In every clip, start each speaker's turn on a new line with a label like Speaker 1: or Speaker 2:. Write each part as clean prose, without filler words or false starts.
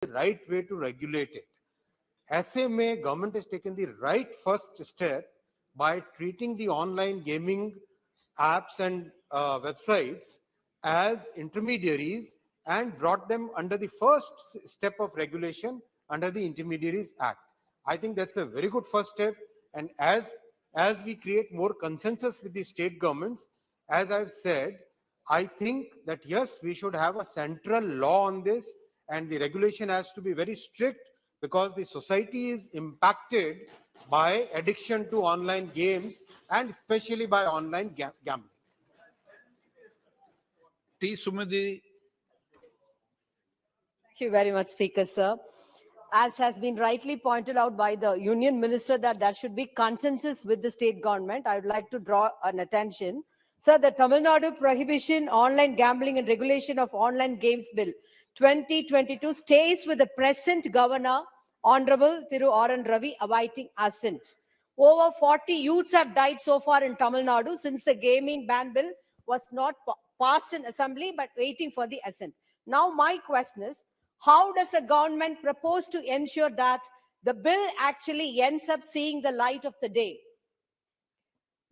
Speaker 1: the right way to regulate it. ऐसे में government has taken the right first step by treating the online gaming apps and websites as intermediaries and brought them under the first step of regulation under the Intermediaries Act. I think that's a very good first step. And as we create more consensus with the state governments, as I've said, I think that yes, we should have a central law on this, and the regulation has to be very strict because the society is impacted by addiction to online games and especially by online gambling.
Speaker 2: T. Sumidhi.
Speaker 3: Thank you very much, Speaker, sir. As has been rightly pointed out by the Union Minister that there should be consensus with the state government, I would like to draw an attention. Sir, the Tamil Nadu Prohibition, Online Gambling and Regulation of Online Games Bill 2022 stays with the present Governor, Honorable Thiru R.N. Ravi, awaiting assent. Over 40 youths have died so far in Tamil Nadu since the gaming ban bill was not passed in Assembly, but waiting for the assent. Now, my question is, how does the government propose to ensure that the bill actually ends up seeing the light of the day?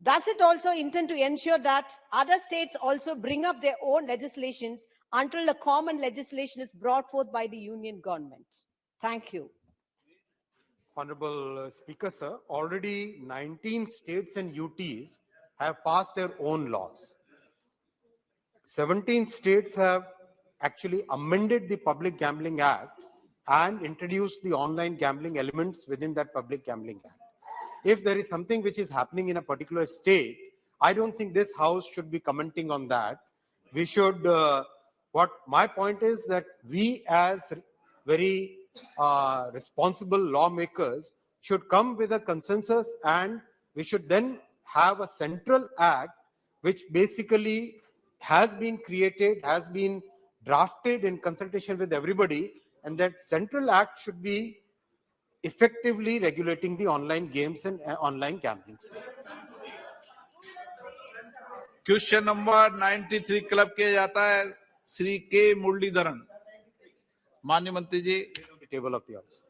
Speaker 3: Does it also intend to ensure that other states also bring up their own legislations until the common legislation is brought forth by the union government? Thank you.
Speaker 1: Honorable Speaker, sir, already 19 states and UTs have passed their own laws. 17 states have actually amended the Public Gambling Act and introduced the online gambling elements within that Public Gambling Act. If there is something which is happening in a particular state, I don't think this House should be commenting on that. We should, what my point is that we as very responsible lawmakers should come with a consensus, and we should then have a central act which basically has been created, has been drafted in consultation with everybody, and that central act should be effectively regulating the online games and online gambling.
Speaker 2: Question number 93 club किया जाता है श्री के मुरलीधरन. माननीय मंत्री जी.
Speaker 1: Table of the House.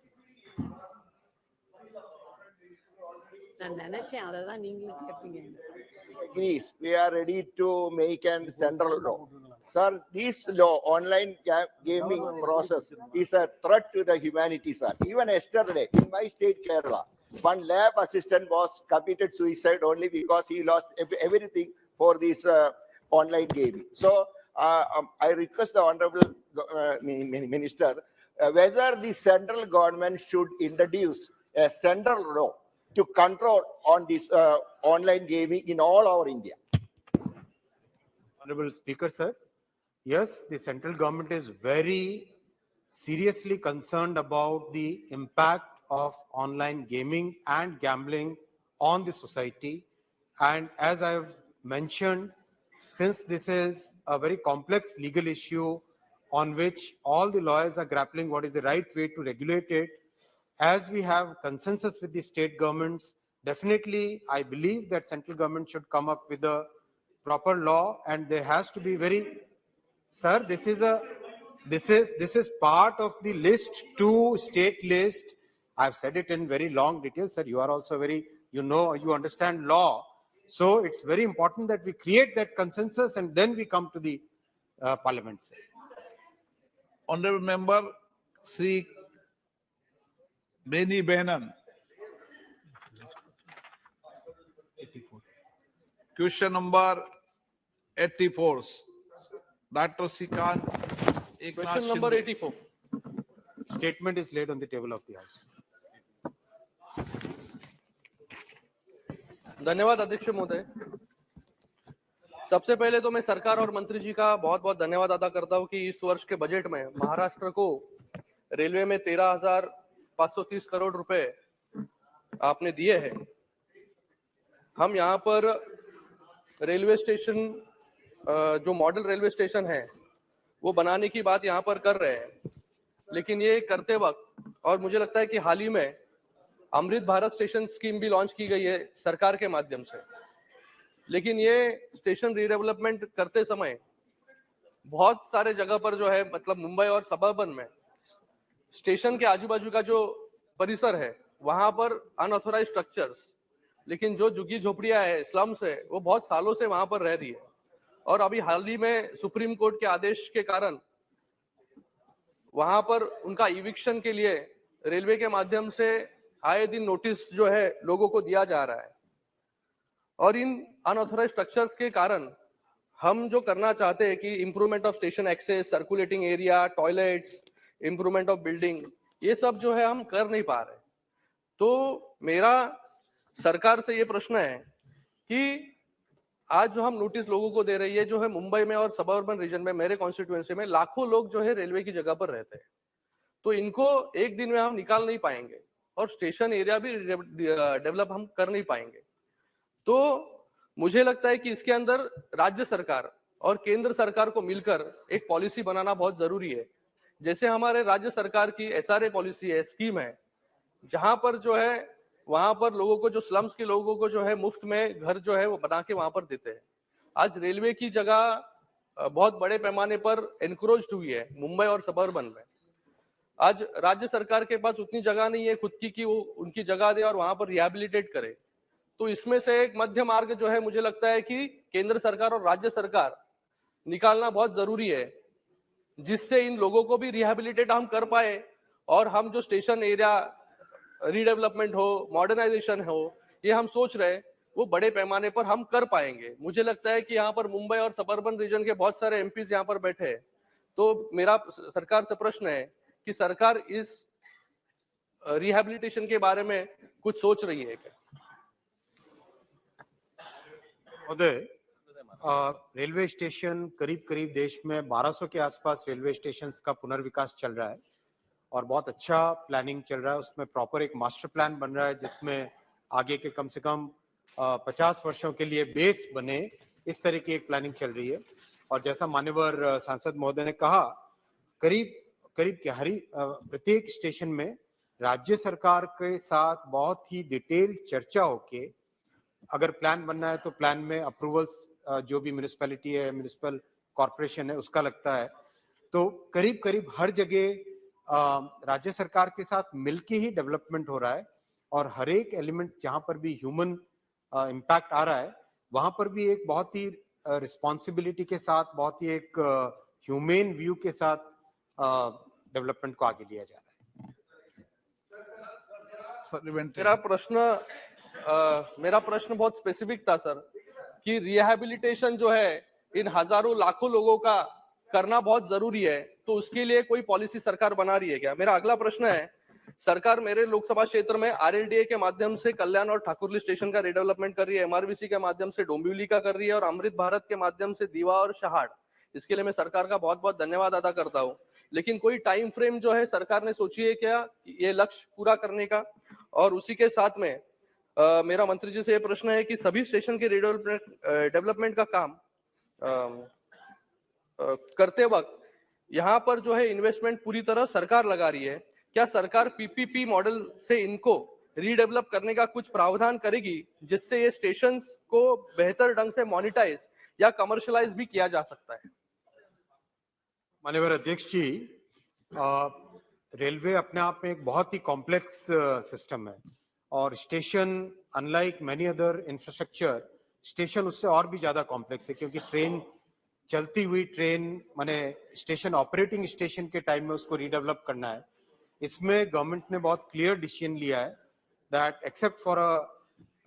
Speaker 4: Agrees. We are ready to make a central law. Sir, this law, online gaming process, is a threat to the humanity, sir. Even yesterday, in my state, Kerala, one lab assistant was committed suicide only because he lost everything for this online gaming. So, I request the Honorable Minister, whether the central government should introduce a central law to control on this online gaming in all over India.
Speaker 1: Honorable Speaker, sir, yes, the central government is very seriously concerned about the impact of online gaming and gambling on the society. And as I've mentioned, since this is a very complex legal issue on which all the lawyers are grappling what is the right way to regulate it, as we have consensus with the state governments, definitely I believe that central government should come up with a proper law, and there has to be very, sir, this is part of the list 2 state list. I've said it in very long detail, sir. You are also very, you understand law. So it's very important that we create that consensus and then we come to the parliament, sir.
Speaker 2: Honorable member Sri Beni Benan. Question number 84. Dr. Srikanth.
Speaker 5: Question number 84.
Speaker 1: Statement is laid on the table of the House.
Speaker 5: धन्यवाद अध्यक्ष महोदय. सबसे पहले तो मैं सरकार और मंत्री जी का बहुत बहुत धन्यवाद अदा करता हूं कि इस वर्ष के बजट में महाराष्ट्र को रेलवे में 13,530 करोड़ रुपए आपने दिए हैं. हम यहाँ पर रेलवे स्टेशन, जो मॉडल रेलवे स्टेशन है वो बनाने की बात यहाँ पर कर रहे हैं, लेकिन ये करते वक्त, और मुझे लगता है कि हाल ही में अमृत भारत स्टेशन स्कीम भी लॉन्च की गई है सरकार के माध्यम से, लेकिन ये स्टेशन रीडेवलपमेंट करते समय बहुत सारे जगह पर जो है, मतलब मुंबई और सबर्बन में स्टेशन के आजू बाजू का जो परिसर है वहां पर अनऑथोराइज स्ट्रक्चर्स, लेकिन जो झुग्गी झोपड़ियां है, स्लम्स है, वो बहुत सालों से वहां पर रह रही है। और अभी हाल ही में सुप्रीम कोर्ट के आदेश के कारण वहां पर उनका इविक्शन के लिए रेलवे के माध्यम से आए दिन नोटिस जो है लोगों को दिया जा रहा है। और इन अनऑथोराइज स्ट्रक्चर्स के कारण हम जो करना चाहते हैं कि improvement of station access, circulating area, toilets, improvement of building, ये सब जो है हम कर नहीं पा रहे। तो मेरा सरकार से ये प्रश्न है कि आज जो हम नोटिस लोगों को दे रही है, जो है मुंबई में और सबअर्बन रीजन में, मेरे कॉन्स्टिट्यूएंसी में लाखों लोग जो है रेलवे की जगह पर रहते हैं, तो इनको एक दिन में हम निकाल नहीं पाएंगे और स्टेशन एरिया भी डेवलप हम कर नहीं पाएंगे। तो मुझे लगता है कि इसके अंदर राज्य सरकार और केंद्र सरकार को मिलकर एक पॉलिसी बनाना बहुत जरूरी है। जैसे हमारे राज्य सरकार की SRA पॉलिसी है, स्कीम है, जहां पर जो है वहां पर लोगों को, जो स्लम्स के लोगों को जो है मुफ्त में घर जो है वो बना के वहां पर देते हैं। आज रेलवे की जगह बहुत बड़े पैमाने पर एनक्रोच्ड हुई है मुंबई और सबअर्बन में। आज राज्य सरकार के पास उतनी जगह नहीं है खुद की कि वो उनकी जगह दे और वहां पर रिहेबिलिटेट करे। तो इसमें से एक मध्य मार्ग जो है मुझे लगता है कि केंद्र सरकार और राज्य सरकार निकालना बहुत जरूरी है, जिससे इन लोगों को भी रिहेबिलिटेट हम कर पाए और हम जो स्टेशन एरिया रीडेवलपमेंट हो, मॉडर्नाइजेशन हो, ये हम सोच रहे वो बड़े पैमाने पर हम कर पाएंगे। मुझे लगता है कि यहाँ पर मुंबई और सबअर्बन रीजन के बहुत सारे MPs यहाँ पर बैठे हैं। तो मेरा सरकार से प्रश्न है कि सरकार इस रिहेबिलिटेशन के बारे में कुछ सोच रही है क्या?
Speaker 1: महोदय, रेलवे स्टेशन करीब करीब देश में 1200 के आसपास रेलवे स्टेशन का पुनर्विकास चल रहा है और बहुत अच्छा प्लानिंग चल रहा है। उसमें प्रॉपर एक मास्टर प्लान बन रहा है जिसमें आगे के कम से कम 50 वर्षों के लिए बेस बने, इस तरह की एक प्लानिंग चल रही है। और जैसा माननीय सांसद महोदय ने कहा, करीब करीब के प्रत्येक स्टेशन में राज्य सरकार के साथ बहुत ही डिटेल चर्चा होके अगर प्लान बनना है तो प्लान में अप्रूवल्स जो भी म्युनिसिपैलिटी है, म्युनिसिपल कॉर्पोरेशन है, उसका लगता है। तो करीब करीब हर जगह राज्य सरकार के साथ मिलके ही डेवलपमेंट हो रहा है और हर एक एलिमेंट जहां पर भी ह्यूमन इम्पैक्ट आ रहा है वहां पर भी एक बहुत ही रिस्पॉन्सिबिलिटी के साथ, बहुत ही एक ह्यूमेन व्यू के साथ डेवलपमेंट को आगे लिया जा रहा है।
Speaker 5: मेरा प्रश्न बहुत स्पेसिफिक था सर, कि रिहेबिलिटेशन जो है इन हजारों लाखों लोगों का करना बहुत जरूरी है, तो उसके लिए कोई पॉलिसी सरकार बना रही है क्या? मेरा अगला प्रश्न है, सरकार मेरे लोकसभा क्षेत्र में RLDA के माध्यम से कल्याण और ठाकुरली स्टेशन का रिडेवलपमेंट कर रही है, MRVC के माध्यम से डोंबिवली का कर रही है और अमृत भारत के माध्यम से दीवा और शहाड़। इसके लिए मैं सरकार का बहुत बहुत धन्यवाद अदा करता हूँ। लेकिन कोई टाइम फ्रेम जो है सरकार ने सोची है क्या ये लक्ष्य पूरा करने का? और उसी के साथ में मेरा मंत्री जी से ये प्रश्न है कि सभी स्टेशन के डेवलपमेंट का काम करते वक्त यहाँ पर जो है इन्वेस्टमेंट पूरी तरह सरकार लगा रही है। क्या सरकार PPP मॉडल से इनको रीडेवलप करने का कुछ प्रावधान करेगी जिससे ये स्टेशंस को बेहतर ढंग से मोनिटाइज या कमर्शियलाइज भी किया जा सकता है?
Speaker 1: माननीय अध्यक्ष जी, रेलवे अपने आप में एक बहुत ही कॉम्प्लेक्स सिस्टम है और station unlike many other infrastructure, station उससे और भी ज्यादा कॉम्प्लेक्स है क्योंकि ट्रेन चलती हुई ट्रेन माने स्टेशन ऑपरेटिंग स्टेशन के टाइम में उसको रीडेवलप करना है। इसमें गवर्नमेंट ने बहुत क्लियर डिसीजन लिया है that except for a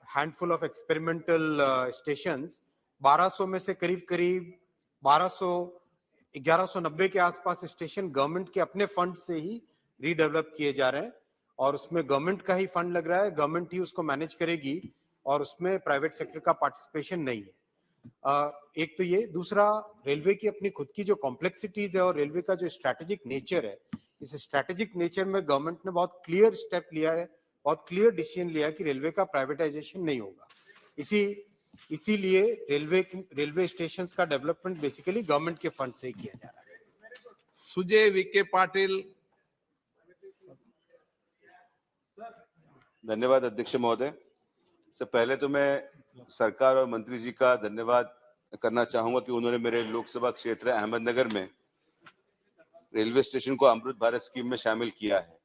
Speaker 1: handful of experimental stations, 1200 में से करीब करीब 1190 के आसपास स्टेशन गवर्नमेंट के अपने फंड से ही रीडेवलप किए जा रहे हैं और उसमें गवर्नमेंट का ही फंड लग रहा है, गवर्नमेंट ही उसको मैनेज करेगी और उसमें प्राइवेट सेक्टर का पार्टिसिपेशन नहीं है। एक तो ये, दूसरा रेलवे की अपनी खुद की जो कॉम्प्लेक्सिटीज है और रेलवे का जो स्ट्रैटेजिक नेचर है, इस स्ट्रैटेजिक नेचर में गवर्नमेंट ने बहुत क्लियर स्टेप लिया है, बहुत क्लियर डिसीजन लिया है कि रेलवे का प्राइवेटाइजेशन नहीं होगा। इसीलिए रेलवे स्टेशन का डेवलपमेंट बेसिकली गवर्नमेंट के फंड से ही किया जा रहा है।
Speaker 2: सुजय विखे पाटिल।
Speaker 6: धन्यवाद अध्यक्ष महोदय। इससे पहले तो मैं सरकार और मंत्री जी का धन्यवाद करना चाहूंगा कि उन्होंने मेरे लोकसभा क्षेत्र अहमदनगर में रेलवे स्टेशन को अमृत भारत स्कीम में शामिल किया है।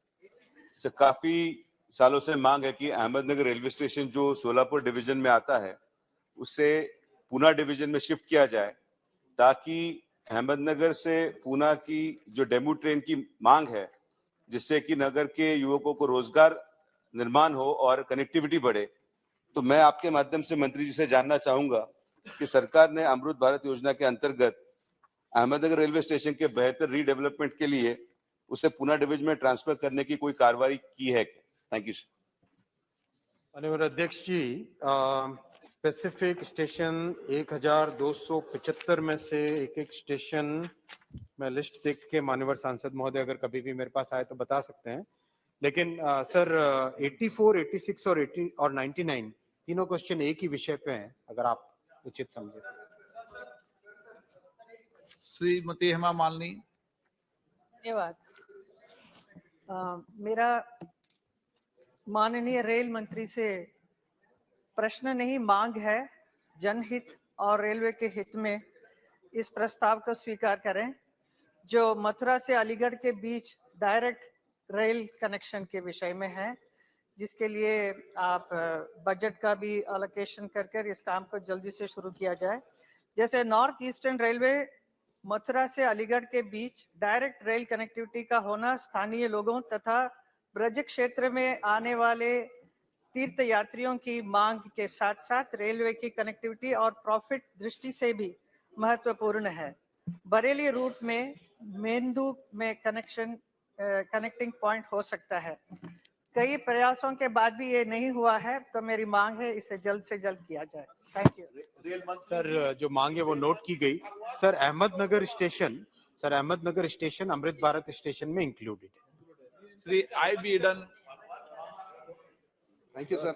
Speaker 6: इससे काफी सालों से मांग है कि अहमदनगर रेलवे स्टेशन जो सोलापुर डिवीजन में आता है उसे पूना डिवीजन में शिफ्ट किया जाए, ताकि अहमदनगर से पूना की जो डेमू ट्रेन की मांग है, जिससे कि नगर के युवकों को रोजगार निर्माण हो और कनेक्टिविटी बढ़े। तो मैं आपके माध्यम से मंत्री जी से जानना चाहूंगा कि सरकार ने अमृत भारत योजना के अंतर्गत अहमदनगर रेलवे स्टेशन के बेहतर रीडेवलपमेंट के लिए उसे पूना डिवीजन में ट्रांसफर करने की कोई कार्रवाई की है क्या? Thank you sir.
Speaker 1: माननीय अध्यक्ष जी, स्पेसिफिक स्टेशन 1275 में से एक स्टेशन मैं लिस्ट देख के माननीय सांसद महोदय अगर कभी भी मेरे पास आए तो बता सकते हैं, लेकिन सर 84, 86 और 80 और 99 तीनों क्वेश्चन एक ही विषय पे हैं, अगर आप उचित समझे।
Speaker 2: श्रीमती हेमा मालिनी।
Speaker 7: धन्यवाद। मेरा माननीय रेल मंत्री से प्रश्न नहीं, मांग है। जनहित और रेलवे के हित में इस प्रस्ताव को स्वीकार करें, जो मथुरा से अलीगढ़ के बीच डायरेक्ट रेल कनेक्शन के विषय में है, जिसके लिए आप बजट का भी अलोकेशन करके इस काम को जल्दी से शुरू किया जाए। जैसे नॉर्थ ईस्टर्न रेलवे मथुरा से अलीगढ़ के बीच डायरेक्ट रेल कनेक्टिविटी का होना स्थानीय लोगों तथा ब्रज क्षेत्र में आने वाले तीर्थ यात्रियों की मांग के साथ साथ रेलवे की कनेक्टिविटी और प्रॉफिट दृष्टि से भी महत्वपूर्ण है। बरेली रूट में मेंदू में कनेक्टिंग पॉइंट हो सकता है। कई प्रयासों के बाद भी ये नहीं हुआ है, तो मेरी मांग है इसे जल्द से जल्द किया जाए। Thank you.
Speaker 1: सर जो मांग है वो नोट की गई। Sir Ahmednagar station Amrit Bharat station में इंक्लूडेड है।
Speaker 2: Shri Hibi. Eden.
Speaker 8: Thank you, sir.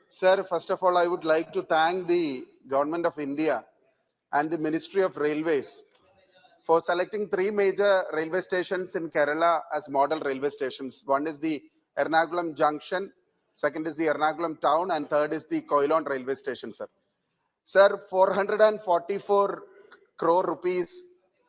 Speaker 8: Sir, first of all, I would like to thank the Government of India and the Ministry of Railways for selecting 3 major railway stations in Kerala as model railway stations. One is the Ernakulam Junction, second is the Ernakulam Town, and third is the Koilon railway station, sir. Sir, 444 crore rupees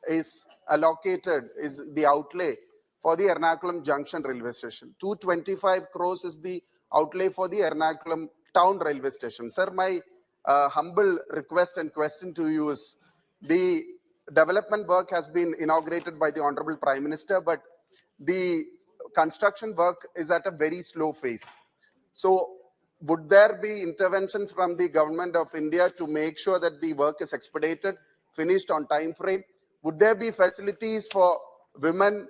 Speaker 8: is allocated, is the outlay for the Ernakulam Junction railway station. 225 crores is the outlay for the Ernakulam Town railway station. Sir, my humble request and question to you is, the development work has been inaugurated by the Honorable Prime Minister, but the construction work is at a very slow phase. So would there be intervention from the Government of India to make sure that the work is expedited, finished on time frame? Would there be facilities for women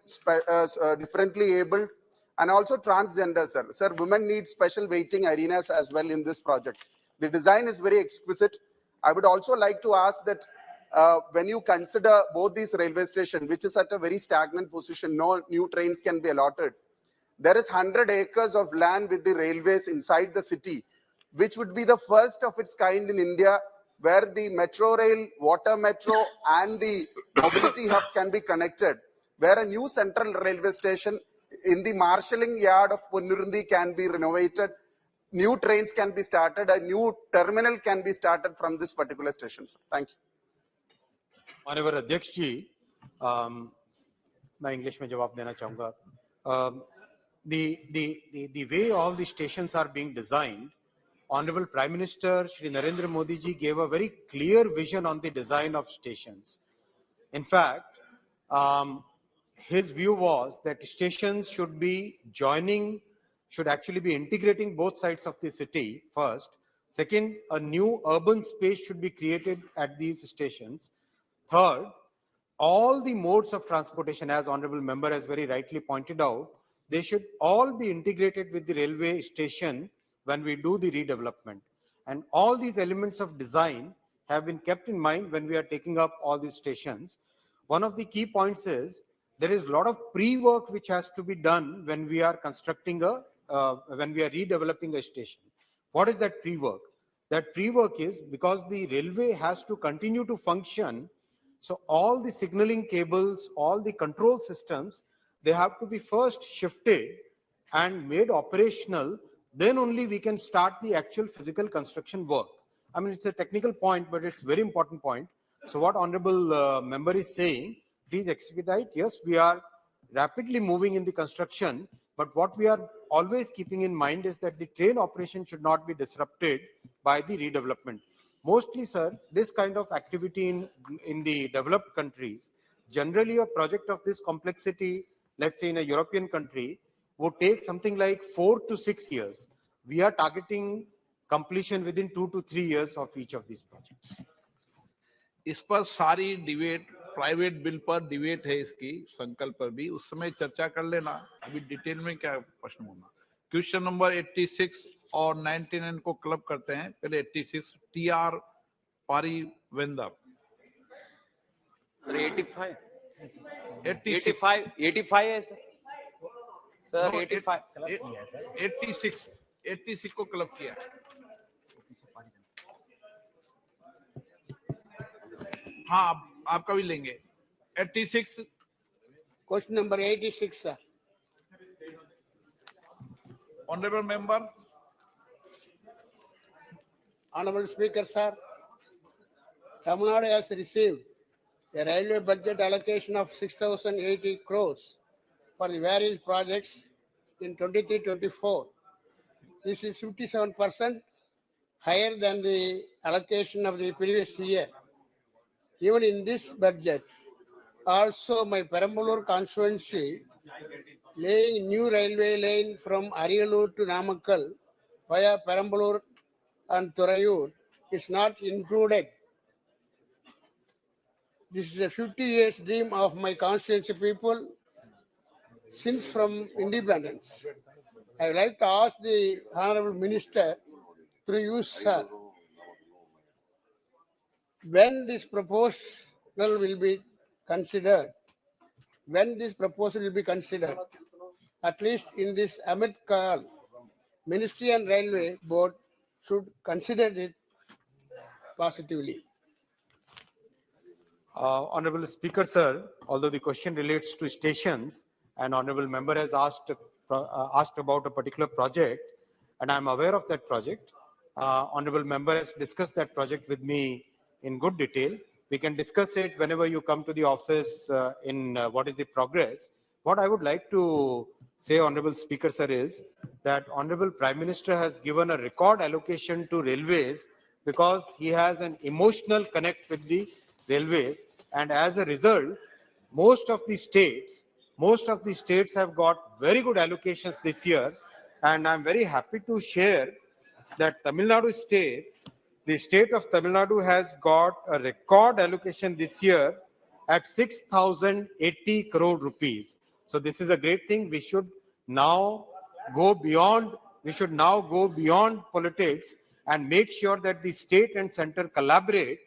Speaker 8: differently abled and also transgender, sir? Sir, women need special waiting arenas as well in this project. The design is very exquisite. I would also like to ask that when you consider both these railway stations, which is at a very stagnant position, no new trains can be allotted. There is 100 acres of land with the railways inside the city, which would be the first of its kind in India, where the metro rail, water metro, and the mobility hub can be connected, where a new central railway station in the marshalling yard of Punnurundi can be renovated, new trains can be started, a new terminal can be started from this particular station. Thank you.
Speaker 1: माननीय अध्यक्ष जी, मैं English में जवाब देना चाहूंगा। The way all the stations are being designed, Honorable Prime Minister Shri Narendra Modi ji gave a very clear vision on the design of stations. In fact, his view was that stations should be actually be integrating both sides of the city first. Second, a new urban space should be created at these stations. Third, all the modes of transportation, as Honorable Member has very rightly pointed out, they should all be integrated with the railway station when we do the redevelopment. And all these elements of design have been kept in mind when we are taking up all these stations. One of the key points is there is a lot of pre-work which has to be done when we are constructing when we are redeveloping a station. What is that pre-work? That pre-work is because the railway has to continue to function. So all the signaling cables, all the control systems, they have to be first shifted and made operational. Then only we can start the actual physical construction work. I mean, it's a technical point, but it's a very important point. So what Honorable Member is saying, please expedite. Yes, we are rapidly moving in the construction, but what we are always keeping in mind is that the train operation should not be disrupted by the redevelopment. Mostly, sir, this kind of activity in the developed countries, generally a project of this complexity, let's say in a European country, would take something like 4 to 6 years. We are targeting completion within 2 to 3 years of each of these projects.
Speaker 2: इस पर सारी debate private bill पर debate है, इसकी संकल्प पर भी उस समय चर्चा कर लेना, अभी डिटेल में क्या प्रश्न होना। क्वेश्चन नंबर 86 और 99 को क्लब करते हैं। पहले 86 टीआर पारीवेंदर।
Speaker 9: 85 है सर
Speaker 2: 86 को क्लब किया। हाँ, आपका भी लेंगे। 86
Speaker 10: Question number 86, sir.
Speaker 2: Honorable member.
Speaker 10: Honorable Speaker, sir. Tamil Nadu has received a railway budget allocation of 6,080 crores for the various projects in 23-24. This is 57% higher than the allocation of the previous year. Even in this budget, also my Perambalur constituency, laying new railway line from Ariyalur to Namakkal via Perambalur and Thurayur is not included. This is a 50 years dream of my constituency people since from independence. I would like to ask the Honorable Minister through you, sir, when this proposal will be considered, at least in this Amit Kal, Ministry and Railway Board should consider it positively.
Speaker 1: Honorable Speaker, sir, although the question relates to stations, an honorable member has asked about a particular project, and I'm aware of that project. Honorable member has discussed that project with me in good detail. We can discuss it whenever you come to the office in what is the progress. What I would like to say, Honorable Speaker, sir, is that Honorable Prime Minister has given a record allocation to railways because he has an emotional connect with the railways, and as a result, most of the states have got very good allocations this year, and I'm very happy to share that Tamil Nadu state, the state of Tamil Nadu has got a record allocation this year at 6,080 crore rupees. So this is a great thing. We should now go beyond politics and make sure that the state and center collaborate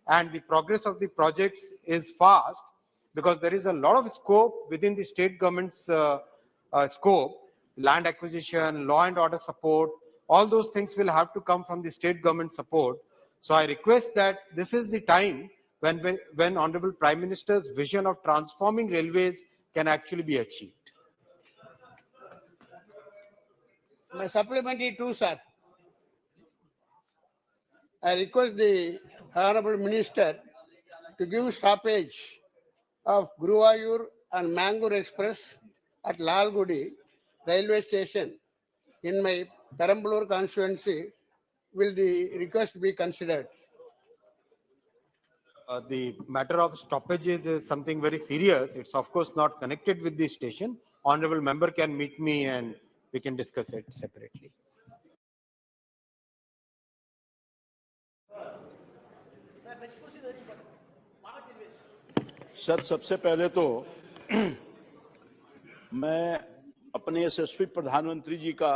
Speaker 1: and the progress of the projects is fast, because there is a lot of scope within the state government's scope, land acquisition, law and order support, all those things will have to come from the state government support. So I request that this is the time when Honorable Prime Minister's vision of transforming railways can actually be achieved.
Speaker 10: My supplementary too, sir. I request the Honorable Minister to give stoppage of Guruvayur and Mangur Express at Lalgudi railway station in my Perambalur constituency. Will the request be considered?
Speaker 1: The matter of stoppages is something very serious. It's of course not connected with the station. Honorable member can meet me and we can discuss it separately.
Speaker 11: Sir, सबसे पहले तो मैं अपने यशस्वी प्रधानमंत्री जी का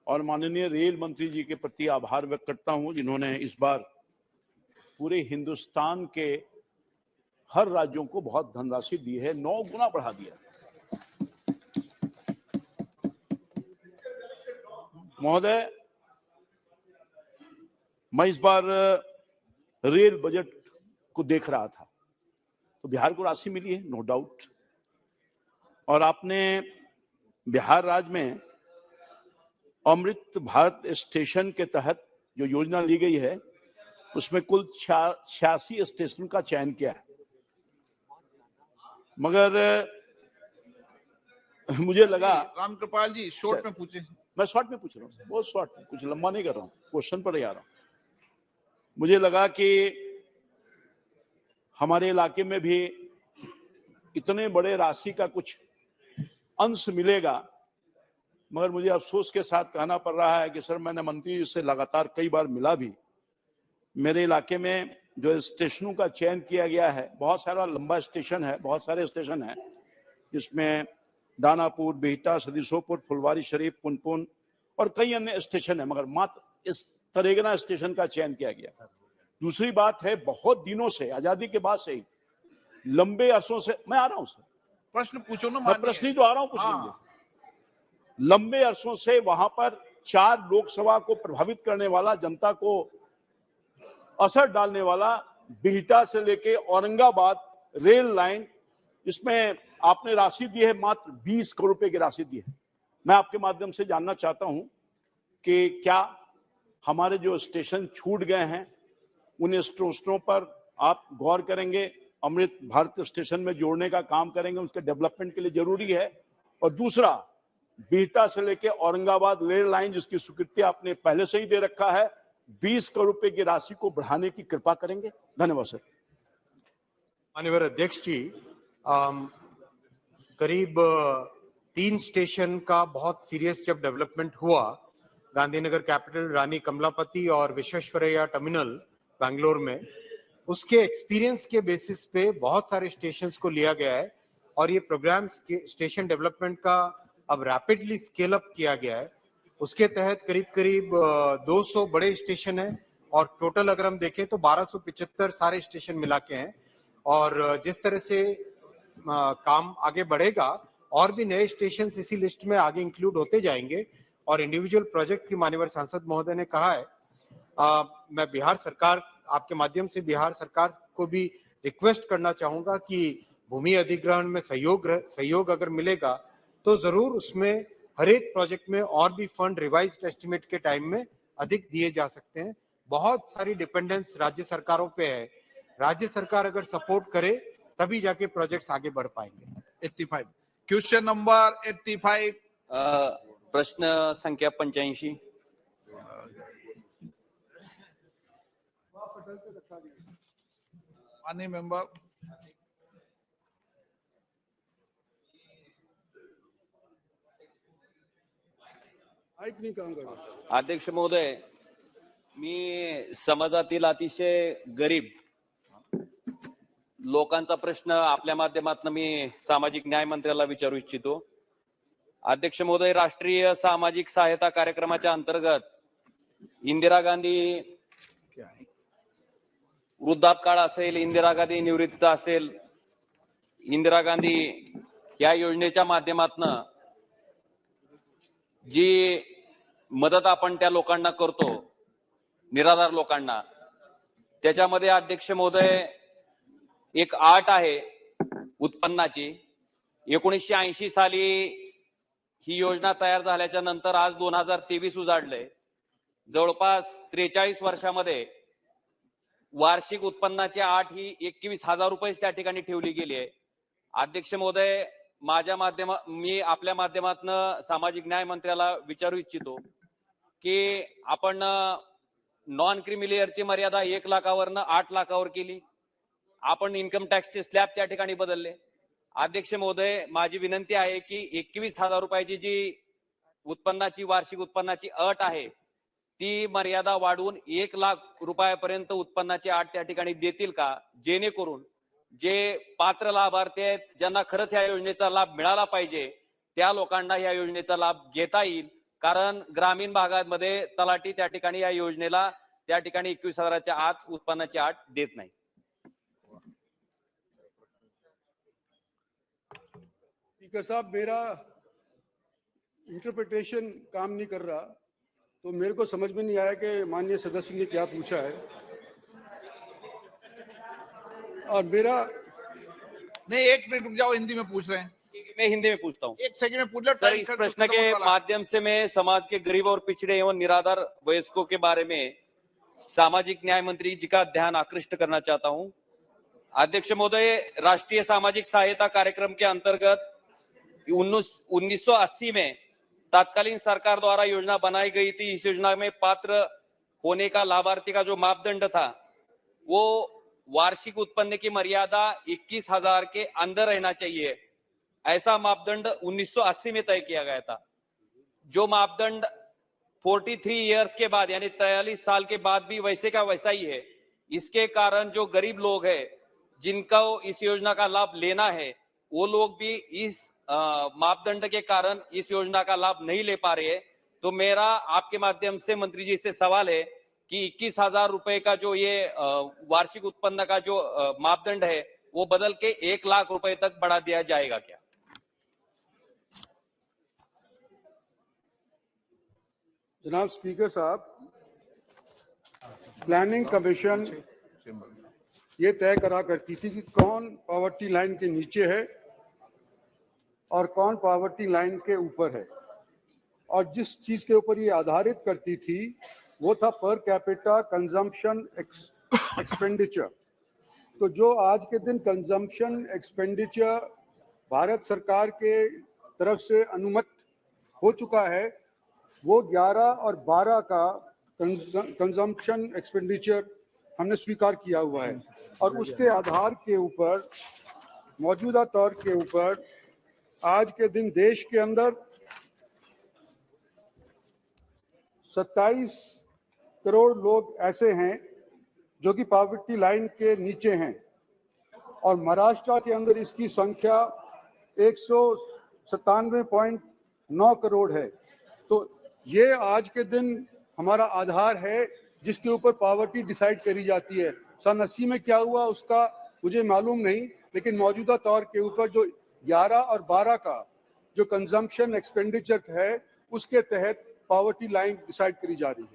Speaker 11: और माननीय rail मंत्री जी के प्रति आभार व्यक्त करता हूं, जिन्होंने इस बार पूरे हिंदुस्तान के हर राज्यों को बहुत धनराशि दी है, 9 गुना बढ़ा दिया। महोदय, मैं इस बार रेल बजट को देख रहा था तो बिहार को राशि मिली है, नो डाउट, और आपने बिहार राज्य में अमृत भारत स्टेशन के तहत जो योजना ली गई है उसमें कुल 86 स्टेशन का चयन किया है। मगर मुझे लगा,
Speaker 2: राम कृपाल जी शॉर्ट में पूछे।
Speaker 11: मैं शॉर्ट में पूछ रहा हूँ, बहुत शॉर्ट में, कुछ लंबा नहीं कर रहा हूँ, क्वेश्चन पर ही आ रहा हूँ। मुझे लगा कि हमारे इलाके में भी इतने बड़े राशि का कुछ अंश मिलेगा, मगर मुझे अफसोस के साथ कहना पड़ रहा है कि सर, मैंने मंत्री जी से लगातार कई बार मिला भी। मेरे इलाके में जो स्टेशनों का चयन किया गया है, बहुत सारा लंबा स्टेशन है, बहुत सारे स्टेशन हैं, जिसमें दानापुर, बिहटा, सदीसोपुर, फुलवारी शरीफ, पुनपुन और कई अन्य स्टेशन है, मगर मात्र इस तरेगना स्टेशन का चयन किया गया। दूसरी बात है, बहुत दिनों से, आजादी के बाद से ही लंबे अरसों से, मैं आ रहा हूं सर,
Speaker 2: प्रश्न पूछो ना,
Speaker 11: मैं प्रश्न ही तो आ रहा हूं पूछने के लिए। लंबे अरसों से वहां पर 4 लोकसभा को प्रभावित करने वाला, जनता को असर डालने वाला बिहटा से लेके औरंगाबाद रेल लाइन, इसमें आपने राशि दी है, मात्र 20 करोड़ रुपए की राशि दी है। मैं आपके माध्यम से जानना चाहता हूं कि क्या हमारे जो स्टेशन छूट गए हैं, उन स्टेशनों पर आप गौर करेंगे, अमृत भारत स्टेशन में जोड़ने का काम करेंगे, उसके डेवलपमेंट के लिए जरूरी है। और दूसरा, बिहटा से लेके औरंगाबाद रेल लाइन, जिसकी स्वीकृति आपने पहले से ही दे रखा है, 20 करोड़ रुपए की राशि को बढ़ाने की कृपा करेंगे। धन्यवाद सर।
Speaker 1: माननीय अध्यक्ष जी, करीब 3 स्टेशन का बहुत सीरियस जब डेवलपमेंट हुआ, गांधीनगर कैपिटल, रानी कमलापति और विश्वेश्वरैया टर्मिनल बैंगलोर में, उसके एक्सपीरियंस के बेसिस पे बहुत सारे स्टेशंस को लिया गया है और ये प्रोग्राम स्टेशन डेवलपमेंट का अब रैपिडली स्केल अप किया गया है। उसके तहत करीब करीब 200 बड़े स्टेशन हैं और टोटल अगर हम देखें तो 1275 सारे स्टेशन मिला के हैं। और जिस तरह से काम आगे बढ़ेगा और भी नए स्टेशन इसी लिस्ट में आगे इंक्लूड होते जाएंगे और इंडिविजुअल प्रोजेक्ट की माननीय सांसद महोदय ने कहा है, मैं बिहार सरकार, आपके माध्यम से बिहार सरकार को भी रिक्वेस्ट करना चाहूंगा कि भूमि अधिग्रहण में सहयोग अगर मिलेगा तो जरूर उसमें हर एक प्रोजेक्ट में और भी फंड रिवाइज्ड एस्टिमेट के टाइम में अधिक दिए जा सकते हैं। बहुत सारी डिपेंडेंस राज्य सरकारों पे है, राज्य सरकार अगर सपोर्ट करे तभी जाके प्रोजेक्ट्स आगे बढ़ पाएंगे।
Speaker 2: 85 क्वेश्चन नंबर 85
Speaker 9: प्रश्न संख्या 85
Speaker 2: माननीय मेंबर।
Speaker 9: अध्यक्ष महोदय, मी समाजातील अतिशय गरीब लोकांचा प्रश्न आपल्या माध्यमातून मी सामाजिक न्याय मंत्र्याला विचारू इच्छितो। अध्यक्ष महोदय, राष्ट्रीय सामाजिक सहायता कार्यक्रमाच्या अंतर्गत इंदिरा गांधी वृद्धापकाळ असेल, इंदिरा गांधी निवृत्त असेल, इंदिरा गांधी या योजनेच्या माध्यमातून जी मदत आपण त्या लोकांना करतो, निराधार लोकांना, त्याच्यामध्ये अध्यक्ष महोदय एक अट आहे उत्पन्नाची। 1980 साली ही योजना तयार झाल्याच्या नंतर आज 2023 उजाडले, जवळपास 43 वर्षामध्ये वार्षिक उत्पन्नाची अट ही 21,000 रुपये त्या ठिकाणी ठेवली गेली आहे। अध्यक्ष महोदय, मी आपल्या माध्यमातून सामाजिक न्याय मंत्र्याला विचारू इच्छितो की आपण नॉन क्रिमिलियरची मर्यादा 1 लाखावरनं 8 लाखावर केली, आपण इन्कम टॅक्सचे स्लॅब त्या ठिकाणी बदलले। अध्यक्ष महोदय, माझी विनंती आहे की 21,000 रुपयाची जी उत्पन्नाची वार्षिक उत्पन्नाची अट आहे ती मर्यादा वाढवून 1 लाख रुपयापर्यंत उत्पन्नाची अट त्या ठिकाणी देतील का, जेणेकरून जे पात्र लाभार्थी आहेत, ज्यांना खरंच या योजनेचा लाभ मिळाला पाहिजे, त्या लोकांना या योजनेचा लाभ घेता येईल। कारण ग्रामीण भागामध्ये तलाठी त्या ठिकाणी या योजनेला त्या ठिकाणी 21,000च्या आत उत्पन्नाची अट देत नाही।
Speaker 12: स्पीकर साहब, मेरा इंटरप्रिटेशन काम नहीं कर रहा, तो मेरे को समझ में नहीं आया कि माननीय सदस्य ने क्या पूछा है। और मेरा
Speaker 2: नहीं, 1 मिनट रुक जाओ, हिंदी में पूछ रहे हैं।
Speaker 9: मैं हिंदी में पूछता हूँ।
Speaker 2: 1 सेकंड में पूछ लो।
Speaker 9: सर, इस प्रश्न के माध्यम से मैं समाज के गरीब और पिछड़े एवं निराधार वयस्कों के बारे में सामाजिक न्याय मंत्री जी का ध्यान आकृष्ट करना चाहता हूँ। अध्यक्ष महोदय, राष्ट्रीय सामाजिक सहायता कार्यक्रम के अंतर्गत 1980 में तत्कालीन सरकार द्वारा योजना बनाई गई थी। इस योजना में पात्र होने का लाभार्थी का जो मापदंड था वो वार्षिक उत्पन्न की मर्यादा 21,000 के अंदर रहना चाहिए, ऐसा मापदंड 1980 में तय किया गया था। जो मापदंड 43 इयर्स के बाद यानी 43 साल के बाद भी वैसे का वैसा ही है। इसके कारण जो गरीब लोग हैं जिनको इस योजना का लाभ लेना है वो लोग भी इस मापदंड के कारण इस योजना का लाभ नहीं ले पा रहे हैं। तो मेरा आपके माध्यम से मंत्री जी से सवाल है कि 21,000 रुपए का जो ये वार्षिक उत्पन्न का जो मापदंड है वो बदल के 1 लाख रुपए तक बढ़ा दिया जाएगा क्या?
Speaker 12: जनाब स्पीकर साहब, प्लानिंग कमीशन ये तय करा करती थी कि कौन पॉवर्टी लाइन के नीचे है और कौन पॉवर्टी लाइन के ऊपर है, और जिस चीज के ऊपर ये आधारित करती थी वो था पर कैपिटा कंजम्पशन एक्सपेंडिचर। तो जो आज के दिन कंजम्पशन एक्सपेंडिचर भारत सरकार के तरफ से अनुमत हो चुका है वो 11 और 12 का कंजम्पशन एक्सपेंडिचर हमने स्वीकार किया हुआ है, और उसके आधार के ऊपर मौजूदा तौर के ऊपर आज के दिन देश के अंदर 27 करोड़ लोग ऐसे हैं जो कि पॉवर्टी लाइन के नीचे हैं, और महाराष्ट्र के अंदर इसकी संख्या 197.9 करोड़ है। तो ये आज के दिन हमारा आधार है जिसके ऊपर पॉवर्टी डिसाइड करी जाती है। सन 80 में क्या हुआ उसका मुझे मालूम नहीं, लेकिन मौजूदा तौर के ऊपर जो 11 और 12 का जो कंजम्पशन एक्सपेंडिचर है उसके तहत पॉवर्टी लाइन डिसाइड करी जा रही है।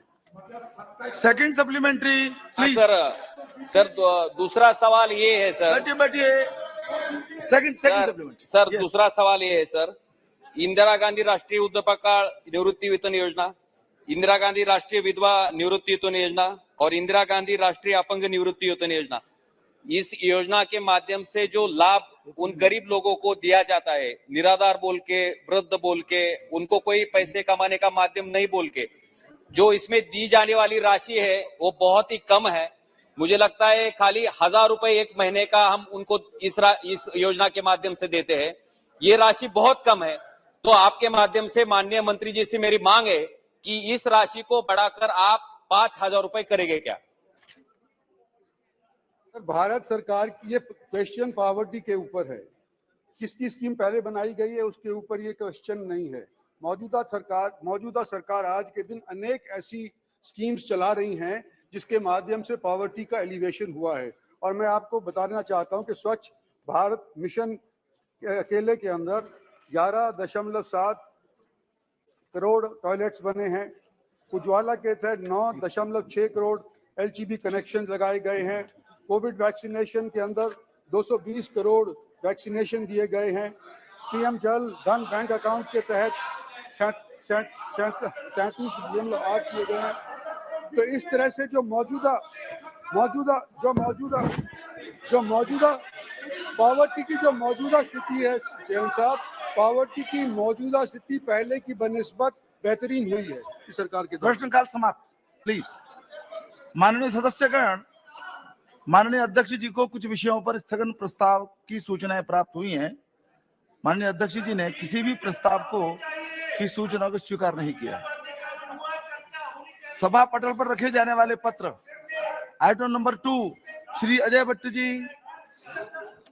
Speaker 13: Second supplementary please.
Speaker 9: सर दूसरा सवाल ये है सर,
Speaker 13: बैठिए। सेकंड सप्लीमेंट्री
Speaker 9: सर दूसरा सवाल ये है सर, इंदिरा गांधी राष्ट्रीय वृद्धापकाळ निवृत्ती वेतन योजना, इंदिरा गांधी राष्ट्रीय विधवा निवृत्ति वेतन योजना और इंदिरा गांधी राष्ट्रीय अपंग निवृत्ति वेतन योजना, इस योजना के माध्यम से जो लाभ उन गरीब लोगों को दिया जाता है, निराधार बोल के, वृद्ध बोल के, उनको कोई पैसे कमाने का माध्यम नहीं बोल के, जो इसमें दी जाने वाली राशि है वो बहुत ही कम है। मुझे लगता है खाली 1,000 रुपए एक महीने का हम उनको इस योजना के माध्यम से देते हैं। ये राशि बहुत कम है। तो आपके माध्यम से माननीय मंत्री जी से मेरी मांग है कि इस राशि को बढ़ाकर आप 5,000 रुपए करेंगे क्या?
Speaker 12: भारत सरकार की ये क्वेश्चन पॉवर्टी के ऊपर है, किसकी स्कीम पहले बनाई गई है उसके ऊपर ये क्वेश्चन नहीं है। मौजूदा सरकार आज के दिन अनेक ऐसी स्कीम्स चला रही हैं जिसके माध्यम से पॉवर्टी का एलिवेशन हुआ है। और मैं आपको बताना चाहता हूं कि स्वच्छ भारत मिशन के अकेले के अंदर 11.7 करोड़ टॉयलेट्स बने हैं। उज्ज्वला के तहत 9.6 करोड़ LGB कनेक्शन लगाए गए हैं। कोविड वैक्सीनेशन के अंदर 220 करोड़ वैक्सीनेशन दिए गए हैं। PM जल धन बैंक अकाउंट के तहत 37 बिलियन आठ किए गए हैं। तो इस तरह से जो मौजूदा पॉवर्टी की जो मौजूदा स्थिति है जैन साहब, पॉवर्टी की मौजूदा स्थिति पहले की बनिस्बत बेहतरीन हुई है इस सरकार के दौरान।
Speaker 13: प्रश्नकाल समाप्त प्लीज। माननीय सदस्यगण, माननीय अध्यक्ष जी को कुछ विषयों पर स्थगन प्रस्ताव की सूचनाएं प्राप्त हुई हैं। माननीय अध्यक्ष जी ने किसी भी प्रस्ताव की सूचना को स्वीकार नहीं किया। सभा पटल पर रखे जाने वाले पत्र item number 2, Shri Ajay Bhatt ji.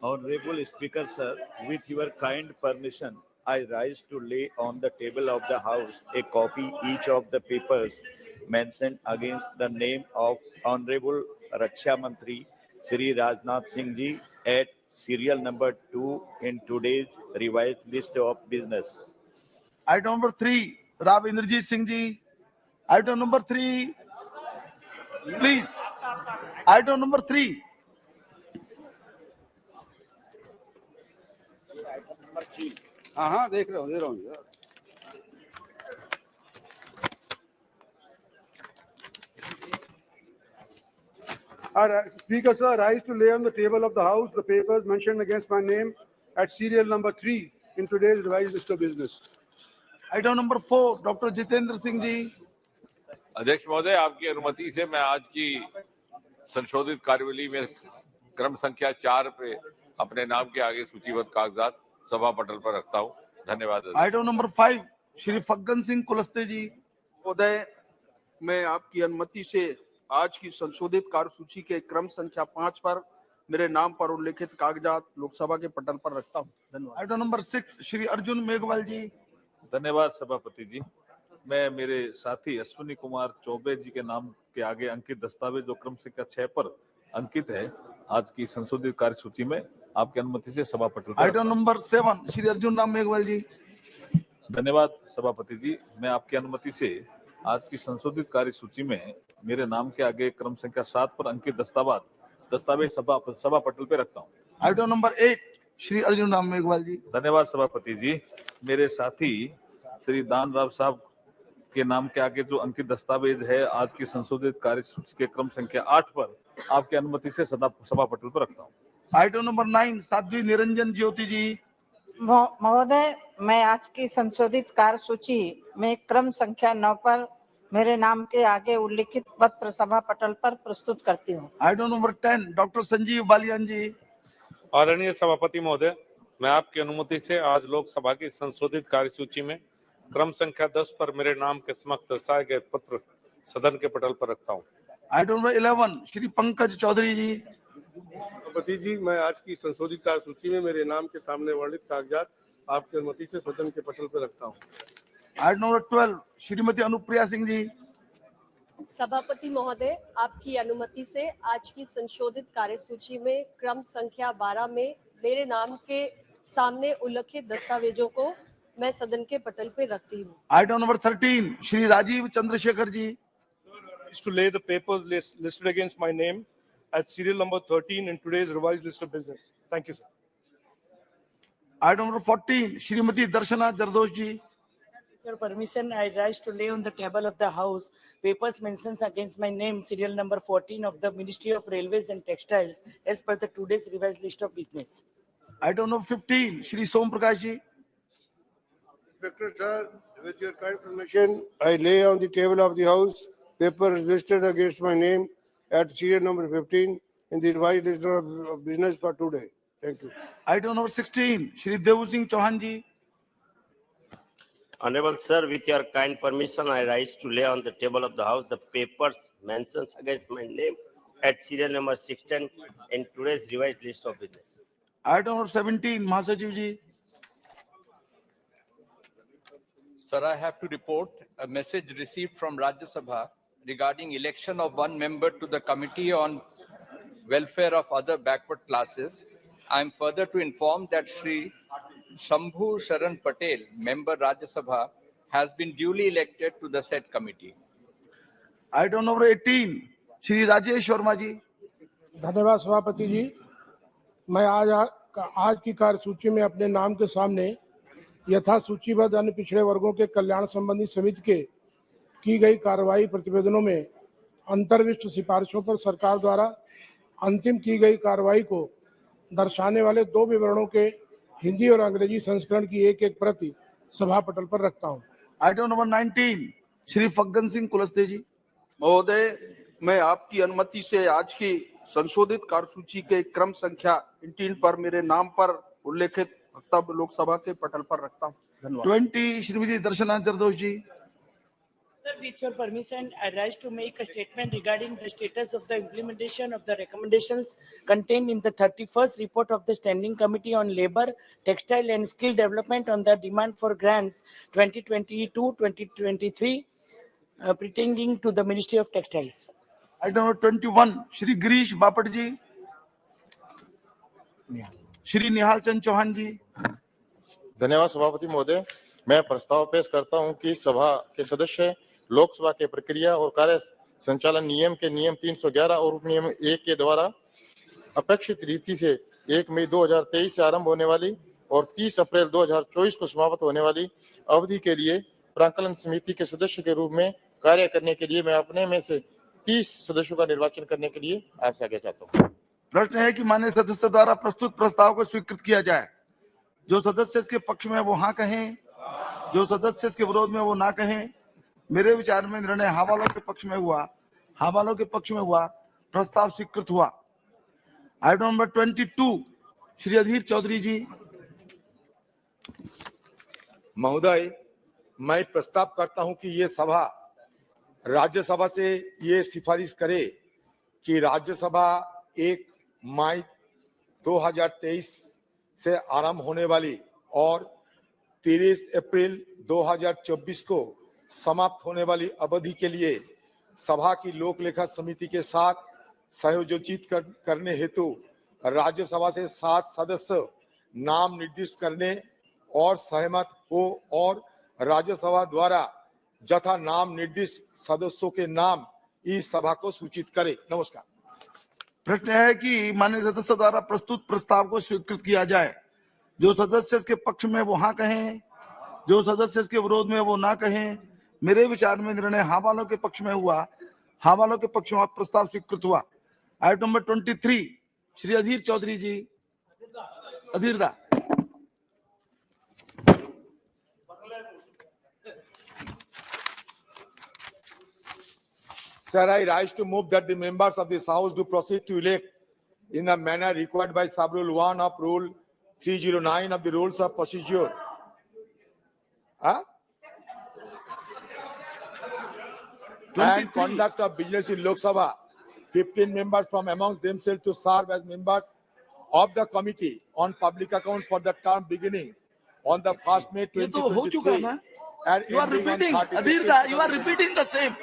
Speaker 14: Honorable Speaker, sir, with your kind permission, I rise to lay on the table of the House a copy each of the papers mentioned against the name of Honorable Raksha Mantri Shri Rajnath Singh Ji at serial number 2 in today's revised list of business.
Speaker 13: Item number 3, Rav Indrajit Singh Ji. Item number 3, please. Item number 3.
Speaker 12: हाँ देख रहा हूँ, दे रहा हूँ यार। Speaker, sir, I rise to lay on the table of the House the papers mentioned against my name at serial number 3 in today's revised list of business.
Speaker 13: Item number 4, Dr. Jitendra Singh ji.
Speaker 15: अध्यक्ष महोदय, आपकी अनुमति से मैं आज की संशोधित कार्यवली में क्रम संख्या 4 पे अपने नाम के आगे सूचीबद्ध कागजात सभा पटल पर रखता हूं। धन्यवाद।
Speaker 13: Item number 5, श्री फग्गन सिंह कुलस्ते जी।
Speaker 16: महोदय, मैं आपकी अनुमति से आज की संशोधित कार्यसूची के क्रम संख्या 5 पर मेरे नाम पर उल्लेखित कागजात लोकसभा के पटल पर रखता हूं। धन्यवाद।
Speaker 13: Item number 6, श्री अर्जुन मेघवाल जी।
Speaker 14: धन्यवाद सभापति जी। मैं मेरे साथी अश्विनी कुमार चौबे जी के नाम के आगे अंकित दस्तावेज जो क्रम संख्या 6 पर अंकित है आज की संशोधित कार्यसूची में आपकी अनुमति से सभा पटल पर।
Speaker 13: Item number 7, श्री अर्जुन राम मेघवाल जी।
Speaker 14: धन्यवाद सभापति जी। मैं आपकी अनुमति से आज की संशोधित कार्यसूची में मेरे नाम के आगे क्रम संख्या 7 पर अंकित दस्तावेज सभा पटल पे रखता हूँ।
Speaker 13: Item number 8, श्री अर्जुन राम मेघवाल जी।
Speaker 14: धन्यवाद सभापति जी। मेरे साथी श्री दान राव साहब के नाम के आगे जो अंकित दस्तावेज है आज की संशोधित कार्यसूची के क्रम संख्या 8 पर आपकी अनुमति से सभा पटल पर रखता हूँ।
Speaker 13: Item number 9, साध्वी निरंजन ज्योति जी।
Speaker 7: महोदय, मैं आज की संशोधित कार्यसूची में क्रम संख्या 9 पर मेरे नाम के आगे उल्लिखित पत्र सभा पटल पर प्रस्तुत करती हूँ।
Speaker 13: Item number 10, doctor Sanjeev Balyan ji.
Speaker 17: आदरणीय सभापति महोदय, मैं आपकी अनुमति से आज लोकसभा की संशोधित कार्यसूची में क्रम संख्या 10 पर मेरे नाम के समक्ष दर्शाए गए पत्र सदन के पटल पर रखता हूँ।
Speaker 13: Item number 11, श्री पंकज चौधरी जी।
Speaker 12: सभापति जी, मैं आज की संशोधित कार्यसूची में मेरे नाम के सामने वर्णित कागजात आपकी अनुमति से सदन के पटल पर रखता हूँ।
Speaker 13: Item number 12, Shrimati Anupriya Singh ji.
Speaker 18: सभापति महोदय, आपकी अनुमति से आज की संशोधित कार्यसूची में क्रम संख्या 12 में मेरे नाम के सामने उल्लिखित दस्तावेजों को मैं सदन के पटल पे रखती हूँ।
Speaker 13: Item number 13, Shri Rajiv Chandrashekhar ji.
Speaker 16: To lay the papers listed against my name at serial number 13 in today's revised list of business. Thank you, sir.
Speaker 13: Item number 14, Shrimati Darshana Jardosh ji.
Speaker 19: Your permission, I rise to lay on the table of the House papers mentions against my name, serial number 14 of the Ministry of Railways and Textiles, as per the today's revised list of business.
Speaker 13: Item number 15, Shri Som Prakash ji.
Speaker 12: Inspector sir, with your kind permission, I lay on the table of the House papers listed against my name at serial number 15 in the revised list of business for today. Thank you.
Speaker 13: Item number 16, Shri Dev Singh Chauhan ji.
Speaker 20: Honorable sir, with your kind permission, I rise to lay on the table of the House the papers mentions against my name at serial number 16 in today's revised list of business.
Speaker 13: Item number 17, महासचिव जी।
Speaker 21: Sir, I have to report a message received from Rajya Sabha regarding election of one member to the Committee on Welfare of Other Backward Classes. I am further to inform that Shri Shambhu Sharan Patel, member Rajya Sabha, has been duly elected to the said committee.
Speaker 13: Item number 18, Shri Rajesh Verma जी।
Speaker 22: धन्यवाद सभापति जी। मैं आज की कार्यसूची में अपने नाम के सामने यथा सूचीबद्ध अन्य पिछड़े वर्गों के कल्याण संबंधी समिति के की गई कार्रवाई प्रतिवेदनों में अंतर्विष्ट सिफारिशों पर सरकार द्वारा अंतिम की गई कार्रवाई को दर्शाने वाले 2 विवरणों के हिंदी और अंग्रेजी संस्करण की एक प्रति सभा पटल पर रखता हूं।
Speaker 13: आइटम नंबर 19, श्री फग्गन सिंह कुलस्ते जी।
Speaker 16: महोदय, मैं आपकी अनुमति से आज की संशोधित कार्यसूची के क्रम संख्या 18 पर मेरे नाम पर उल्लेखित वक्तव्य लोकसभा के पटल पर रखता हूँ। धन्यवाद।
Speaker 13: 20, श्रीमती दर्शना जरदोश जी।
Speaker 19: Sir, with your permission, I rise to make a statement regarding the status of the implementation of the recommendations contained in the 31st report of the Standing Committee on Labor, Textile and Skill Development on the demand for grants 2022-2023 pertaining to the Ministry of Textiles.
Speaker 13: Item number 21, Shri Girish Bapat जी। श्री निहाल चंद चौहान जी।
Speaker 23: धन्यवाद सभापति महोदय। मैं प्रस्ताव पेश करता हूं कि सभा के सदस्य लोकसभा के प्रक्रिया और कार्य संचालन नियम के नियम 311 और उपनियम 1 के द्वारा अपेक्षित रीति से 1 मई 2023 से आरंभ होने वाली और 30 अप्रैल 2024 को समाप्त होने वाली अवधि के लिए प्राक्कलन समिति के सदस्य के रूप में कार्य करने के लिए मैं अपने में से 30 सदस्यों का निर्वाचन करने के लिए आपसे आगे चाहता हूँ।
Speaker 13: प्रश्न है कि माननीय सदस्य द्वारा प्रस्तुत प्रस्ताव को स्वीकृत किया जाए। जो सदस्य इसके पक्ष में वो हाँ कहें, जो सदस्य इसके विरोध में वो ना कहें। मेरे विचार में निर्णय हाँ वालों के पक्ष में हुआ। हाँ वालों के पक्ष में हुआ, प्रस्ताव स्वीकृत हुआ। आइटम नंबर 22, श्री अधीर चौधरी जी।
Speaker 3: महोदय, मैं प्रस्ताव करता हूं कि ये सभा राज्यसभा से ये सिफारिश करे कि राज्यसभा 1 मई 2023 से आरंभ होने वाली और 30 अप्रैल 2024 को समाप्त होने वाली अवधि के लिए सभा की लोक लेखा समिति के साथ सहयोजित करने हेतु राज्यसभा से 7 सदस्य नाम निर्दिष्ट करने और सहमत हो और राज्यसभा द्वारा जथा नाम निर्दिष्ट सदस्यों के नाम इस सभा को सूचित करे। नमस्कार।
Speaker 13: प्रश्न है कि माननीय सदस्य द्वारा प्रस्तुत प्रस्ताव को स्वीकृत किया जाए। जो सदस्य इसके पक्ष में वो हाँ कहें, जो सदस्य इसके विरोध में वो ना कहें। मेरे विचार में निर्णय हाँ वालों के पक्ष में हुआ। हाँ वालों के पक्ष में प्रस्ताव स्वीकृत हुआ। Item number 23, Shri Adhir Chowdhury ji. अधीरदा।
Speaker 3: Sir, I rise to move that the members of this House do proceed to elect in the manner required by Sub-Rule 1 of Rule 309 of the Rules of Procedure. And conduct of business in Lok Sabha. 15 members from amongst themselves to serve as members of the Committee on Public Accounts for the term beginning on the 1st May 2023. And
Speaker 13: You are
Speaker 3: ending on
Speaker 13: repeating,
Speaker 3: 30th
Speaker 13: Adhirda,
Speaker 3: April
Speaker 13: you are repeating the same.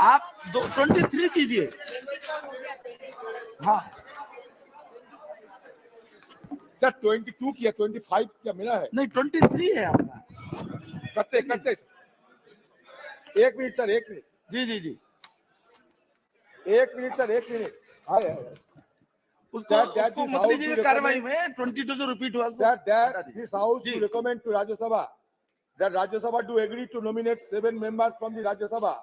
Speaker 13: आप 23 कीजिए। हाँ
Speaker 3: sir 22 किया, 25 क्या मिला है?
Speaker 13: नहीं 23 है आपका।
Speaker 3: करते एक मिनट सर, एक मिनट।
Speaker 13: जी जी जी,
Speaker 3: एक मिनट सर, एक मिनट।
Speaker 13: उसको मत लीजिए कार्रवाई में। 22 जो रिपीट हुआ
Speaker 3: sir, that this house to recommend to Rajya Sabha that Rajya Sabha do agree to nominate 7 members from the Rajya Sabha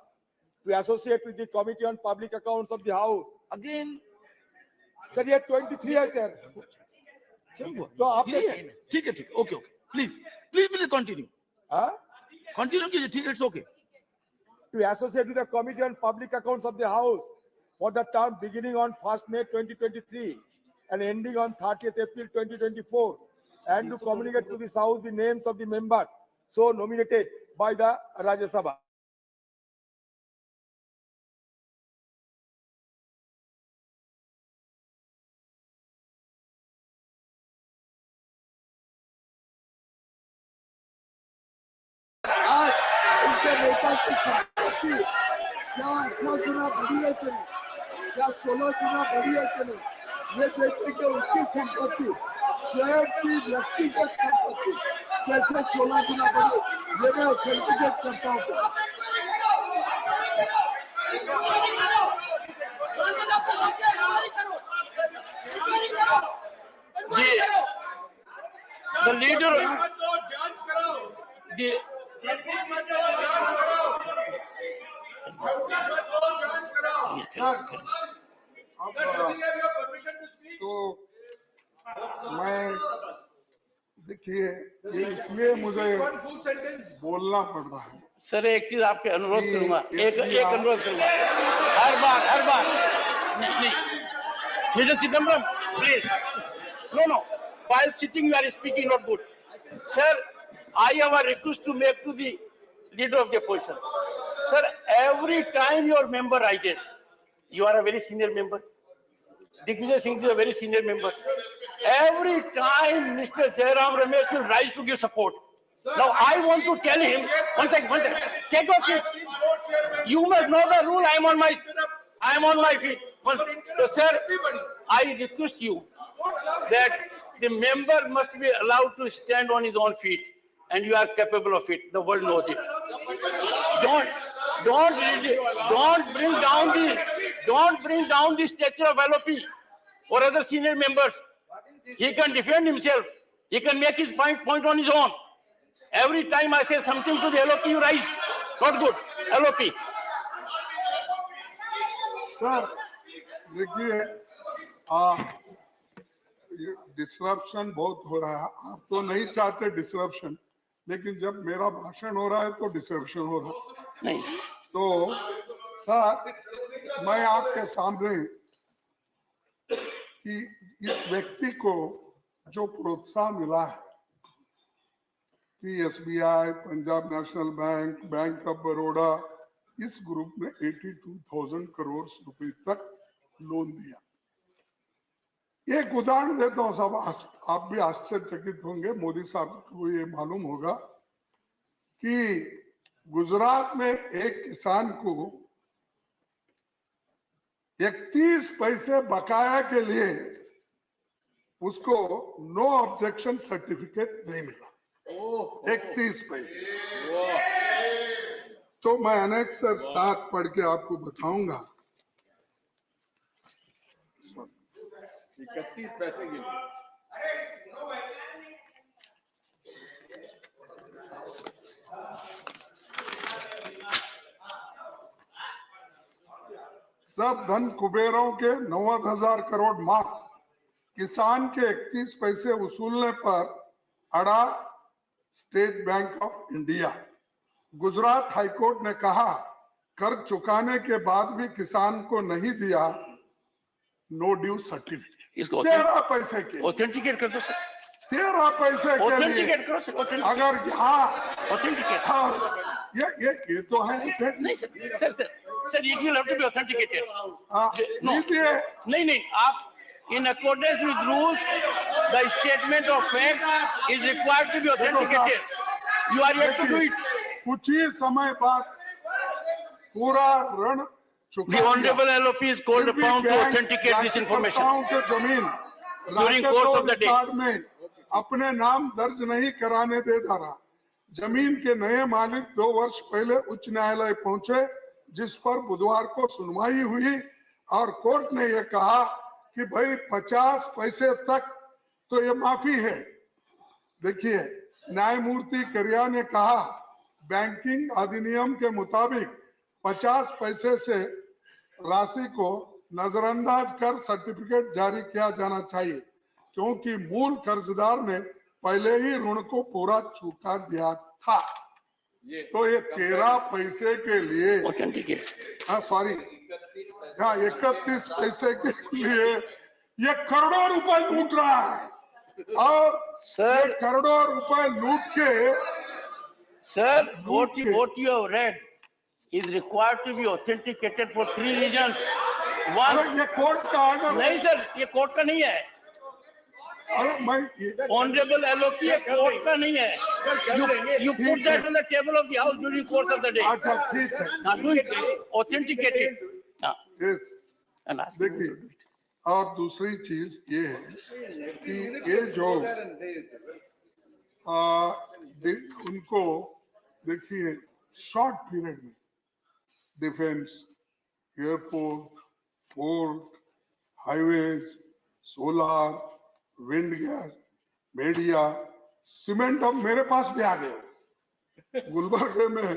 Speaker 3: to associate with the Committee on Public Accounts of the House.
Speaker 13: Again,
Speaker 3: sir, ये 23 है sir.
Speaker 13: तो आप ठीक है, okay okay, please continue. Continue कीजिए, ठीक है, it's okay.
Speaker 3: To associate with the Committee on Public Accounts of the House for the term beginning on 1st May 2023 and ending on 30th April 2024, and to communicate to this House the names of the members so nominated by the Rajya Sabha.
Speaker 4: आज उनके नेता की संपत्ति क्या 18 गुना बढ़ी है कि नहीं, क्या 16 गुना बढ़ी है कि नहीं, ये देखिए कि उनकी संपत्ति स्वयं की व्यक्तिगत संपत्ति कैसे 16 गुना बढ़ी, ये मैं ऑथेंटिकेट करता हूँ।
Speaker 16: The leader,
Speaker 12: तो मैं देखिए ये इसलिए मुझे बोलना पड़ रहा है।
Speaker 16: सर एक चीज आपके अनुरोध करूंगा, एक अनुरोध करूंगा, हर बार नहीं, Mr. Chidambaram, please, no, while sitting you are speaking not good, sir. I have a request to make to the leader of the opposition, sir. Every time your member rises, you are a very senior member. Digvijay Singh is a very senior member. Every time Mr. Jairam Ramesh will rise to give support. Now I want to tell him, one second, take your seat. You must know the rule. I am on my feet. So, sir, I request you that the member must be allowed to stand on his own feet, and you are capable of it. The world knows it. Don't bring down the stature of LOP or other senior members. He can defend himself. He can make his point on his own. Every time I say something to the LOP, you rise. Not good. LOP.
Speaker 12: Sir देखिए, disruption बहुत हो रहा है। आप तो नहीं चाहते disruption, लेकिन जब मेरा भाषण हो रहा है तो डिसरप्शन हो रहा है। तो सर मैं आपके सामने कि इस व्यक्ति को जो प्रोत्साहन मिला है कि SBI, Punjab national bank, bank of Baroda, इस ग्रुप में 82,000 करोड़ रुपए तक लोन दिया। एक उदाहरण देता हूं साहब, आप भी आश्चर्यचकित होंगे, मोदी साहब को ये मालूम होगा कि गुजरात में एक किसान को 31 पैसे बकाया के लिए उसको नो ऑब्जेक्शन सर्टिफिकेट नहीं मिला। 31 पैसे। तो मैं अनेक्सर 7 पढ़ के आपको बताऊंगा।
Speaker 17: 31 पैसे के लिए
Speaker 12: सब धन कुबेरों के 90,000 करोड़ माफ, किसान के 31 पैसे वसूलने पर अड़ा state bank of India. Gujarat high court ने कहा कर चुकाने के बाद भी किसान को नहीं दिया नो ड्यू सर्टिफिकेट। 13 पैसे के
Speaker 16: ऑथेंटिकेट कर दो सर,
Speaker 12: 13 पैसे के लिए
Speaker 16: ऑथेंटिकेट करो सर,
Speaker 12: अगर यहाँ
Speaker 16: ऑथेंटिकेट
Speaker 12: ये तो है
Speaker 16: नहीं sir, sir it will have to be authenticated. No,
Speaker 12: लीजिए
Speaker 16: नहीं आप in accordance with rules the statement of fact is required to be authenticated. You are yet to do it.
Speaker 12: कुछ ही समय बाद पूरा ऋण चुका
Speaker 16: The honorable LOP is called upon to authenticate this information
Speaker 12: के जमीन
Speaker 16: during course of the day.
Speaker 12: Record में अपने नाम दर्ज नहीं कराने दे रहा। जमीन के नए मालिक 2 वर्ष पहले उच्च न्यायालय पहुंचे, जिस पर बुधवार को सुनवाई हुई और कोर्ट ने यह कहा कि भाई 50 पैसे तक तो ये माफी है। देखिए, न्यायमूर्ति करिया ने कहा बैंकिंग अधिनियम के मुताबिक 50 पैसे से राशि को नजरअंदाज कर सर्टिफिकेट जारी किया जाना चाहिए, क्योंकि मूल कर्जदार ने पहले ही ऋण को पूरा चुका दिया था। तो ये 13 पैसे के लिए, हाँ सॉरी, हाँ 31 पैसे के लिए ये करोड़ों रुपए लूट रहा है। और ये करोड़ों रुपए लूट के
Speaker 16: Sir, what you have read is required to be authenticated for 3 reasons. One,
Speaker 12: ये कोर्ट का ऑर्डर
Speaker 16: नहीं सर, ये कोर्ट का नहीं है। Honorable LOP ये कोर्ट का नहीं है। You put that on the table of the house during course of the day.
Speaker 12: अच्छा ठीक है।
Speaker 16: Now do it, authenticate it.
Speaker 12: Yes. देखिए, और दूसरी चीज ये है कि ये जो उनको देखिए शॉर्ट पीरियड में defence, airport, port, highways, solar, wind gas, media, cement अब मेरे पास भी आ गए। गुलबर्गे में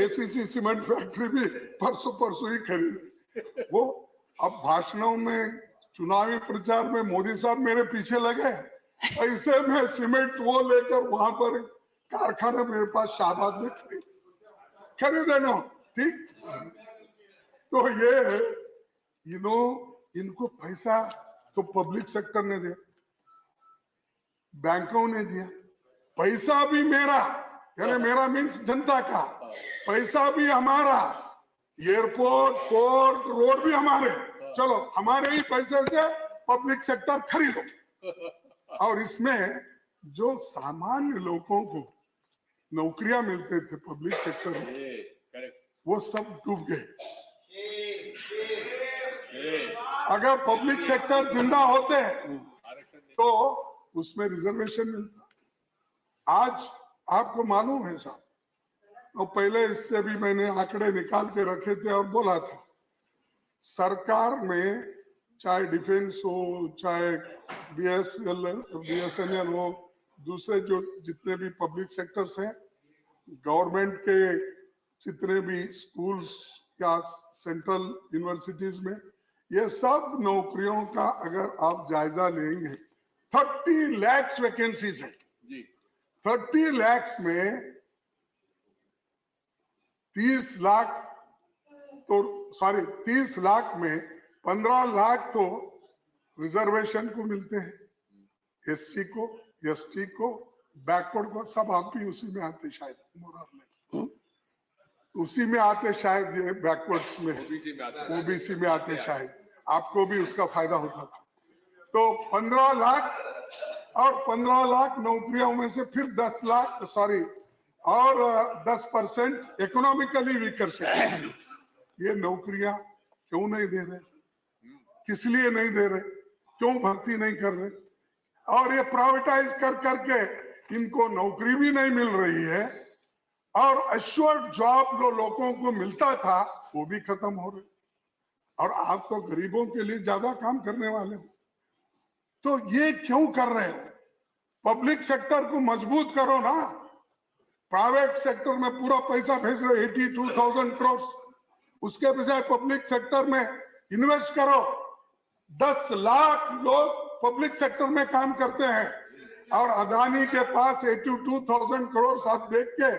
Speaker 12: एसीसी सीमेंट फैक्ट्री भी परसों ही खरीदी। वो अब भाषणों में, चुनावी प्रचार में मोदी साहब मेरे पीछे लगे, ऐसे में सीमेंट वो लेकर वहां पर कारखाना मेरे पास शाहबाद में खरीदे ना। ठीक, तो ये इनको पैसा तो पब्लिक सेक्टर ने दिया, बैंकों ने दिया, पैसा भी मेरा, यानी मेरा मीन्स जनता का पैसा भी हमारा, एयरपोर्ट, पोर्ट, रोड भी हमारे। चलो हमारे ही पैसे से पब्लिक सेक्टर खरीदो। और इसमें जो सामान्य लोगों को नौकरियां मिलते थे पब्लिक सेक्टर में, वो सब डूब गए। अगर पब्लिक सेक्टर जिंदा होते तो उसमें रिजर्वेशन मिलता। आज आपको मालूम है साहब, तो पहले इससे भी मैंने आंकड़े निकाल के रखे थे और बोला था, सरकार में चाहे डिफेंस हो, चाहे बीएसएनएल हो, दूसरे जो जितने भी पब्लिक सेक्टर्स हैं, गवर्नमेंट के जितने भी स्कूल्स या सेंट्रल यूनिवर्सिटीज में, ये सब नौकरियों का अगर आप जायजा लेंगे 30 लाख वैकेंसीज है। 30 लाख में 30 लाख तो 30 लाख में 15 लाख तो रिजर्वेशन को मिलते हैं, एससी को, एसटी को, बैकवर्ड को, सब आप भी उसी में आते शायद, उसी में आते शायद, ये बैकवर्ड्स में, ओबीसी में आते शायद, आपको भी उसका फायदा होता था। तो 15 लाख और 15 लाख नौकरियों में से फिर 10 लाख और 10% इकोनॉमिकली वीकर सेक्टर, ये नौकरियां क्यों नहीं दे रहे, किस लिए नहीं दे रहे, क्यों भर्ती नहीं कर रहे, और ये प्राइवेटाइज कर करके इनको नौकरी भी नहीं मिल रही है, और एश्योर्ड जॉब जो लोगों को मिलता था वो भी खत्म हो रहे, और आप तो गरीबों के लिए ज्यादा काम करने वाले हो, तो ये क्यों कर रहे हो? पब्लिक सेक्टर को मजबूत करो ना, प्राइवेट सेक्टर में पूरा पैसा भेज रहे 82,000 करोड़, उसके बजाय पब्लिक सेक्टर में इन्वेस्ट करो। 10 लाख लोग पब्लिक सेक्टर में काम करते हैं, और अदानी के पास 82,000 करोड़ आप देख के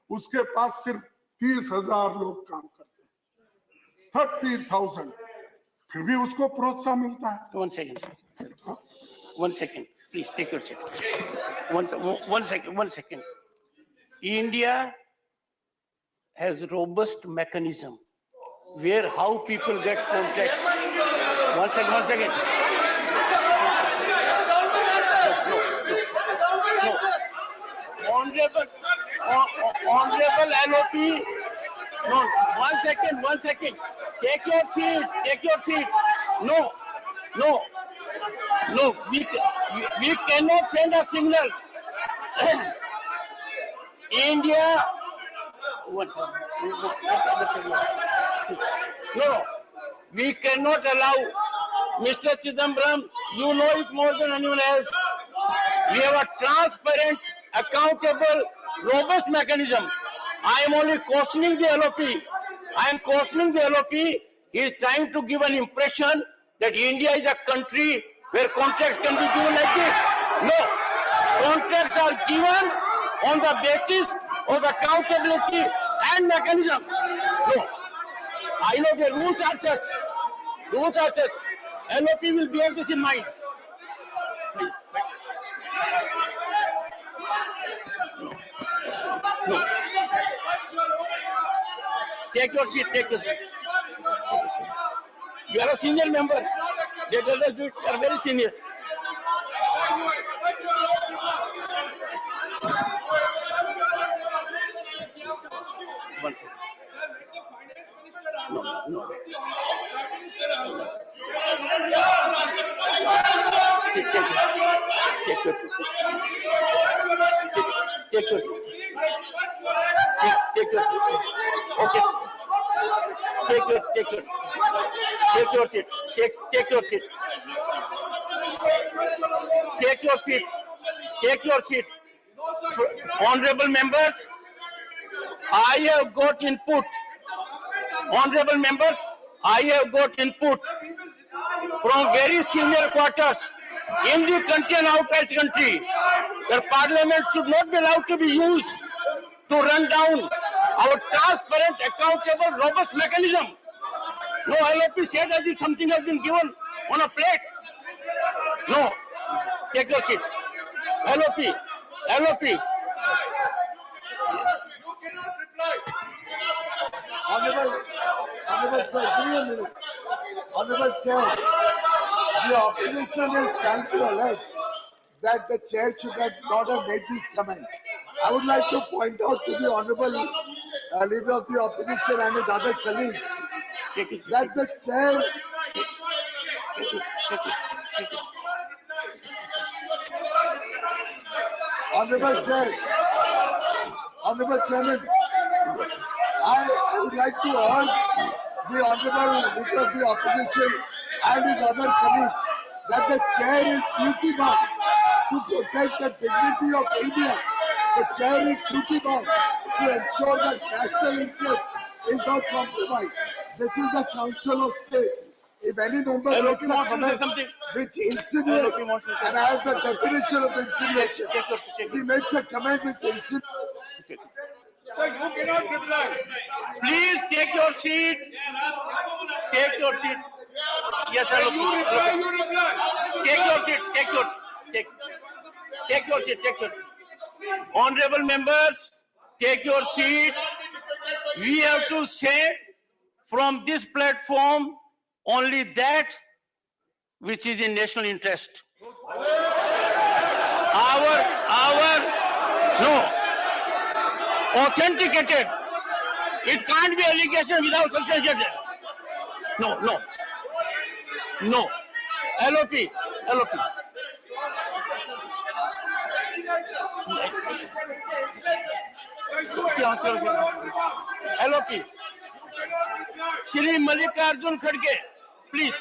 Speaker 12: उसके पास सिर्फ 30,000 लोग काम करते हैं, 30,000, फिर भी उसको प्रोत्साहन मिलता है।
Speaker 16: One second, please take your seat. One second. India has robust mechanism where how people get contracts. One second. No. Honorable LOP. No. One second. Take your seat. No. We cannot send a signal. India. No. We cannot allow. Mr. Chidambaram, you know it more than anyone else. We have a transparent, accountable, robust mechanism. I am only cautioning the LOP. He is trying to give an impression that India is a country where contracts can be given like this. No. Contracts are given on the basis of accountability and mechanism. No. I know the rules are such. LOP will bear this in mind. No. Take your seat. You are a senior member. The others do it are very senior. One second. No. Take your seat. Okay. Take your seat. Honorable members, I have got input. From very senior quarters in the country and outside the country that Parliament should not be allowed to be used to run down our transparent, accountable, robust mechanism. No, LOP said as if something has been given on a plate. No, take your seat. LOP.
Speaker 4: Honorable Chair, give me a minute. Honorable Chair, the opposition is trying to allege that the chair should not have made these comments. I would like to point out to the honorable leader of the opposition and his other colleagues that the chair. Honorable Chairman, I would like to urge the honorable leader of the opposition and his other colleagues that the chair is duty bound to protect the dignity of India. The chair is duty bound to ensure that national interests is not compromised. This is the Council of States. If any member
Speaker 16: LOP
Speaker 4: makes a
Speaker 16: wants to say
Speaker 4: comment
Speaker 16: something.
Speaker 4: which insinuates,
Speaker 16: LOP wants to say
Speaker 4: and I have the definition of insinuation,
Speaker 16: Take your-
Speaker 4: if he makes a comment which insinuates,
Speaker 16: Sir, you cannot reply. Please take your seat. Take your seat. Yes, sir. You reply. Take your seat. Take your seat. Take your seat. Honorable members, take your seat. We have to say from this platform only that which is in national interest. No. Authenticated. It can't be allegation without substantiated. No. LOP. LOP. Shri Mallikarjun Kharge, please.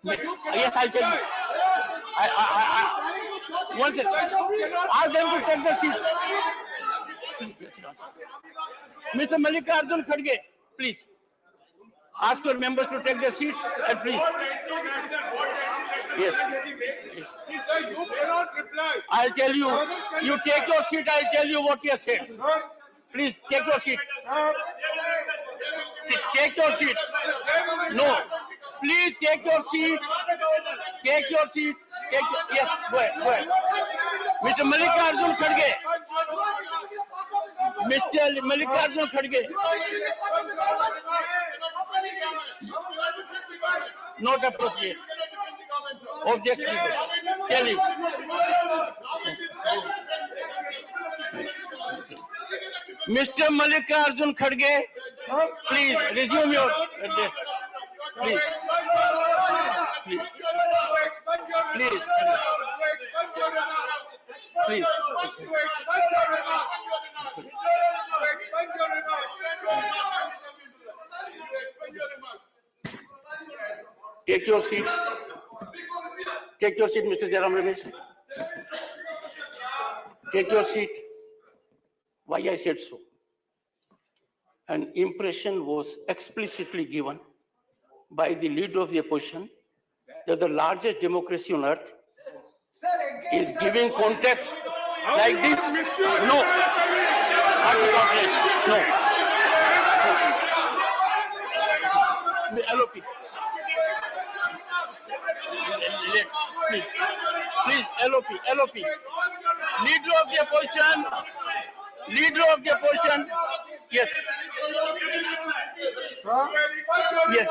Speaker 16: Yes, I'll tell you. One second. Ask them to take the seat. Mr. Mallikarjun Kharge, please. Ask your members to take their seats and please. Yes.
Speaker 12: You cannot reply.
Speaker 16: I'll tell you. You take your seat, I'll tell you what you have said. Please, take your seat. Take your seat. No. Please take your seat. Take your seat. Yes, go ahead. Mr. Mallikarjun Kharge. Mr. Mallikarjun Kharge. Not appropriate. Objection. Tell him. Mr. Mallikarjun Kharge, please resume your address. Please. Take your seat. Take your seat, Mr. Jairam Ramesh. Take your seat. Why I said so? An impression was explicitly given by the leader of the opposition that the largest democracy on earth is giving context like this. No. Not the context. No. LOP. Please, LOP. Leader of the opposition. Yes.
Speaker 12: Sir?
Speaker 16: Yes.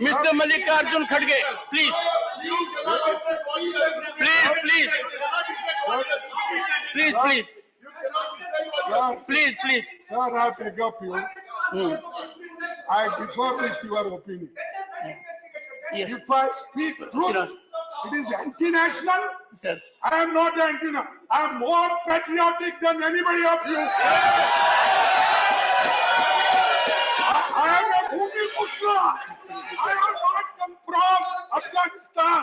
Speaker 16: Mr. Mallikarjun Kharge, please. Please.
Speaker 12: Sir, I beg of you. I differ with your opinion.
Speaker 16: Yes.
Speaker 12: If I speak truth, it is anti-national.
Speaker 16: Sir.
Speaker 12: I am not anti-national. I am more patriotic than anybody of you. I am a Bhumiputra. I have not come from Afghanistan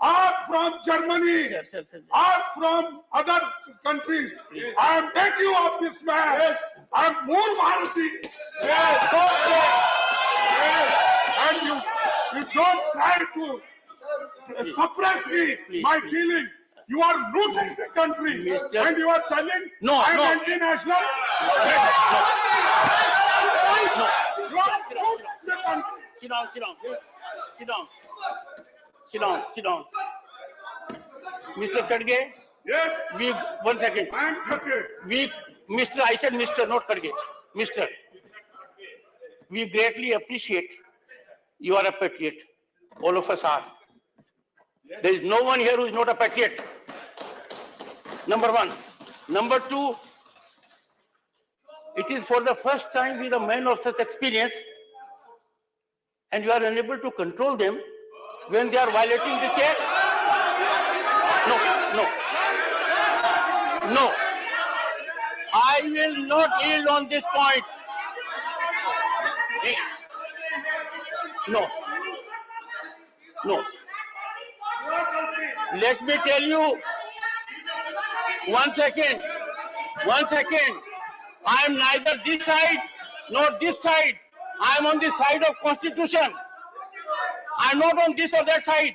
Speaker 12: or from Germany or from other countries. I am native of this man. I am Mool Bharati. And you don't try to suppress me, my feeling. You are looting the country and you are telling I am anti-national. You are looting the country.
Speaker 16: Sit down. Mr. Kharge.
Speaker 12: Yes.
Speaker 16: One second.
Speaker 12: I am Kharge.
Speaker 16: I said Mr. not Kharge. Mr. We greatly appreciate you are a patriot. All of us are. There is no one here who is not a patriot. Number one. Number two, it is for the first time with a man of such experience and you are unable to control them when they are violating the chair. No. I will not yield on this point. No. Let me tell you. One second. I am neither this side nor this side. I am on the side of Constitution. I am not on this or that side.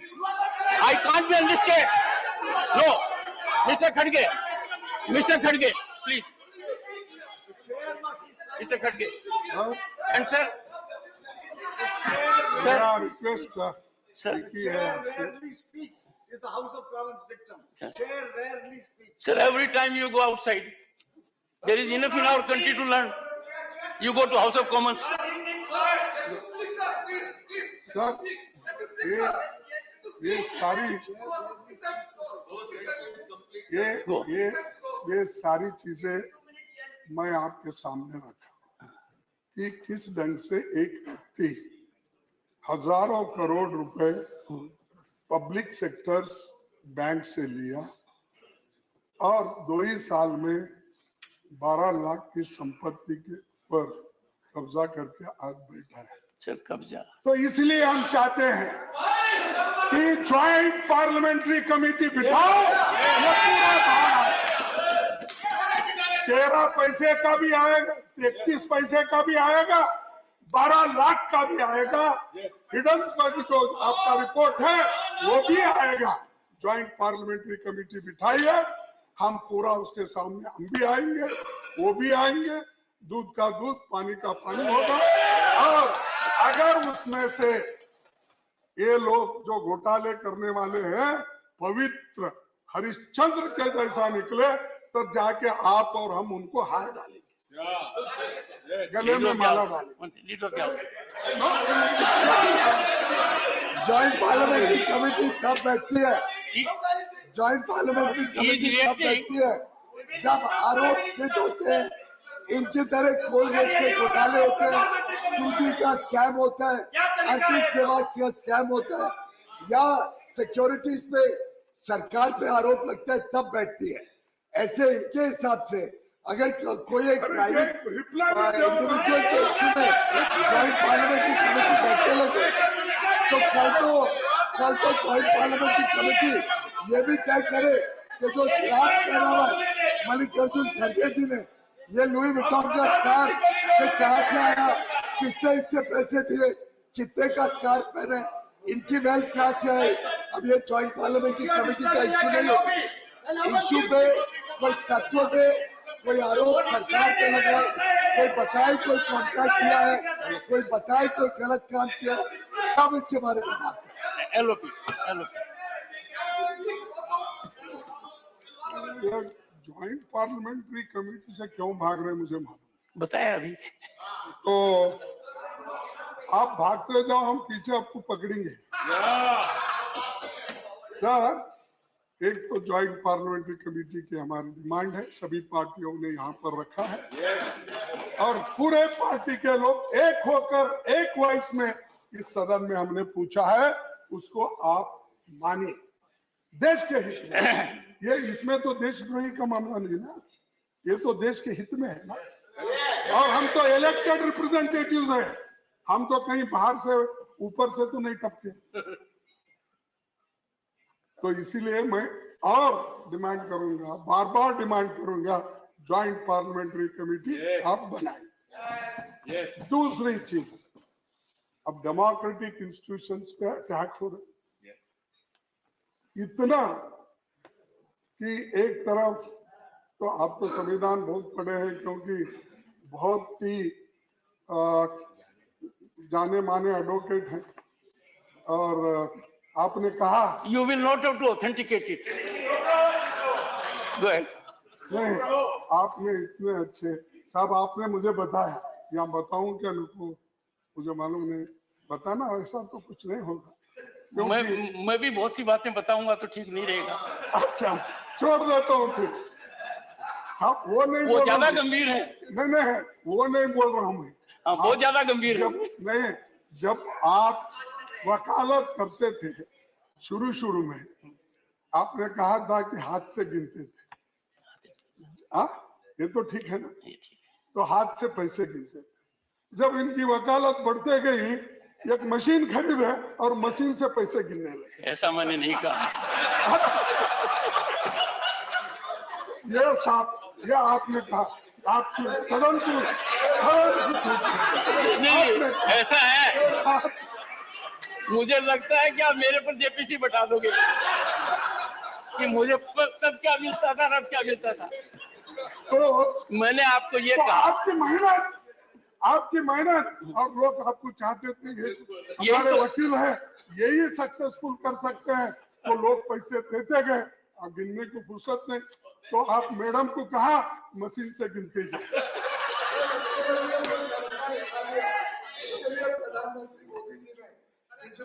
Speaker 16: I can't be on this state. No, Mr. Khadge, please. Mr. Khadge. And sir.
Speaker 12: मेरा request
Speaker 16: Sir.
Speaker 4: Rarely speaks. Is the House of Commons dictum. Chair rarely speaks.
Speaker 16: Sir, every time you go outside, there is enough in our country to learn. You go to House of Commons.
Speaker 12: Sir ये सारी ये सारी चीजें मैं आपके सामने रखा कि किस ढंग से एक व्यक्ति हजारों करोड़ रुपए पब्लिक सेक्टर्स बैंक से लिया और 2 ही साल में 12 लाख की संपत्ति के पर कब्जा करके आज बैठा है।
Speaker 16: सर कब्जा
Speaker 12: तो इसलिए हम चाहते हैं कि ज्वाइंट पार्लियामेंट्री कमेटी बिठाओ। ये पूरा भार 13 पैसे का भी आएगा, 31 पैसे का भी आएगा, 12 लाख का भी आएगा, हिडन पर जो आपका रिपोर्ट है वो भी आएगा। ज्वाइंट पार्लियामेंट्री कमेटी बिठाइए, हम पूरा उसके सामने हम भी आएंगे, वो भी आएंगे, दूध का दूध पानी का पानी होगा। और अगर उसमें से ये लोग जो घोटाले करने वाले हैं पवित्र हरिश्चंद्र के जैसा निकले तो जाके आप और हम उनको हार डालेंगे, गले में माला डालेंगे।
Speaker 4: ज्वाइंट पार्लियामेंट्री कमेटी तब बैठती है, ज्वाइंट पार्लियामेंट्री कमेटी तब बैठती है जब आरोप सिद्ध होते हैं, इनकी तरह कोलगेट के घोटाले होते हैं, 2G का स्कैम होता है, अंतिम सेवा का स्कैम होता है, या सिक्योरिटीज पे सरकार पे आरोप लगता है, तब बैठती है। ऐसे इनके हिसाब से अगर कोई एक प्राइवेट इंडिविजुअल के इश्यू में ज्वाइंट पार्लियामेंट्री कमेटी बैठने लगे तो कल तो ज्वाइंट पार्लियामेंट्री कमेटी ये भी तय करे कि जो स्कार्फ पहना हुआ है मल्लिकार्जुन खड़गे जी ने, ये लुई विटॉन का स्कार्फ ये कहाँ से आया, किसने इसके पैसे दिए, कितने का स्कार्फ पहने, इनकी वेल्थ कहाँ से आई। अब ये ज्वाइंट पार्लियामेंट्री कमेटी का इश्यू नहीं होता। इश्यू पे कोई तत्व दे, कोई आरोप सरकार पे लगाए, कोई बताए कोई कॉन्ट्रैक्ट दिया है, कोई बताए कोई गलत काम किया, तब इसके बारे में बात करें।
Speaker 12: ज्वाइंट पार्लियामेंट्री कमेटी से क्यों भाग रहे मुझे मालूम
Speaker 16: बताया अभी।
Speaker 12: तो आप भागते जाओ, हम पीछे आपको पकड़ेंगे। सर, एक तो ज्वाइंट पार्लियामेंट्री कमेटी की हमारी डिमांड है, सभी पार्टियों ने यहाँ पर रखा है और पूरे पार्टी के लोग एक होकर एक वॉइस में इस सदन में हमने पूछा है, उसको आप मानिए देश के हित में। ये इसमें तो देशद्रोही का मामला नहीं ना, ये तो देश के हित में है ना। और हम तो इलेक्टेड रिप्रेजेंटेटिव्स हैं, हम तो कहीं बाहर से ऊपर से तो नहीं टपके। तो इसीलिए मैं और डिमांड करूंगा, बार बार डिमांड करूंगा, ज्वाइंट पार्लियामेंट्री कमेटी आप बनाए। दूसरी चीज, अब डेमोक्रेटिक इंस्टीट्यूशंस पे अटैक हो रहे इतना कि एक तरफ तो आप तो संविधान बहुत पढ़े हैं क्योंकि बहुत ही जाने माने एडवोकेट हैं और आपने कहा
Speaker 16: You will not have to authenticate it. Go ahead.
Speaker 12: नहीं, आपने इतने अच्छे साहब, आपने मुझे बताया, या बताऊं क्या नको मुझे मालूम नहीं, बताना ऐसा तो कुछ नहीं होगा।
Speaker 16: मैं भी बहुत सी बातें बताऊंगा तो ठीक नहीं रहेगा।
Speaker 12: अच्छा, छोड़ देता हूँ फिर। साहब वो नहीं,
Speaker 16: वो ज्यादा गंभीर है।
Speaker 12: नहीं, वो नहीं बोल रहा हूँ मैं।
Speaker 16: बहुत ज्यादा गंभीर है।
Speaker 12: नहीं, जब आप वकालत करते थे शुरू में, आपने कहा था कि हाथ से गिनते थे। हाँ, ये तो ठीक है ना, तो हाथ से पैसे गिनते थे। जब इनकी वकालत बढ़ते गई, एक मशीन खरीदे और मशीन से पैसे गिनने लगे।
Speaker 16: ऐसा मैंने नहीं कहा।
Speaker 12: ये साहब, ये आपने कहा, आप सदन को
Speaker 16: नहीं, ऐसा है, मुझे लगता है कि आप मेरे पर जेपीसी बैठा दोगे कि मुझे तब क्या मिलता था अब क्या मिलता था।
Speaker 12: तो
Speaker 16: मैंने आपको ये
Speaker 12: तो
Speaker 16: कहा,
Speaker 12: आपकी मेहनत और लोग आपको चाहते थे, ये हमारे वकील हैं, यही सक्सेसफुल कर सकते हैं, तो लोग पैसे देते गए, अब गिनने को फुर्सत नहीं, तो आप मैडम को कहा मशीन से गिनते जाए।
Speaker 4: प्रधानमंत्री मोदी जी ने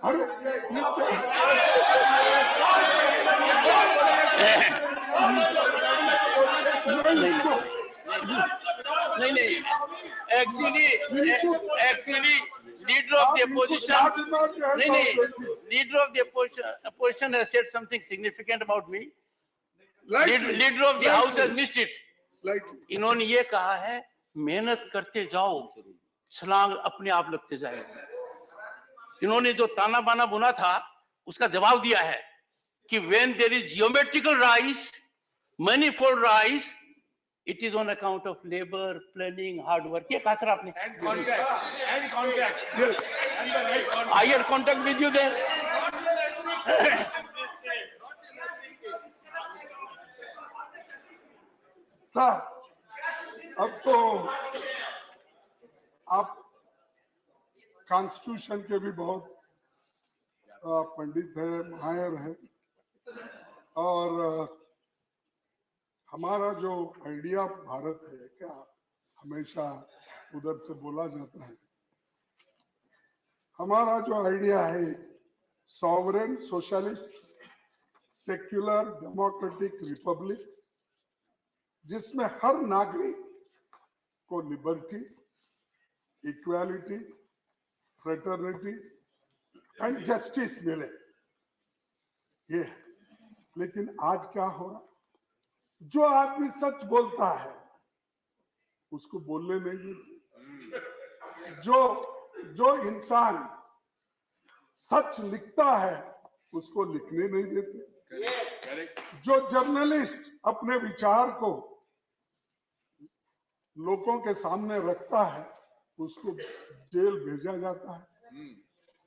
Speaker 12: अरे
Speaker 16: नहीं, actually leader of the opposition, नहीं, leader of the opposition has said something significant about me. Leader of the house has missed it. इन्होंने ये कहा है, मेहनत करते जाओ, छलांग अपने आप लगते जाएगा। इन्होंने जो ताना बाना बुना था, उसका जवाब दिया है कि when there is geometrical rise, manifold rise, it is on account of labor, planning, hard work. ये कहा सर आपने? And contact. Yes. I had contact with you there.
Speaker 12: Sir, अब तो आप कॉन्स्टिट्यूशन के भी बहुत पंडित है, माहिर है, और हमारा जो आइडिया भारत है, क्या हमेशा उधर से बोला जाता है, हमारा जो आइडिया है sovereign socialist secular democratic Republic, जिसमें हर नागरिक को liberty, equality, fraternity and justice मिले, ये है। लेकिन आज क्या हो रहा, जो आदमी सच बोलता है उसको बोलने नहीं देते, जो इंसान सच लिखता है उसको लिखने नहीं देते, जो जर्नलिस्ट अपने विचार को लोगों के सामने रखता है उसको जेल भेजा जाता है,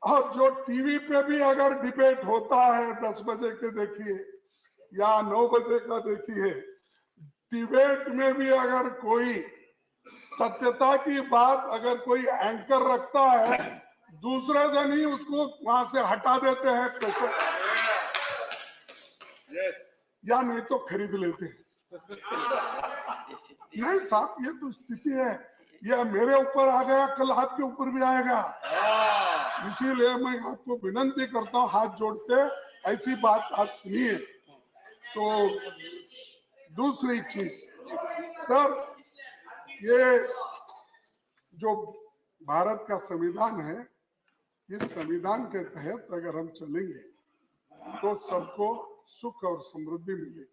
Speaker 12: और जो टीवी पे भी अगर डिबेट होता है 10 बजे के देखिए या 9 बजे का देखिए, डिबेट में भी अगर कोई सत्यता की बात अगर कोई एंकर रखता है, दूसरे दिन ही उसको वहां से हटा देते हैं पैसे, या नहीं तो खरीद लेते हैं। नहीं साहब, ये तो स्थिति है, ये मेरे ऊपर आ गया, कल आपके ऊपर भी आएगा, इसीलिए मैं आपको विनती करता हूँ हाथ जोड़ के, ऐसी बात आप सुनिए। तो दूसरी चीज सर, ये जो भारत का संविधान है, इस संविधान के तहत अगर हम चलेंगे तो सबको सुख और समृद्धि मिलेगी,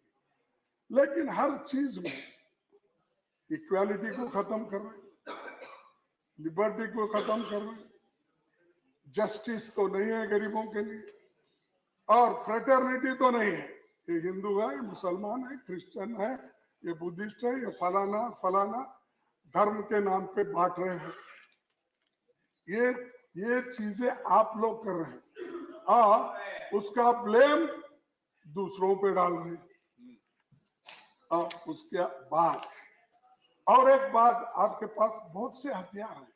Speaker 12: लेकिन हर चीज में इक्वालिटी को खत्म कर रहे, लिबर्टी को खत्म कर रहे, जस्टिस तो नहीं है गरीबों के लिए, और फ्रेटर्निटी तो नहीं है, ये हिंदू है, मुसलमान है, क्रिश्चियन है, ये बुद्धिस्ट है, ये फलाना फलाना धर्म के नाम पे बांट रहे हैं। ये चीजें आप लोग कर रहे हैं और उसका ब्लेम दूसरों पे डाल रहे हैं। और उसके बाद और एक बात, आपके पास बहुत से हथियार हैं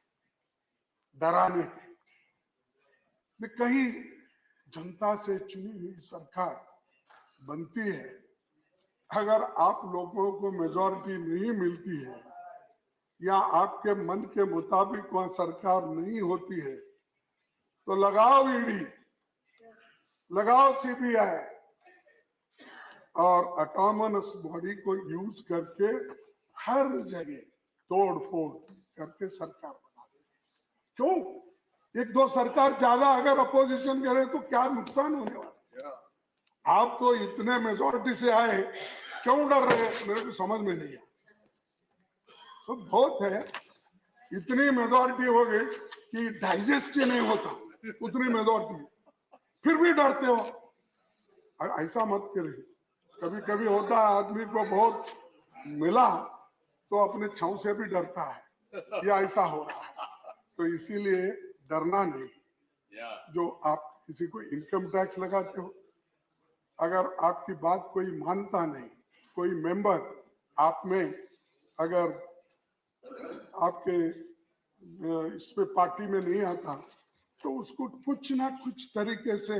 Speaker 12: डराने के, कहीं जनता से चुनी हुई सरकार बनती है, अगर आप लोगों को मेजॉरिटी नहीं मिलती है या आपके मन के मुताबिक वहां सरकार नहीं होती है, तो लगाओ ईडी, लगाओ सीबीआई और ऑटोनमस बॉडी को यूज करके हर जगह तोड़ फोड़ करके सरकार बना दे। क्यों? एक दो सरकार ज्यादा अगर अपोजिशन करे तो क्या नुकसान होने वाला? आप तो इतने मेजॉरिटी से आए, क्यों डर रहे हैं? मेरे को समझ में नहीं आया। तो बहुत है, इतनी मेजॉरिटी हो गई कि डाइजेस्ट ही नहीं होता, उतनी मेजॉरिटी, फिर भी डरते हो। ऐसा मत करिए। कभी कभी होता है आदमी को बहुत मिला तो अपने छांव से भी डरता है, या ऐसा हो रहा है। तो इसीलिए डरना नहीं। जो आप किसी को इनकम टैक्स लगाते हो, अगर आपकी बात कोई मानता नहीं, कोई मेंबर आप में अगर आपके इसमें पार्टी में नहीं आता, तो उसको कुछ ना कुछ तरीके से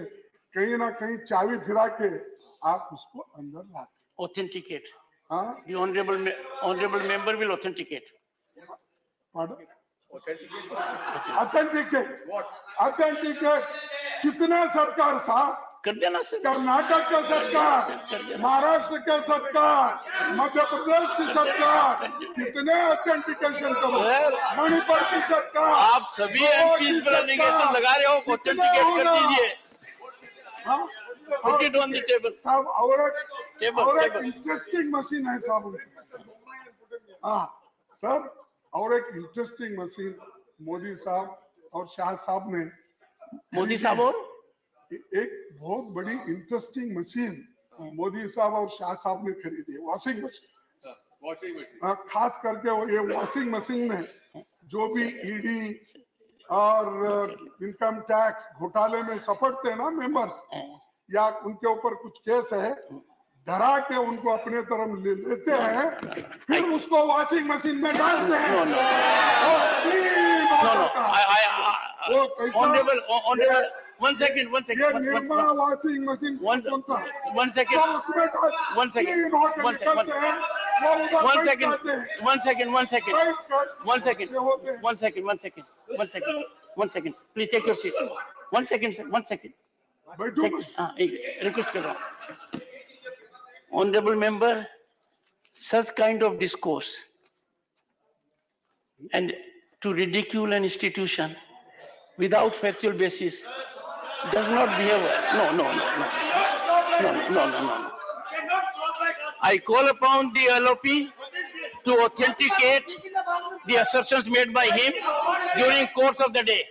Speaker 12: कहीं ना कहीं चाबी फिरा के आप उसको अंदर लाते।
Speaker 16: Authenticate.
Speaker 12: हाँ,
Speaker 16: The honorable member will authenticate.
Speaker 12: Authenticate कितना सरकार साहब?
Speaker 16: कर देना सर।
Speaker 12: कर्नाटक का सरकार, महाराष्ट्र का सरकार, मध्य प्रदेश की सरकार, कितने ऑथेंटिकेशन करो? मणिपुर की सरकार,
Speaker 16: आप सभी एमपी पर एलिगेशन लगा रहे हो, ऑथेंटिकेट कर दीजिए। Put it on the table.
Speaker 12: साहब और एक इंटरेस्टिंग मशीन है साहब। हाँ सर, और एक इंटरेस्टिंग मशीन मोदी साहब और शाह साहब ने,
Speaker 16: मोदी साहब और
Speaker 12: एक बहुत बड़ी इंटरेस्टिंग मशीन मोदी साहब और शाह साहब ने खरीदी है, वॉशिंग मशीन। खास करके वो ये वॉशिंग मशीन में जो भी ईडी और इनकम टैक्स घोटाले में सपटते हैं ना मेंबर्स, या उनके ऊपर कुछ केस है, डरा के उनको अपने तरफ लेते हैं, फिर उसको वॉशिंग मशीन में डालते हैं। वो कैसा?
Speaker 16: One second.
Speaker 12: ये निर्मा वॉशिंग मशीन कौन सा?
Speaker 16: One second.
Speaker 12: तो उसमें
Speaker 16: One second.
Speaker 12: क्लीन होकर निकलते हैं, वो उधर
Speaker 16: One
Speaker 12: बैठ
Speaker 16: second.
Speaker 12: जाते हैं।
Speaker 16: One second.
Speaker 12: बैठ कर
Speaker 16: One second. Please take your seat. One second, sir. One second.
Speaker 12: बैठो।
Speaker 16: Request कर रहा हूँ. Honorable member, such kind of discourse and to ridicule an institution without factual basis does not behave. No. I call upon the LOP to authenticate the assertions made by him during course of the day.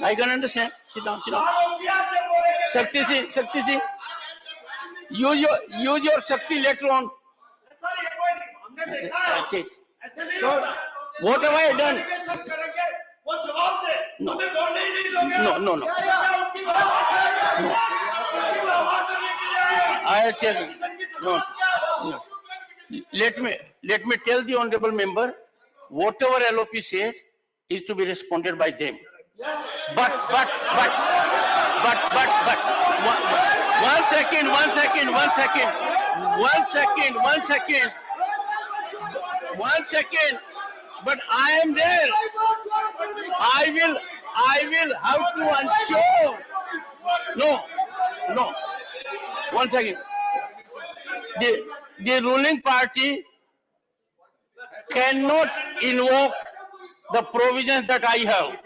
Speaker 16: I can understand. Sit down. Shakti Singh, use your Shakti later on. That's it. What have I done? No. I tell you. No. Let me tell the honorable member, whatever LOP says is to be responded by them. But. One second. But I am there. I will have to ensure. No. One second. The ruling party cannot invoke the provisions that I have.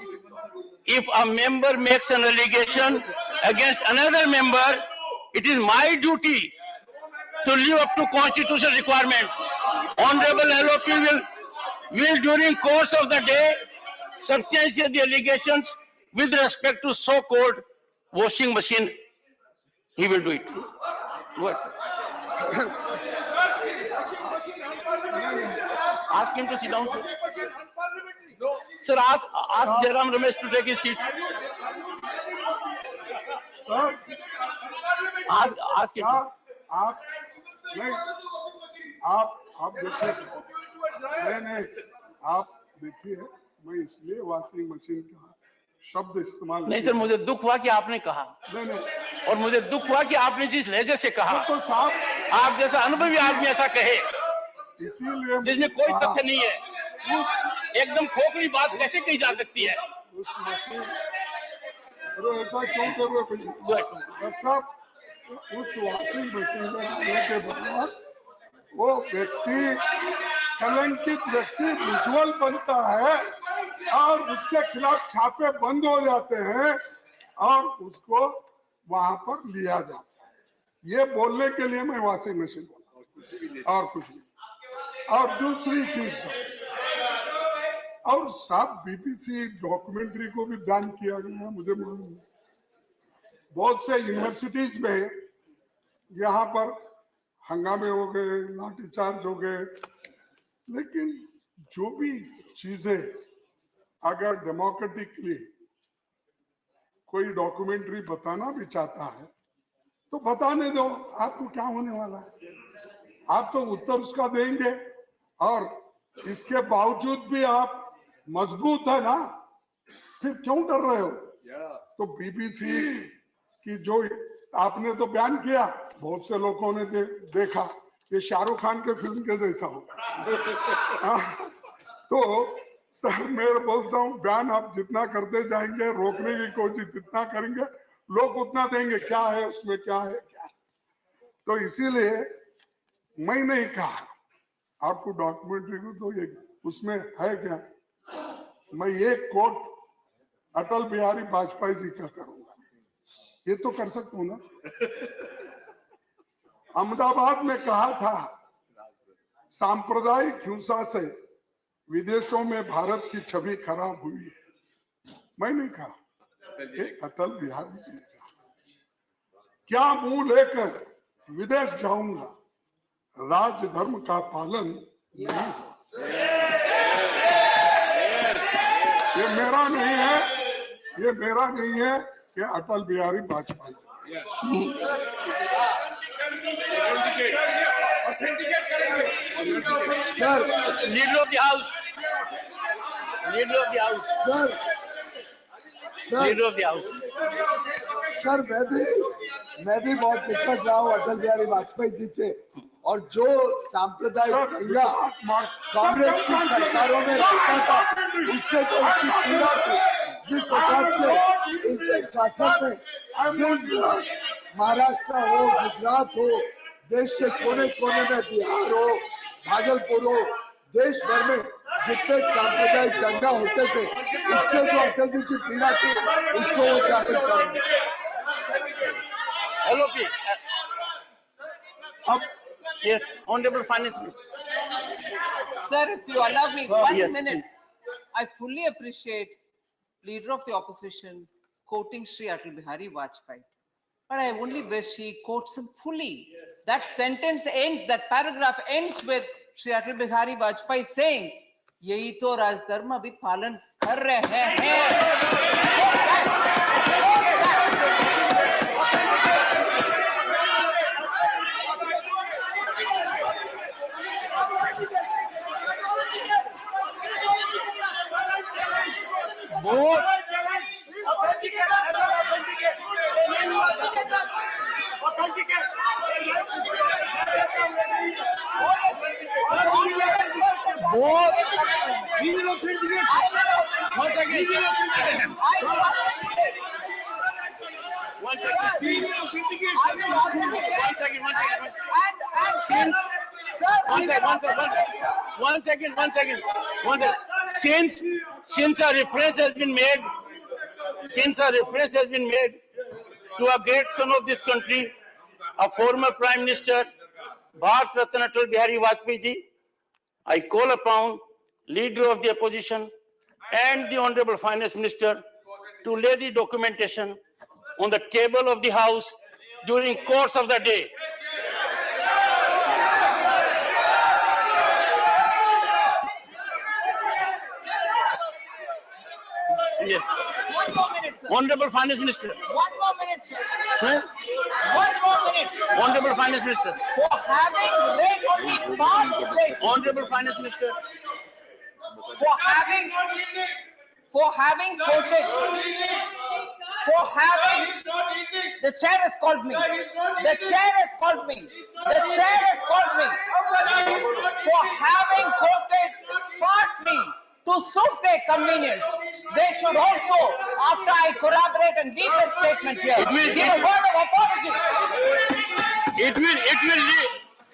Speaker 16: If a member makes an allegation against another member, it is my duty to live up to constitutional requirement. Honorable LOP will during course of the day substantiate the allegations with respect to so-called washing machine. He will do it. What? Ask him to sit down, sir. Sir, ask Jairam Ramesh to take his seat.
Speaker 12: Sir,
Speaker 16: Ask him.
Speaker 12: आप देखिए, नहीं, आप देखिए, मैं इसलिए washing machine का शब्द इस्तेमाल
Speaker 16: नहीं सर, मुझे दुख हुआ कि आपने कहा,
Speaker 12: नहीं,
Speaker 16: और मुझे दुख हुआ कि आपने जिस लहजे से कहा,
Speaker 12: तो साहब
Speaker 16: आप जैसा अनुभवी आदमी ऐसा कहे,
Speaker 12: इसीलिए
Speaker 16: जिसमें कोई तथ्य नहीं है, एकदम खोखली बात कैसे कही जा सकती है?
Speaker 12: उस मशीन, अरे ऐसा क्यों कर रहे हो साहब? उस वॉशिंग मशीन में डालने के बाद वो व्यक्ति, कलंकित व्यक्ति उज्ज्वल बनता है और उसके खिलाफ छापे बंद हो जाते हैं और उसको वहां पर लिया जाता है। ये बोलने के लिए मैं वॉशिंग मशीन बोला और कुछ नहीं। और दूसरी चीज, और सब बीबीसी डॉक्यूमेंट्री को भी बैन किया गया है, मुझे मालूम है। बहुत से यूनिवर्सिटीज में यहाँ पर हंगामे हो गए, लाठीचार्ज हो गए, लेकिन जो भी चीजें अगर डेमोक्रेटिकली कोई डॉक्यूमेंट्री बताना भी चाहता है तो बताने दो, आपको क्या होने वाला है? आप तो उत्तर उसका देंगे और इसके बावजूद भी आप मजबूत है ना, फिर क्यों डर रहे हो? तो बीबीसी की जो आपने तो बयान किया, बहुत से लोगों ने देखा ये शाहरुख खान के फिल्म के जैसा होगा। तो सर मैं बोलता हूँ बयान आप जितना करते जाएंगे, रोकने की कोशिश जितना करेंगे, लोग उतना देंगे क्या है उसमें, क्या है क्या है। तो इसीलिए मैं नहीं कहा आपको डॉक्यूमेंट्री को, तो ये उसमें है क्या, मैं एक कोट अटल बिहारी वाजपेयी जी का करूंगा, ये तो कर सकता हूं ना। अहमदाबाद में कहा था सांप्रदायिक हिंसा से विदेशों में भारत की छवि खराब हुई है, मैं नहीं कहा, अटल बिहारी जी ने कहा। क्या मुंह लेकर विदेश जाऊंगा, राज धर्म का पालन नहीं हो। ये मेरा नहीं है, ये मेरा नहीं है, ये Atal Bihari Vajpayee.
Speaker 10: Sir
Speaker 16: leader of the house, leader of the house,
Speaker 10: sir
Speaker 16: leader of the house.
Speaker 10: Sir मैं भी बहुत निकट रहा हूँ अटल बिहारी वाजपेयी जी के, और जो सांप्रदायिक दंगा कांग्रेस की सरकारों में देखा था, उससे जो उनकी पीड़ा थी, जिस प्रकार से इनके शासन में दिन रात महाराष्ट्र हो, गुजरात हो, देश के कोने कोने में बिहार हो, भागलपुर हो, देश भर में जितने सांप्रदायिक दंगा होते थे, उससे जो अटल जी की पीड़ा थी, उसको वो जाहिर कर रहे हैं।
Speaker 16: LOP. Yes, Honorable Finance Minister.
Speaker 5: Sir, if you allow me 1
Speaker 16: Yes,
Speaker 5: minute,
Speaker 16: please.
Speaker 5: I fully appreciate Leader of the Opposition quoting Shri Atal Bihari Vajpayee. But I only wish he quotes him fully. That sentence ends, that paragraph ends with Shri Atal Bihari Vajpayee saying, यही तो राजधर्म अभी पालन कर रहे हैं।
Speaker 16: Both. Both. We will authenticate. Once again. One second. We will authenticate. One second. Since a reference has been made, to a great son of this country, a former Prime Minister, Bharat Ratna Atal Bihari Vajpayee ji, I call upon Leader of the Opposition and the Honorable Finance Minister to lay the documentation on the table of the House during course of the day. Yes.
Speaker 5: 1 more minute, sir.
Speaker 16: Honorable Finance Minister.
Speaker 5: 1 more minute, sir.
Speaker 16: Huh?
Speaker 5: 1 more minute.
Speaker 16: Honorable Finance Minister.
Speaker 5: For having read only part of it.
Speaker 16: Honorable Finance Minister.
Speaker 5: For having quoted. For having. The chair has called me. The chair has called me. The chair has called me. For having quoted partly to suit their convenience, they should also, after I corroborate and read that statement here, give a word of apology.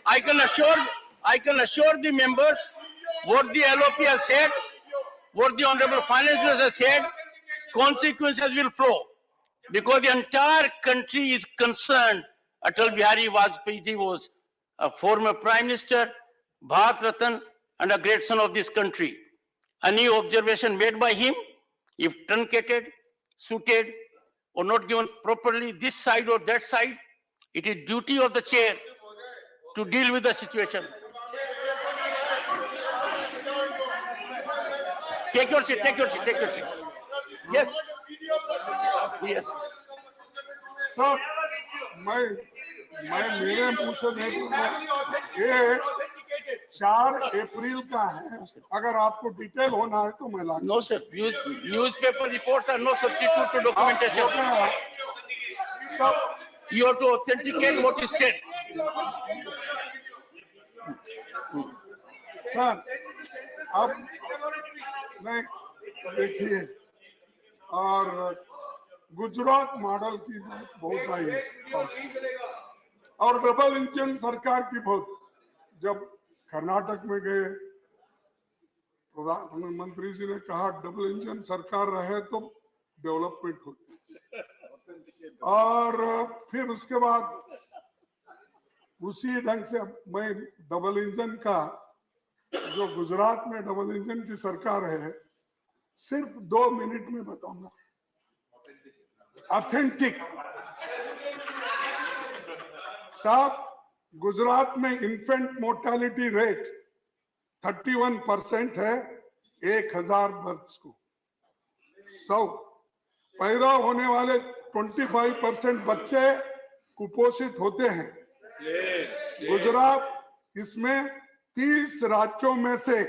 Speaker 16: I can assure the members what the LOP has said, what the Honorable Finance Minister has said, consequences will flow. Because the entire country is concerned. Atal Bihari Vajpayee ji was a former Prime Minister, Bharat Ratna, and a great son of this country. Any observation made by him, if truncated, suited, or not given properly this side or that side, it is duty of the chair to deal with the situation. Take your seat, take your seat, take your seat. Yes. Yes.
Speaker 12: Sir मैं मेरे मुंह से नहीं ये 4 अप्रैल का है, अगर आपको डिटेल होना है तो मैं ला
Speaker 16: No sir, newspaper reports are no substitute to documentation.
Speaker 12: सब
Speaker 16: You have to authenticate what is said.
Speaker 12: Sir अब नहीं देखिए, और गुजरात मॉडल की बात बहुत आई है और डबल इंजन सरकार की बहुत, जब कर्नाटक में गए प्रधानमंत्री जी ने कहा डबल इंजन सरकार रहे तो डेवलपमेंट होती है, और फिर उसके बाद उसी ढंग से मैं डबल इंजन का जो गुजरात में डबल इंजन की सरकार है सिर्फ 2 मिनट में बताऊंगा। ऑथेंटिक साहब, गुजरात में इन्फेंट मोर्टेलिटी रेट 31% है 1000 बर्थ को। 100 पैदा होने वाले 25% बच्चे कुपोषित होते हैं। गुजरात इसमें 30 राज्यों में से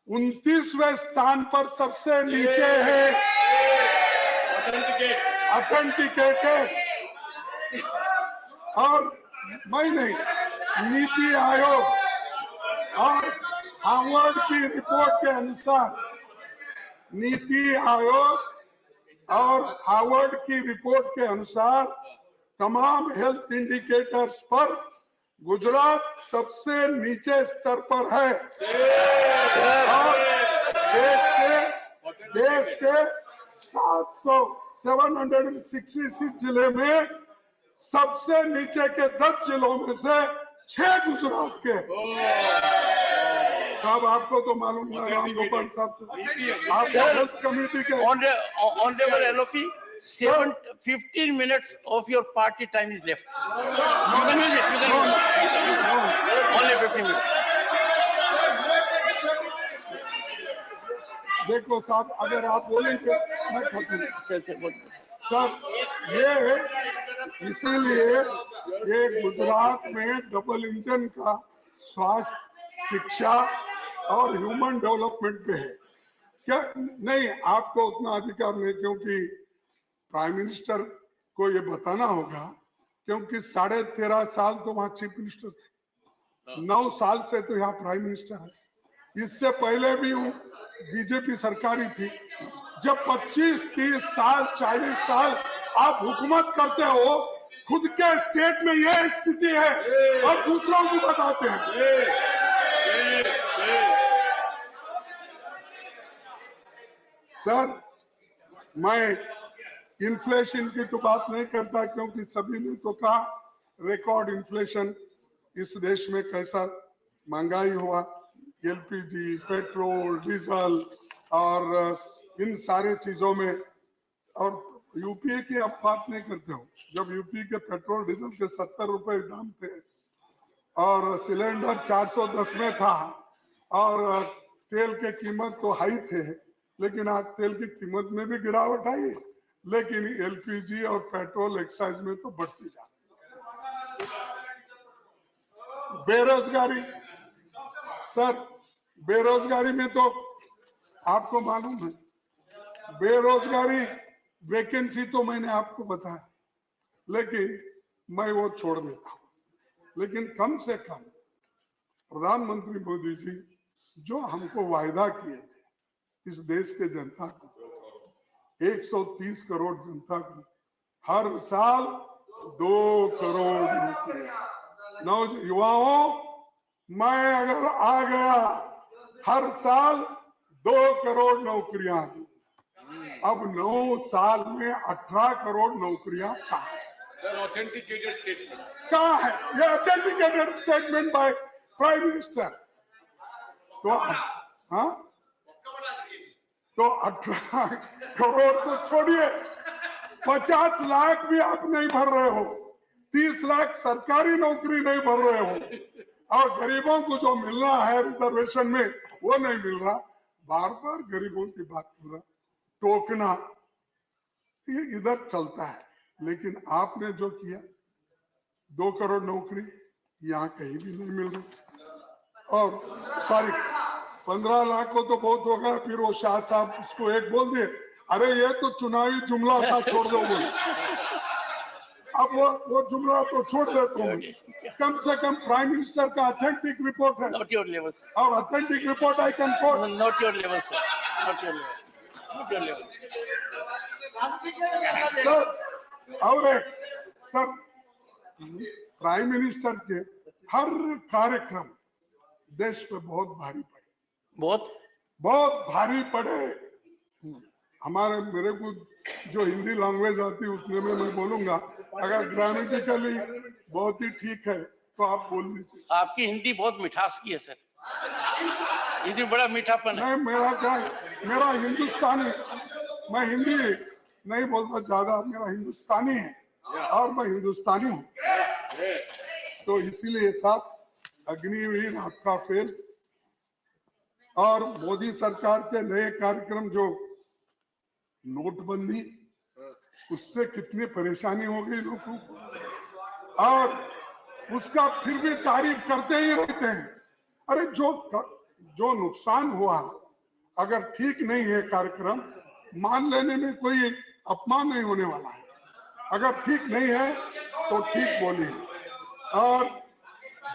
Speaker 12: 29वें स्थान पर सबसे नीचे है। ऑथेंटिकेटेड, और मैं नहीं, नीति आयोग और हार्वर्ड की रिपोर्ट के अनुसार, नीति आयोग और हार्वर्ड की रिपोर्ट के अनुसार तमाम हेल्थ इंडिकेटर्स पर गुजरात सबसे नीचे स्तर पर है और देश के 766 जिले में सबसे नीचे के 10 जिलों में से 6 गुजरात के। साहब आपको तो मालूम है, राम गोपाल साहब आप हेल्थ कमेटी के
Speaker 16: Honorable LOP, 15 minutes of your party time is left. You can use it. You can use it. Only 15 minutes.
Speaker 12: देखो साहब, अगर आप बोलेंगे मैं खत्म। सर ये इसीलिए ये गुजरात में डबल इंजन का स्वास्थ्य, शिक्षा और ह्यूमन डेवलपमेंट पे है क्या? नहीं, आपको उतना अधिकार नहीं, क्योंकि प्राइम मिनिस्टर को ये बताना होगा, क्योंकि 13.5 साल तो वहाँ चीफ मिनिस्टर थे, 9 साल से तो यहाँ प्राइम मिनिस्टर है। इससे पहले भी बीजेपी सरकारी थी। जब 25, 30 साल, 40 साल आप हुकूमत करते हो, खुद के स्टेट में यह स्थिति है और दूसरों को बताते हैं। सर मैं इन्फ्लेशन की तो बात नहीं करता, क्योंकि सभी ने तो कहा रिकॉर्ड इन्फ्लेशन इस देश में कैसा महंगाई हुआ, एलपीजी, पेट्रोल, डीजल और इन सारे चीजों में। और यूपीए की आप बात नहीं करते हो, जब यूपी के पेट्रोल डीजल के 70 रुपए दाम थे और सिलेंडर 410 में था और तेल के कीमत तो हाई थे, लेकिन आज तेल की कीमत में भी गिरावट आई, लेकिन एलपीजी और पेट्रोल एक्साइज में तो बढ़ती जा रही। बेरोजगारी, सर बेरोजगारी में तो आपको मालूम है, बेरोजगारी वैकेंसी तो मैंने आपको बताया, लेकिन मैं वो छोड़ देता हूं। लेकिन कम से कम प्रधानमंत्री मोदी जी जो हमको वायदा किए थे इस देश के जनता को, 130 करोड़ जनता को हर साल 2 करोड़ युवाओं, मैं अगर आ गया हर साल 2 करोड़ नौकरियां दूंगा। अब 9 साल में 18 करोड़ नौकरियां कहाँ है?
Speaker 15: ऑथेंटिकेटेड स्टेटमेंट
Speaker 12: कहाँ है? ये authenticated statement by prime minister. तो हाँ, तो 18 करोड़ तो छोड़िए, 50 लाख भी आप नहीं भर रहे हो, 30 लाख सरकारी नौकरी नहीं भर रहे हो, और गरीबों को जो मिलना है रिजर्वेशन में वो नहीं मिल रहा। बार बार गरीबों की बात पूरा टोकना, ये इधर चलता है। लेकिन आपने जो किया, 2 करोड़ नौकरी यहाँ कहीं भी नहीं मिल रही, और सॉरी 15 लाख को तो बहुत हो गया। फिर वो शाह साहब उसको एक बोल दिए, अरे ये तो चुनावी जुमला था, छोड़ दो बोले। अब वो जुमला तो छोड़ देता हूँ। कम से कम प्राइम मिनिस्टर का ऑथेंटिक रिपोर्ट है,
Speaker 16: Not your level, sir.
Speaker 12: और authentic report I can coat.
Speaker 16: Not your level, sir. Not your level. Not your level.
Speaker 12: Sir, और एक सर, प्राइम मिनिस्टर के हर कार्यक्रम देश पे बहुत भारी पड़े, बहुत भारी पड़े। हमारे मेरे को जो हिंदी लैंग्वेज आती है उतने में मैं बोलूंगा, अगर ग्रामेटिकली बहुत ही ठीक है तो आप बोल लीजिए।
Speaker 16: आपकी हिंदी बहुत मिठास की है सर, हिंदी बड़ा मीठापन है।
Speaker 12: नहीं, मेरा क्या, मेरा हिंदुस्तानी, मैं हिंदी नहीं बोलता ज्यादा, मेरा हिंदुस्तानी है और मैं हिंदुस्तानी हूँ, तो इसीलिए साहब अग्निवीर आपका फेल। और मोदी सरकार के नए कार्यक्रम जो नोटबंदी, उससे कितनी परेशानी हो गई लोगों को, और उसका फिर भी तारीफ करते ही रहते हैं। अरे जो नुकसान हुआ, अगर ठीक नहीं है कार्यक्रम, मान लेने में कोई अपमान नहीं होने वाला है। अगर ठीक नहीं है तो ठीक बोलिए। और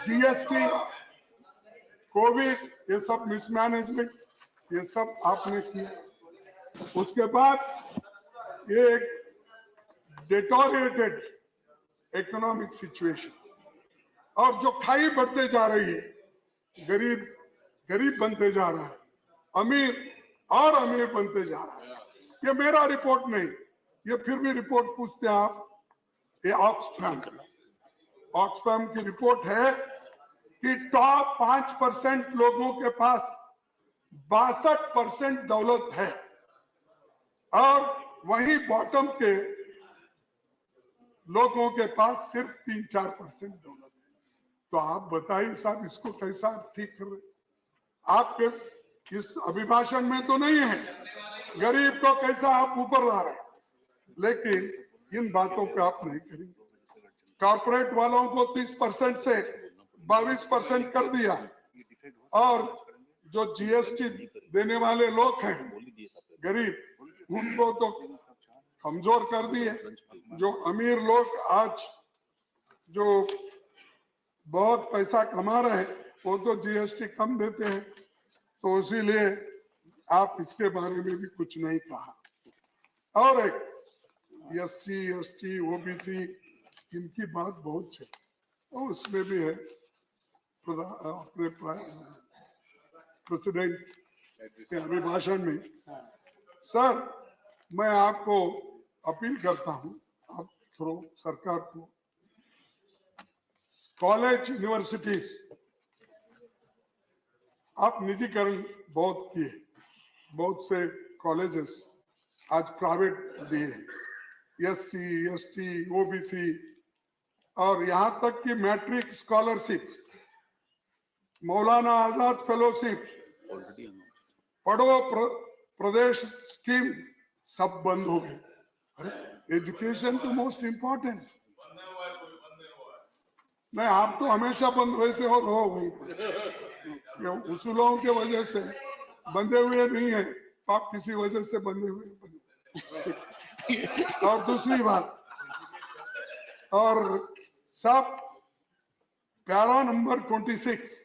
Speaker 12: जीएसटी, कोविड, ये सब मिसमैनेजमेंट, ये सब आपने किया। उसके बाद ये एक डिटोरिएटेड इकोनॉमिक सिचुएशन, और जो खाई बढ़ते जा रही है, गरीब गरीब बनते जा रहा है, अमीर और अमीर बनते जा रहा है। ये मेरा रिपोर्ट नहीं, ये फिर भी रिपोर्ट पूछते हैं आप, ये ऑक्सफैम की रिपोर्ट है कि टॉप 5% लोगों के पास 62% दौलत है, और वही बॉटम के लोगों के पास सिर्फ 3-4% दौलत है। तो आप बताइए साहब, इसको कैसा ठीक कर रहे? आपके इस अभिभाषण में तो नहीं है गरीब को कैसा आप ऊपर ला रहे हैं, लेकिन इन बातों पे आप नहीं करेंगे। कॉर्पोरेट वालों को 30% से 22% कर दिया, और जो जीएसटी देने वाले लोग हैं गरीब, उनको तो कमजोर कर दिए। जो अमीर लोग आज जो बहुत पैसा कमा रहे हैं, वो तो जीएसटी कम देते हैं, तो इसीलिए आप इसके बारे में भी कुछ नहीं कहा। और एक एससी, एसटी, ओबीसी, इनकी बात बहुत है, और उसमें भी है अपने प्रेसिडेंट के अभिभाषण में। सर, मैं आपको अपील करता हूं, आप थ्रू सरकार को, कॉलेज, यूनिवर्सिटीज, आप निजीकरण बहुत किए, बहुत से कॉलेजेस आज प्राइवेट दिए, एससी, एसटी, ओबीसी, और यहां तक कि matric scholarship, Maulana Azad fellowship, पढ़ो प्रदेश स्कीम, सब बंद हो गए। अरे एजुकेशन तो मोस्ट इंपॉर्टेंट नहीं, आप तो हमेशा बंद रहते हो, रहो वहीं पर। उसूलों के वजह से बंधे हुए नहीं है, तो आप किसी वजह से बंधे हुए बने। और दूसरी बात, और सब पैरा नंबर 26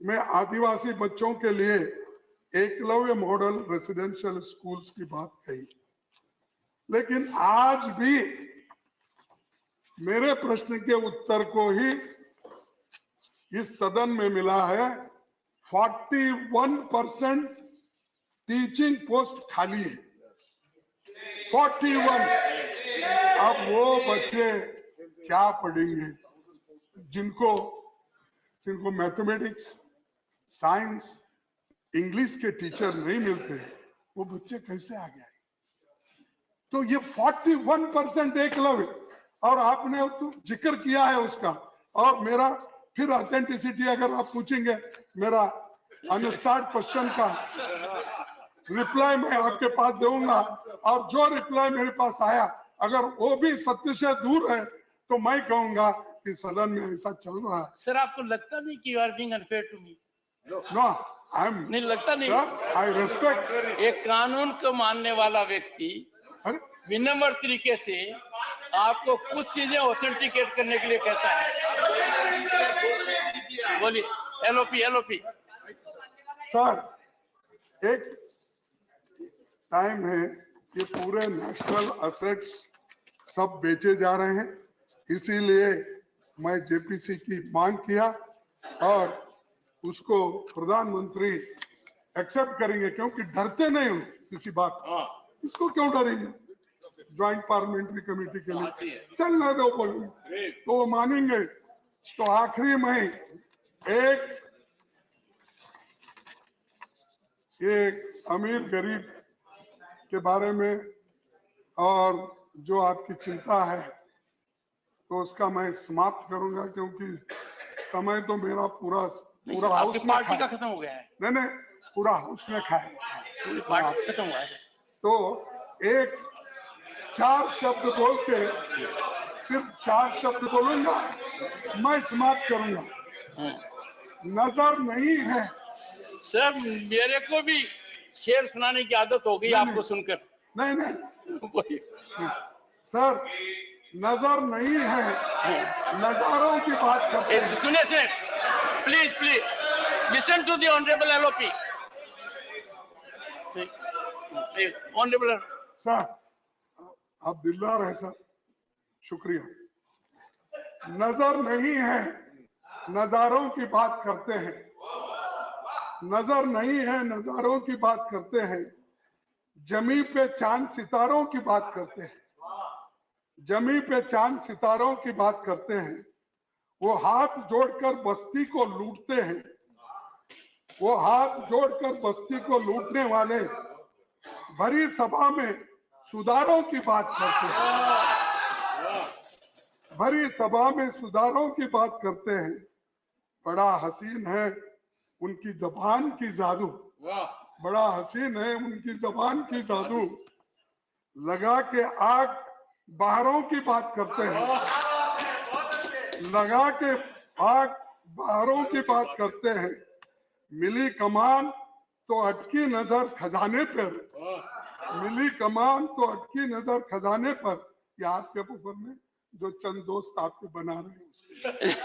Speaker 12: में आदिवासी बच्चों के लिए एकलव्य मॉडल रेसिडेंशियल स्कूल्स की बात कही, लेकिन आज भी मेरे प्रश्न के उत्तर को ही इस सदन में मिला है। 41% टीचिंग पोस्ट खाली है, 41। अब वो बच्चे क्या पढ़ेंगे जिनको मैथमेटिक्स, साइंस, इंग्लिश के टीचर नहीं मिलते, वो बच्चे कैसे आगे आए?
Speaker 6: तो ये 41% एकलव्य, और आपने तो जिक्र किया है उसका। और मेरा फिर ऑथेंटिसिटी अगर आप पूछेंगे, मेरा अनस्टार्ट क्वेश्चन का रिप्लाई मैं आपके पास दूंगा, और जो रिप्लाई मेरे पास आया अगर वो भी सत्य से दूर है तो मैं कहूंगा कि सदन में ऐसा चल रहा है।
Speaker 16: सर आपको लगता नहीं कि you are being unfair to me?
Speaker 6: No, I am
Speaker 16: नहीं लगता नहीं
Speaker 6: सर, आई रेस्पेक्ट।
Speaker 16: एक कानून को मानने वाला व्यक्ति विनम्र तरीके से आपको कुछ चीजें ऑथेंटिकेट करने के लिए कहता है। बोलिए। एलओपी
Speaker 6: सर, एक टाइम है कि पूरे नेशनल असेट्स सब बेचे जा रहे हैं, इसीलिए मैं जेपीसी की मांग किया और उसको प्रधानमंत्री एक्सेप्ट करेंगे, क्योंकि डरते नहीं हूं किसी बात। इसको क्यों डरेंगे? ज्वाइंट पार्लियामेंट्री कमेटी के लिए चलने दो, बोलेंगे तो वो मानेंगे। तो आखिरी में एक अमीर गरीब के बारे में और जो आपकी चिंता है तो उसका मैं समाप्त करूंगा, क्योंकि समय तो मेरा पूरा हाउस में
Speaker 16: पार्टी का खत्म हो गया है।
Speaker 6: नहीं, पूरा हाउस में खाए,
Speaker 16: पूरी पार्टी खत्म हुआ है।
Speaker 6: तो एक 4 शब्द बोल के, सिर्फ 4 शब्द बोलूंगा, मैं समाप्त करूंगा। नजर नहीं है
Speaker 16: सर, मेरे को भी शेर सुनाने की आदत हो गई आपको सुनकर।
Speaker 6: नहीं सर, नजर नहीं है, नजारों की बात करते हैं।
Speaker 16: सुनिए, please listen to the honourable LOP. Honourable
Speaker 6: sir, आप दिलदार है सर, शुक्रिया। नजर नहीं है, नजारों की बात करते हैं। नजर नहीं है, नजारों की बात करते हैं। जमी पे चांद सितारों की बात करते हैं। जमी पे चांद सितारों की बात करते हैं। वो हाथ जोड़कर बस्ती को लूटते हैं। वो हाथ जोड़कर बस्ती को लूटने वाले भरी सभा में सुधारों की बात करते हैं। भरी सभा में सुधारों की बात करते हैं। बड़ा हसीन है उनकी जबान की जादू, बड़ा हसीन है उनकी जबान की जादू। लगा के आग बाहरों की बात करते हैं। लगा के आग बाहरों की बात करते हैं। मिली कमान तो अटकी नजर खजाने पर। मिली कमान तो अटकी नजर खजाने पर। ये आपके ऊपर में जो चंद दोस्त आपके बना रहे हैं उसके।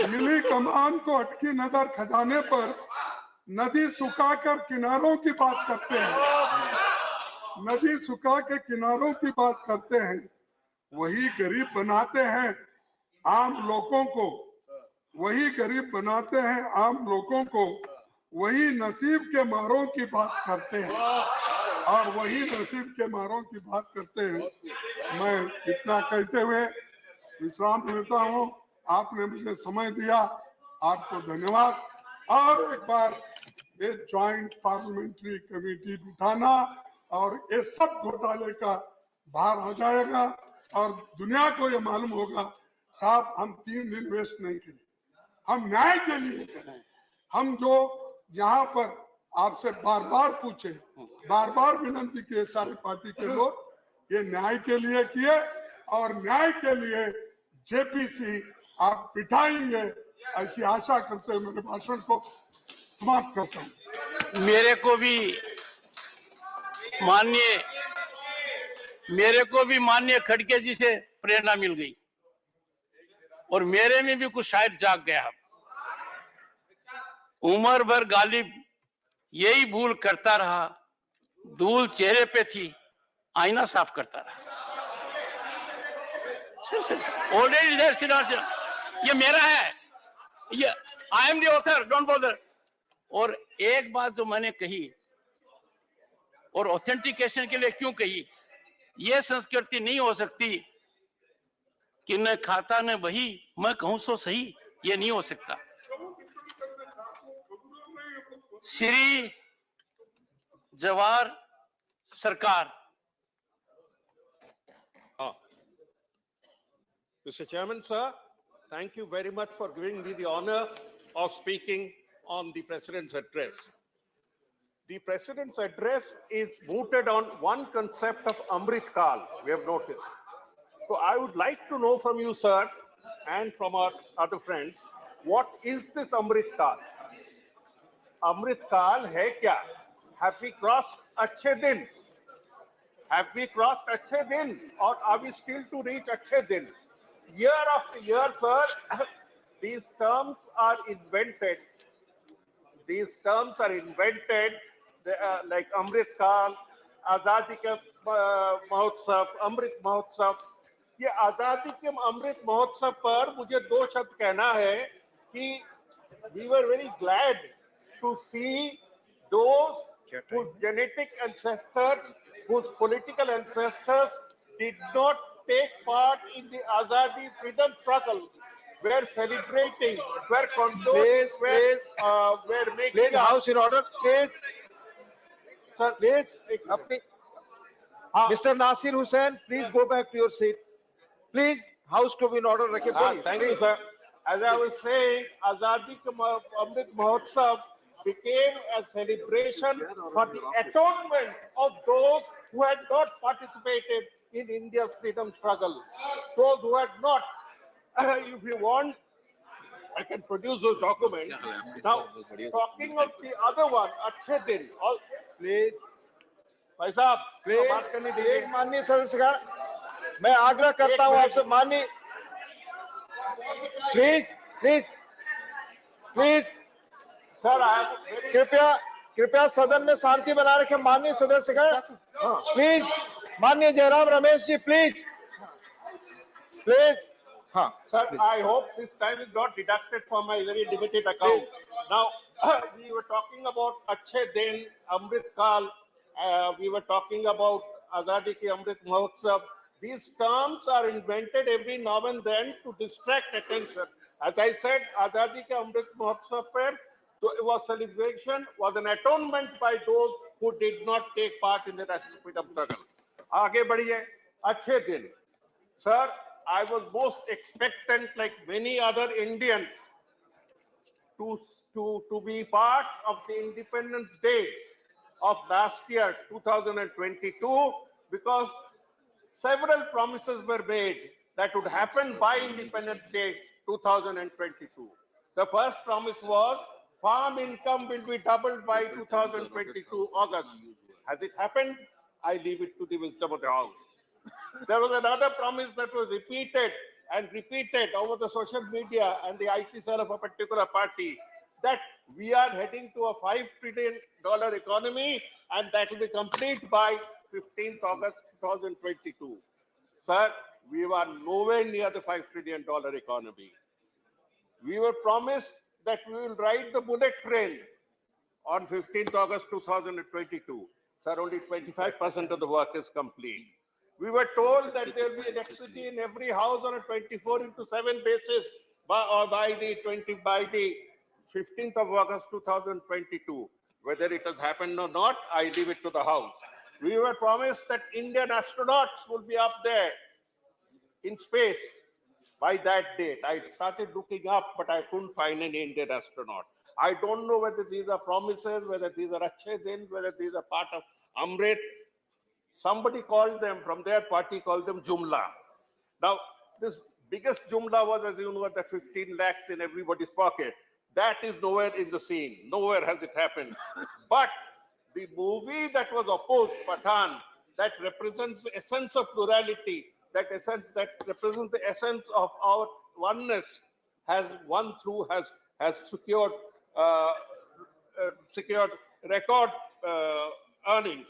Speaker 6: मिली कमान तो अटकी नजर खजाने पर। नदी सुखाकर किनारों की बात करते हैं। नदी सुखा के किनारों की बात करते हैं। वही गरीब बनाते हैं आम लोगों को। वही गरीब बनाते हैं आम लोगों को। वही नसीब के मारों की बात करते हैं। और वही नसीब के मारों की बात करते हैं। मैं इतना कहते हुए विश्राम लेता हूँ। आपने मुझे समय दिया, आपको धन्यवाद। और एक बार ये ज्वाइंट पार्लियामेंट्री कमेटी बिठाना और ये सब घोटाले का बाहर आ जाएगा और दुनिया को ये मालूम होगा साहब हम 3 दिन वेस्ट नहीं करें, हम न्याय के लिए करें। हम जो यहाँ पर आपसे बार बार पूछे, बार बार विनंती किए सारी पार्टी के लोग, ये न्याय के लिए किए और न्याय के लिए जेपीसी आप बिठाएंगे ऐसी आशा करते हुए मेरे भाषण को समाप्त करता हूँ।
Speaker 16: मेरे को भी माननीय खड़गे जी से प्रेरणा मिल गई और मेरे में भी कुछ शायद जाग गया। उम्र भर गालिब यही भूल करता रहा। धूल चेहरे पे थी, आईना साफ करता रहा। ये मेरा है, ये I am the author, don't bother. और एक बात जो मैंने कही और ऑथेंटिकेशन के लिए क्यों कही, ये संस्कृति नहीं हो सकती कि न खाता न बही मैं कहूं सो सही, ये नहीं हो सकता। श्री जवाहर सरकार
Speaker 1: Mr. Chairman, sir, thank you very much for giving me the honor of speaking on the President's address. The President's address is mooted on one concept of Amrit Kal, we have noticed. So I would like to know from you, sir, and from our other friends, what is this Amrit Kal? Amrit Kal hai kya? Have we crossed Achhe Din? Have we crossed Achhe Din? Or are we still to reach Achhe Din? Year after year, sir, these terms are invented. These terms are invented like Amrit Kal, Azadi Ke Mahotsav, Amrit Mahotsav. ये आजादी के अमृत महोत्सव पर मुझे दो शब्द कहना है कि we were very glad to see those whose genetic ancestors, whose political ancestors did not take part in the Azadi freedom struggle, were celebrating, were condoning, were making.
Speaker 8: Please, House in order. Please,
Speaker 1: sir,
Speaker 8: please. Mr. Nasir Hussain, please go back to your seat. Please, House to be in order.
Speaker 1: Thank you, sir. As I was saying, Azadi Ka Amrit Mahotsav became a celebration for the atonement of those who had not participated in India's freedom struggle. Those who had not. If you want, I can produce those documents. Now, talking of the other one, Achhe Din, please. भाई साहब, बात करने दीजिए।
Speaker 8: माननीय सदस्यगण, मैं आग्रह करता हूं आपसे, माननीय, प्लीज सर, कृपया सदन में शांति बना रखें। माननीय सदस्यगण, प्लीज, माननीय जयराम रमेश जी, प्लीज। हाँ
Speaker 1: sir, I hope this time is not deducted from my very limited account. Now, we were talking about Achhe Din, Amrit Kal, we were talking about Azadi Ki Amrit Mahotsav. These terms are invented every now and then to distract attention. As I said, Azadi Ki Amrit Mahotsav was celebration, was an atonement by those who did not take part in the national freedom struggle. Aage badhiye, Achhe Din. Sir, I was most expectant, like many other Indians, to be part of the Independence Day of last year, 2022, because several promises were made that would happen by Independence Day 2022. The first promise was farm income will be doubled by 2022 August. Has it happened? I leave it to the wisdom of the House. There was another promise that was repeated and repeated over the social media and the IT cell of a particular party, that we are heading to a $5 trillion economy and that will be complete by 15th August 2022. Sir, we were nowhere near the $5 trillion economy. We were promised that we will ride the bullet train on 15th August 2022. Sir, only 25% of the work is complete. We were told that there will be electricity in every house on a 24/7 basis by the 15th of August 2022. Whether it has happened or not, I leave it to the House. We were promised that Indian astronauts will be up there in space by that date. I started looking up, but I couldn't find any Indian astronaut. I don't know whether these are promises, whether these are Achhe Din, whether these are part of Amrit. Somebody called them, from their party, called them Jumla. Now, this biggest Jumla was, as you know, that 15 lakhs in everybody's pocket. That is nowhere in the scene. Nowhere has it happened. But the movie that was opposed, Pathan, that represents the essence of plurality, that represents the essence of our oneness, has won through, has secured record earnings.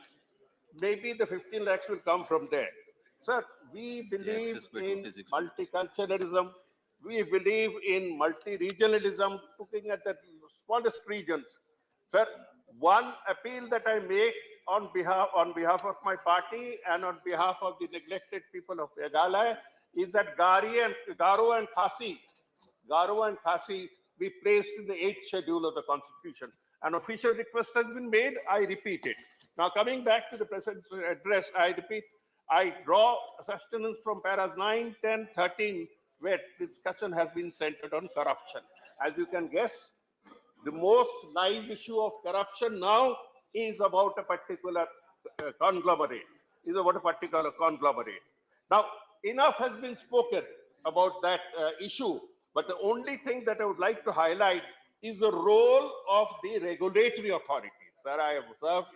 Speaker 1: Maybe the 15 lakhs will come from there. Sir, we believe in multiculturalism. We believe in multi-regionalism, looking at the smallest regions. Sir, one appeal that I make on behalf of my party and on behalf of the neglected people of Meghalaya is that Garo and Khasi be placed in the 8th schedule of the Constitution. An official request has been made, I repeat it. Now, coming back to the President's address, I repeat, I draw sustenance from paras 9, 10, 13 where discussion has been centered on corruption. As you can guess, the most live issue of corruption now is about a particular conglomerate. Now, enough has been spoken about that issue, but the only thing that I would like to highlight is the role of the regulatory authorities. Sir, I have observed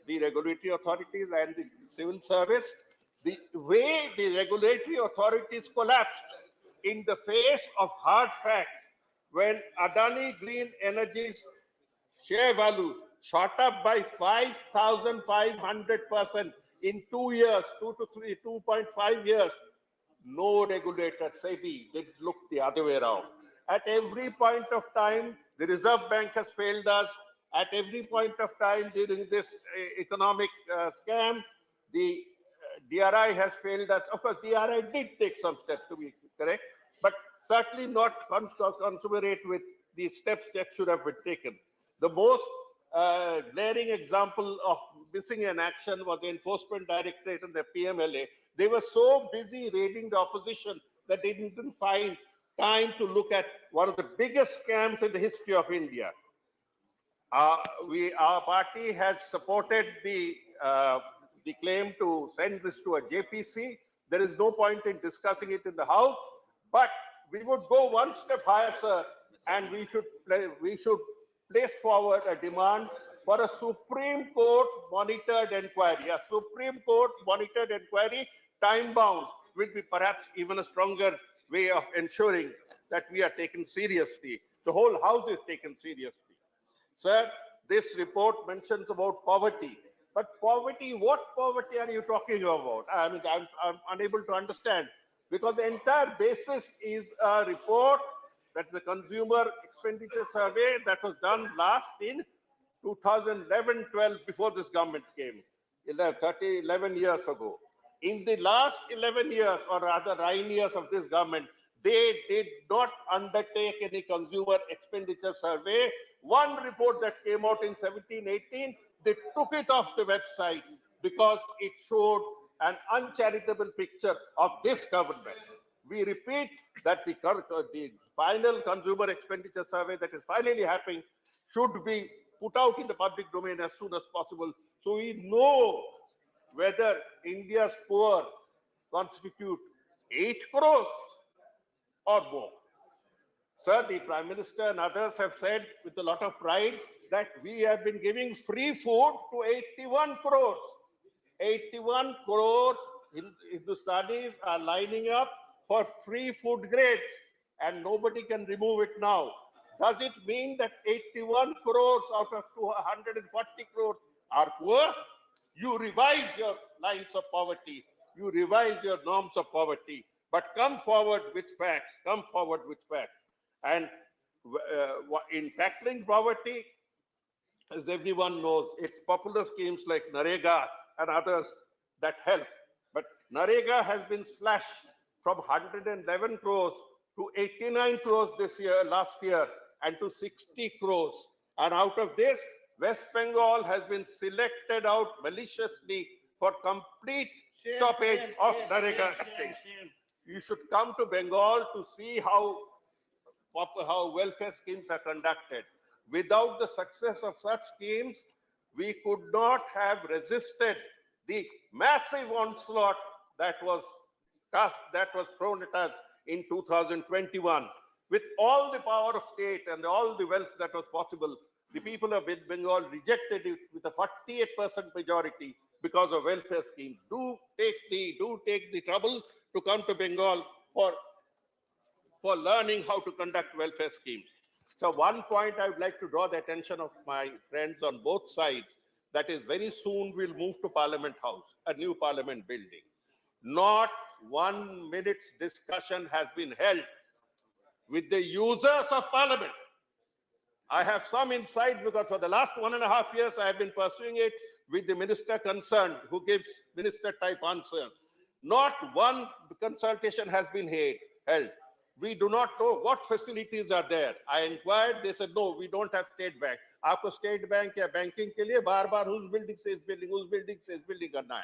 Speaker 1: the regulatory authorities and the civil service, the way the regulatory authorities collapsed in the face of hard facts when Adani Green Energy's share value shot up by 5,500% in 2 years, 2.5 years. No regulator, SEBI, did look the other way around. At every point of time, the Reserve Bank has failed us. At every point of time during this economic scam, the DRI has failed us. Of course, DRI did take some steps, to be correct, but certainly not consummate with the steps that should have been taken. The most glaring example of missing in action was the Enforcement Directorate and the PMLA. They were so busy raiding the opposition that they didn't find time to look at one of the biggest scams in the history of India. Our party has supported the claim to send this to a JPC. There is no point in discussing it in the House, but we would go one step higher, sir, and we should place forward a demand for a Supreme Court monitored inquiry. A Supreme Court monitored inquiry, time bound, will be perhaps even a stronger way of ensuring that we are taken seriously. The whole House is taken seriously. Sir, this report mentions about poverty. But poverty, what poverty are you talking about? I mean, I'm unable to understand, because the entire basis is a report, that's the Consumer Expenditure Survey that was done last in 2011-12, before this government came, 11 years ago. In the last 11 years, or rather 9 years of this government, they did not undertake any consumer expenditure survey. One report that came out in 17-18, they took it off the website because it showed an uncharitable picture of this government. We repeat that the final consumer expenditure survey that is finally happening should be put out in the public domain as soon as possible, so we know whether India's poor constitute 8 crores or more. Sir, the Prime Minister and others have said with a lot of pride that we have been giving free food to 81 crores. 81 crores Hindustanis are lining up for free food grades, and nobody can remove it now. Does it mean that 81 crores out of 240 crores are poor? You revise your lines of poverty. You revise your norms of poverty. But come forward with facts. Come forward with facts. And in tackling poverty, as everyone knows, it's popular schemes like Narega and others that help. But Narega has been slashed from 111 crores to 89 crores last year, and to 60 crores. And out of this, West Bengal has been selected out maliciously for complete stoppage of Narega. You should come to Bengal to see how welfare schemes are conducted. Without the success of such schemes, we could not have resisted the massive onslaught that was thrown at us in 2021. With all the power of state and all the wealth that was possible, the people of West Bengal rejected it with a 48% majority because of welfare schemes. Do take the trouble to come to Bengal for learning how to conduct welfare schemes. So one point I would like to draw the attention of my friends on both sides, that is, very soon we'll move to Parliament House, a new Parliament building. Not 1 minute's discussion has been held with the users of Parliament. I have some insight because for the last 1.5 years, I have been pursuing it with the minister concerned, who gives minister-type answers. Not one consultation has been held. We do not know what facilities are there. I inquired, they said, no, we don't have State Bank. Aapko State Bank ya banking ke liye bar whose building says building karna hai.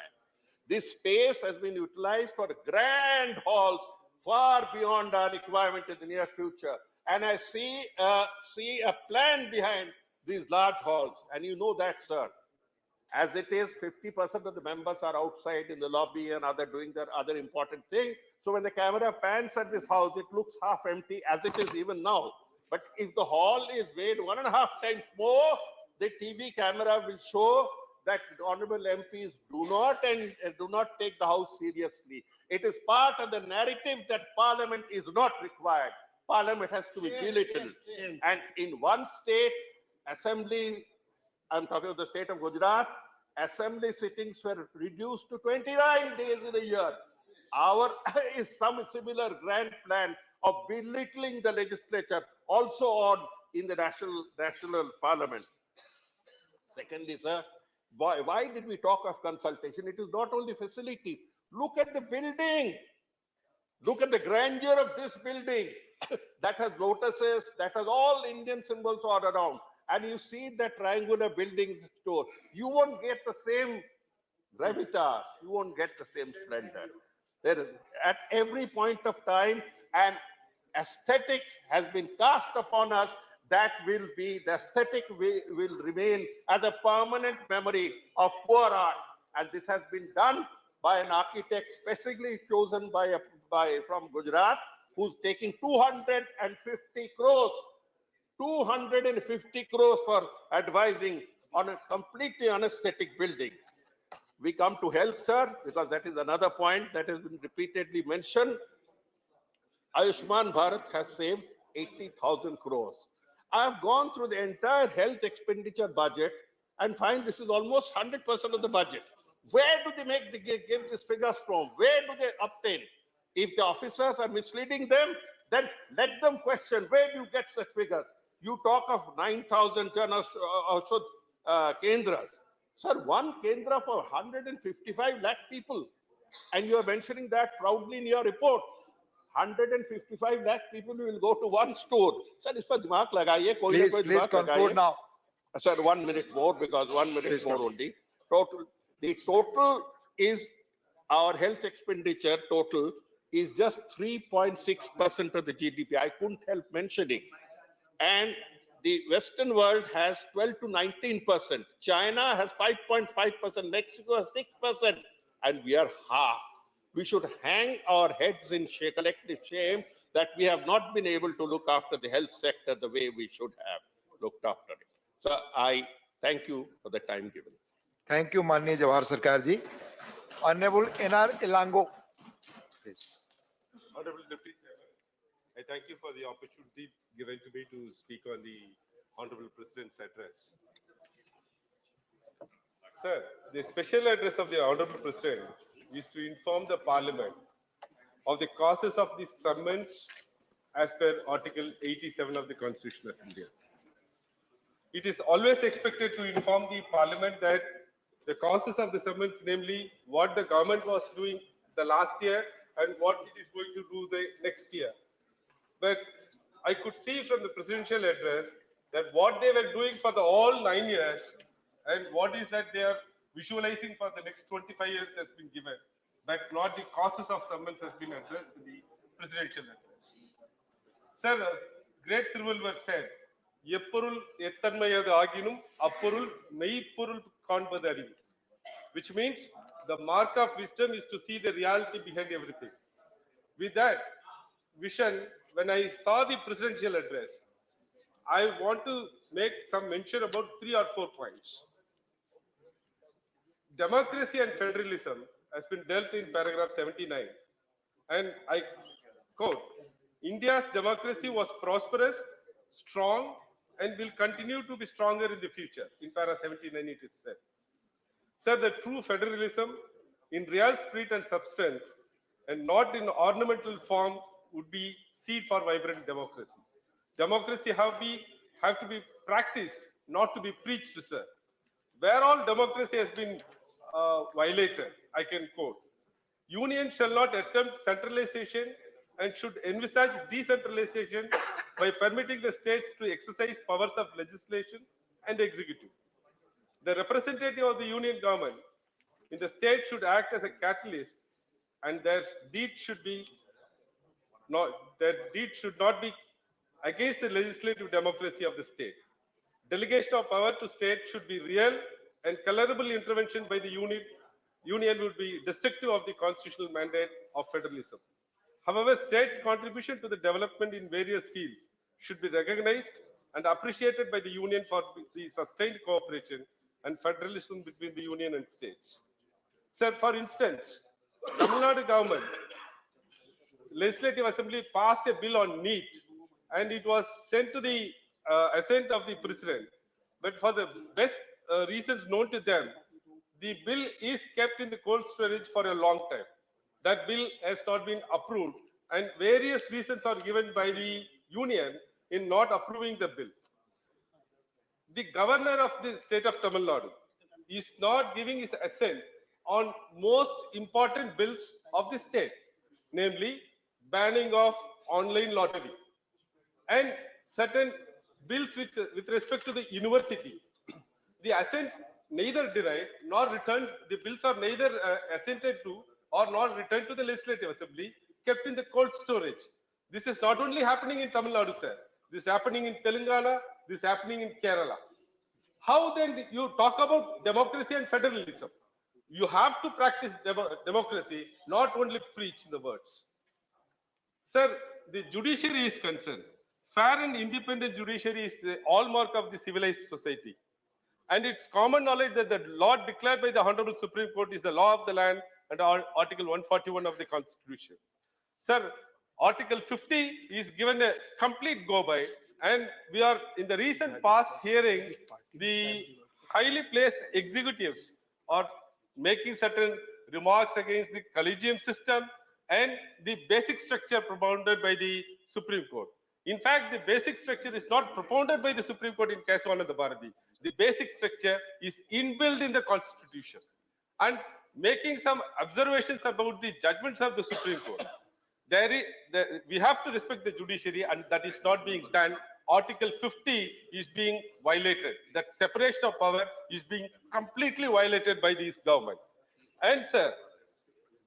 Speaker 1: This space has been utilized for grand halls far beyond our requirement in the near future. And I see a plan behind these large halls. And you know that, sir. As it is, 50% of the members are outside in the lobby and doing their other important thing. So when the camera pans at this house, it looks half empty, as it is even now. But if the hall is made 1.5 times more, the TV camera will show that honorable MPs do not take the house seriously. It is part of the narrative that Parliament is not required. Parliament has to be belittled. And in one state, assembly, I'm talking of the state of Gujarat, assembly sittings were reduced to 29 days in a year. Our is some similar grand plan of belittling the legislature also on in the national parliament. Secondly, sir, why did we talk of consultation? It is not only facility. Look at the building. Look at the grandeur of this building that has lotuses, that has all Indian symbols all around. And you see that triangular buildings store. You won't get the same gravitas. You won't get the same splendor. There is, at every point of time, and aesthetics has been cast upon us. That will be, the aesthetic will remain as a permanent memory of poor art. And this has been done by an architect specially chosen from Gujarat, who's taking 250 crores. 250 crores for advising on a completely unaesthetic building. We come to health, sir, because that is another point that has been repeatedly mentioned. Ayushman Bharat has saved 80,000 crores. I have gone through the entire health expenditure budget and find this is almost 100% of the budget. Where do they give these figures from? Where do they obtain? If the officers are misleading them, then let them question, where do you get such figures? You talk of 9,000 kendras. Sir, one kendra for 155 lakh people. And you are mentioning that proudly in your report. 155 lakh people will go to one store. Sir, is par dimag lagaiye, koi na koi dimag lagaiye.
Speaker 8: Now.
Speaker 1: Sir, 1 minute more, because 1 minute more only. The total is, our health expenditure total is just 3.6% of the GDP. I couldn't help mentioning. And the Western world has 12 to 19%. China has 5.5%. Mexico has 6%. And we are half. We should hang our heads in collective shame that we have not been able to look after the health sector the way we should have looked after it. So I thank you for the time given.
Speaker 8: Thank you, Manya Jawahar Sarkar ji. Honorable N.R. Elango. Please.
Speaker 2: Honorable Deputy Chairman, I thank you for the opportunity given to me to speak on the Honorable President's address. Sir, the special address of the Honorable President is to inform the Parliament of the causes of the summons as per Article 87 of the Constitution of India. It is always expected to inform the Parliament that the causes of the summons, namely what the government was doing the last year and what it is going to do the next year. But I could see from the presidential address that what they were doing for the all 9 years and what is that they are visualizing for the next 25 years has been given, but not the causes of summons has been addressed in the presidential address. Sir, great Thiruvallur said, "Eppurul ettanmayadu aginum, appurul meipurul kaanpadu arivu," which means the mark of wisdom is to see the reality behind everything. With that vision, when I saw the presidential address, I want to make some mention about 3 or 4 points. Democracy and federalism has been dealt in paragraph 79. And I quote, "India's democracy was prosperous, strong, and will continue to be stronger in the future." In para 79 it is said. Sir, the true federalism in real spirit and substance and not in ornamental form would be seed for vibrant democracy. Democracy have to be practiced, not to be preached, sir. Where all democracy has been violated, I can quote, "Union shall not attempt centralization and should envisage decentralization by permitting the states to exercise powers of legislation and executive. The representative of the union government in the state should act as a catalyst and their deeds should be that deed should not be against the legislative democracy of the state. Delegation of power to state should be real, and colorable intervention by the union would be destructive of the constitutional mandate of federalism. However, states' contribution to the development in various fields should be recognized and appreciated by the union for the sustained cooperation and federalism between the union and states. Sir, for instance, Tamil Nadu government Legislative Assembly passed a bill on NEET, and it was sent to the assent of the president. But for the best reasons known to them, the bill is kept in the cold storage for a long time. That bill has not been approved, and various reasons are given by the union in not approving the bill. The governor of the state of Tamil Nadu is not giving his assent on most important bills of the state, namely banning of online lottery and certain bills which, with respect to the university. The assent neither denied nor returned, the bills are neither assented to or not returned to the Legislative Assembly, kept in the cold storage. This is not only happening in Tamil Nadu, sir. This is happening in Telangana, this is happening in Kerala. How then you talk about democracy and federalism? You have to practice democracy, not only preach the words. Sir, the judiciary is concerned. Fair and independent judiciary is the hallmark of the civilized society. And it's common knowledge that the law declared by the Honorable Supreme Court is the law of the land under Article 141 of the Constitution. Sir, Article 50 is given a complete go-by, and we are in the recent past hearing the highly placed executives are making certain remarks against the collegium system and the basic structure propounded by the Supreme Court. In fact, the basic structure is not propounded by the Supreme Court in Kesavananda Bharati. The basic structure is inbuilt in the Constitution. And making some observations about the judgments of the Supreme Court, we have to respect the judiciary, and that is not being done. Article 50 is being violated. That separation of power is being completely violated by this government. And sir,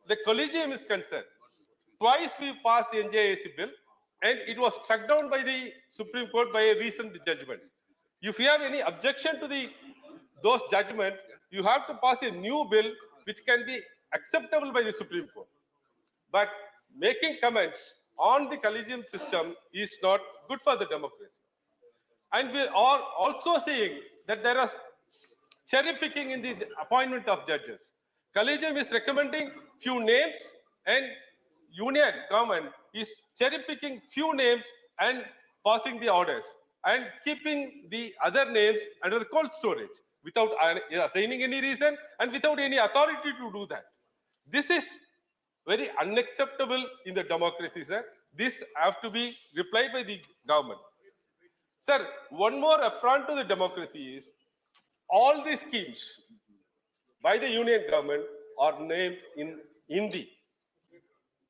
Speaker 2: the collegium is concerned. Twice we passed the NJAC bill, and it was struck down by the Supreme Court by a recent judgment. If you have any objection to those judgments, you have to pass a new bill which can be acceptable by the Supreme Court. But making comments on the collegium system is not good for the democracy. And we are also saying that there is cherry picking in the appointment of judges. Collegium is recommending few names, and union government is cherry picking few names and passing the orders and keeping the other names under the cold storage without assigning any reason and without any authority to do that. This is very unacceptable in the democracy, sir. This have to be replied by the government. Sir, one more affront to the democracy is all these schemes by the union government are named in Hindi.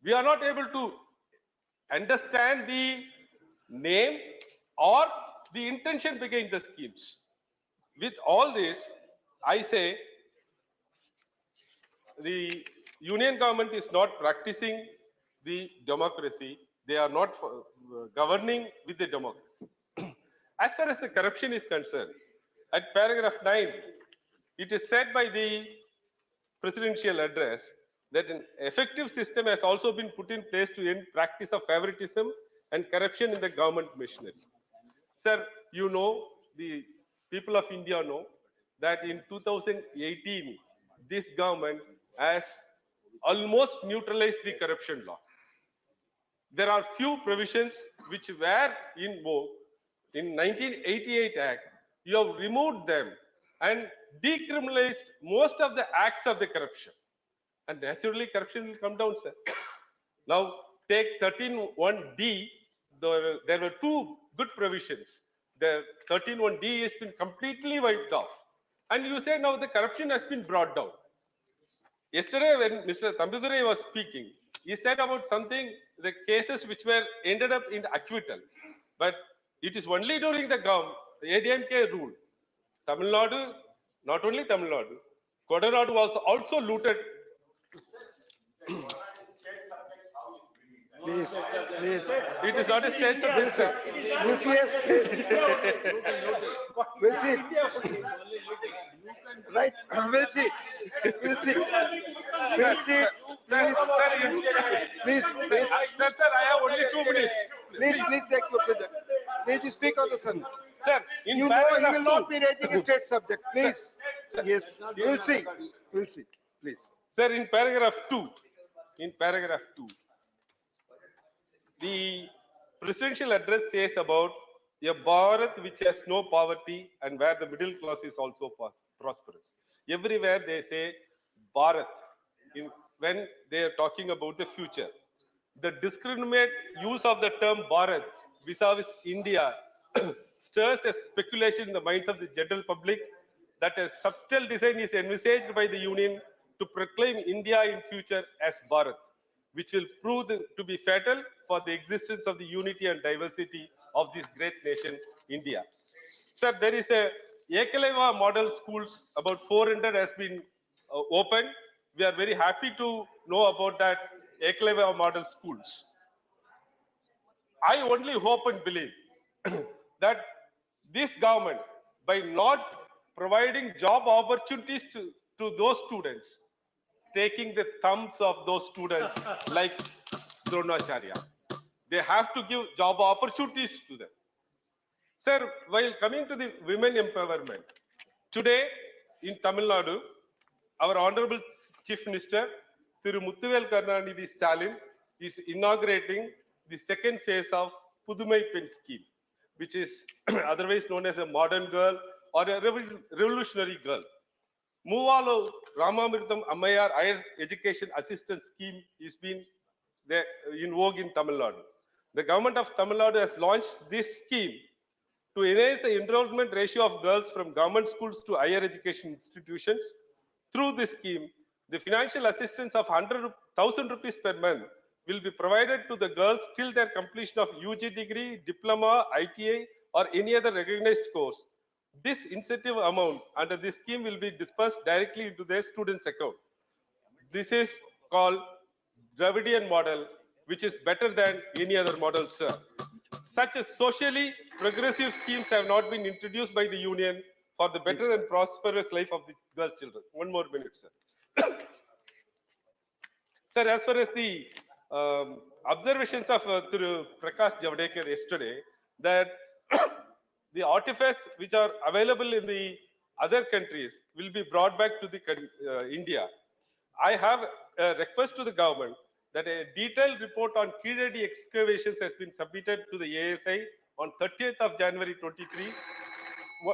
Speaker 2: We are not able to understand the name or the intention behind the schemes. With all this, I say the union government is not practicing the democracy. They are not governing with the democracy. As far as the corruption is concerned, at paragraph 9, it is said by the presidential address that an effective system has also been put in place to end practice of favoritism and corruption in the government machinery. Sir, you know, the people of India know that in 2018, this government has almost neutralized the corruption law. There are few provisions which were in vogue in 1988 Act. You have removed them and decriminalized most of the acts of the corruption. And naturally, corruption will come down, sir. Now, take 13(1)(d). There were two good provisions. The 13(1)(d) has been completely wiped off. And you say now the corruption has been brought down. Yesterday, when Mr. Thambidurai was speaking, he said about something, the cases which were ended up in acquittal. But it is only during the ADMK rule. Tamil Nadu, not only Tamil Nadu, Kodinadu was also looted.
Speaker 8: Please, please.
Speaker 2: It is not a state subject, sir.
Speaker 8: We'll see. Yes, please. We'll see. Right. We'll see. We'll see. We'll see. Please. Please, please.
Speaker 2: Sir, I have only 2 minutes.
Speaker 8: Please take your subject. Please speak on the subject.
Speaker 2: Sir, in
Speaker 8: You know he
Speaker 2: paragraph
Speaker 8: will not
Speaker 2: 2.
Speaker 8: be raising a state subject. Please. Yes. We'll see. We'll see. Please.
Speaker 2: Sir, in paragraph 2, the presidential address says about a Bharat which has no poverty and where the middle class is also prosperous. Everywhere they say Bharat when they are talking about the future. The discriminate use of the term Bharat vis-a-vis India stirs a speculation in the minds of the general public that a subtle design is envisaged by the Union to proclaim India in future as Bharat, which will prove to be fatal for the existence of the unity and diversity of this great nation, India. Sir, there is a Ekaleva model schools, about 400 has been opened. We are very happy to know about that Ekaleva model schools. I only hope and believe that this government, by not providing job opportunities to those students, taking the thumbs of those students like Dronacharya. They have to give job opportunities to them. Sir, while coming to the women empowerment, today in Tamil Nadu, our Honorable Chief Minister, Thiru Muthuvel Karunanidhi Stalin, is inaugurating the second phase of Pudumai Pen scheme, which is otherwise known as a modern girl or a revolutionary girl. Muvalo Ramamritam Ammayar Higher Education Assistance Scheme is being in vogue in Tamil Nadu. The government of Tamil Nadu has launched this scheme to enhance the enrollment ratio of girls from government schools to higher education institutions. Through this scheme, the financial assistance of 100,000 rupees per month will be provided to the girls till their completion of UG degree, diploma, ITA, or any other recognized course. This incentive amount under this scheme will be dispersed directly into their students' account. This is called Dravidian model, which is better than any other model, sir. Such as socially progressive schemes have not been introduced by the union for the better and prosperous life of the girl children. 1 more minute, sir. Sir, as far as the observations of Prakash Javadekar yesterday, that the artifacts which are available in the other countries will be brought back to the India. I have a request to the government that a detailed report on Kiredi excavations has been submitted to the ASI on 30th of January 23.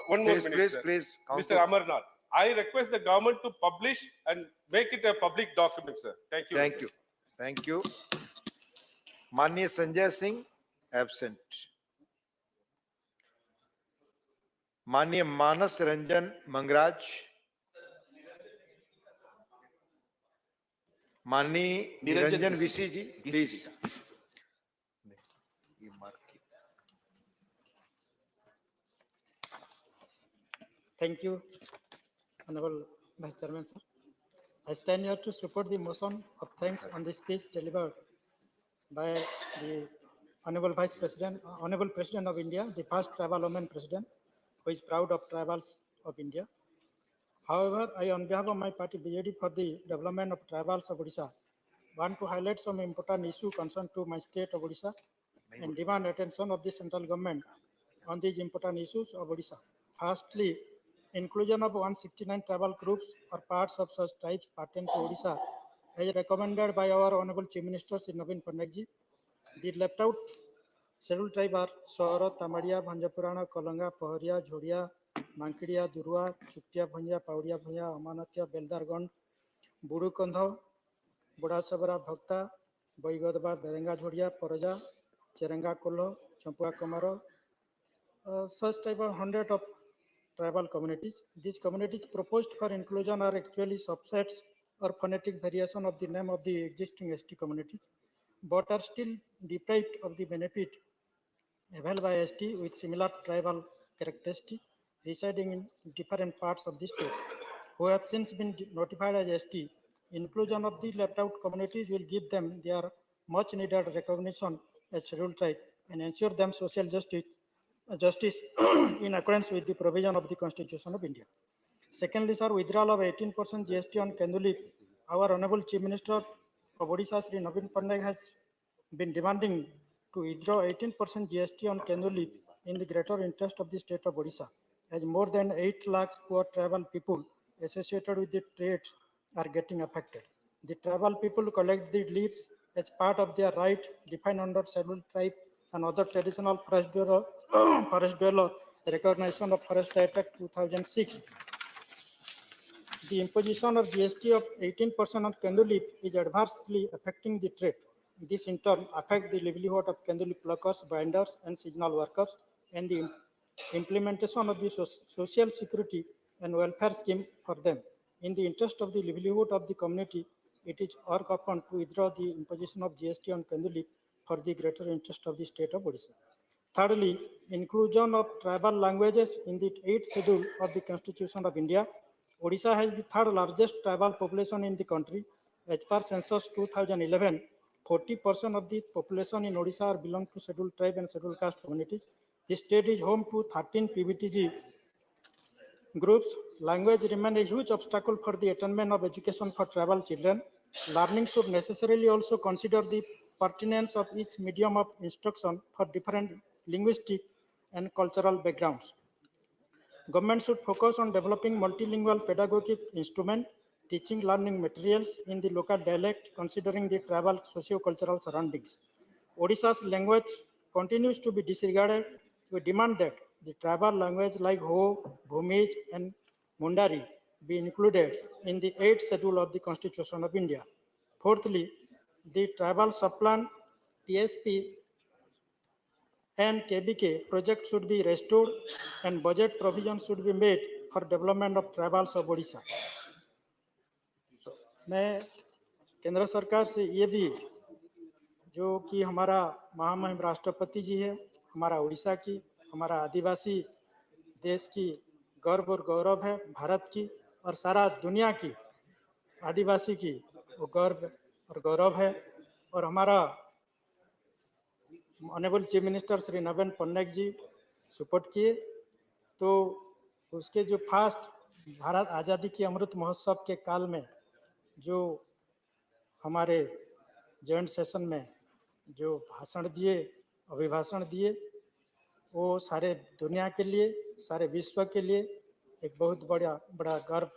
Speaker 2: One more minute, sir.
Speaker 8: Please.
Speaker 2: Mr. Amarnath, I request the government to publish and make it a public document, sir. Thank you.
Speaker 8: Thank you. Thank you. Manya Sanjay Singh, absent. Manya Manas Ranjan Mangraj. Manya Niranjan VC ji, please.
Speaker 9: Thank you, Honorable Vice Chairman, sir. I stand here to support the motion of thanks on the speech delivered by the Honorable Vice President, Honorable President of India, the first tribal woman president, who is proud of tribals of India. However, I, on behalf of my party, BJD, for the development of tribals of Odisha, want to highlight some important issue concerned to my state of Odisha and demand attention of the central government on these important issues of Odisha. Firstly, inclusion of 169 tribal groups or parts of such tribes pertaining to Odisha, as recommended by our Honorable Chief Minister Sri Naveen Patnaik. The left out scheduled tribe are Sora, Tamadia, Bhanjapurana, Kolanga, Paharia, Jhodia, Mankidia, Durua, Chuktia, Bhanja, Paudia, Bhanja, Amanatya, Beldargond, Budu Kandha, Buda Sabara, Bhakta, Boigodaba, Berenga, Jhodia, Paraja, Cherenga Kolo, Champua Kamaro. Such type of 100 of tribal communities. These communities proposed for inclusion are actually subsets or phonetic variation of the name of the existing ST communities, but are still deprived of the benefit availed by ST with similar tribal characteristics residing in different parts of the state, who have since been notified as ST. Inclusion of the left out communities will give them their much needed recognition as scheduled tribe and ensure them social justice in accordance with the provision of the Constitution of India. Secondly, sir, withdrawal of 18% GST on candle, our Honorable Chief Minister of Odisha, Sri Naveen Pandey, has been demanding to withdraw 18% GST on candle in the greater interest of the state of Odisha, as more than 8 lakhs poor tribal people associated with the trade are getting affected. The tribal people collect the leaves as part of their right defined under scheduled tribe and other traditional forest dweller recognition of Forest Act 2006. The imposition of GST of 18% on candle leaf is adversely affecting the trade. This in turn affects the livelihood of candle leaf pluckers, binders, and seasonal workers, and the implementation of the social security and welfare scheme for them. In the interest of the livelihood of the community, it is urged upon to withdraw the imposition of GST on candle leaf for the greater interest of the state of Odisha. Thirdly, inclusion of tribal languages in the 8th schedule of the Constitution of India. Odisha has the third largest tribal population in the country. As per census 2011, 40% of the population in Odisha belong to scheduled tribe and scheduled caste communities. The state is home to 13 PBTG groups. Language remains a huge obstacle for the attainment of education for tribal children. Learning should necessarily also consider the pertinence of each medium of instruction for different linguistic and cultural backgrounds. Government should focus on developing multilingual pedagogic instrument, teaching learning materials in the local dialect, considering the tribal socio-cultural surroundings. Odisha's language continues to be disregarded. We demand that the tribal language like Ho, Bhumij, and Mundari be included in the 8th schedule of the Constitution of India. Fourthly, the tribal subplan, TSP, and KBK project should be restored and budget provision should be made for development of tribals of Odisha. मैं केंद्र सरकार से ये भी जो कि हमारा महामहिम राष्ट्रपति जी है, हमारा उड़ीसा की, हमारा आदिवासी देश की गर्व और गौरव है, भारत की और सारा दुनिया की आदिवासी की वो गर्व और गौरव है। और हमारा ऑनरेबल चीफ मिनिस्टर श्री नवीन पटनायक जी सपोर्ट किए, तो उसके जो फास्ट भारत आज़ादी की अमृत महोत्सव के काल में जो हमारे जॉइंट सेशन में जो भाषण दिए, अभिभाषण दिए, वो सारे दुनिया के लिए, सारे विश्व के लिए एक बहुत बड़ा गर्व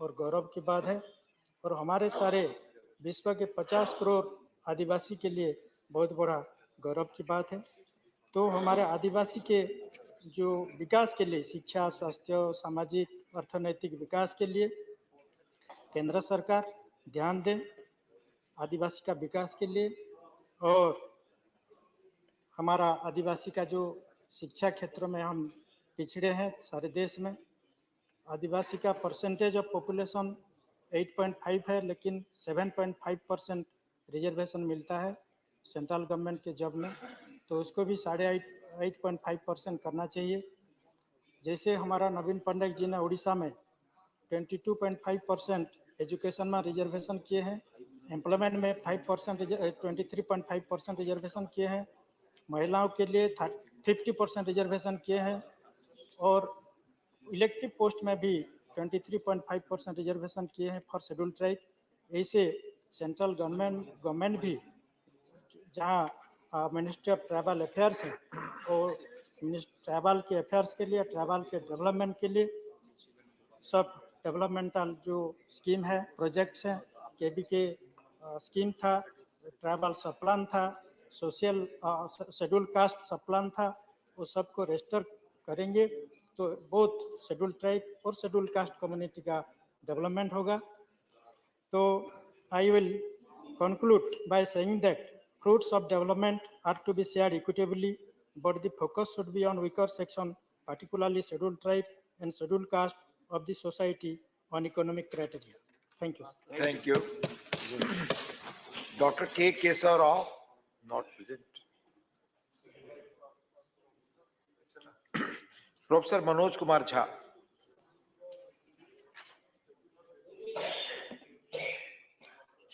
Speaker 9: और गौरव की बात है। और हमारे सारे विश्व के 50 करोड़ आदिवासी के लिए बहुत बड़ा गौरव की बात है। तो हमारे आदिवासी के जो विकास के लिए, शिक्षा, स्वास्थ्य, सामाजिक, अर्थनैतिक विकास के लिए केंद्र सरकार ध्यान दें, आदिवासी का विकास के लिए। और हमारा आदिवासी का जो शिक्षा क्षेत्र में हम पिछड़े हैं सारे देश में, आदिवासी का परसेंटेज ऑफ पॉपुलेशन 8.5 है, लेकिन 7.5% रिजर्वेशन मिलता है सेंट्रल गवर्नमेंट के जॉब में, तो उसको भी 8.5% करना चाहिए। जैसे हमारा नवीन पटनायक जी ने उड़ीसा में 22.5% एजुकेशन में रिजर्वेशन किए हैं, एम्प्लॉयमेंट में 23.5% रिजर्वेशन किए हैं, महिलाओं के लिए 50% रिजर्वेशन किए हैं, और इलेक्टिव पोस्ट में भी 23.5% रिजर्वेशन किए हैं फॉर शेड्यूल ट्राइब। ऐसे सेंट्रल गवर्नमेंट भी जहाँ मिनिस्ट्री ऑफ ट्राइबल अफेयर्स है, और ट्राइबल के अफेयर्स के लिए, ट्राइबल के डेवलपमेंट के लिए सब डेवलपमेंटल जो स्कीम है, प्रोजेक्ट्स हैं, केबीके स्कीम था, ट्राइबल सब प्लान था, सोशल शेड्यूल कास्ट सब प्लान था, वो सबको रेस्टोर करेंगे तो बहुत शेड्यूल ट्राइब और शेड्यूल कास्ट कम्युनिटी का डेवलपमेंट होगा। तो I will conclude by saying that fruits of development are to be shared equitably, but the focus should be on weaker section, particularly scheduled tribe and scheduled caste of the society on economic criteria. Thank you.
Speaker 7: Thank you. Dr. K. Kesar Rao, not present. Professor Manoj Kumar Jha.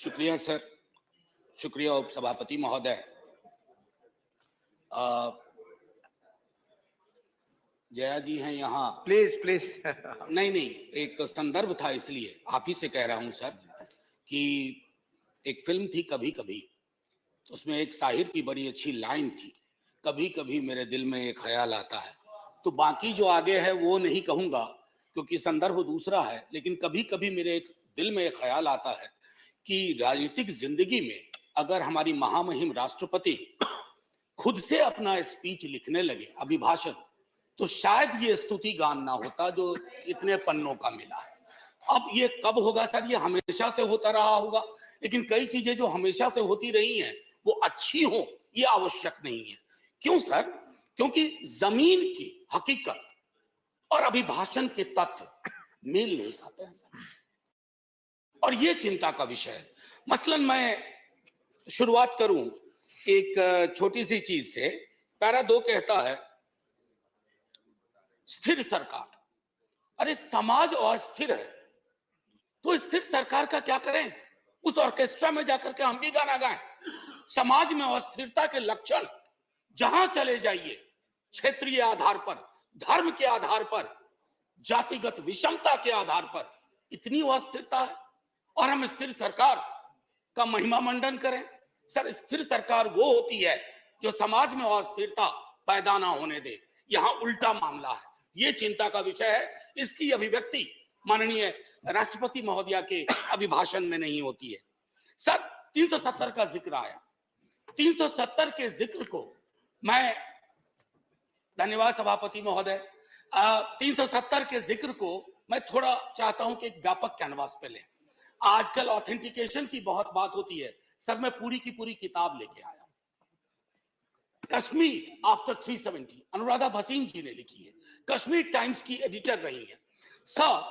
Speaker 11: शुक्रिया sir. शुक्रिया उप सभापति महोदय। जया जी हैं यहाँ।
Speaker 7: Please please.
Speaker 11: नहीं, एक संदर्भ था इसलिए आप ही से कह रहा हूं सर कि एक फिल्म थी कभी कभी, उसमें एक शाहिर की बड़ी अच्छी लाइन थी, कभी कभी मेरे दिल में एक ख्याल आता है। तो बाकी जो आगे है वो नहीं कहूंगा क्योंकि संदर्भ दूसरा है, लेकिन कभी कभी मेरे एक दिल में एक ख्याल आता है कि राजनीतिक जिंदगी में अगर हमारी महामहिम राष्ट्रपति खुद से अपना स्पीच लिखने लगे, अभिभाषण, तो शायद ये स्तुति गान ना होता जो इतने पन्नों का मिला है। अब ये कब होगा सर? ये हमेशा से होता रहा होगा, लेकिन कई चीजें जो हमेशा से होती रही हैं वो अच्छी हो ये आवश्यक नहीं है। क्यों सर? क्योंकि जमीन की हकीकत और अभिभाषण के तथ्य मेल नहीं खाते हैं सर, और ये चिंता का विषय है। मसलन मैं शुरुआत करूं एक छोटी सी चीज से। पैरा 2 कहता है स्थिर सरकार। अरे समाज अस्थिर है तो स्थिर सरकार का क्या करें? उस ऑर्केस्ट्रा में जाकर के हम भी गाना गाएं। समाज में अस्थिरता के लक्षण जहां चले जाइए, क्षेत्रीय आधार पर, धर्म के आधार पर, जातिगत विषमता के आधार पर इतनी अस्थिरता है और हम स्थिर सरकार का महिमा मंडन करें। सर, स्थिर सरकार वो होती है जो समाज में अस्थिरता पैदा ना होने दे। यहां उल्टा मामला है, ये चिंता का विषय है। इसकी अभिव्यक्ति माननीय राष्ट्रपति महोदया के अभिभाषण में नहीं होती है। सर, 370 का जिक्र आया। 370 के जिक्र को मैं, धन्यवाद सभापति महोदय, 370 के जिक्र को मैं थोड़ा चाहता हूं कि एक व्यापक कैनवास पे लें। आजकल ऑथेंटिकेशन की बहुत बात होती है सर, मैं पूरी की पूरी किताब लेके आया हूं। कश्मीर आफ्टर 370 अनुराधा भसीन जी ने लिखी है, कश्मीर टाइम्स की एडिटर रही है। सर,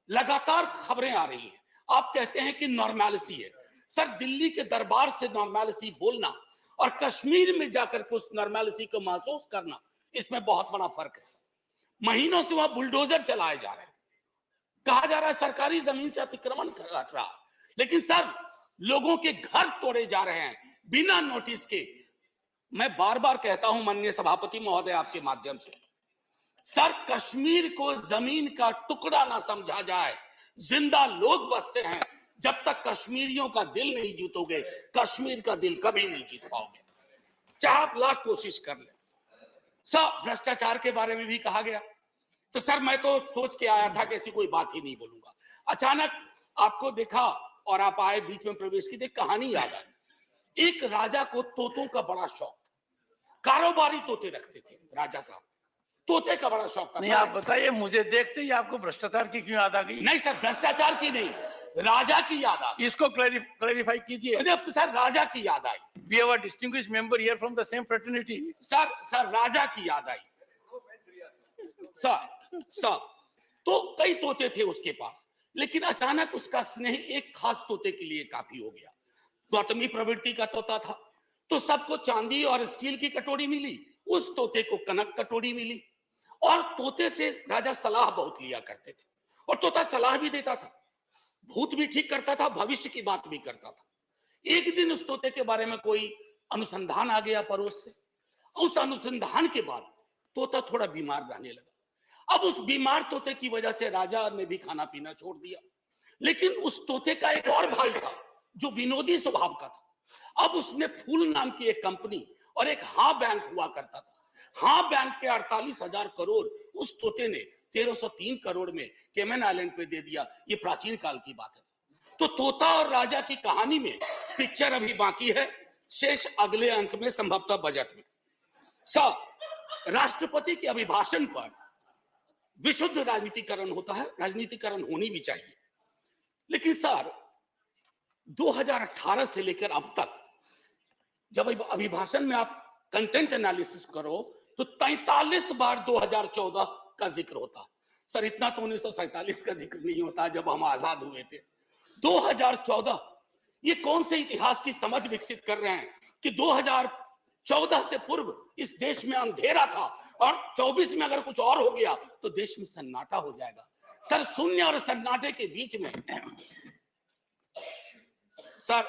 Speaker 11: लगातार खबरें आ रही हैं, आप कहते हैं कि नॉर्मैलिसी है। सर, दिल्ली के दरबार से नॉर्मैलिसी बोलना और कश्मीर में जाकर के उस नॉर्मैलिसी को महसूस करना, इसमें बहुत बड़ा फर्क है। सर, महीनों से वहां बुलडोजर चलाए जा रहे हैं, कहा जा रहा है सरकारी जमीन से अतिक्रमण कर रहा है, लेकिन सर लोगों के घर तोड़े जा रहे हैं बिना नोटिस के। मैं बार बार कहता हूं माननीय सभापति महोदय आपके माध्यम से, सर कश्मीर को जमीन का टुकड़ा ना समझा जाए। जिंदा लोग बसते हैं। जब तक कश्मीरियों का दिल नहीं जीतोगे, कश्मीर का दिल कभी नहीं जीत पाओगे, चाहे आप लाख कोशिश कर ले। सर, भ्रष्टाचार के बारे में भी कहा गया, तो सर मैं तो सोच के आया था कि ऐसी कोई बात ही नहीं बोलूंगा। अचानक आपको देखा और आप आए, बीच में प्रवेश की, एक कहानी याद आई। एक राजा को तोतों का बड़ा शौक था, कारोबारी तोते रखते थे राजा साहब, तोते का बड़ा शौक था।
Speaker 16: नहीं, आप बताइए, मुझे देखते ही आपको भ्रष्टाचार की क्यों याद आ गई?
Speaker 11: नहीं सर, भ्रष्टाचार की नहीं, राजा की याद आ गई।
Speaker 16: इसको क्लैरिफाई कीजिए।
Speaker 11: सर, राजा की याद आई।
Speaker 16: We have a distinguished member here from the same fraternity.
Speaker 11: Sir Raja की याद आई। सर तो कई तोते थे उसके पास, लेकिन अचानक उसका स्नेह एक खास तोते के लिए काफी हो गया। गौतमी प्रवृत्ति का तोता था, तो सबको चांदी और स्टील की कटोरी मिली, उस तोते को कनक कटोरी मिली। और तोते से राजा सलाह बहुत लिया करते थे, और तोता सलाह भी देता था, भूत भी ठीक करता था, भविष्य की बात भी करता था। एक दिन उस तोते के बारे में कोई अनुसंधान आ गया पड़ोस से। उस अनुसंधान के बाद तोता थोड़ा बीमार रहने लगा। अब उस बीमार तोते की वजह से राजा ने भी खाना पीना छोड़ दिया। लेकिन उस तोते का एक और भाई था जो विनोदी स्वभाव का था। अब उसने फूल नाम की एक कंपनी और एक हाँ बैंक हुआ करता था। हाँ बैंक के 48,000 करोड़ उस तोते ने 1303 करोड़ में केमन आइलैंड पे दे दिया। ये प्राचीन काल की बात है। तो तोता और राजा की कहानी में पिक्चर अभी बाकी है, शेष अगले अंक में, संभवतः बजट में। सर, राष्ट्रपति के अभिभाषण पर विशुद्ध राजनीतिकरण होता है, राजनीतिकरण होनी भी चाहिए। लेकिन सर 2018 से लेकर अब तक जब अभिभाषण में आप कंटेंट एनालिसिस करो तो 43 बार 2014 का जिक्र होता। सर, इतना तो 1947 का जिक्र नहीं होता जब हम आजाद हुए थे। 2014, ये कौन से इतिहास की समझ विकसित कर रहे हैं कि 2014 से पूर्व इस देश में अंधेरा था और 24 में अगर कुछ और हो गया तो देश में सन्नाटा हो जाएगा। सर, शून्य और सन्नाटे के बीच में सर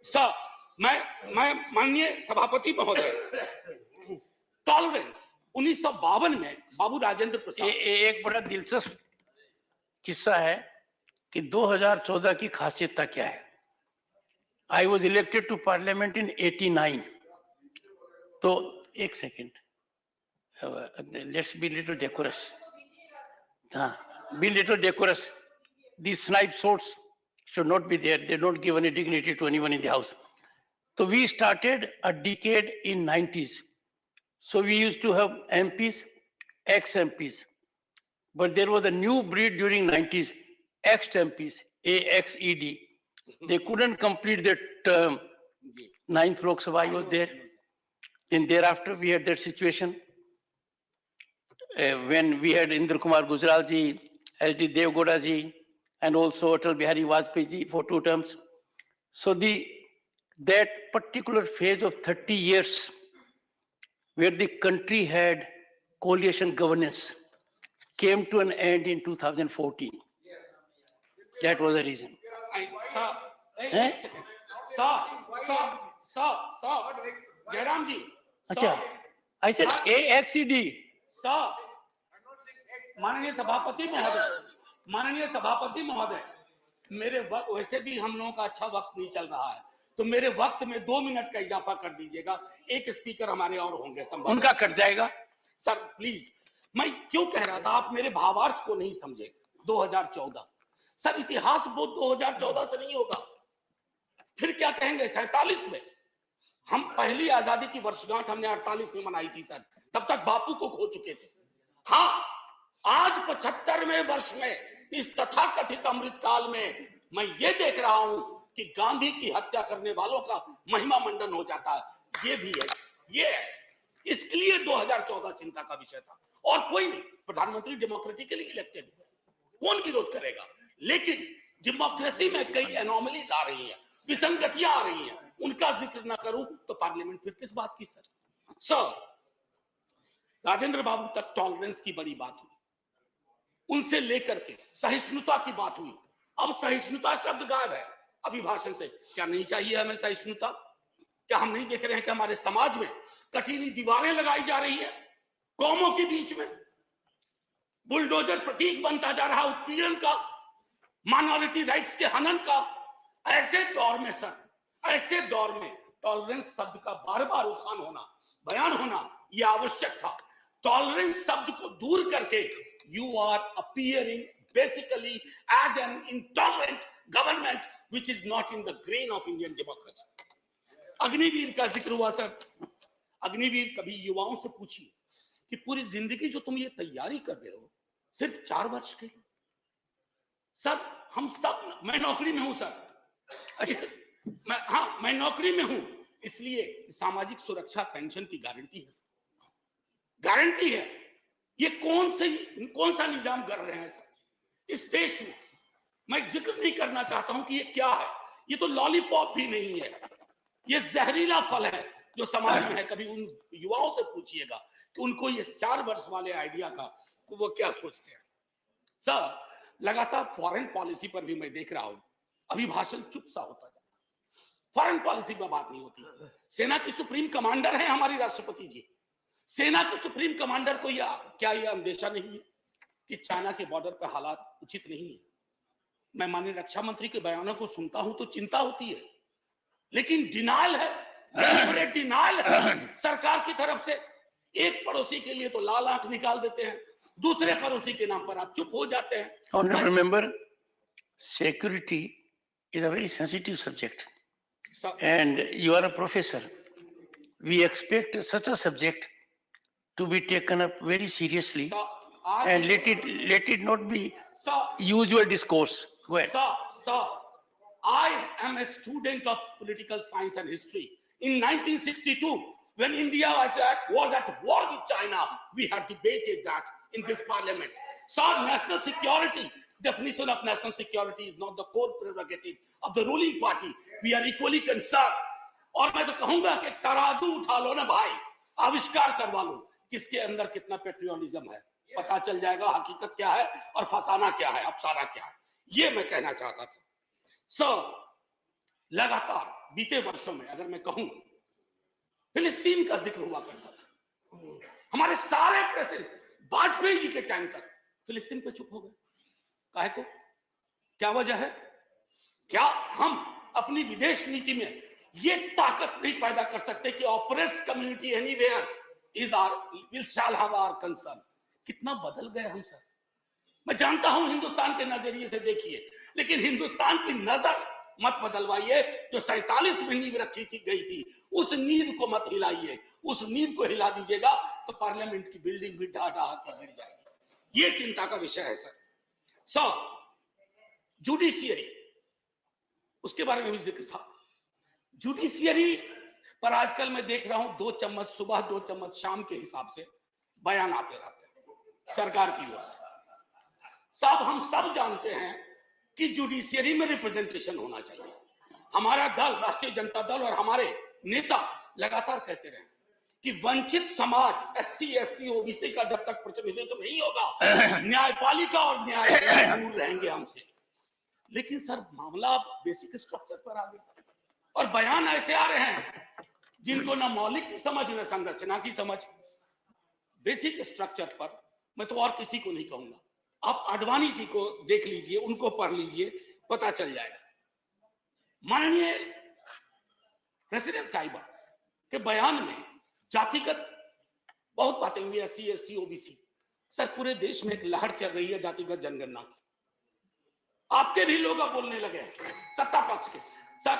Speaker 11: सर मैं माननीय सभापति महोदय, टॉलरेंस 1952 में बाबू राजेंद्र प्रसाद।
Speaker 16: एक बड़ा दिलचस्प किस्सा है कि 2014 की खासियत क्या है। I was elected to parliament in 89। तो एक second, let's be little decorous. हाँ, be little decorous. These snipe swords should not be there. They don't give any dignity to anyone in the house. So we started a decade in 90s. So we used to have MPs, ex-MPs. But there was a new breed during 90s, ex-MPs, AXED. They couldn't complete their term. 9th Lok Sabha was there. And thereafter we had that situation when we had Indra Kumar Gujral ji, SD Dev Gowda ji, and also Atal Bihari Vajpayee ji for 2 terms. So that particular phase of 30 years where the country had coalition governance came to an end in 2014. That was the reason.
Speaker 11: Jairam ji,
Speaker 16: अच्छा, I said AXED.
Speaker 11: माननीय सभापति महोदय, मेरे वक्त वैसे भी हम लोगों का अच्छा वक्त नहीं चल रहा है, तो मेरे वक्त में 2 मिनट का इजाफा कर दीजिएगा। एक स्पीकर हमारे और होंगे,
Speaker 16: उनका कट जाएगा।
Speaker 11: सर प्लीज, मैं क्यों कह रहा था, आप मेरे भावार्थ को नहीं समझे। 2014 सर, इतिहास बोध 2014 से नहीं होगा। फिर क्या कहेंगे 47 में? हम पहली आजादी की वर्षगांठ हमने 48 में मनाई थी सर, तब तक बापू को खो चुके थे। हाँ, आज 75वें वर्ष में इस तथाकथित अमृत काल में मैं ये देख रहा हूं कि गांधी की हत्या करने वालों का महिमा मंडन हो जाता है। ये भी है, ये है। इसके लिए 2014 चिंता का विषय था। और कोई नहीं, प्रधानमंत्री डेमोक्रेटिकली इलेक्टेड, कौन विरोध करेगा? लेकिन डेमोक्रेसी में कई एनोमलीज आ रही हैं, विसंगतियां आ रही हैं, उनका जिक्र ना करूं तो पार्लियामेंट फिर किस बात की? सर, राजेंद्र बाबू तक टॉलरेंस की बड़ी बात हुई, उनसे लेकर के सहिष्णुता की बात हुई। अब सहिष्णुता शब्द गायब है अभिभाषण से। क्या नहीं चाहिए हमें सहिष्णुता? क्या हम नहीं देख रहे हैं कि हमारे समाज में कटीली दीवारें लगाई जा रही है कौमों के बीच में? बुलडोजर प्रतीक बनता जा रहा उत्पीड़न का, माइनॉरिटी राइट्स के हनन का। ऐसे दौर में सर, ऐसे दौर में टॉलरेंस शब्द का बार बार उठान होना, बयान होना यह आवश्यक था। टॉलरेंस शब्द को दूर करके you are appearing basically as an intolerant government which is not in the grain of Indian democracy. Agniveer का जिक्र हुआ सर। अग्निवीर, कभी युवाओं से पूछिए कि पूरी जिंदगी जो तुम ये तैयारी कर रहे हो सिर्फ 4 वर्ष के लिए। सर, हम सब, मैं नौकरी में हूं सर, मैं नौकरी में हूं, इसलिए सामाजिक सुरक्षा पेंशन की गारंटी है सर, गारंटी है। ये कौन सा निजाम कर रहे हैं सर इस देश में? मैं जिक्र नहीं करना चाहता हूं कि ये क्या है। ये तो लॉलीपॉप भी नहीं है, ये जहरीला फल है जो समाज में है। कभी उन युवाओं से पूछिएगा कि उनको ये 4 वर्ष वाले आइडिया का वो क्या सोचते हैं। सर, लगातार फॉरेन पॉलिसी पर भी मैं देख रहा हूं अभिभाषण चुप सा होता है। फॉरेन पॉलिसी पर बात नहीं होती। सेना की सुप्रीम कमांडर है हमारी राष्ट्रपति जी। सेना के सुप्रीम कमांडर को क्या यह अंदेशा नहीं है कि चाइना के बॉर्डर पर हालात उचित नहीं है? मैं माननीय रक्षा मंत्री के बयानों को सुनता हूं तो चिंता होती है, लेकिन डिनायल है, डिनायल है सरकार की तरफ से। एक पड़ोसी के लिए तो लाल आंख निकाल देते हैं, दूसरे पड़ोसी के नाम पर आप चुप हो जाते हैं।
Speaker 16: Honorable member, security is a very sensitive subject, and you are a professor. We expect such a subject to be taken up very seriously, and let it not be usual discourse. Go ahead.
Speaker 11: Sir, I am a student of political science and history. In 1962, when India was at war with China, we had debated that in this parliament. Sir, national security, definition of national security is not the core prerogative of the ruling party. We are equally concerned. और मैं तो कहूंगा कि तराजू उठा लो ना भाई, आविष्कार करवा लो किसके अंदर कितना पेट्रियोटिज्म है, पता चल जाएगा हकीकत क्या है और फसाना क्या है, अफसाना क्या है। ये मैं कहना चाहता था। लगातार बीते वर्षों में अगर मैं कहूं, फिलिस्तीन का जिक्र हुआ करता था। हमारे सारे प्रेसिडेंट वाजपेयी जी के टाइम तक फिलिस्तीन पे चुप हो गए। काहे को? क्या वजह है? क्या हम अपनी विदेश नीति में ये ताकत नहीं पैदा कर सकते कि oppressed community anywhere is our shall have our concern? कितना बदल गए हम सर। मैं जानता हूं हिंदुस्तान के नजरिए से देखिए, लेकिन हिंदुस्तान की नजर मत बदलवाइए। जो 47 में नींव रखी थी गई थी, उस नींव को मत हिलाइए। उस नींव को हिला दीजिएगा तो पार्लियामेंट की बिल्डिंग भी ढा ढा के गिर जाएगी। ये चिंता का विषय है सर। जुडिशियरी, उसके बारे में भी जिक्र था। जुडिशियरी पर आजकल मैं देख रहा हूं 2 चम्मच सुबह 2 चम्मच शाम के हिसाब से बयान आते रहते हैं सरकार की ओर से। साहब हम सब जानते हैं कि जुडिशियरी में रिप्रेजेंटेशन होना चाहिए। हमारा दल राष्ट्रीय जनता दल और हमारे नेता लगातार कहते रहे कि वंचित समाज SC ST OBC का जब तक प्रतिनिधित्व नहीं होगा, न्यायपालिका और न्यायालय दूर रहेंगे हमसे। लेकिन सर मामला अब बेसिक स्ट्रक्चर पर आ गया और बयान ऐसे आ रहे हैं जिनको ना मौलिक की समझ न संरचना की समझ। बेसिक स्ट्रक्चर पर मैं तो और किसी को नहीं कहूंगा, आप आडवाणी जी को देख लीजिए, उनको पढ़ लीजिए, पता चल जाएगा। माननीय प्रेसिडेंट साहिबा के बयान में जातिगत बहुत बातें हुई, SC ST OBC। सर पूरे देश में एक लहर चल रही है जातिगत जनगणना की। आपके भी लोग अब बोलने लगे सत्ता पक्ष के। सर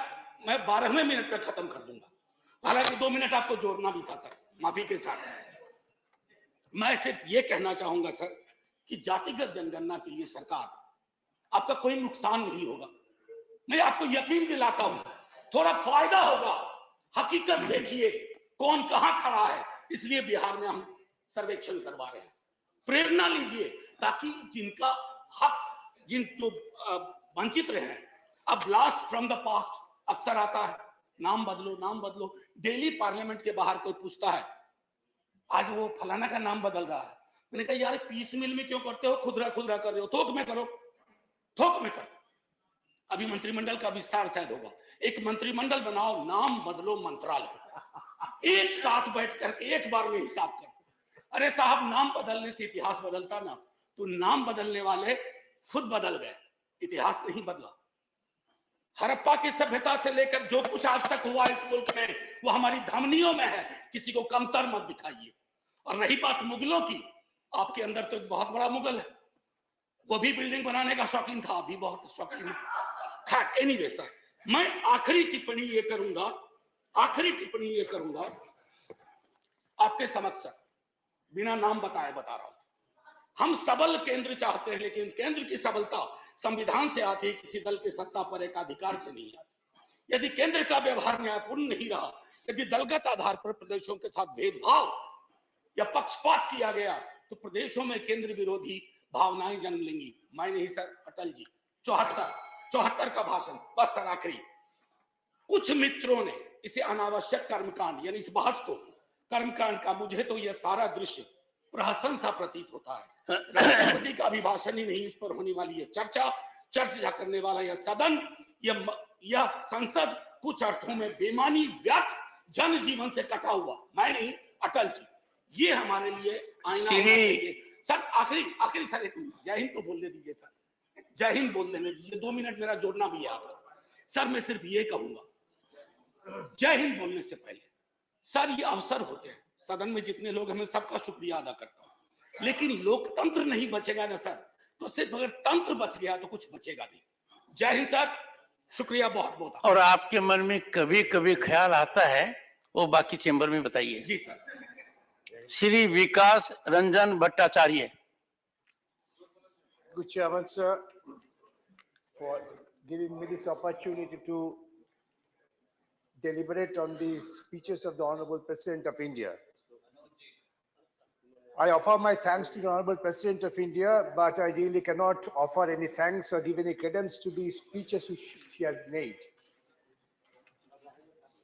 Speaker 11: मैं 12वें मिनट पे खत्म कर दूंगा, हालांकि 2 मिनट आपको जोड़ना भी था सर, माफी के साथ। मैं सिर्फ ये कहना चाहूंगा सर कि जातिगत जनगणना के लिए सरकार आपका कोई नुकसान नहीं होगा। मैं आपको यकीन दिलाता हूं, थोड़ा फायदा होगा। हकीकत देखिए कौन कहां खड़ा है, इसलिए बिहार में हम सर्वेक्षण करवा रहे हैं। प्रेरणा लीजिए ताकि जिनका हक, जिन जो वंचित रहे हैं। अब ब्लास्ट फ्रॉम द पास्ट अक्सर आता है, नाम बदलो नाम बदलो। डेली पार्लियामेंट के बाहर कोई पूछता है आज वो फलाना का नाम बदल रहा है। मैंने कहा यार पीस मिल में क्यों करते हो, खुदरा खुदरा कर रहे हो, थोक में करो, थोक में करो। अभी मंत्रिमंडल का विस्तार शायद होगा, एक मंत्रिमंडल बनाओ, नाम बदलो मंत्रालय, एक साथ बैठ करके एक बार में हिसाब करो। अरे साहब नाम बदलने से इतिहास बदलता ना, तो नाम बदलने वाले खुद बदल गए, इतिहास नहीं बदला। हड़प्पा की सभ्यता से लेकर जो कुछ आज तक हुआ इस मुल्क में वो हमारी धमनियों में है, किसी को कमतर मत दिखाइए। और रही बात मुगलों की, आपके अंदर तो एक बहुत बड़ा मुगल है, वो भी बिल्डिंग बनाने का शौकीन था, अभी बहुत शौकीन है। एनीवे सर, मैं आखिरी टिप्पणी ये करूंगा आपके समक्ष सर, बिना नाम बताए बता रहा हूं। हम सबल केंद्र चाहते हैं, लेकिन केंद्र की सबलता संविधान से आती है, किसी दल के सत्ता पर एक अधिकार से नहीं आती। यदि केंद्र का व्यवहार न्यायपूर्ण नहीं रहा, यदि दलगत आधार पर प्रदेशों के साथ भेदभाव या पक्षपात किया गया, तो प्रदेशों में केंद्र विरोधी भावनाएं जन्म लेंगी। मैं नहीं सर, अटल जी 74 का भाषण। बस सर आखिरी, कुछ मित्रों ने इसे अनावश्यक कर्मकांड, यानी इस बहस को कर्मकांड का, मुझे तो यह सारा दृश्य प्रहसन सा प्रतीत होता है। राष्ट्रपति का अभिभाषण ही नहीं, इस पर होने वाली यह चर्चा करने वाला यह सदन, यह संसद कुछ अर्थों में बेमानी, व्यर्थ, जनजीवन से कटा हुआ। मैं नहीं, अटल जी, ये हमारे लिए आईना होना चाहिए। सर आखिरी सर, एक जय हिंद तो बोलने दीजिए सर, जय हिंद बोल देने दीजिए, 2 मिनट मेरा जोड़ना भी है आपको। सर मैं सिर्फ ये कहूंगा, जय हिंद बोलने से पहले सर ये अवसर होते हैं, सदन में जितने लोग हैं मैं सबका शुक्रिया अदा करता हूं, लेकिन लोकतंत्र नहीं बचेगा ना सर, तो सिर्फ अगर तंत्र बच गया तो कुछ बचेगा नहीं। जय हिंद सर, शुक्रिया बहुत बहुत।
Speaker 16: और आपके मन में कभी कभी ख्याल आता है, वो बाकी चेंबर में बताइए।
Speaker 11: जी sir.
Speaker 16: Shri Vikas Ranjan Bhattacharya.
Speaker 14: Good Chairman, sir, for giving me this opportunity to deliberate on the speeches of the Honorable President of India. I offer my thanks to the Honorable President of India, but I really cannot offer any thanks or give any credence to the speeches which she has made.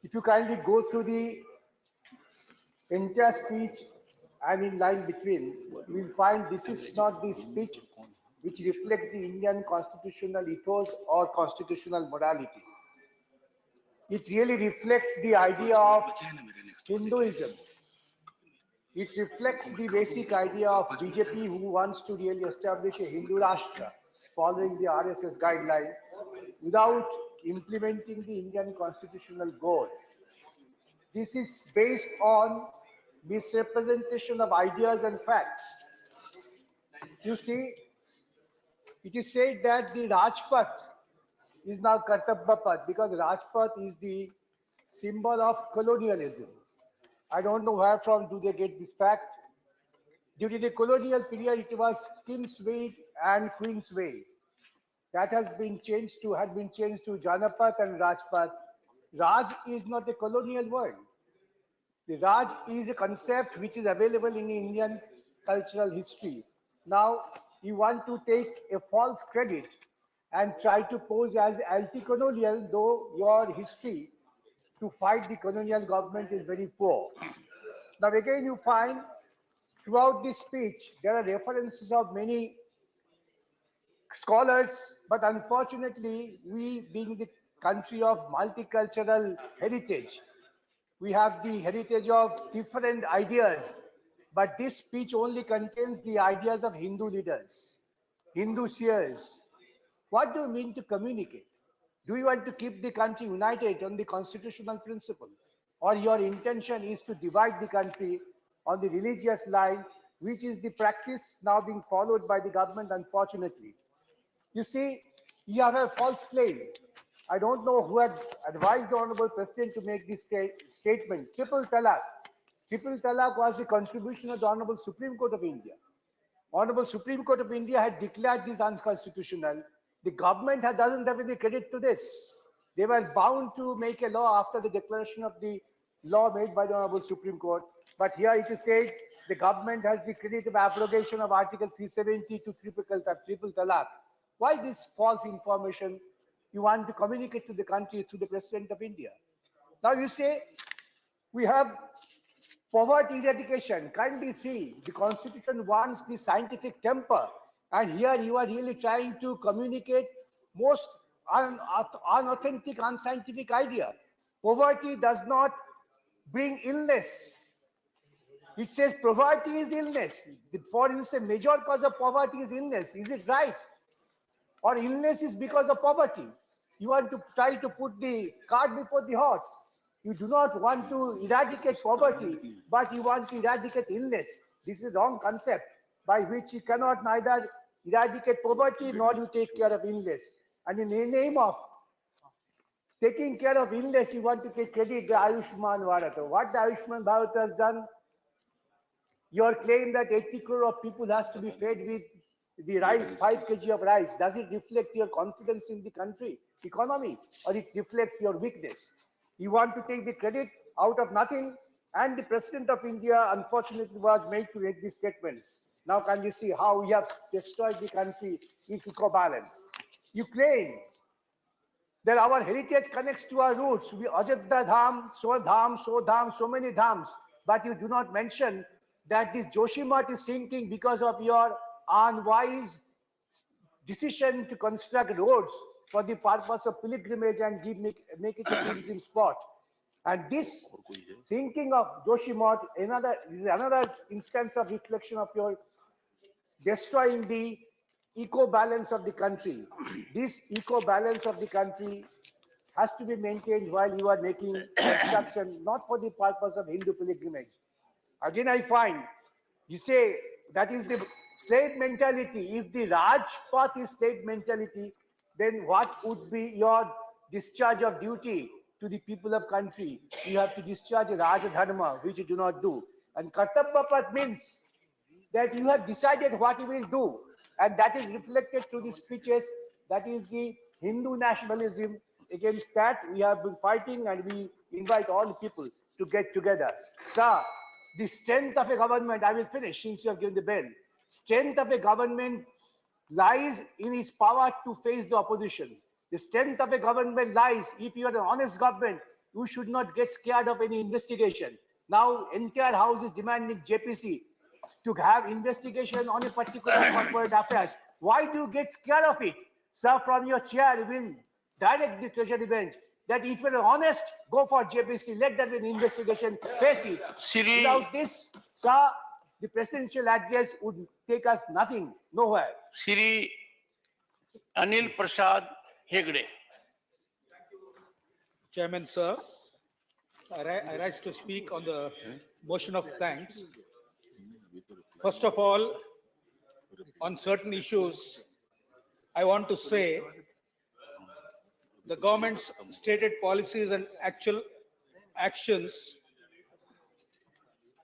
Speaker 14: If you kindly go through the entire speech and in line between, you will find this is not the speech which reflects the Indian constitutional ethos or constitutional morality. It really reflects the idea of Hinduism. It reflects the basic idea of BJP, who wants to really establish a Hindu Rashtra following the RSS guideline without implementing the Indian constitutional goal. This is based on misrepresentation of ideas and facts. You see, it is said that the Rajpath is now Kartabbapath because Rajpath is the symbol of colonialism. I don't know where from do they get this fact. During the colonial period, it was Kingsway and Queensway. That had been changed to Janapath and Rajpath. Raj is not a colonial word. The Raj is a concept which is available in Indian cultural history. Now, you want to take a false credit and try to pose as anti-colonial, though your history to fight the colonial government is very poor. Now, again, you find throughout this speech, there are references of many scholars, but unfortunately, we being the country of multicultural heritage, we have the heritage of different ideas, but this speech only contains the ideas of Hindu leaders, Hindu seers. What do you mean to communicate? Do you want to keep the country united on the constitutional principle? Or your intention is to divide the country on the religious line, which is the practice now being followed by the government, unfortunately. You see, you have a false claim. I don't know who had advised the Honorable President to make this statement. Triple Talaq. Triple Talaq was the contribution of the Honorable Supreme Court of India. Honorable Supreme Court of India had declared this unconstitutional. The government doesn't have any credit to this. They were bound to make a law after the declaration of the law made by the Honorable Supreme Court. But here it is said the government has the credit of abrogation of Article 370 to Triple Talaq. Why this false information you want to communicate to the country through the President of India? Now you say we have poverty eradication. Kindly see, the Constitution wants the scientific temper, and here you are really trying to communicate most unauthentic, unscientific idea. Poverty does not bring illness. It says poverty is illness. For instance, major cause of poverty is illness. Is it right? Or illness is because of poverty? You want to try to put the cart before the horse. You do not want to eradicate poverty, but you want to eradicate illness. This is a wrong concept by which you cannot neither eradicate poverty nor you take care of illness. And in the name of taking care of illness, you want to take credit the Ayushman Bharat. What the Ayushman Bharat has done, your claim that 80 crore of people has to be fed with the rice, 5 kg of rice, does it reflect your confidence in the country, economy, or it reflects your weakness? You want to take the credit out of nothing, and the President of India, unfortunately, was made to make these statements. Now can you see how we have destroyed the country, its eco-balance? You claim that our heritage connects to our roots. We Ajodhya Dham, so many dhams, but you do not mention that this Joshimath is sinking because of your unwise decision to construct roads for the purpose of pilgrimage and make it a pilgrim spot. And this sinking of Joshimath is another instance of reflection of your destroying the eco-balance of the country. This eco-balance of the country has to be maintained while you are making construction, not for the purpose of Hindu pilgrimage. Again, I find, you say that is the slave mentality. If the Rajpath is slave mentality, then what would be your discharge of duty to the people of country? You have to discharge Raja Dharma, which you do not do. And Kartabbapath means that you have decided what you will do. And that is reflected through the speeches. That is the Hindu nationalism. Against that, we have been fighting, and we invite all people to get together. Sir, the strength of a government, I will finish since you have given the bell. Strength of a government lies in its power to face the opposition. The strength of a government lies, if you are an honest government, you should not get scared of any investigation. Now, entire house is demanding JPC to have investigation on a particular corporate affairs. Why do you get scared of it? Sir, from your chair, you will direct the treasury bench that if you're honest, go for JPC, let there be an investigation, face it.
Speaker 16: Shri-
Speaker 14: Without this, sir, the presidential address would take us nothing, nowhere.
Speaker 16: Shri Anil Prasad Hegde.
Speaker 18: Chairman, sir, I rise to speak on the motion of thanks. First of all, on certain issues, I want to say the government's stated policies and actual actions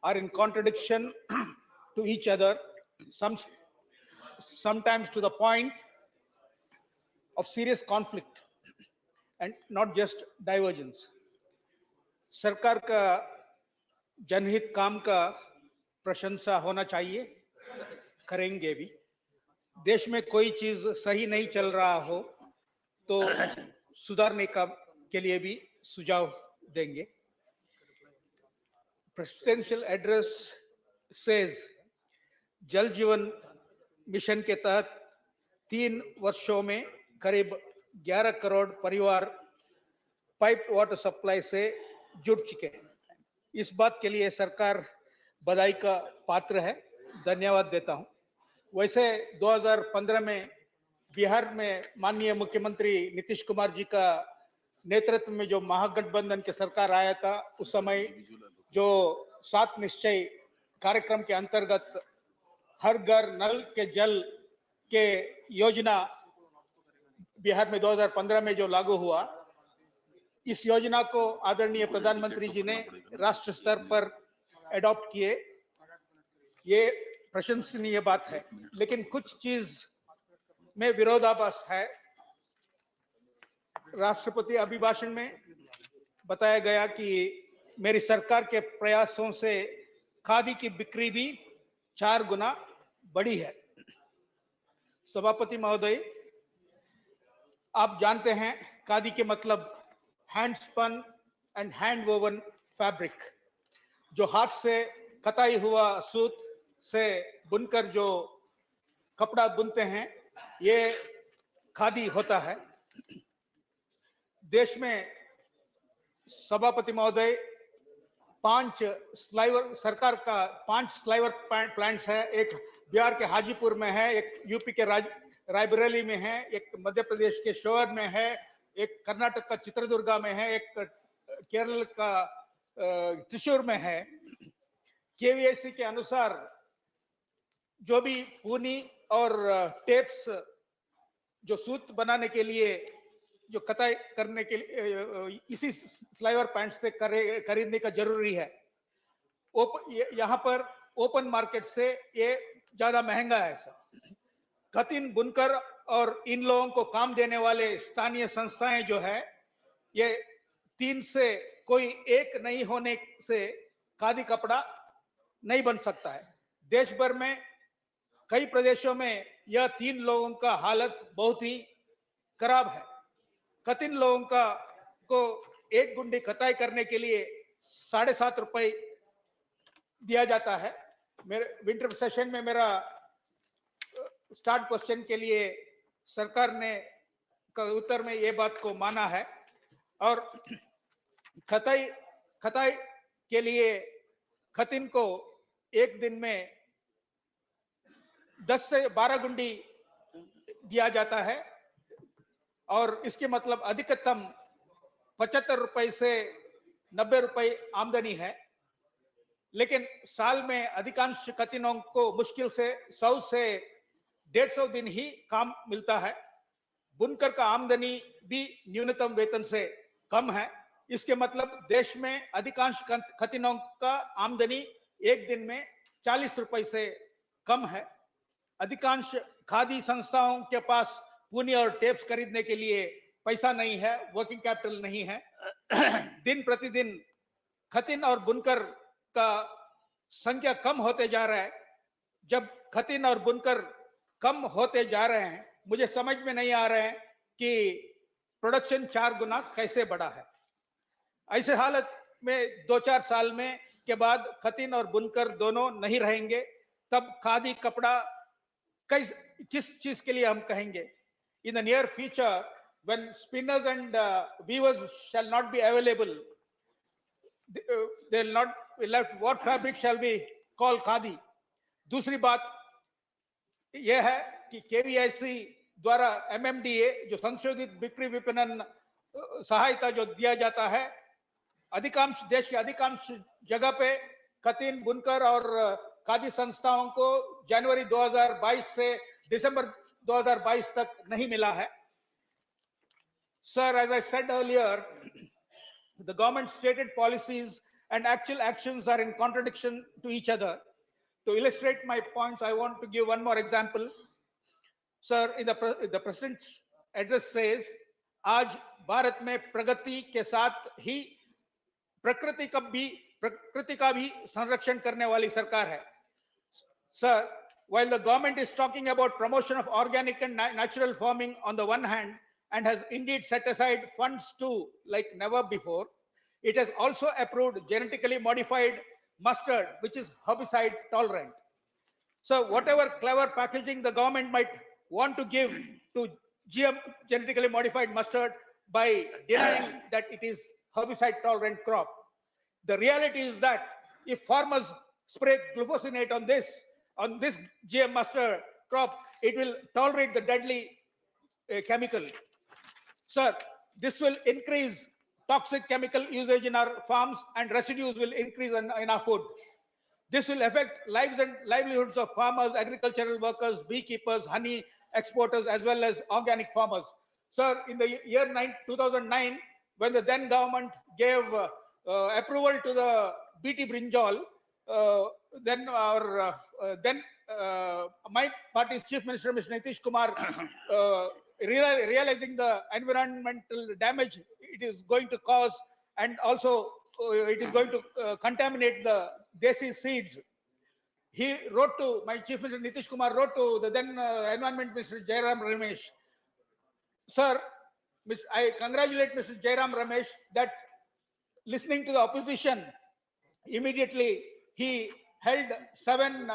Speaker 18: are in contradiction to each other, sometimes to the point of serious conflict and not just divergence. सरकार का जनहित काम का प्रशंसा होना चाहिए, करेंगे भी। देश में कोई चीज सही नहीं चल रहा हो तो सुधारने का के लिए भी सुझाव देंगे। Presidential address says जल जीवन मिशन के तहत 3 वर्षों में करीब 11 करोड़ परिवार पाइप वाटर सप्लाई से जुड़ चुके हैं। इस बात के लिए सरकार बधाई का पात्र है, धन्यवाद देता हूं। वैसे 2015 में बिहार में माननीय मुख्यमंत्री नीतीश कुमार जी का नेतृत्व में जो महागठबंधन की सरकार आया था, उस समय जो 7 निश्चय कार्यक्रम के अंतर्गत हर घर नल के जल के योजना बिहार में 2015 में जो लागू हुआ, इस योजना को आदरणीय प्रधानमंत्री जी ने राष्ट्र स्तर पर एडॉप्ट किए। ये प्रशंसनीय बात है, लेकिन कुछ चीज में विरोधाभास है। राष्ट्रपति अभिभाषण में बताया गया कि मेरी सरकार के प्रयासों से खादी की बिक्री भी 4 गुना बढ़ी है। सभापति महोदय, आप जानते हैं खादी के मतलब hand spun and hand woven fabric, जो हाथ से कताई हुआ सूत से बुनकर जो कपड़ा बुनते हैं, ये खादी होता है। देश में सभापति महोदय 5 स्लाइवर सरकार का 5 स्लाइवर प्लांट्स है। एक बिहार के हाजीपुर में है, एक यूपी के रायबरेली में है, एक मध्य प्रदेश के शोर में है, एक कर्नाटक का चित्रदुर्गा में है, एक केरल का त्रिशूर में है। केवीआईसी के अनुसार जो भी पूनी और टेप्स जो सूत बनाने के लिए जो कताई करने के लिए इसी स्लाइवर पैंट से खरीदने का जरूरी है। यहाँ पर ओपन मार्केट से ये ज्यादा महंगा है सर। खतिन बुनकर और इन लोगों को काम देने वाले स्थानीय संस्थाएं जो है, ये 3 से कोई एक नहीं होने से खादी कपड़ा नहीं बन सकता है। देश भर में कई प्रदेशों में यह 3 लोगों का हालत बहुत ही खराब है। खतिन लोगों को 1 गुंडी कताई करने के लिए 7.5 रुपए दिया जाता है। मेरे विंटर सेशन में मेरा स्टार्ट क्वेश्चन के लिए सरकार ने का उत्तर में ये बात को माना है और खताई के लिए खतिन को एक दिन में 10 से 12 गुंडी दिया जाता है और इसके मतलब अधिकतम 75 रुपए से 90 रुपए आमदनी है। लेकिन साल में अधिकांश खतिनों को मुश्किल से 100 से 150 दिन ही काम मिलता है। बुनकर का आमदनी भी न्यूनतम वेतन से कम है। इसके मतलब देश में अधिकांश खतिनों का आमदनी एक दिन में 40 रुपए से कम है। अधिकांश खादी संस्थाओं के पास पूनी और टेप्स खरीदने के लिए पैसा नहीं है, वर्किंग कैपिटल नहीं है। दिन प्रतिदिन खतिन और बुनकर का संख्या कम होते जा रहा है। जब खतिन और बुनकर कम होते जा रहे हैं, मुझे समझ में नहीं आ रहा है कि प्रोडक्शन 4 गुना कैसे बढ़ा है। ऐसे हालत में 2-4 साल में के बाद खतिन और बुनकर दोनों नहीं रहेंगे, तब खादी कपड़ा किस चीज के लिए हम कहेंगे? In the near future, when spinners and weavers shall not be available, they will not be left. What fabric shall be called khadi? दूसरी बात यह है कि केवीआईसी द्वारा एमएमडीए जो संशोधित बिक्री विपणन सहायता जो दिया जाता है, अधिकांश देश के अधिकांश जगह पे खतीन बुनकर और खादी संस्थाओं को जनवरी 2022 से दिसंबर 2022 तक नहीं मिला है. Sir, as I said earlier, the government's stated policies and actual actions are in contradiction to each other. To illustrate my points, I want to give one more example. Sir, the president's address says, आज भारत में प्रगति के साथ ही प्रकृति का भी संरक्षण करने वाली सरकार है. Sir, while the government is talking about promotion of organic and natural farming on the one hand, and has indeed set aside funds too, like never before, it has also approved genetically modified mustard, which is herbicide tolerant. So whatever clever packaging the government might want to give to GM, genetically modified mustard, by denying that it is herbicide tolerant crop, the reality is that if farmers spray glufosinate on this GM mustard crop, it will tolerate the deadly chemical. Sir, this will increase toxic chemical usage in our farms, and residues will increase in our food. This will affect lives and livelihoods of farmers, agricultural workers, beekeepers, honey exporters, as well as organic farmers. Sir, in the year 2009, when the then government gave approval to the BT brinjal, my party's chief minister, Mr. Nitish Kumar, realizing the environmental damage it is going to cause, and also it is going to contaminate the desi seeds, he wrote to, my chief minister Nitish Kumar wrote to the then environment minister Jairam Ramesh. Sir, I congratulate Mr. Jairam Ramesh that, listening to the opposition, immediately he held 7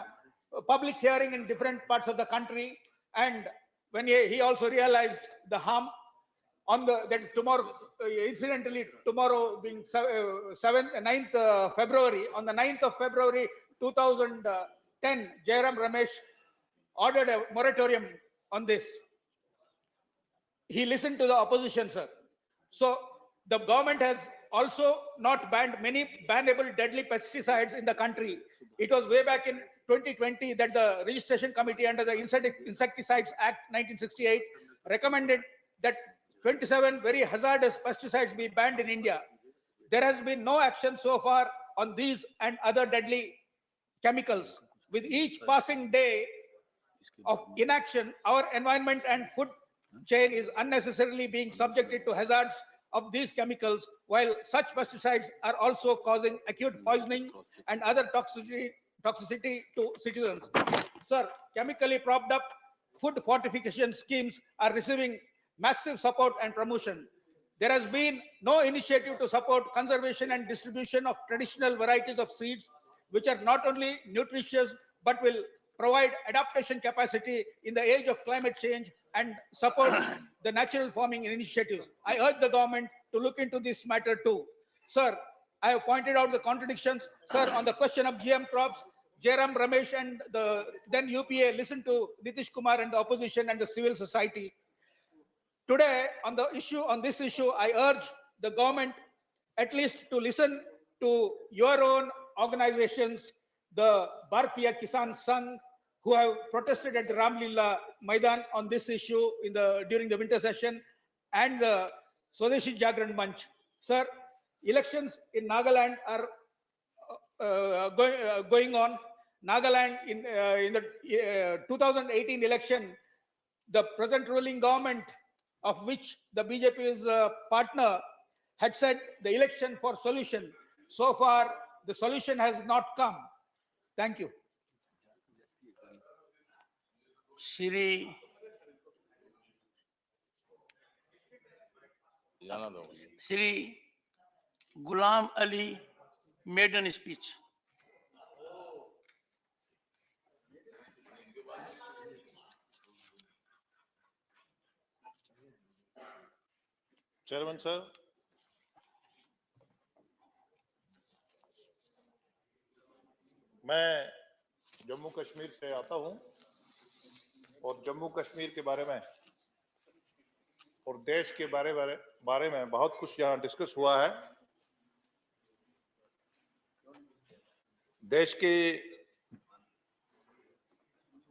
Speaker 18: public hearings in different parts of the country, and when he also realized the harm on that tomorrow, incidentally tomorrow being 9th February, on the 9th of February 2010, Jairam Ramesh ordered a moratorium on this. He listened to the opposition, sir. So the government has also not banned many bannable deadly pesticides in the country. It was way back in 2020 that the Registration Committee under the Insecticides Act 1968 recommended that 27 very hazardous pesticides be banned in India. There has been no action so far on these and other deadly chemicals. With each passing day of inaction, our environment and food chain is unnecessarily being subjected to hazards of these chemicals, while such pesticides are also causing acute poisoning and other toxicity to citizens. Sir, chemically propped up food fortification schemes are receiving massive support and promotion. There has been no initiative to support conservation and distribution of traditional varieties of seeds, which are not only nutritious but will provide adaptation capacity in the age of climate change and support the natural farming initiatives. I urge the government to look into this matter too. Sir, I have pointed out the contradictions. Sir, on the question of GM crops, Jairam Ramesh and the then UPA listened to Nitish Kumar and the opposition and the civil society. Today, on this issue, I urge the government at least to listen to your own organizations, the Bharatiya Kisan Sangh, who have protested at the Ramlila Maidan on this issue during the winter session, and the Swadeshi Jagran Manch. Sir, elections in Nagaland are going on. Nagaland in the 2018 election, the present ruling government, of which the BJP is a partner, had said the election for solution. So far, the solution has not come. Thank you.
Speaker 16: Shri Ghulam Ali maiden speech.
Speaker 8: Chairman sir, मैं जम्मू कश्मीर से आता हूं और जम्मू कश्मीर के बारे में और देश के बारे में बहुत कुछ यहाँ डिस्कस हुआ है। देश के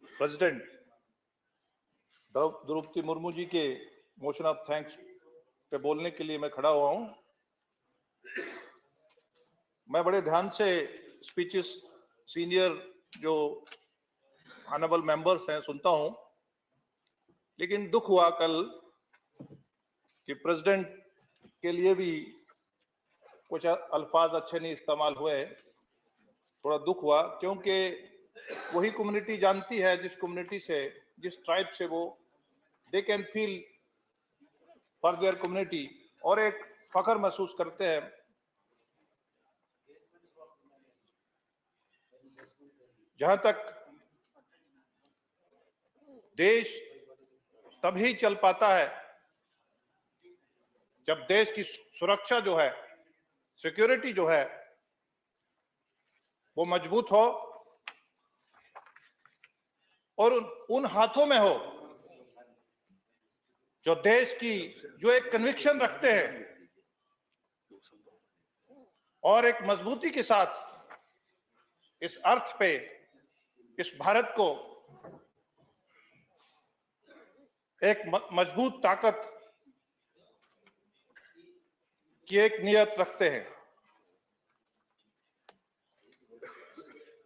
Speaker 8: प्रेसिडेंट द्रौपदी मुर्मू जी के मोशन ऑफ थैंक्स पे बोलने के लिए मैं खड़ा हुआ हूं। मैं बड़े ध्यान से स्पीचेस सीनियर जो ऑनरेबल मेंबर्स हैं सुनता हूं, लेकिन दुख हुआ कल कि प्रेसिडेंट के लिए भी कुछ अल्फाज अच्छे नहीं इस्तेमाल हुए। थोड़ा दुख हुआ क्योंकि वही कम्युनिटी जानती है, जिस कम्युनिटी से, जिस ट्राइब से वो they can feel for their community और एक फख्र महसूस करते हैं। जहां तक देश तभी चल पाता है जब देश की सुरक्षा जो है, सिक्योरिटी जो है, वो मजबूत हो और उन हाथों में हो जो देश की जो एक कन्विक्शन रखते हैं और एक मजबूती के साथ इस अर्थ पे, इस भारत को एक मजबूत ताकत की एक नियत रखते हैं।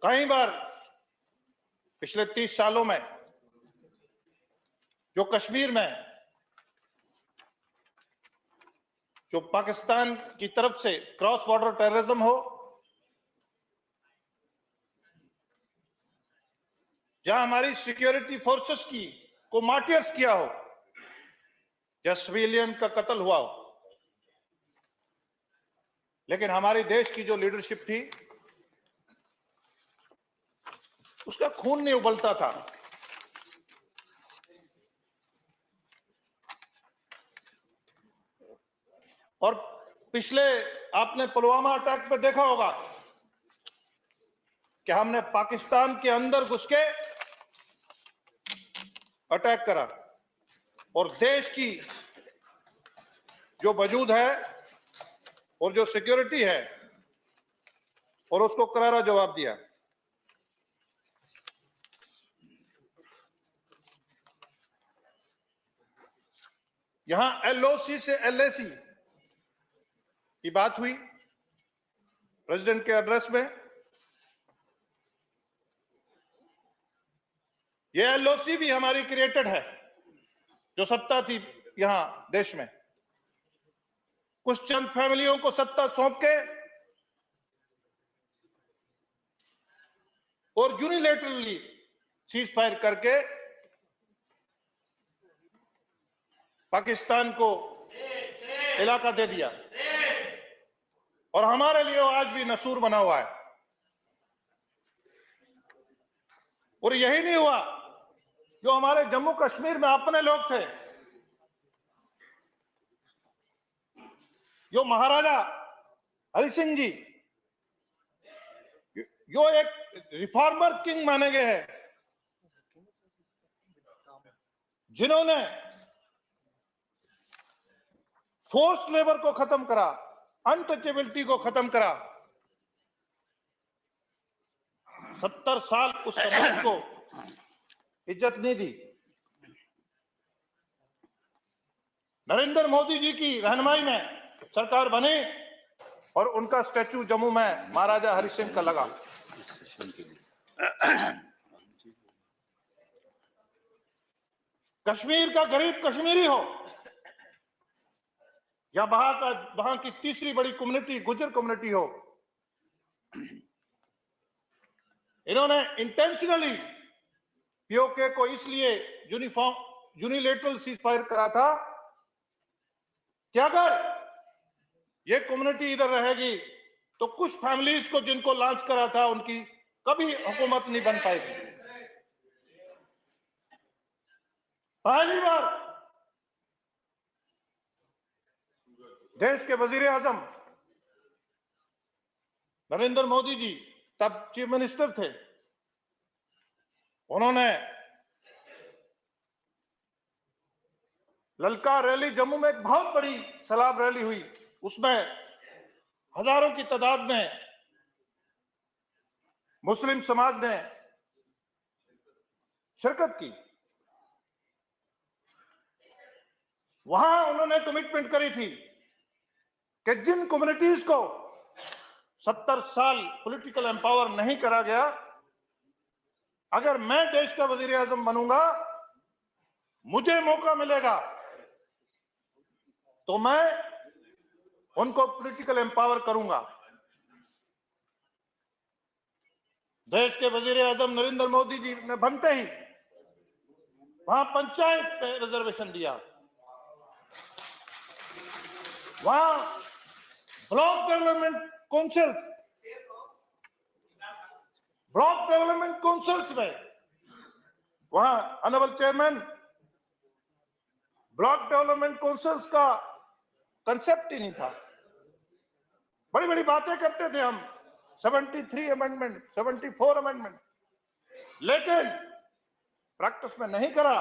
Speaker 8: कई बार पिछले 30 सालों में जो कश्मीर में जो पाकिस्तान की तरफ से क्रॉस बॉर्डर टेररिज्म हो, जहां हमारी सिक्योरिटी फोर्सेस को मार्टियर्स किया हो या सिविलियन का कत्ल हुआ हो, लेकिन हमारे देश की जो लीडरशिप थी उसका खून नहीं उबलता था। और पिछले आपने पुलवामा अटैक पे देखा होगा कि हमने पाकिस्तान के अंदर घुस के अटैक करा और देश की जो वजूद है और जो सिक्योरिटी है और उसको करारा जवाब दिया। यहां एलओसी से एलएसी की बात हुई प्रेसिडेंट के एड्रेस में। ये एलओसी भी हमारी क्रिएटेड है, जो सत्ता थी यहां देश में, कुछ चंद फैमिलियों को सत्ता सौंप के और यूनिलैटरली सीज फायर करके पाकिस्तान को इलाका दे दिया और हमारे लिए आज भी नसूर बना हुआ है। और यही नहीं हुआ, जो हमारे जम्मू कश्मीर में अपने लोग थे, जो महाराजा हरि सिंह जी, जो एक रिफॉर्मर किंग माने गए हैं, जिन्होंने फोर्स लेबर को खत्म करा, अनटचेबिलिटी को खत्म करा, 70 साल उस समाज को इज्जत नहीं दी। नरेंद्र मोदी जी की रहनुमाई में सरकार बनी और उनका स्टैचू जम्मू में महाराजा हरि सिंह का लगा। कश्मीर का गरीब कश्मीरी हो या वहां की तीसरी बड़ी कम्युनिटी गुर्जर कम्युनिटी हो, इन्होंने इंटेंशनली पीओके को इसलिए यूनिलेटरल सीज फायर करा था कि अगर ये कम्युनिटी इधर रहेगी तो कुछ फैमिलीज को जिनको लॉन्च करा था उनकी कभी हुकूमत नहीं बन पाएगी। पहली बार देश के वजीर आजम नरेंद्र मोदी जी तब चीफ मिनिस्टर थे, उन्होंने ललकार रैली, जम्मू में एक बहुत बड़ी सलाब रैली हुई, उसमें हजारों की तादाद में मुस्लिम समाज ने शिरकत की। वहां उन्होंने कमिटमेंट करी थी कि जिन कम्युनिटीज को 70 साल पॉलिटिकल एम्पावर नहीं करा गया, अगर मैं देश का वजीर आजम बनूंगा, मुझे मौका मिलेगा तो मैं उनको पॉलिटिकल एम्पावर करूंगा। देश के वजीर आजम नरेंद्र मोदी जी ने बनते ही वहां पंचायत पे रिजर्वेशन दिया, वहां ब्लॉक डेवलपमेंट काउंसिल्स में वहां honourable chairman, block development councils का कंसेप्ट ही नहीं था। बड़ी बड़ी बातें करते थे हम, 73 अमेंडमेंट, 74 अमेंडमेंट, लेकिन प्रैक्टिस में नहीं करा।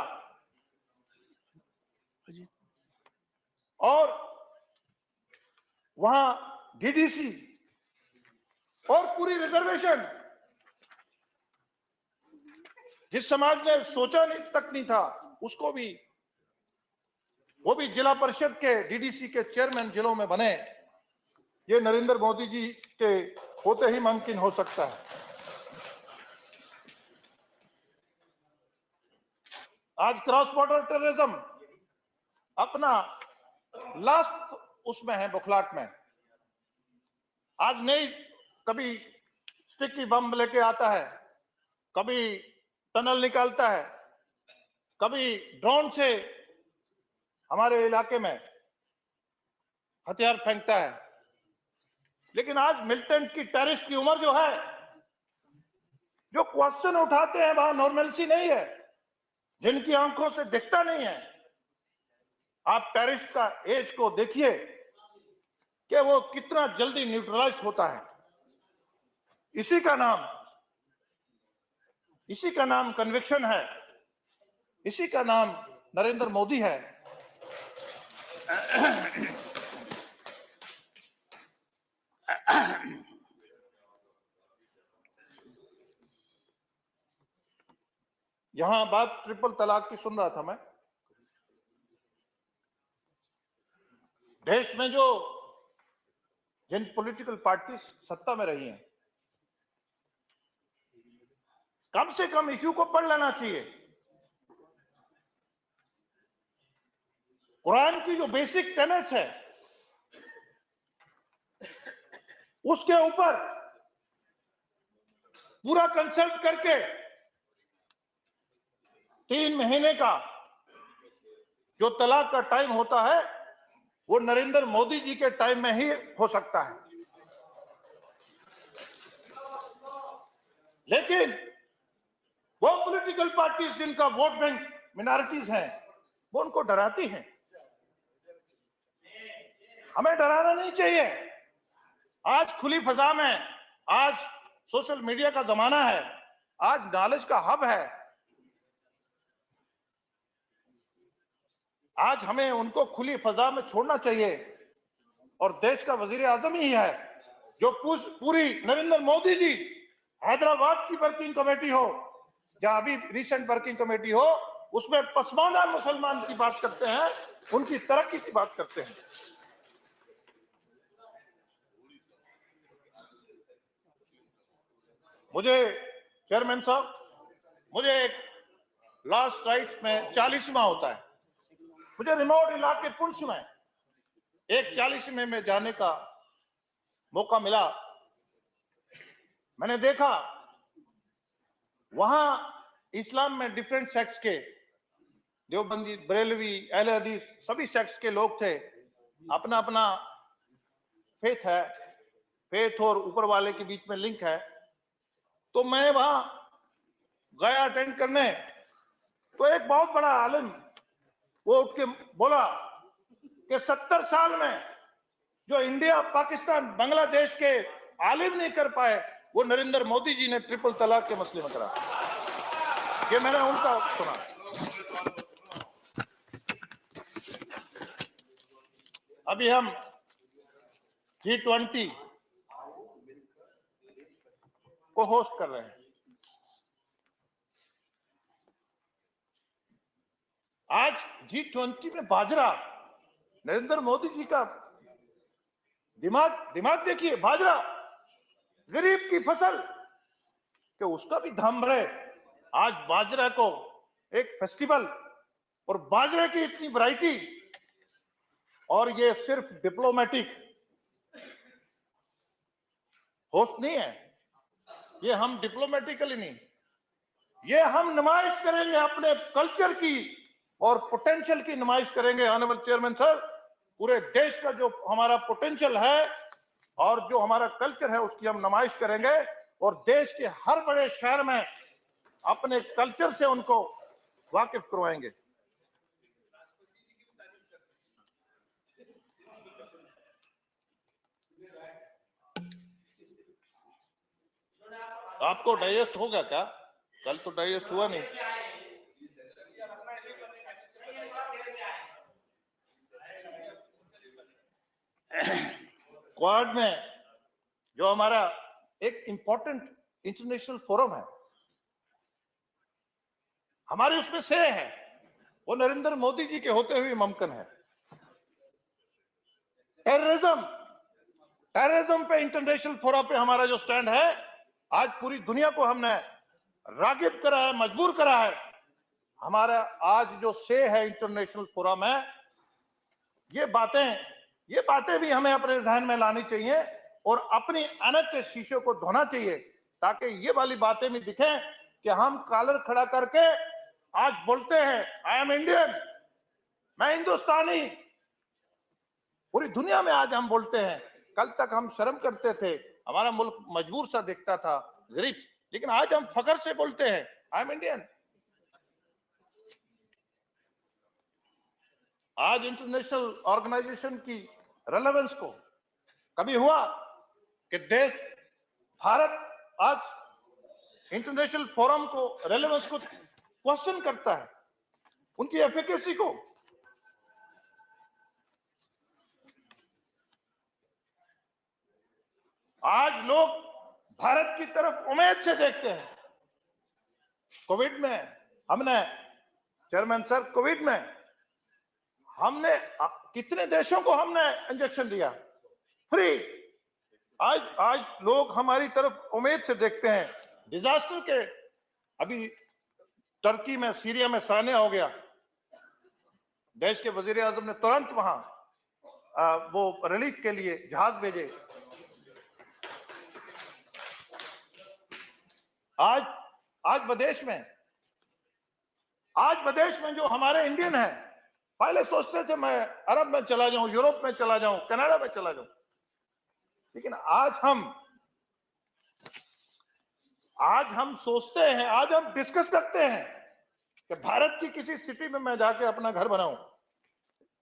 Speaker 8: और वहां डीडीसी और पूरी रिजर्वेशन, जिस समाज ने सोचा नहीं तक नहीं था, उसको भी, वो भी जिला परिषद के डीडीसी के चेयरमैन जिलों में बने। ये नरेंद्र मोदी जी के होते ही मुमकिन हो सकता है। आज क्रॉस बॉर्डर टेररिज्म अपना लास्ट उसमें है, बुखलाट में। आज नहीं, कभी स्टिकी बम लेके आता है, कभी टनल निकालता है, कभी ड्रोन से हमारे इलाके में हथियार फेंकता है। लेकिन आज मिलिटेंट की, टेररिस्ट की उम्र जो है, जो क्वेश्चन उठाते हैं वहां नॉर्मलसी नहीं है, जिनकी आंखों से दिखता नहीं है। आप टेररिस्ट का एज को देखिए कि वो कितना जल्दी न्यूट्रलाइज होता है। इसी का नाम कन्विक्शन है, इसी का नाम नरेंद्र मोदी है। यहां बात ट्रिपल तलाक की सुन रहा था मैं। देश में जो जिन पॉलिटिकल पार्टी सत्ता में रही हैं, कम से कम इश्यू को पढ़ लेना चाहिए। कुरान की जो बेसिक टेनेट्स है, उसके ऊपर पूरा कंसल्ट करके 3 महीने का जो तलाक का टाइम होता है, वो नरेंद्र मोदी जी के टाइम में ही हो सकता है। लेकिन वो पॉलिटिकल पार्टीज जिनका वोट बैंक मिनॉरिटीज हैं, वो उनको डराती हैं। हमें डराना नहीं चाहिए। आज खुली फजा में, आज सोशल मीडिया का जमाना है, आज नॉलेज का हब है। आज हमें उनको खुली फजा में छोड़ना चाहिए। और देश का वजीर आजम ही है जो पूरी, नरेंद्र मोदी जी हैदराबाद की वर्किंग कमेटी हो या अभी रिसेंट वर्किंग कमेटी हो, उसमें पसमानदा मुसलमान की बात करते हैं, उनकी तरक्की की बात करते हैं। मुझे चेयरमैन साहब, मुझे एक लास्ट राइट्स में 40वां होता है, मुझे रिमोट इलाके पुंछ में एक 40वें में जाने का मौका मिला। मैंने देखा वहां इस्लाम में डिफरेंट सेक्ट्स के, देवबंदी, बरेलवी, अहले हदीस, सभी सेक्ट्स के लोग थे। अपना अपना फेथ है, फेथ और ऊपर वाले के बीच में लिंक है। तो मैं वहां गया अटेंड करने, तो एक बहुत बड़ा आलिम वो उठ के बोला कि 70 साल में जो इंडिया, पाकिस्तान, बांग्लादेश के आलिम नहीं कर पाए, वो नरेंद्र मोदी जी ने ट्रिपल तलाक के मसले में करा। ये मैंने उनका सुना। अभी हम G20 को होस्ट कर रहे हैं। आज G20 में बाजरा, नरेंद्र मोदी जी का दिमाग देखिए, बाजरा गरीब की फसल, कि उसका भी दाम बढ़े। आज बाजरा को एक फेस्टिवल, और बाजरे की इतनी वैरायटी, और ये सिर्फ डिप्लोमेटिक होस्ट नहीं है, ये हम डिप्लोमेटिकली नहीं, ये हम नुमाइश करेंगे अपने कल्चर की और पोटेंशियल की नुमाइश करेंगे। ऑनरेबल चेयरमैन सर, पूरे देश का जो हमारा पोटेंशियल है और जो हमारा कल्चर है, उसकी हम नुमाइश करेंगे, और देश के हर बड़े शहर में अपने कल्चर से उनको वाकिफ करवाएंगे। आपको डाइजेस्ट होगा क्या? कल तो डाइजेस्ट हुआ नहीं। क्वाड में जो हमारा एक इंपॉर्टेंट इंटरनेशनल फोरम है, हमारे उसमें से है, वो नरेंद्र मोदी जी के होते हुए मुमकिन है। टेररिज्म पे इंटरनेशनल फोरम पे हमारा जो स्टैंड है, आज पूरी दुनिया को हमने रागिब करा है, मजबूर करा है। हमारा आज जो से है इंटरनेशनल फोरम है, ये बातें भी हमें अपने जहन में लानी चाहिए और अपनी अनक के शीशे को धोना चाहिए, ताकि ये वाली बातें भी दिखें कि हम कॉलर खड़ा करके आज बोलते हैं आई एम इंडियन, मैं हिंदुस्तानी। पूरी दुनिया में आज हम बोलते हैं। कल तक हम शर्म करते थे, हमारा मुल्क मजबूर सा दिखता था, गरीब, लेकिन आज हम फख्र से बोलते हैं आई एम इंडियन। आज इंटरनेशनल ऑर्गेनाइजेशन की रेलेवेंस को कभी हुआ कि देश भारत आज इंटरनेशनल फोरम को रेलेवेंस को क्वेश्चन करता है, उनकी एफिकेसी को। आज लोग भारत की तरफ उम्मीद से देखते हैं। कोविड में हमने, चेयरमैन सर, कोविड में हमने कितने देशों को हमने इंजेक्शन दिया फ्री। आज लोग हमारी तरफ उम्मीद से देखते हैं। डिजास्टर के अभी टर्की में, सीरिया में सानिया हो गया, देश के वजीर आजम ने तुरंत वहां वो रिलीफ के लिए जहाज भेजे। आज विदेश में जो हमारे इंडियन हैं, पहले सोचते थे मैं अरब में चला जाऊं, यूरोप में चला जाऊं, कनाडा में चला जाऊं, लेकिन आज हम सोचते हैं, आज हम डिस्कस करते हैं कि भारत की किसी सिटी में मैं जाके अपना घर बनाऊं।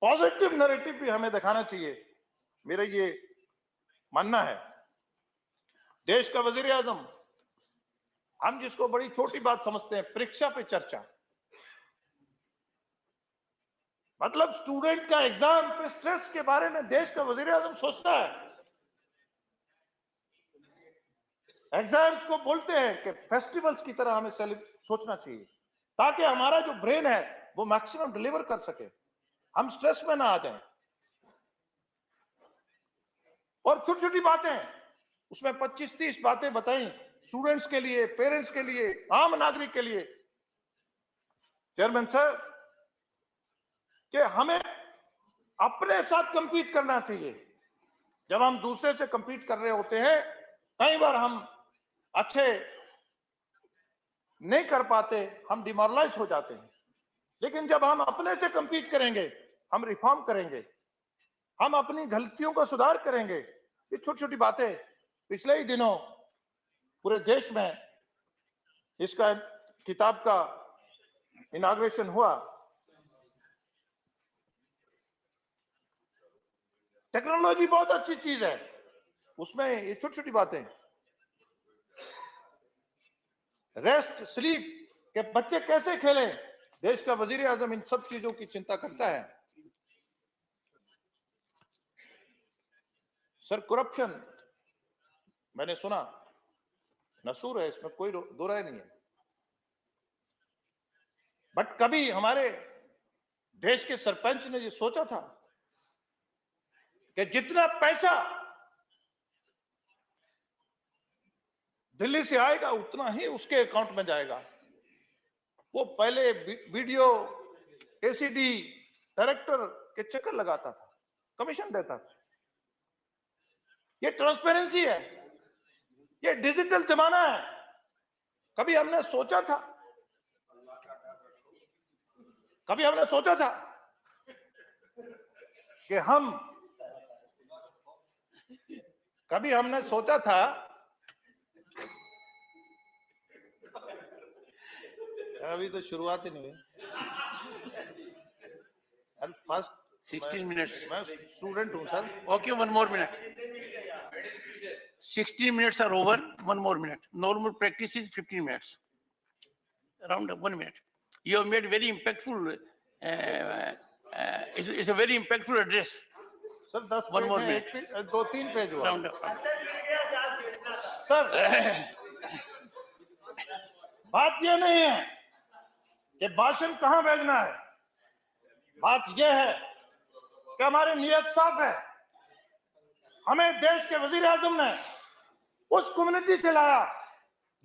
Speaker 8: पॉजिटिव नैरेटिव भी हमें दिखाना चाहिए, मेरा ये मानना है। देश का वजीर आजम, हम जिसको बड़ी छोटी बात समझते हैं, परीक्षा पे चर्चा, मतलब स्टूडेंट का एग्जाम पे स्ट्रेस के बारे में देश का वजीर आजम सोचता है। एग्जाम्स को बोलते हैं कि फेस्टिवल्स की तरह हमें सोचना चाहिए, ताकि हमारा जो ब्रेन है वो मैक्सिमम डिलीवर कर सके, हम स्ट्रेस में ना आ जाएं। और छोटी छोटी बातें, उसमें 25-30 बातें बताई स्टूडेंट्स के लिए, पेरेंट्स के लिए, आम नागरिक के लिए। चेयरमैन सर, कि हमें अपने साथ कंपीट करना चाहिए। जब हम दूसरे से कंपीट कर रहे होते हैं, कई बार हम अच्छे नहीं कर पाते, हम डिमोरलाइज हो जाते हैं। लेकिन जब हम अपने से कंपीट करेंगे, हम रिफॉर्म करेंगे, हम अपनी गलतियों का सुधार करेंगे। ये छोटी छोटी बातें, पिछले ही दिनों पूरे देश में इसका किताब का इनॉग्रेशन हुआ। टेक्नोलॉजी बहुत अच्छी चीज है, उसमें ये छोटी छोटी बातें, रेस्ट स्लीप के बच्चे कैसे खेलें, देश का वजीर आजम इन सब चीजों की चिंता करता है। सर करप्शन मैंने सुना नसूर है, इसमें कोई दो राय नहीं है, बट कभी हमारे देश के सरपंच ने ये सोचा था कि जितना पैसा दिल्ली से आएगा उतना ही उसके अकाउंट में जाएगा। वो पहले वीडियो एसीडी डायरेक्टर के चक्कर लगाता था, कमीशन देता था। ये ट्रांसपेरेंसी है, ये डिजिटल जमाना है। कभी हमने सोचा था कि हमने सोचा था अभी तो शुरुआत ही नहीं हुई। First
Speaker 16: 16 minutes.
Speaker 8: मैं स्टूडेंट हूं sir.
Speaker 16: Okay, one more minute. 16 minutes are over. One more minute. Normal practice is 15 minutes. Around 1 minute. You have made very impactful. It's a very impactful address.
Speaker 8: Sir 10
Speaker 16: One
Speaker 8: page
Speaker 16: more
Speaker 8: है,
Speaker 16: minute.
Speaker 8: 2-3 page हुआ।
Speaker 16: Round up.
Speaker 8: Sir बात ये नहीं है कि भाषण कहां भेजना है, बात यह है कि हमारी नीयत साफ है। हमें देश के वजीर आजम ने उस कम्युनिटी से लाया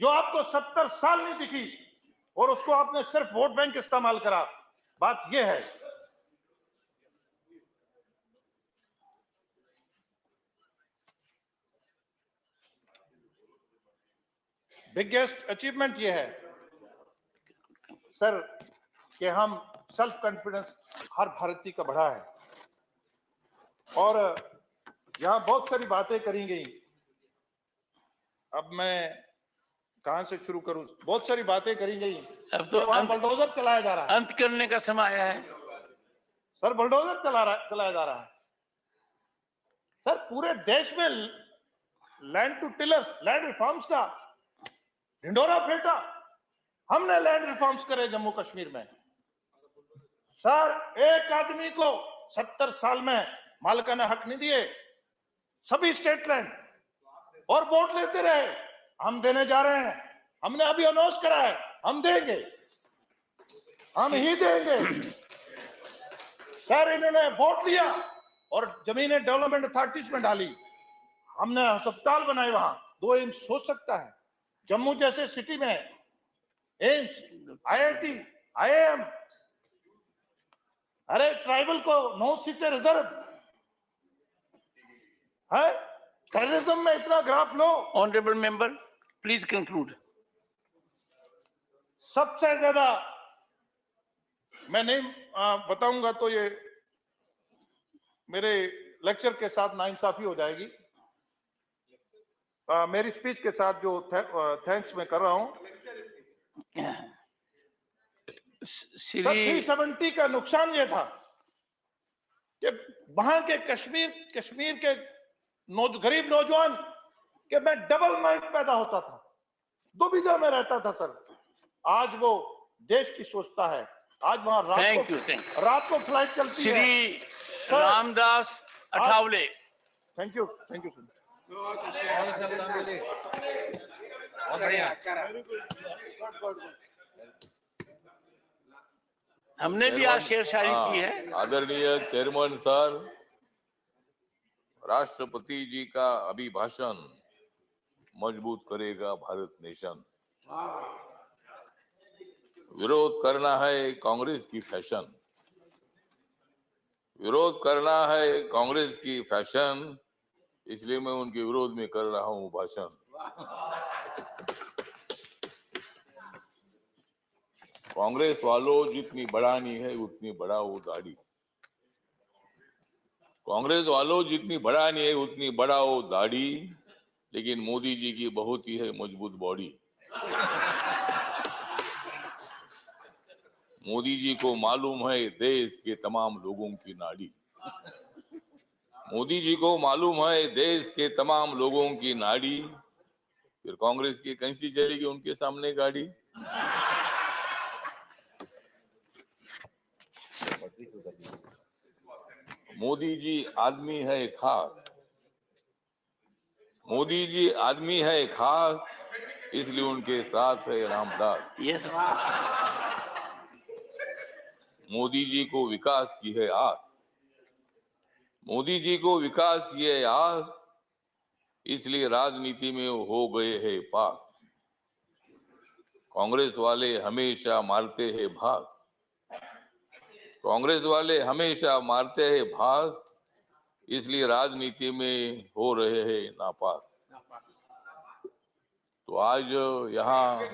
Speaker 8: जो आपको 70 साल नहीं दिखी और उसको आपने सिर्फ वोट बैंक इस्तेमाल करा। बात यह है। बिगेस्ट अचीवमेंट यह है सर कि हम सेल्फ कॉन्फिडेंस हर भारतीय का बढ़ा है और यहां बहुत सारी बातें करी गई। अब मैं कहां से शुरू करूं, बहुत सारी बातें करी गई।
Speaker 16: अब तो
Speaker 8: बुलडोजर चलाया जा रहा है।
Speaker 16: अंत करने का समय आया है।
Speaker 8: सर बुलडोजर चलाया जा रहा है। सर पूरे देश में land to tillers, land reforms का ढिंडोरा फेंटा। हमने लैंड रिफॉर्म्स करे जम्मू कश्मीर में। सर एक आदमी को 70 साल में मालिकाना हक नहीं दिए, सभी स्टेट लैंड, और वोट लेते रहे। हम देने जा रहे हैं, हमने अभी अनाउंस करा है, हम देंगे, हम ही देंगे। सर इन्होंने वोट लिया और जमीनें डेवलपमेंट अथॉरिटीज में डाली। हमने अस्पताल बनाए, वहां 2 एम्स सोच सकता है। जम्मू जैसे सिटी में एम्स, आईआईटी, आईआईएम। अरे ट्राइबल को 9 सीटें रिजर्व है। टेररिज्म में इतना graph low.
Speaker 16: Honourable member please conclude.
Speaker 8: सबसे ज्यादा मैं नहीं बताऊंगा तो ये मेरे लेक्चर के साथ नाइंसाफी हो जाएगी। मेरी स्पीच के साथ जो थैंक्स मैं कर रहा हूं। 370 का नुकसान ये था कि वहां के कश्मीर के गरीब नौजवान के में डबल माइंड पैदा होता था, दुविधा में रहता था सर। आज वो देश की सोचता है। आज वहां रात को फ्लाइट चलती है।
Speaker 16: Shri Ramdas Athawale.
Speaker 8: Thank you sir.
Speaker 16: हमने भी आज शेरशाही की है।
Speaker 15: आदरणीय चेयरमैन सर, राष्ट्रपति जी का अभिभाषण मजबूत करेगा भारत नेशन। विरोध करना है कांग्रेस की फैशन, विरोध करना है कांग्रेस की फैशन, इसलिए मैं उनके विरोध में कर रहा हूं भाषण। कांग्रेस वालों जितनी बढ़ानी है उतनी बढ़ाओ दाढ़ी। कांग्रेस वालों जितनी बढ़ानी है उतनी बढ़ाओ दाढ़ी, लेकिन मोदी जी की बहुत ही है मजबूत बॉडी। मोदी जी को मालूम है देश के तमाम लोगों की नाड़ी।
Speaker 20: मोदी जी को मालूम है देश के तमाम लोगों की नाड़ी, फिर कांग्रेस की कैसी चलेगी उनके सामने गाड़ी। मोदी जी आदमी है खास, मोदी जी आदमी है खास, इसलिए उनके साथ है रामदास।
Speaker 16: यस।
Speaker 20: मोदी जी को विकास की है आस, मोदी जी को विकास की है आस, इसलिए राजनीति में वो हो गए हैं पास। कांग्रेस वाले हमेशा मारते हैं भास, कांग्रेस वाले हमेशा मारते हैं भास, इसलिए राजनीति में हो रहे हैं नापास। तो आज यहाँ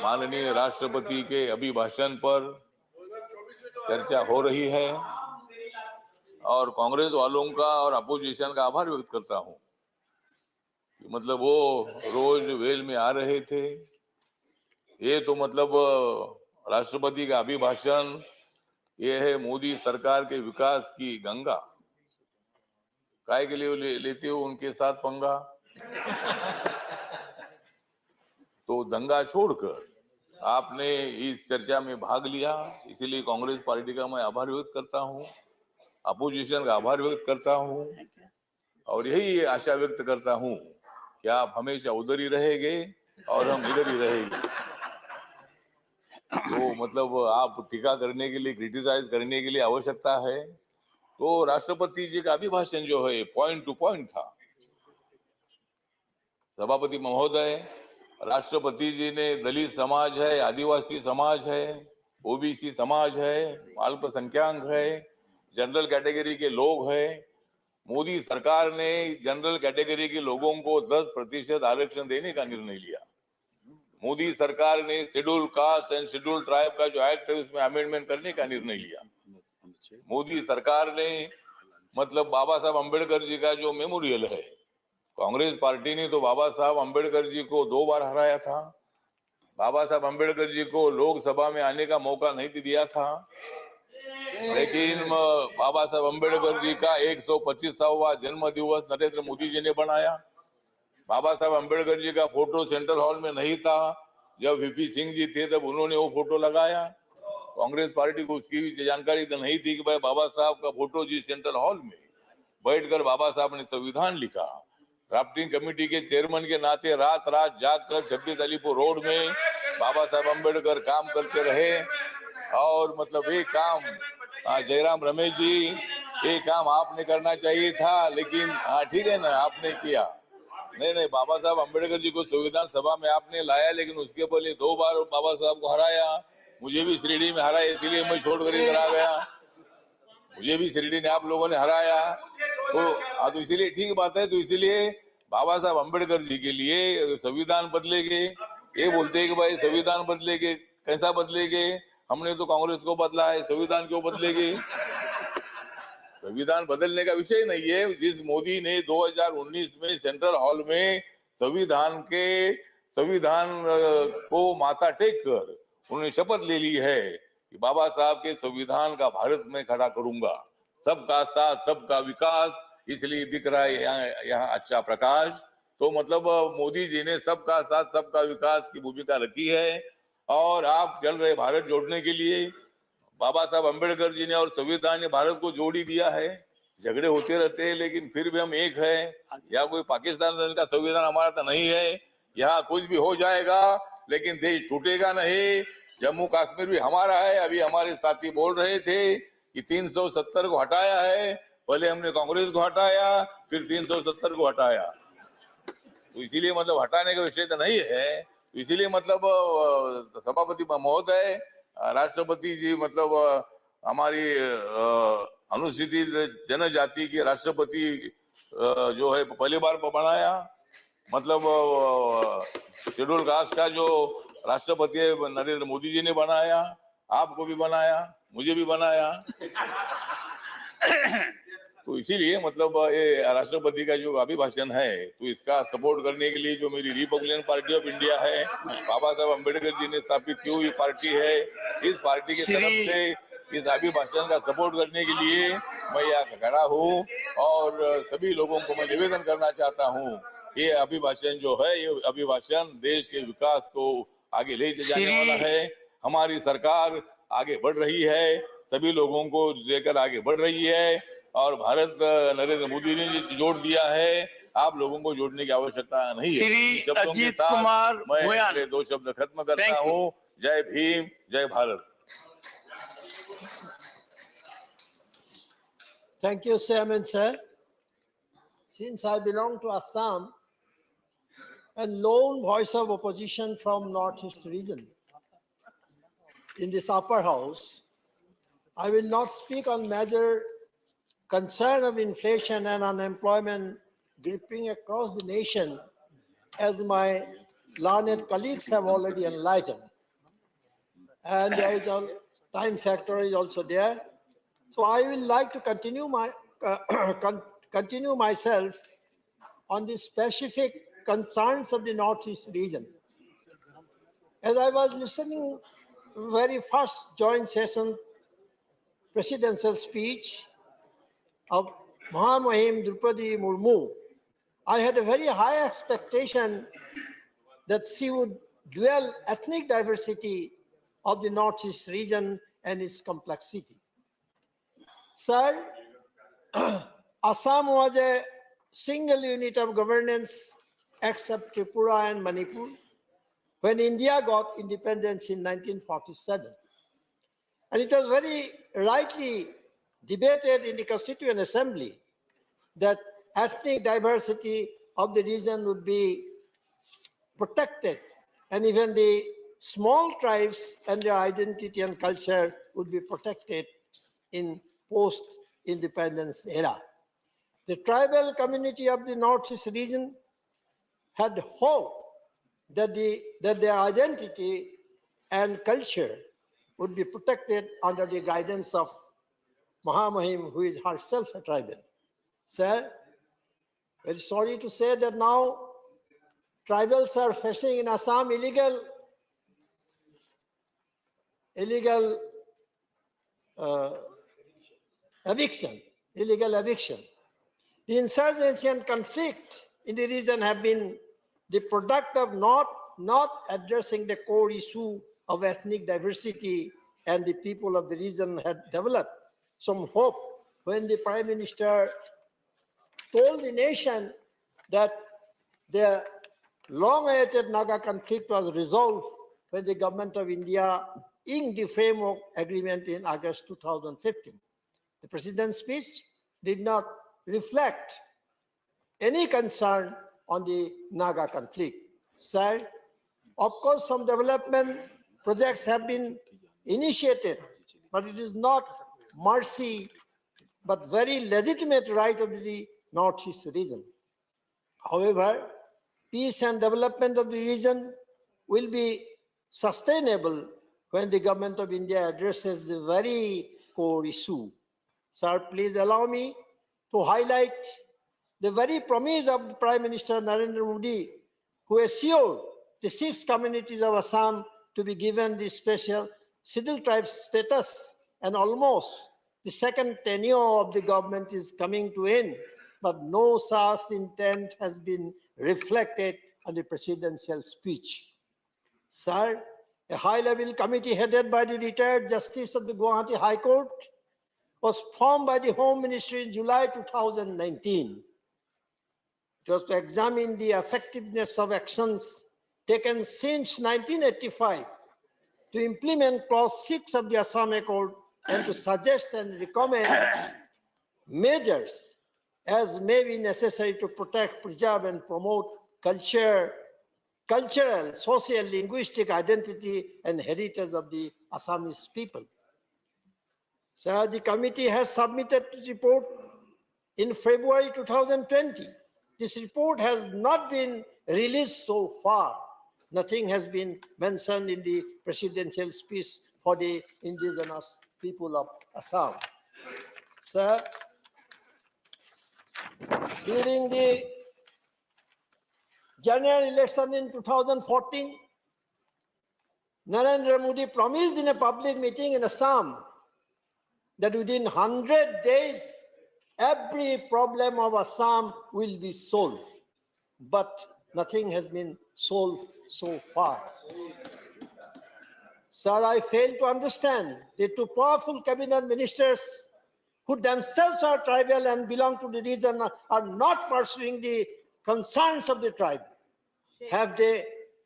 Speaker 20: माननीय राष्ट्रपति के अभिभाषण पर चर्चा हो रही है और कांग्रेस वालों का और अपोजिशन का आभार व्यक्त करता हूँ। मतलब वो रोज वेल में आ रहे थे, ये तो मतलब राष्ट्रपति का अभिभाषण ये है मोदी सरकार के विकास की गंगा। काय के लिए लेते हो उनके साथ पंगा? तो दंगा छोड़कर आपने इस चर्चा में भाग लिया, इसीलिए कांग्रेस पार्टी का मैं आभार व्यक्त करता हूँ, अपोजिशन का आभार व्यक्त करता हूँ और यही आशा व्यक्त करता हूँ कि आप हमेशा उधर ही रहेंगे और हम इधर ही रहेंगे। तो मतलब आप टीका करने के लिए, क्रिटिसाइज करने के लिए आवश्यकता है तो राष्ट्रपति जी का अभिभाषण जो है पॉइंट टू पॉइंट था। सभापति महोदय, राष्ट्रपति जी ने दलित समाज है, आदिवासी समाज है, ओबीसी समाज है, अल्पसंख्यक है, जनरल कैटेगरी के लोग हैं। मोदी सरकार ने जनरल कैटेगरी के लोगों को 10% आरक्षण देने का निर्णय लिया। मोदी सरकार ने schedule caste and schedule tribe का जो एक्ट है उसमें अमेंडमेंट करने का निर्णय लिया। मोदी सरकार ने मतलब बाबा साहब अम्बेडकर जी का जो मेमोरियल है, कांग्रेस पार्टी ने तो बाबा साहब अम्बेडकर जी को 2 बार हराया था। बाबा साहब अम्बेडकर जी को लोकसभा में आने का मौका नहीं दिया था, लेकिन बाबा साहब अम्बेडकर जी का 125वां जन्म दिवस नरेंद्र मोदी जी ने बनाया। बाबा साहब अम्बेडकर जी का फोटो सेंट्रल हॉल में नहीं था, जब वीपी सिंह जी थे तब उन्होंने वो फोटो लगाया। कांग्रेस पार्टी को उसकी भी जानकारी तो नहीं थी कि भाई बाबा साहब का फोटो जी सेंट्रल हॉल में बैठकर बाबा साहब ने संविधान लिखा। ड्राफ्टिंग कमेटी के चेयरमैन के नाते रात रात जागकर 26 अलीपुर रोड में बाबा साहब अम्बेडकर काम करते रहे और मतलब ये काम जयराम रमेश जी, ये काम आपने करना चाहिए था, लेकिन ठीक है ना, आपने किया। नहीं, बाबा साहब अम्बेडकर जी को संविधान सभा में आपने लाया, लेकिन उसके पहले 2 बार बाबा साहब को हराया। मुझे भी शिरडी में हराया, इसीलिए मैं छोड़कर इधर आ गया। मुझे भी शिरडी ने आप लोगों ने हराया, तो इसीलिए ठीक बात है। तो इसीलिए बाबा साहब अम्बेडकर जी के लिए संविधान बदलेंगे, ये बोलते हैं कि भाई संविधान बदलेंगे, कैसा बदलेंगे? हमने तो कांग्रेस को बदला है, संविधान क्यों बदलेगी? संविधान बदलने का विषय नहीं है। जिस मोदी ने 2019 में सेंट्रल हॉल में संविधान को माथा टेक कर उन्होंने शपथ ले ली है कि बाबा साहब के संविधान का भारत में खड़ा करूंगा, सबका साथ सबका विकास, इसलिए दिख रहा है यहाँ अच्छा प्रकाश। तो मतलब मोदी जी ने सबका साथ सबका विकास की भूमिका रखी है और आप चल रहे भारत जोड़ने के लिए। बाबा साहब अम्बेडकर जी ने और संविधान ने भारत को जोड़ ही दिया है। झगड़े होते रहते हैं लेकिन फिर भी हम एक है। या कोई पाकिस्तान का संविधान हमारा तो नहीं है, यहाँ कुछ भी हो जाएगा लेकिन देश टूटेगा नहीं। जम्मू कश्मीर भी हमारा है। अभी हमारे साथी बोल रहे थे कि 370 को हटाया है, पहले हमने कांग्रेस को हटाया, फिर 370 को हटाया। तो इसीलिए मतलब हटाने का विषय तो नहीं है। इसीलिए मतलब सभापति महोदय, राष्ट्रपति जी मतलब हमारी अनुसूचित जनजाति के राष्ट्रपति जो है पहली बार बनाया। मतलब शेड्यूल कास्ट का जो राष्ट्रपति है नरेंद्र मोदी जी ने बनाया, आपको भी बनाया, मुझे भी बनाया। तो इसीलिए मतलब ये राष्ट्रपति का जो अभिभाषण है, तो इसका सपोर्ट करने के लिए जो मेरी रिपब्लिकन पार्टी ऑफ इंडिया है, बाबा साहब अम्बेडकर जी ने स्थापित की हुई पार्टी है, इस पार्टी की तरफ से इस अभिभाषण का सपोर्ट करने के लिए मैं यहाँ खड़ा हूँ और सभी लोगों को मैं निवेदन करना चाहता हूँ, ये अभिभाषण जो है, ये अभिभाषण देश के विकास को आगे ले जाने वाला है। हमारी सरकार आगे बढ़ रही है, सभी लोगों को लेकर आगे बढ़ रही है और भारत नरेंद्र मोदी ने जोड़ दिया है, आप लोगों को जोड़ने की आवश्यकता नहीं है। इन शब्दों के साथ मैं अपने 2 शब्द खत्म करता हूँ। जय भीम, जय Bharat.
Speaker 19: Thank you, Chairman, sir. Since I belong to Assam, a lone voice of opposition from Northeast region in this upper house, I will not speak on major concern of inflation and unemployment gripping across the nation, as my learned colleagues have already enlightened. And there is a time factor is also there. So I will like to continue myself on the specific concerns of the Northeast region. As I was listening very first joint session presidential speech of Mahamahim Drupadi Murmu, I had a very high expectation that she would dwell ethnic diversity of the Northeast region and its complexity. Sir, Assam was a single unit of governance except Tripura and Manipur when India got independence in 1947. And it was very rightly debated in the Constituent Assembly that ethnic diversity of the region would be protected, and even the small tribes and their identity and culture would be protected in post-independence era. The tribal community of the Northeast region had hope that their identity and culture would be protected under the guidance of Mahamahim, who is herself a tribal. Sir, very sorry to say that now tribals are facing in Assam illegal eviction. The insurgency and conflict in the region have been the product of not addressing the core issue of ethnic diversity, and the people of the region had developed some hope when the Prime Minister told the nation that the long-awaited Naga conflict was resolved when the government of India inked the framework agreement in August 2015. The President's speech did not reflect any concern on the Naga conflict. Sir, of course, some development projects have been initiated, but it is not mercy, but very legitimate right of the Northeast region. However, peace and development of the region will be sustainable when the government of India addresses the very core issue. Sir, please allow me to highlight the very promise of the Prime Minister Narendra Modi, who assured the 6 communities of Assam to be given the special scheduled tribe status, and almost the second tenure of the government is coming to end, but no such intent has been reflected on the presidential speech. Sir, a high-level committee headed by the retired Justice of the Guwahati High Court was formed by the Home Ministry in July 2019. It was to examine the effectiveness of actions taken since 1985 to implement Clause 6 of the Assam Accord and to suggest and recommend measures as may be necessary to protect, preserve, and promote cultural, social, linguistic identity and heritage of the Assamese people. So the committee has submitted its report in February 2020. This report has not been released so far. Nothing has been mentioned in the presidential speech for the indigenous people of Assam. Sir, during the general election in 2014, Narendra Modi promised in a public meeting in Assam that within 100 days, every problem of Assam will be solved. But nothing has been solved so far. Sir, I fail to understand the two powerful cabinet ministers who themselves are tribal and belong to the region are not pursuing the concerns of the tribe. Have they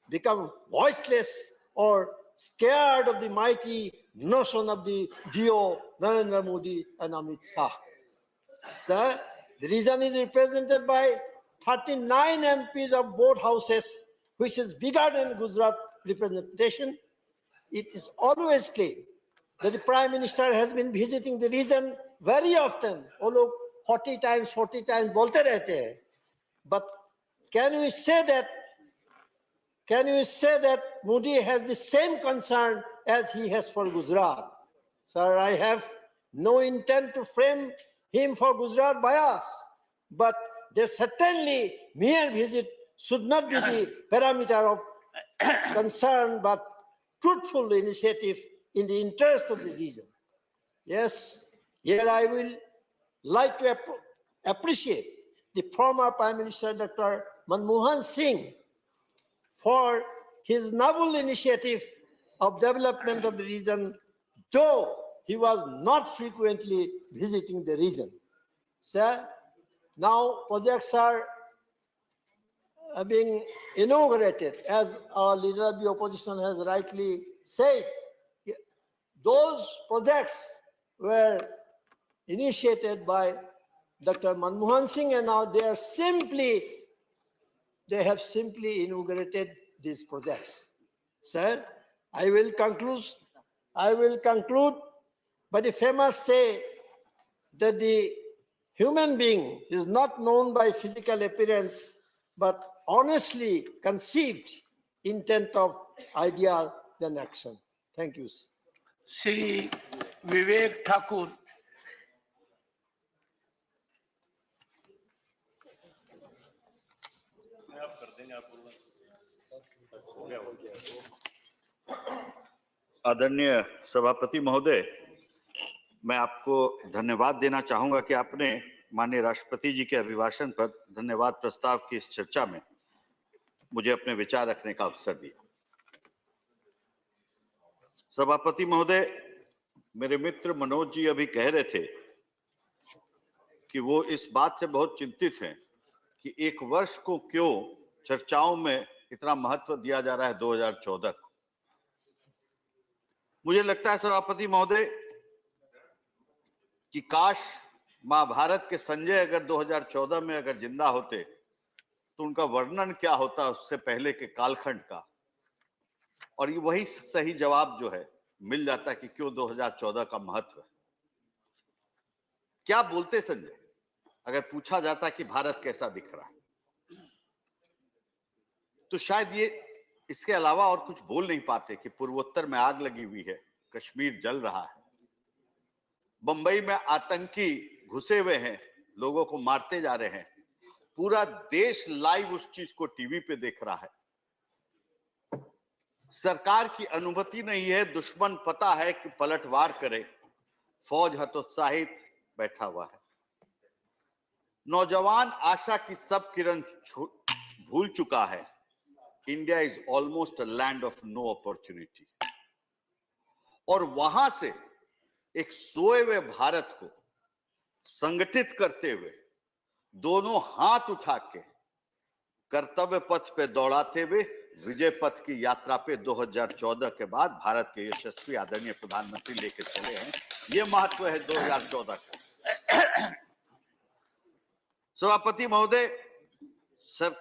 Speaker 19: become voiceless or scared of the mighty notion of the DO, Narendra Modi and Amit Shah? Sir, the region is represented by 39 MPs of both houses, which is bigger than Gujarat representation. It is always claimed that the Prime Minister has been visiting the region very often. वो लोग 40 times बोलते रहते हैं. But can we say that Modi has the same concern as he has for Gujarat? Sir, I have no intent to frame him for Gujarat bias, but there certainly mere visit should not be the parameter of concern, but truthful initiative in the interest of the region. Yes, here I will like to appreciate the former Prime Minister Dr. Manmohan Singh for his novel initiative of development of the region, though he was not frequently visiting the region. Sir, now projects are being inaugurated, as our leader of the opposition has rightly said. Those projects were initiated by Dr. Manmohan Singh, and now they have simply inaugurated these projects. Sir, I will conclude by the famous say that the human being is not known by physical appearance, but honestly conceived intent of idea than action. Thank you.
Speaker 16: Shri Vivek Thakur.
Speaker 21: आदरणीय सभापति महोदय, मैं आपको धन्यवाद देना चाहूंगा कि आपने माननीय राष्ट्रपति जी के अभिभाषण पर धन्यवाद प्रस्ताव की इस चर्चा में मुझे अपने विचार रखने का अवसर दिया। सभापति महोदय, मेरे मित्र मनोज जी अभी कह रहे थे कि वो इस बात से बहुत चिंतित हैं कि एक वर्ष को क्यों चर्चाओं में इतना महत्व दिया जा रहा है 2014 को। मुझे लगता है सभापति महोदय कि काश महाभारत के संजय अगर 2014 में अगर जिंदा होते तो उनका वर्णन क्या होता उससे पहले के कालखंड का, और ये वही सही जवाब जो है मिल जाता कि क्यों 2014 का महत्व है। क्या बोलते संजय अगर पूछा जाता कि भारत कैसा दिख रहा है, तो शायद ये इसके अलावा और कुछ बोल नहीं पाते कि पूर्वोत्तर में आग लगी हुई है, कश्मीर जल रहा है, बंबई में आतंकी घुसे हुए हैं, लोगों को मारते जा रहे हैं, पूरा देश लाइव उस चीज को टीवी पे देख रहा है। सरकार की अनुमति नहीं है, दुश्मन पता है कि पलटवार करे, फौज हतोत्साहित बैठा हुआ है। नौजवान आशा की सब किरण भूल चुका है। India is almost a land of no opportunity. और वहां से एक सोए हुए भारत को संगठित करते हुए दोनों हाथ उठा के कर्तव्य पथ पे दौड़ाते हुए विजय पथ की यात्रा पे 2014 के बाद भारत के यशस्वी आदरणीय प्रधानमंत्री लेके चले हैं। ये महत्व है 2014 का। सभापति महोदय,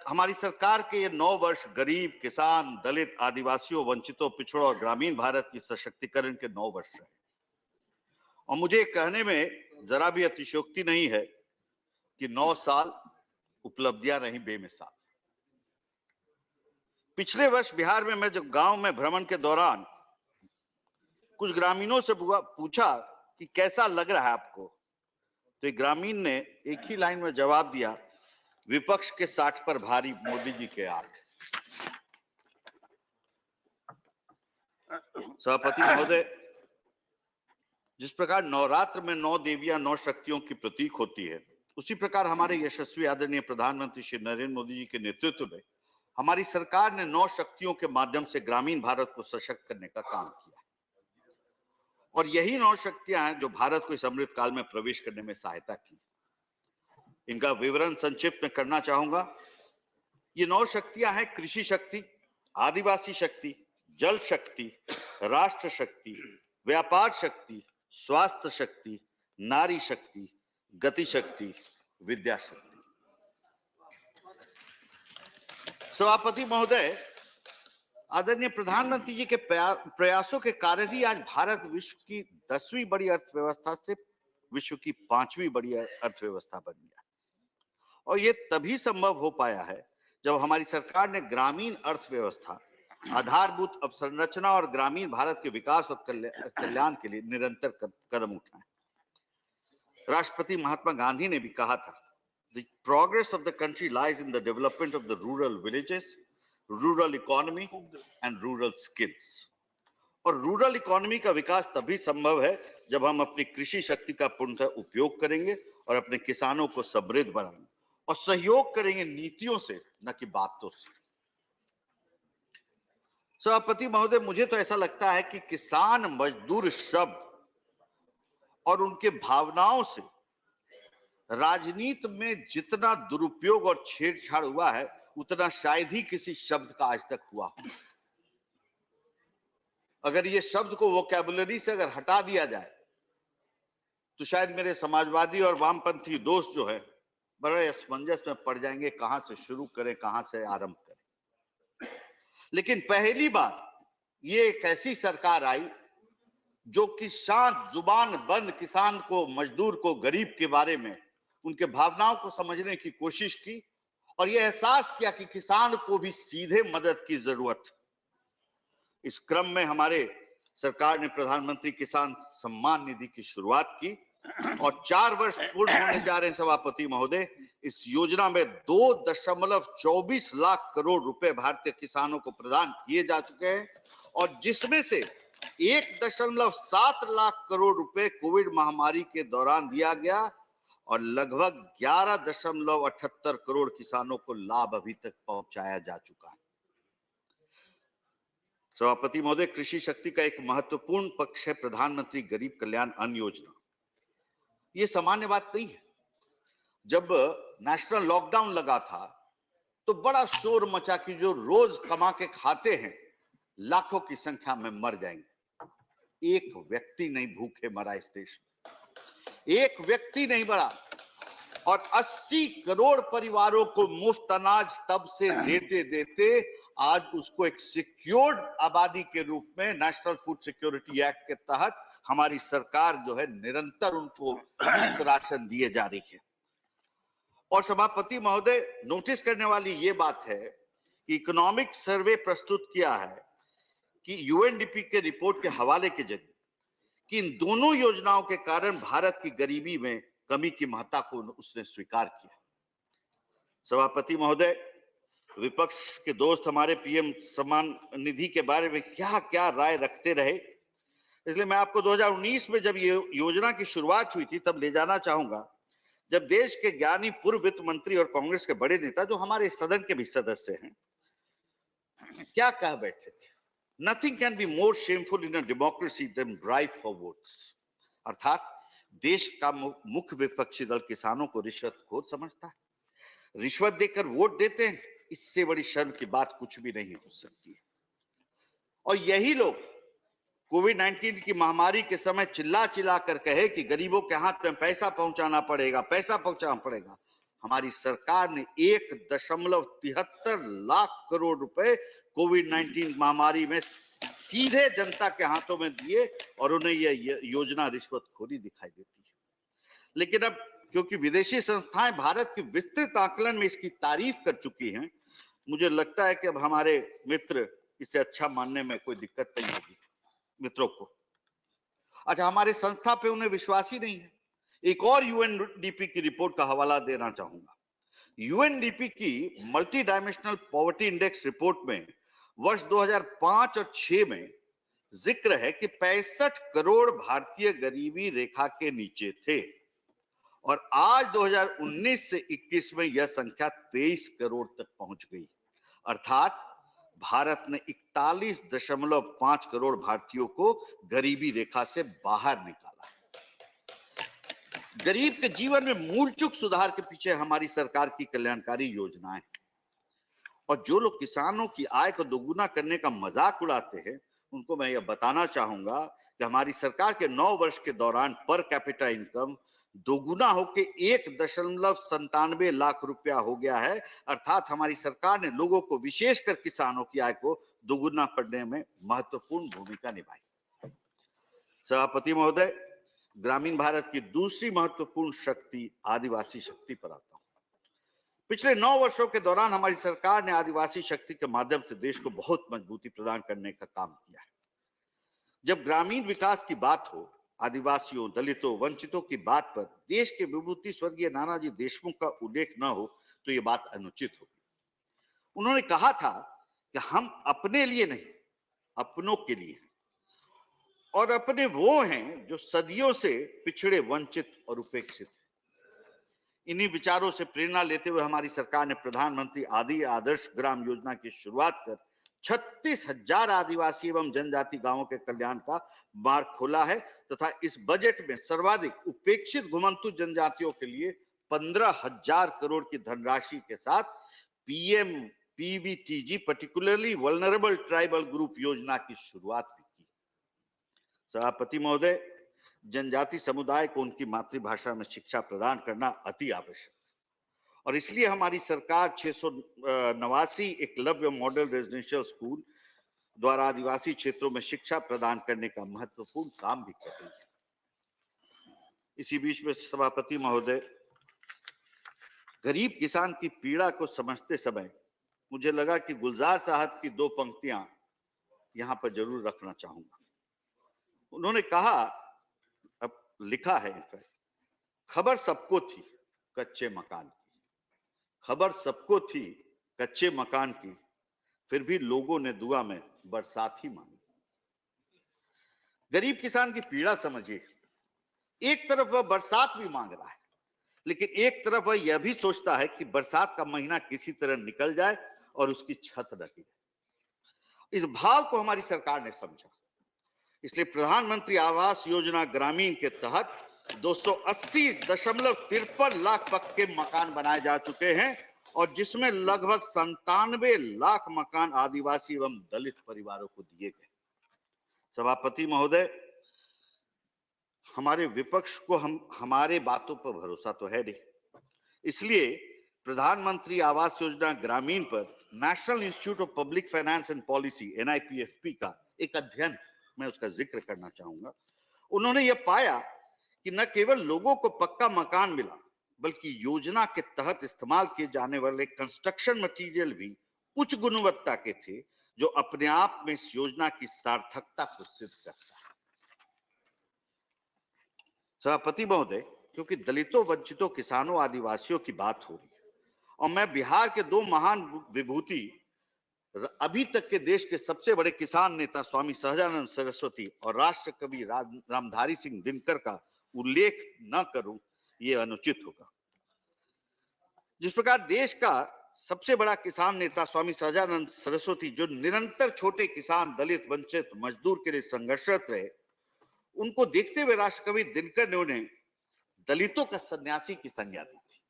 Speaker 21: हमारी सरकार के ये 9 वर्ष गरीब, किसान, दलित, आदिवासियों, वंचितों, पिछड़ों और ग्रामीण भारत की सशक्तिकरण के 9 वर्ष है। और मुझे कहने में जरा भी अतिशयोक्ति नहीं है कि 9 साल उपलब्धियां रही बेमिसाल। पिछले वर्ष बिहार में मैं जब गांव में भ्रमण के दौरान कुछ ग्रामीणों से पूछा कि कैसा लग रहा है आपको, तो एक ग्रामीण ने एक ही लाइन में जवाब दिया, विपक्ष के 60 पर भारी, मोदी जी के 8। सभापति महोदय, जिस प्रकार नवरात्र में 9 देवियां 9 शक्तियों की प्रतीक होती है, उसी प्रकार हमारे यशस्वी आदरणीय प्रधानमंत्री श्री नरेंद्र मोदी जी के नेतृत्व में हमारी सरकार ने 9 शक्तियों के माध्यम से ग्रामीण भारत को सशक्त करने का काम किया है। और यही 9 शक्तियां हैं जो भारत को इस अमृत काल में प्रवेश करने में सहायता की। इनका विवरण संक्षिप्त में करना चाहूंगा। ये 9 शक्तियां हैं: कृषि शक्ति, आदिवासी शक्ति, जल शक्ति, राष्ट्र शक्ति, व्यापार शक्ति, स्वास्थ्य शक्ति, नारी शक्ति, गति शक्ति, विद्या शक्ति। सभापति महोदय, आदरणीय प्रधानमंत्री जी के प्रयासों के कारण ही आज भारत विश्व की 10वीं बड़ी अर्थव्यवस्था से विश्व की 5वीं बड़ी अर्थव्यवस्था बन गया। और ये तभी संभव हो पाया है जब हमारी सरकार ने ग्रामीण अर्थव्यवस्था, आधारभूत अवसंरचना और ग्रामीण भारत के विकास और कल्याण के लिए निरंतर कदम उठाए। राष्ट्रपति महात्मा गांधी ने भी कहा था, The progress of the country lies in the development of the rural villages, rural economy and rural skills. और रूरल इकोनॉमी का विकास तभी संभव है जब हम अपनी कृषि शक्ति का पूर्णतः उपयोग करेंगे और अपने किसानों को समृद्ध बनाएंगे और सहयोग करेंगे नीतियों से, न कि बातों से। सभापति महोदय, मुझे तो ऐसा लगता है कि किसान मजदूर शब्द और उनके भावनाओं से राजनीति में जितना दुरुपयोग और छेड़छाड़ हुआ है, उतना शायद ही किसी शब्द का आज तक हुआ हो। अगर ये शब्द को वोकैबुलरी से अगर हटा दिया जाए तो शायद मेरे समाजवादी और वामपंथी दोस्त जो है बड़े असमंजस में पड़ जाएंगे, कहां से शुरू करें, कहां से आरंभ करें। लेकिन पहली बार ये एक ऐसी सरकार आई जो कि शांत जुबान बंद किसान को, मजदूर को, गरीब के बारे में उनके भावनाओं को समझने की कोशिश की और यह एहसास किया कि किसान को भी सीधे मदद की जरूरत है। इस क्रम में हमारे सरकार ने प्रधानमंत्री किसान सम्मान निधि की शुरुआत की और 4 वर्ष पूर्ण होने जा रहे हैं सभापति महोदय। इस योजना में 2.24 लाख करोड़ रुपए भारतीय किसानों को प्रदान किए जा चुके हैं और जिसमें से 1.7 लाख करोड़ रुपए कोविड महामारी के दौरान दिया गया और लगभग 11.78 करोड़ किसानों को लाभ अभी तक पहुंचाया जा चुका है। सभापति महोदय, कृषि शक्ति का एक महत्वपूर्ण पक्ष है प्रधानमंत्री गरीब कल्याण अन्न योजना। ये सामान्य बात नहीं है। जब नेशनल लॉकडाउन लगा था तो बड़ा शोर मचा कि जो रोज कमा के खाते हैं लाखों की संख्या में मर जाएंगे। एक व्यक्ति नहीं भूखे मरा इस देश में, एक व्यक्ति नहीं मरा और 80 करोड़ परिवारों को मुफ्त अनाज तब से देते देते आज उसको एक सिक्योर्ड आबादी के रूप में नेशनल फूड सिक्योरिटी एक्ट के तहत हमारी सरकार जो है निरंतर उनको मुफ्त राशन दिए जा रही है। और सभापति महोदय, नोटिस करने वाली ये बात है कि इकोनॉमिक सर्वे प्रस्तुत किया है कि यूएनडीपी के रिपोर्ट के हवाले के जरिए कि इन दोनों योजनाओं के कारण भारत की गरीबी में कमी की महत्ता को उसने स्वीकार किया। सभापति महोदय, विपक्ष के दोस्त हमारे पीएम सम्मान निधि के बारे में क्या क्या राय रखते रहे, इसलिए मैं आपको 2019 में जब ये योजना की शुरुआत हुई थी तब ले जाना चाहूंगा, जब देश के ज्ञानी पूर्व वित्त मंत्री और कांग्रेस के बड़े नेता जो हमारे सदन के भी सदस्य हैं क्या कह बैठे थे। Nothing can be more shameful in a democracy than bribe for votes। अर्थात देश का मुख्य विपक्षी दल किसानों को रिश्वतखोर समझता है, रिश्वत देकर वोट देते हैं, इससे बड़ी शर्म की बात कुछ भी नहीं हो सकती है। और यही लोग कोविड-19 की महामारी के समय चिल्ला चिल्ला कर कहे कि गरीबों के हाथ में पैसा पहुंचाना पड़ेगा, पैसा पहुंचाना पड़ेगा। हमारी सरकार ने 1.73 लाख करोड़ रुपए कोविड-19 महामारी में सीधे जनता के हाथों में दिए और उन्हें यह योजना रिश्वतखोरी दिखाई देती है। लेकिन अब क्योंकि विदेशी संस्थाएं भारत के विस्तृत आकलन में इसकी तारीफ कर चुकी हैं, मुझे लगता है कि अब हमारे मित्र इसे अच्छा मानने में कोई दिक्कत नहीं होगी मित्रों को। अच्छा, हमारे संस्था पे उन्हें विश्वास ही नहीं है। एक और यूएनडीपी की रिपोर्ट का हवाला देना चाहूंगा। यूएनडीपी की multi dimensional poverty index report में वर्ष 2005 और 6 में जिक्र है कि 65 करोड़ भारतीय गरीबी रेखा के नीचे थे और आज 2019 से 21 में यह संख्या 23 करोड़ तक पहुंच गई। अर्थात भारत ने 41.5 करोड़ भारतीयों को गरीबी रेखा से बाहर निकाला। गरीब के जीवन में मूलचूक सुधार के पीछे हमारी सरकार की कल्याणकारी योजनाएं और जो लोग किसानों की आय को दोगुना करने का मजाक उड़ाते हैं उनको मैं यह बताना चाहूंगा कि हमारी सरकार के 9 वर्ष के दौरान पर कैपिटा इनकम दोगुना होकर 1.97 लाख रुपया हो गया है। अर्थात हमारी सरकार ने लोगों को विशेषकर किसानों की आय को दोगुना करने में महत्वपूर्ण भूमिका निभाई। सभापति महोदय, ग्रामीण भारत की दूसरी महत्वपूर्ण शक्ति आदिवासी शक्ति पर आता हूं। पिछले 9 वर्षों के दौरान हमारी सरकार ने आदिवासी शक्ति के माध्यम से देश को बहुत मजबूती प्रदान करने का काम किया है। जब ग्रामीण विकास की बात हो, आदिवासियों, दलितों, वंचितों की बात पर देश के विभूति स्वर्गीय नानाजी देशमुख का उल्लेख न हो तो यह बात अनुचित होगी। उन्होंने कहा था कि हम अपने लिए नहीं, अपनों के लिए हैं और अपने वो हैं जो सदियों से पिछड़े, वंचित और उपेक्षित हैं। इन्हीं विचारों से प्रेरणा लेते हुए हमारी सरकार ने प्रधानमंत्री आदि आदर्श ग्राम योजना की शुरुआत कर 36,000 आदिवासी एवं जनजाति गांवों के कल्याण का मार्ग खोला है तथा इस बजट में सर्वाधिक उपेक्षित घुमंतु जनजातियों के लिए 15,000 करोड़ की धनराशि के साथ PM PVTG particularly vulnerable tribal group योजना की शुरुआत भी की। सभापति महोदय, जनजाति समुदाय को उनकी मातृभाषा में शिक्षा प्रदान करना अति आवश्यक और इसलिए हमारी सरकार 689 एकलव्य मॉडल रेजिडेंशियल स्कूल द्वारा आदिवासी क्षेत्रों में शिक्षा प्रदान करने का महत्वपूर्ण काम भी कर रही है। इसी बीच में सभापति महोदय, गरीब किसान की पीड़ा को समझते समय मुझे लगा कि गुलजार साहब की 2 पंक्तियां यहां पर जरूर रखना चाहूंगा। उन्होंने कहा, अब लिखा है इनफैक्ट, खबर सबको थी कच्चे मकान की, खबर सबको थी कच्चे मकान की, फिर भी लोगों ने दुआ में बरसात ही मांगी। गरीब किसान की पीड़ा समझिए। एक तरफ वह बरसात भी मांग रहा है, लेकिन एक तरफ वह यह भी सोचता है कि बरसात का महीना किसी तरह निकल जाए और उसकी छत न गिरे। इस भाव को हमारी सरकार ने समझा, इसलिए प्रधानमंत्री आवास योजना ग्रामीण के तहत 280.53 लाख पक्के मकान बनाए जा चुके हैं और जिसमें लगभग 97 लाख मकान आदिवासी एवं दलित परिवारों को दिए गए। सभापति महोदय, हमारे विपक्ष को हमारे बातों पर भरोसा तो है नहीं, इसलिए प्रधानमंत्री आवास योजना ग्रामीण पर national institute of public finance and policy NIPFP का एक अध्ययन मैं उसका जिक्र करना चाहूंगा। उन्होंने यह पाया कि न केवल लोगों को पक्का मकान मिला, बल्कि योजना के तहत इस्तेमाल किए जाने वाले कंस्ट्रक्शन मटेरियल भी उच्च गुणवत्ता के थे, जो अपने आप में इस योजना की सार्थकता को सिद्ध करता है। सभापति महोदय, क्योंकि दलितों, वंचितों, किसानों, आदिवासियों की बात हो रही है और मैं बिहार के 2 महान विभूति, अभी तक के देश के सबसे बड़े किसान नेता स्वामी सहजानंद सरस्वती और राष्ट्र कवि रामधारी सिंह दिनकर का उल्लेख न करूं, यह अनुचित होगा। जिस प्रकार देश का सबसे बड़ा किसान नेता स्वामी सहजानंद सरस्वती, जो निरंतर छोटे किसान, दलित, वंचित, मजदूर के लिए संघर्षरत रहे, उनको देखते हुए राष्ट्र कवि दिनकर ने उन्हें दलितों का सन्यासी की संज्ञा दी थी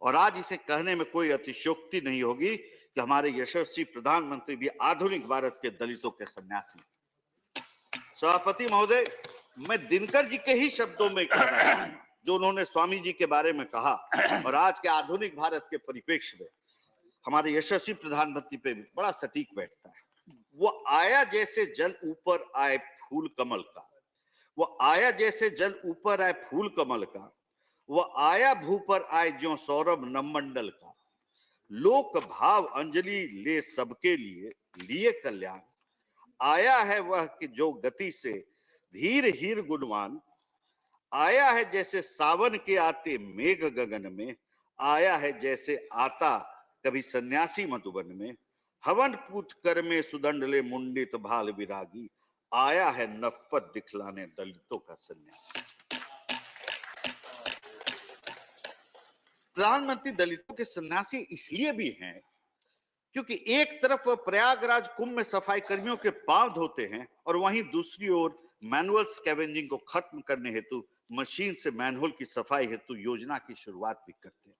Speaker 21: और आज इसे कहने में कोई अतिशयोक्ति नहीं होगी कि हमारे यशस्वी प्रधानमंत्री भी आधुनिक भारत के दलितों के सन्यासी। सभापति महोदय, मैं दिनकर जी के ही शब्दों में कहना चाहूंगा जो उन्होंने स्वामी जी के बारे में कहा और आज के आधुनिक भारत के परिप्रेक्ष्य में हमारे यशस्वी प्रधानमंत्री पे बड़ा सटीक बैठता है। वो आया जैसे जल ऊपर आए फूल कमल का, वो आया जैसे जल ऊपर आए फूल कमल का, वो आया भू पर आए ज्यों सौरभ नवमंडल का, लोक भाव अंजलि ले सबके लिए, लिए कल्याण, आया है वह कि जो गति से धीर हीर गुणवान, आया है जैसे सावन के आते मेघ गगन में, आया है जैसे आता कभी सन्यासी मधुबन में, हवन पूत कर में सुदंड ले मुंडित भाल विरागी, आया है नफपत दिखलाने दलितों का सन्यास। प्रधानमंत्री दलितों के सन्यासी इसलिए भी हैं क्योंकि एक तरफ वह प्रयागराज कुंभ में सफाई कर्मियों के पांव धोते हैं और वहीं दूसरी ओर मैनुअल स्कैवेंजिंग को खत्म करने हेतु मशीन से मैनहोल की सफाई हेतु योजना की शुरुआत भी करते हैं।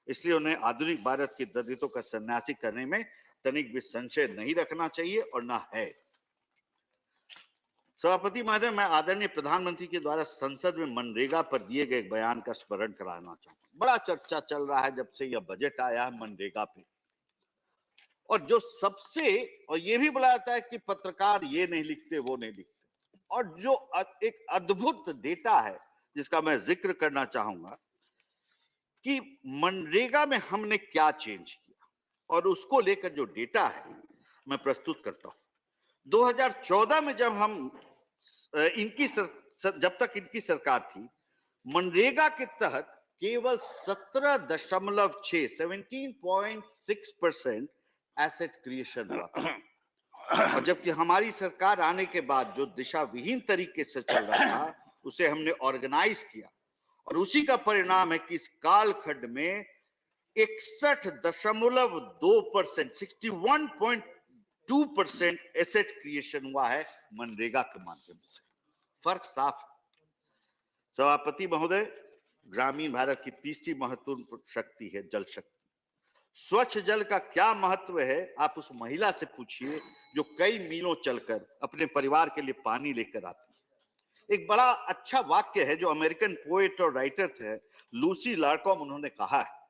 Speaker 21: इसलिए उन्हें आधुनिक भारत के दलितों का सन्यासी करने में तनिक भी संशय नहीं रखना चाहिए और ना है। सभापति महोदय, मैं आदरणीय प्रधानमंत्री के द्वारा संसद में मनरेगा पर दिए गए बयान का स्मरण कराना चाहूंगा। बड़ा चर्चा चल रहा है जब से यह बजट आया है मनरेगा पे, और जो सबसे, और ये भी बोला जाता है कि पत्रकार ये नहीं लिखते वो नहीं लिखते, और जो एक अद्भुत डेटा है जिसका मैं जिक्र करना चाहूंगा कि मनरेगा में हमने क्या चेंज किया, और उसको लेकर जो डेटा है मैं प्रस्तुत करता हूं। 2014 में जब हम जब तक इनकी सरकार थी, मनरेगा के तहत केवल 17.6% एसेट क्रिएशन हुआ था, और जबकि हमारी सरकार आने के बाद जो दिशा विहीन तरीके से चल रहा था उसे हमने ऑर्गेनाइज किया, और उसी का परिणाम है कि इस कालखंड में 61.2%, 61.2% एसेट क्रिएशन हुआ है मनरेगा के माध्यम से। फर्क साफ है। सभापति महोदय, ग्रामीण भारत की तीसरी महत्वपूर्ण शक्ति है जल शक्ति। स्वच्छ जल का क्या महत्व है आप उस महिला से पूछिए जो कई मीलों चलकर अपने परिवार के लिए पानी लेकर आती है। एक बड़ा अच्छा वाक्य है जो अमेरिकन पोएट और राइटर थे लूसी लार्कॉम, उन्होंने कहा है,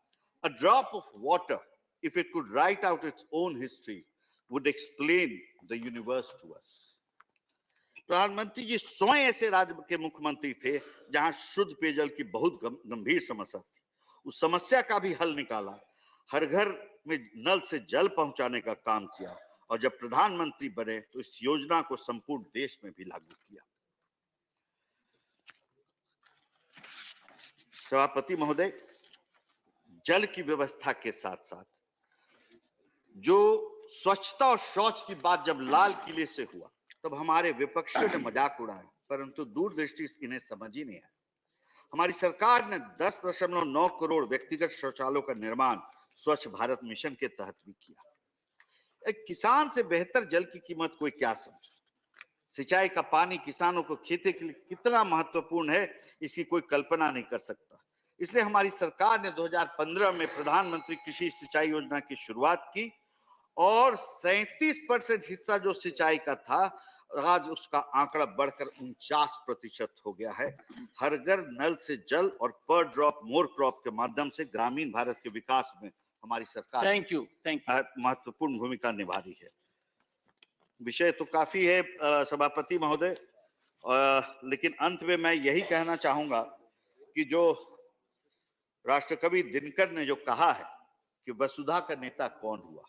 Speaker 21: A drop of water, if it could write out its own history, would explain the universe to us. प्रधानमंत्री जी स्वयं ऐसे राज्य के मुख्यमंत्री थे जहां शुद्ध पेयजल की बहुत गंभीर समस्या थी। उस समस्या का भी हल निकाला, हर घर में नल से जल पहुंचाने का काम किया, और जब प्रधानमंत्री बने तो इस योजना को संपूर्ण देश में भी लागू किया। सभापति महोदय, जल की व्यवस्था के साथ साथ जो स्वच्छता और शौच की बात जब लाल किले से हुआ तब हमारे विपक्षियों ने मजाक उड़ाया, परंतु दूरदृष्टि इन्हें समझ ही नहीं आया। हमारी सरकार ने 10.9 करोड़ व्यक्तिगत शौचालयों का निर्माण स्वच्छ भारत मिशन के तहत भी किया। एक किसान से बेहतर जल की कीमत कोई क्या समझे। सिंचाई का पानी किसानों को खेती के लिए कितना महत्वपूर्ण है इसकी कोई कल्पना नहीं कर सकता। इसलिए हमारी सरकार ने 2015 में प्रधानमंत्री कृषि सिंचाई योजना की शुरुआत की, और 37% हिस्सा जो सिंचाई का था आज उसका आंकड़ा बढ़कर 49% हो गया है। हर घर नल से जल और पर ड्रॉप मोर क्रॉप के माध्यम से ग्रामीण भारत के विकास में हमारी सरकार महत्वपूर्ण भूमिका निभा रही है। विषय तो काफी है सभापति महोदय, लेकिन अंत में मैं यही कहना चाहूंगा कि जो राष्ट्रकवि दिनकर ने जो कहा है कि वसुधा का नेता कौन हुआ,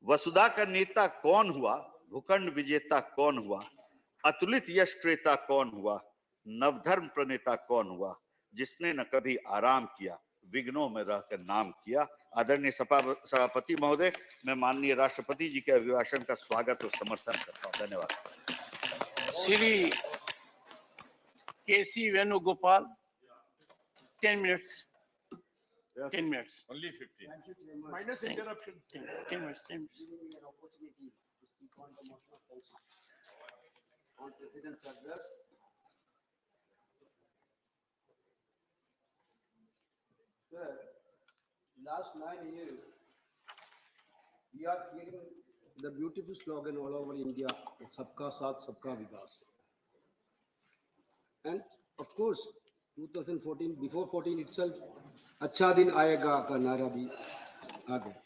Speaker 21: वसुधा का नेता कौन हुआ, भूखंड विजेता कौन हुआ, अतुलित यश क्रेता कौन हुआ, नवधर्म प्रणेता कौन हुआ, जिसने न कभी आराम किया, विघ्नों में रहकर नाम किया। आदरणीय सभापति महोदय, मैं माननीय राष्ट्रपति जी के अभिभाषण का स्वागत और समर्थन करता हूं। धन्यवाद।
Speaker 16: श्री केसी Venugopal, 10 minutes. 10 minutes.
Speaker 2: Only 15.
Speaker 16: Minus interruption. 10 minutes. 10 minutes.
Speaker 13: On President's address. Sir, last 9 years, we are hearing the beautiful slogan all over India of Sabka Saath, Sabka Vikas. And of course, 2014, before 14 itself, अच्छा दिन आएगा का नारा भी आ गया.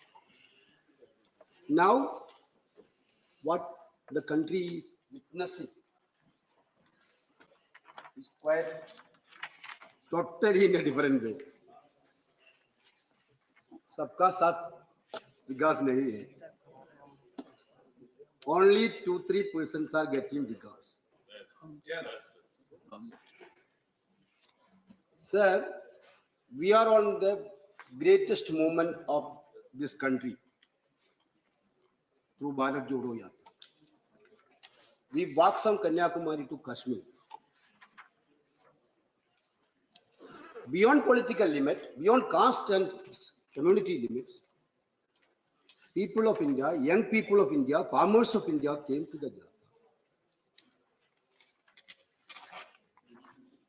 Speaker 13: Now, what the country is witnessing is quite totally in a different way. सबका साथ विकास नहीं है. Only 2-3% are getting vikas.
Speaker 2: Yes.
Speaker 13: Sir, we are on the greatest moment of this country through Bharat Jodo Yatra. We walked from Kanyakumari to Kashmir. Beyond political limit, beyond caste and community limits, people of India, young people of India, farmers of India came to the Jatra.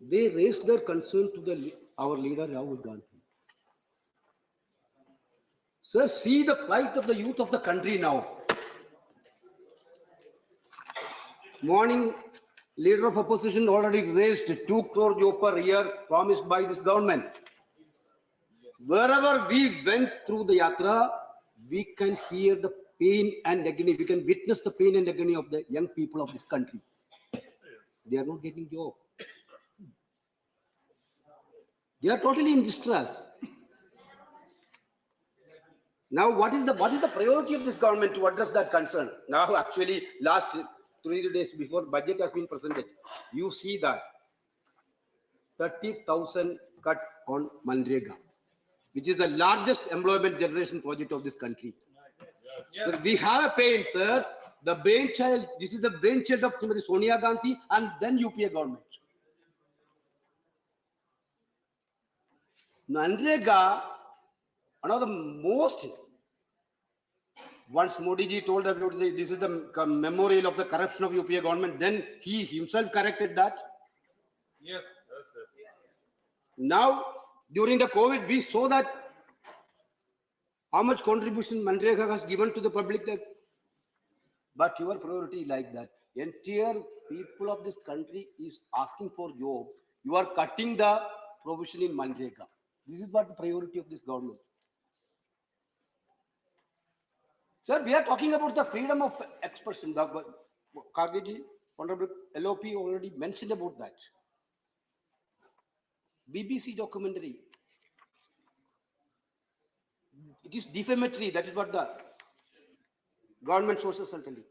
Speaker 13: They raised their concern to our leader Rahul Gandhi. Sir, see the plight of the youth of the country now. Morning, leader of opposition already raised 2 crore jo per year promised by this government. Wherever we went through the yatra, we can hear the pain and agony. We can witness the pain and agony of the young people of this country. They are not getting job. They are totally in distress. Now, what is the priority of this government to address that concern? Now, actually, last 3 days before budget has been presented, you see that 30,000 cut on Manrega, which is the largest employment generation project of this country. Yes. We have a pain, sir. The brainchild, this is the brainchild of Srimati Sonia Gandhi and then UPA government. Manrega, one of the most, once Modi ji told about this is the memorial of the corruption of UPA government, then he himself corrected that.
Speaker 2: Yes.
Speaker 13: Now, during the COVID, we saw that how much contribution Manrega has given to the public there. But your priority like that. Entire people of this country is asking for job. You are cutting the provision in Manrega. This is what the priority of this government. Sir, we are talking about the freedom of expression. Kargeji, Honorable LOP already mentioned about that. BBC documentary. It is defamatory. That is what the government sources are telling.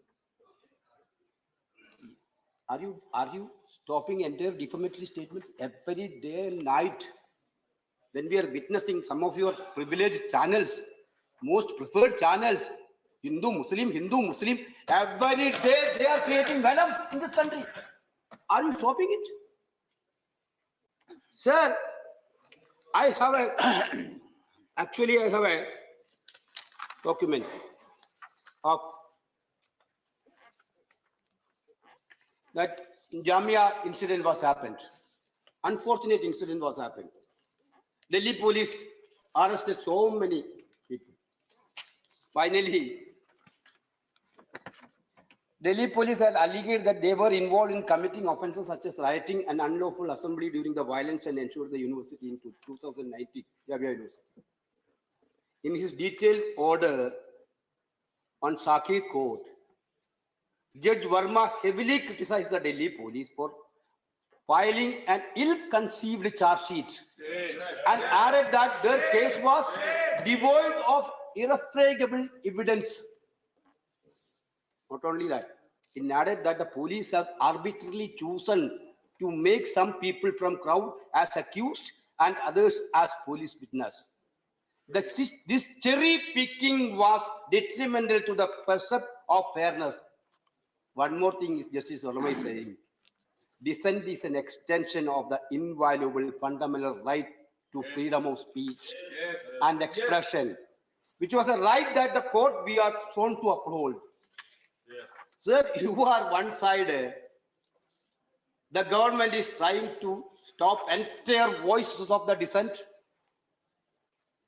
Speaker 13: Are you stopping entire defamatory statements every day and night? When we are witnessing some of your privileged channels, most preferred channels, Hindu, Muslim, every day they are creating venom in this country. Are you stopping it? Sir, I have a document of that Jamia incident was happened. Unfortunate incident was happened. Delhi police arrested so many people. Finally, Delhi police had alleged that they were involved in committing offences such as rioting and unlawful assembly during the violence and ensured the university in 2019. Jamia University. In his detailed order on Sakhi Court, Judge Verma heavily criticized the Delhi police for filing an ill-conceived charge sheet and added that their case was devoid of irrefragable evidence. Not only that, it added that the police have arbitrarily chosen to make some people from crowd as accused and others as police witness. This cherry picking was detrimental to the perception of fairness. One more thing is Justice Verma is saying. Dissent is an extension of the inviolable fundamental right to freedom of speech and expression, which was a right that the court we are shown to uphold. Sir, you are one side. The government is trying to stop entire voices of the dissent.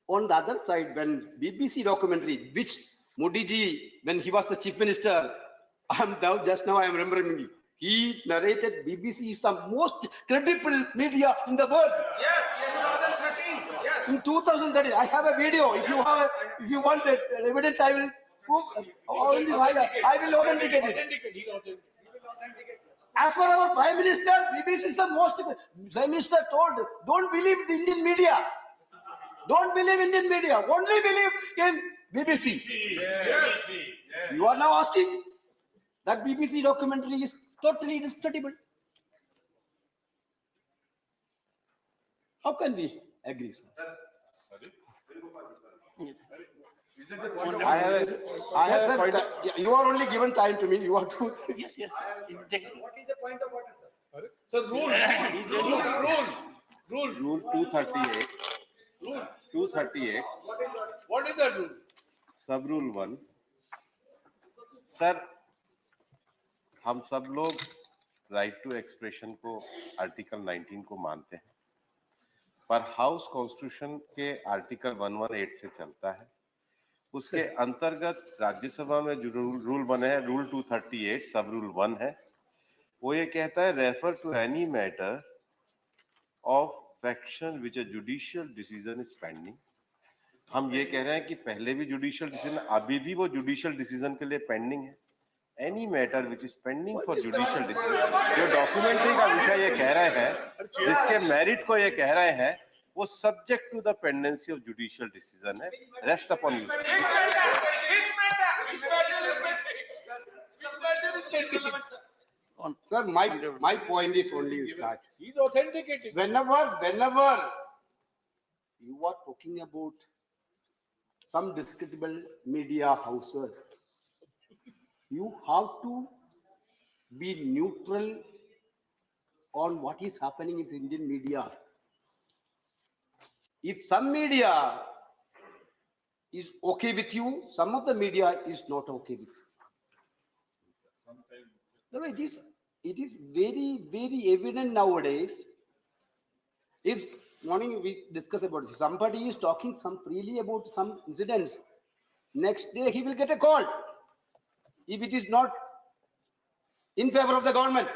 Speaker 13: On the other side, when BBC documentary, which Modi ji, when he was the chief minister, just now I am remembering, he narrated BBC is the most credible media in the world.
Speaker 2: Yes, 2013. Yes.
Speaker 13: In 2013, I have a video. If you want that evidence, I will prove. I will authenticate it. As for our Prime Minister, BBC is the most. Prime Minister told, don't believe the Indian media. Don't believe Indian media. Only believe in BBC.
Speaker 2: Yes.
Speaker 13: You are now asking that BBC documentary is totally discreditable. How can we agree, sir? I have a point. You are only given time to me. You are to.
Speaker 16: Yes, yes.
Speaker 13: What is the point of order, sir?
Speaker 16: So rule.
Speaker 3: Rule 238.
Speaker 16: Rule.
Speaker 3: 238.
Speaker 16: What is that rule?
Speaker 3: सब rule 1. Sir, हम सब लोग right to expression को article 19 को मानते हैं, पर house constitution के आर्टिकल 118 से चलता है। उसके अंतर्गत राज्यसभा में जो रूल बने हैं, रूल 238 सब रूल 1 है, वो ये कहता है refer to any matter of faction which a judicial decision is pending. हम ये कह रहे हैं कि पहले भी जुडिशियल डिसीजन, अभी भी वो जुडिशियल डिसीजन के लिए पेंडिंग है। Any matter which is pending for judicial decision, जो डॉक्यूमेंट्री का विषय ये कह रहे हैं, जिसके मेरिट को ये कह रहे हैं, वो subject to the pendency of judicial decision है। Rest upon you.
Speaker 13: Sir, my point is only is that
Speaker 16: He's authenticating.
Speaker 13: whenever you are talking about some discreditable media houses, you have to be neutral on what is happening in the Indian media. If some media is okay with you, some of the media is not okay with you. No, it is very, very evident nowadays. If morning we discuss about this, somebody is talking freely about some incidents, next day he will get a call if it is not in favor of the government.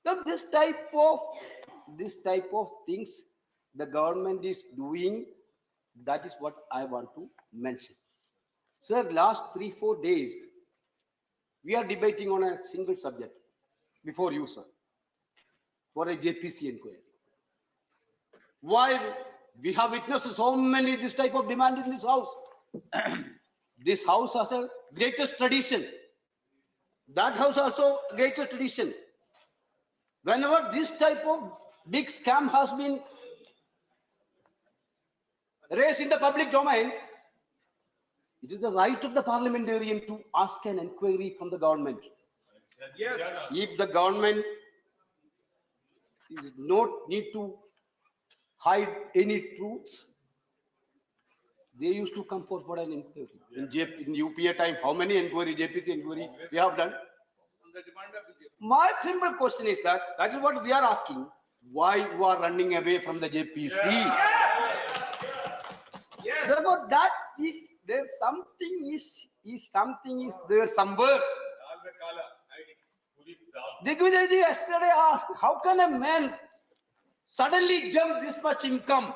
Speaker 13: So this type of things the government is doing, that is what I want to mention. Sir, last 3-4 days, we are debating on a single subject before you, sir, for a JPC inquiry. Why we have witnessed so many this type of demand in this house. This house has a greatest tradition. That house also greatest tradition. Whenever this type of big scam has been raised in the public domain, it is the right of the parliamentarian to ask an inquiry from the government.
Speaker 16: Yes.
Speaker 13: If the government is not need to hide any truths, they used to come for an inquiry. In UPA time, how many inquiry, JPC inquiry we have done? My simple question is that is what we are asking. Why you are running away from the JPC? Therefore, that is there something is there somewhere. Digvijay ji yesterday asked, how can a man suddenly jump this much income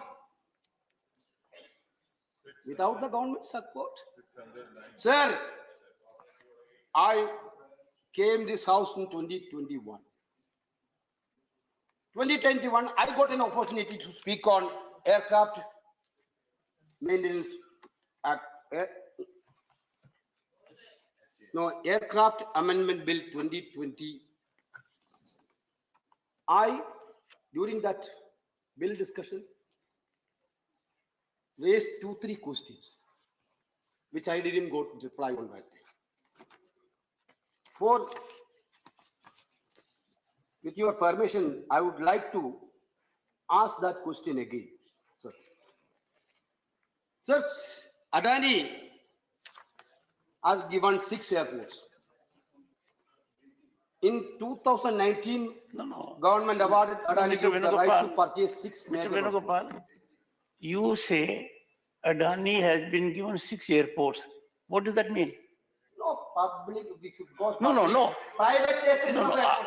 Speaker 13: without the government support? Sir, I came this house in 2021. 2021, I got an opportunity to speak on aircraft maintenance act, Aircraft Amendment Bill 2020. During that bill discussion, raised 2-3 questions, which I didn't go to reply on that day. With your permission, I would like to ask that question again, sir. Sir, Adani has given 6 airports. In 2019, government awarded Adani the right to purchase 6
Speaker 16: Mr.
Speaker 13: major.
Speaker 16: Venugopal, you say Adani has been given 6 airports. What does that mean?
Speaker 13: No, public, because
Speaker 16: No, no, no.
Speaker 13: private test is
Speaker 16: No,
Speaker 13: not
Speaker 16: no,
Speaker 13: airport.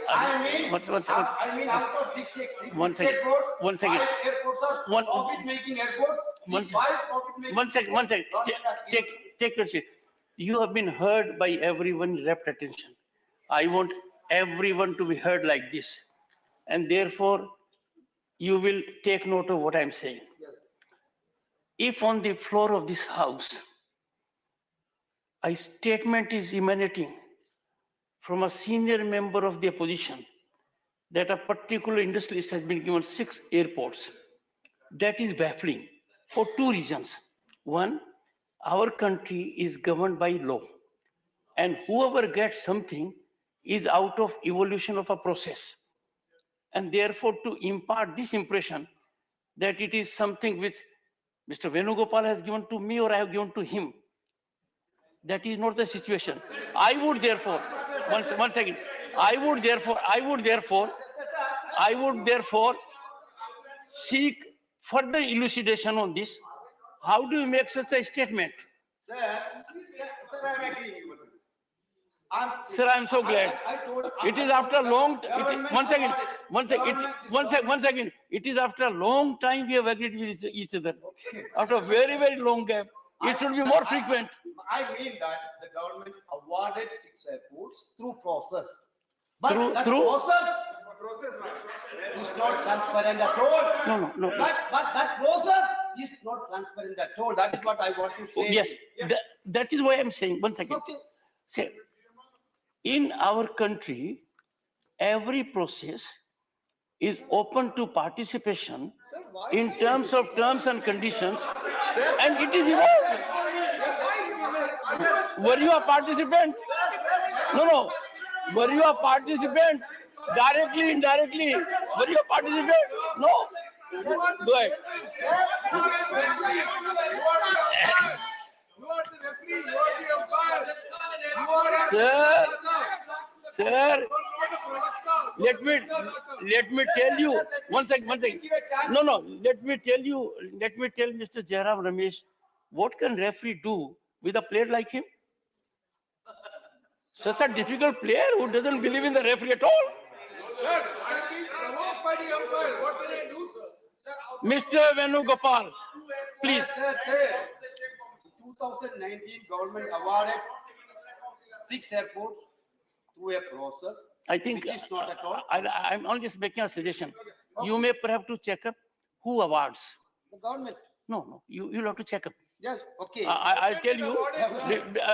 Speaker 13: I mean,
Speaker 16: one second.
Speaker 13: I mean, out of 6
Speaker 16: One second.
Speaker 13: airports,
Speaker 16: One second.
Speaker 13: 5 airports are
Speaker 16: One-
Speaker 13: profit-making airports.
Speaker 16: One
Speaker 13: These 5 profit-making
Speaker 16: One second.
Speaker 13: government has given.
Speaker 16: Take your seat. You have been heard by everyone, rapt attention. I want everyone to be heard like this. And therefore, you will take note of what I'm saying.
Speaker 13: Yes.
Speaker 16: If on the floor of this house, a statement is emanating from a senior member of the opposition that a particular industrialist has been given 6 airports, that is baffling for 2 reasons. One, our country is governed by law, and whoever gets something is out of evolution of a process. And therefore, to impart this impression that it is something which Mr. Venugopal has given to me or I have given to him, that is not the situation. I would therefore, one second, I would therefore seek further elucidation on this. How do you make such a statement?
Speaker 13: Sir, I'm agreeing with you.
Speaker 16: Sir, I'm so glad. It is after a long. One second. It is after a long time we have agreed with each other. After a very, very long gap, it should be more frequent.
Speaker 13: I mean that the government awarded 6 airports through process. But that
Speaker 16: Through?
Speaker 13: process is not transparent at all.
Speaker 16: No.
Speaker 13: But that process is not transparent at all. That is what I want to say.
Speaker 16: Yes, that is why I'm saying. One second.
Speaker 13: Okay.
Speaker 16: Say, in our country, every process is open to participation in terms of terms and conditions, and it is evolved. Were you a participant? No. Were you a participant? Directly, indirectly? Were you a participant? No. Go ahead. Sir, let me tell you one second. No. Let me tell Mr. Jairam Ramesh, what can referee do with a player like him? Such a difficult player who doesn't believe in the referee at all.
Speaker 6: Sir, being provoked by the umpires, what can I do, sir?
Speaker 16: Mr. Venugopal, please.
Speaker 13: Sir, 2019 government awarded 6 airports through a process.
Speaker 16: I think
Speaker 13: which is not at all.
Speaker 16: I'm only just making a suggestion. You may perhaps to check up who awards.
Speaker 13: The government.
Speaker 16: No. You'll have to check up.
Speaker 13: Yes. Okay.
Speaker 16: I'll tell you.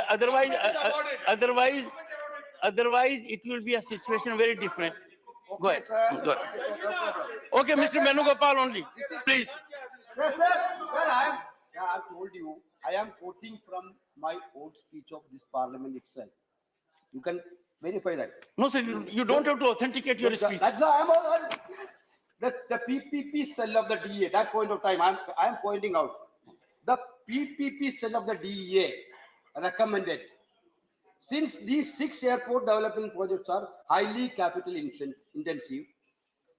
Speaker 16: Otherwise, it will be a situation very different. Go ahead. Go ahead. Okay, Mr. Venugopal only. Please.
Speaker 13: Sir, I told you, I am quoting from my old speech of this parliament itself. You can verify that.
Speaker 16: No, sir, you don't have to authenticate your speech.
Speaker 13: That's the PPP cell of the DEA. That point of time, I am pointing out. The PPP cell of the DEA recommended, since these 6 airport development projects are highly capital intensive,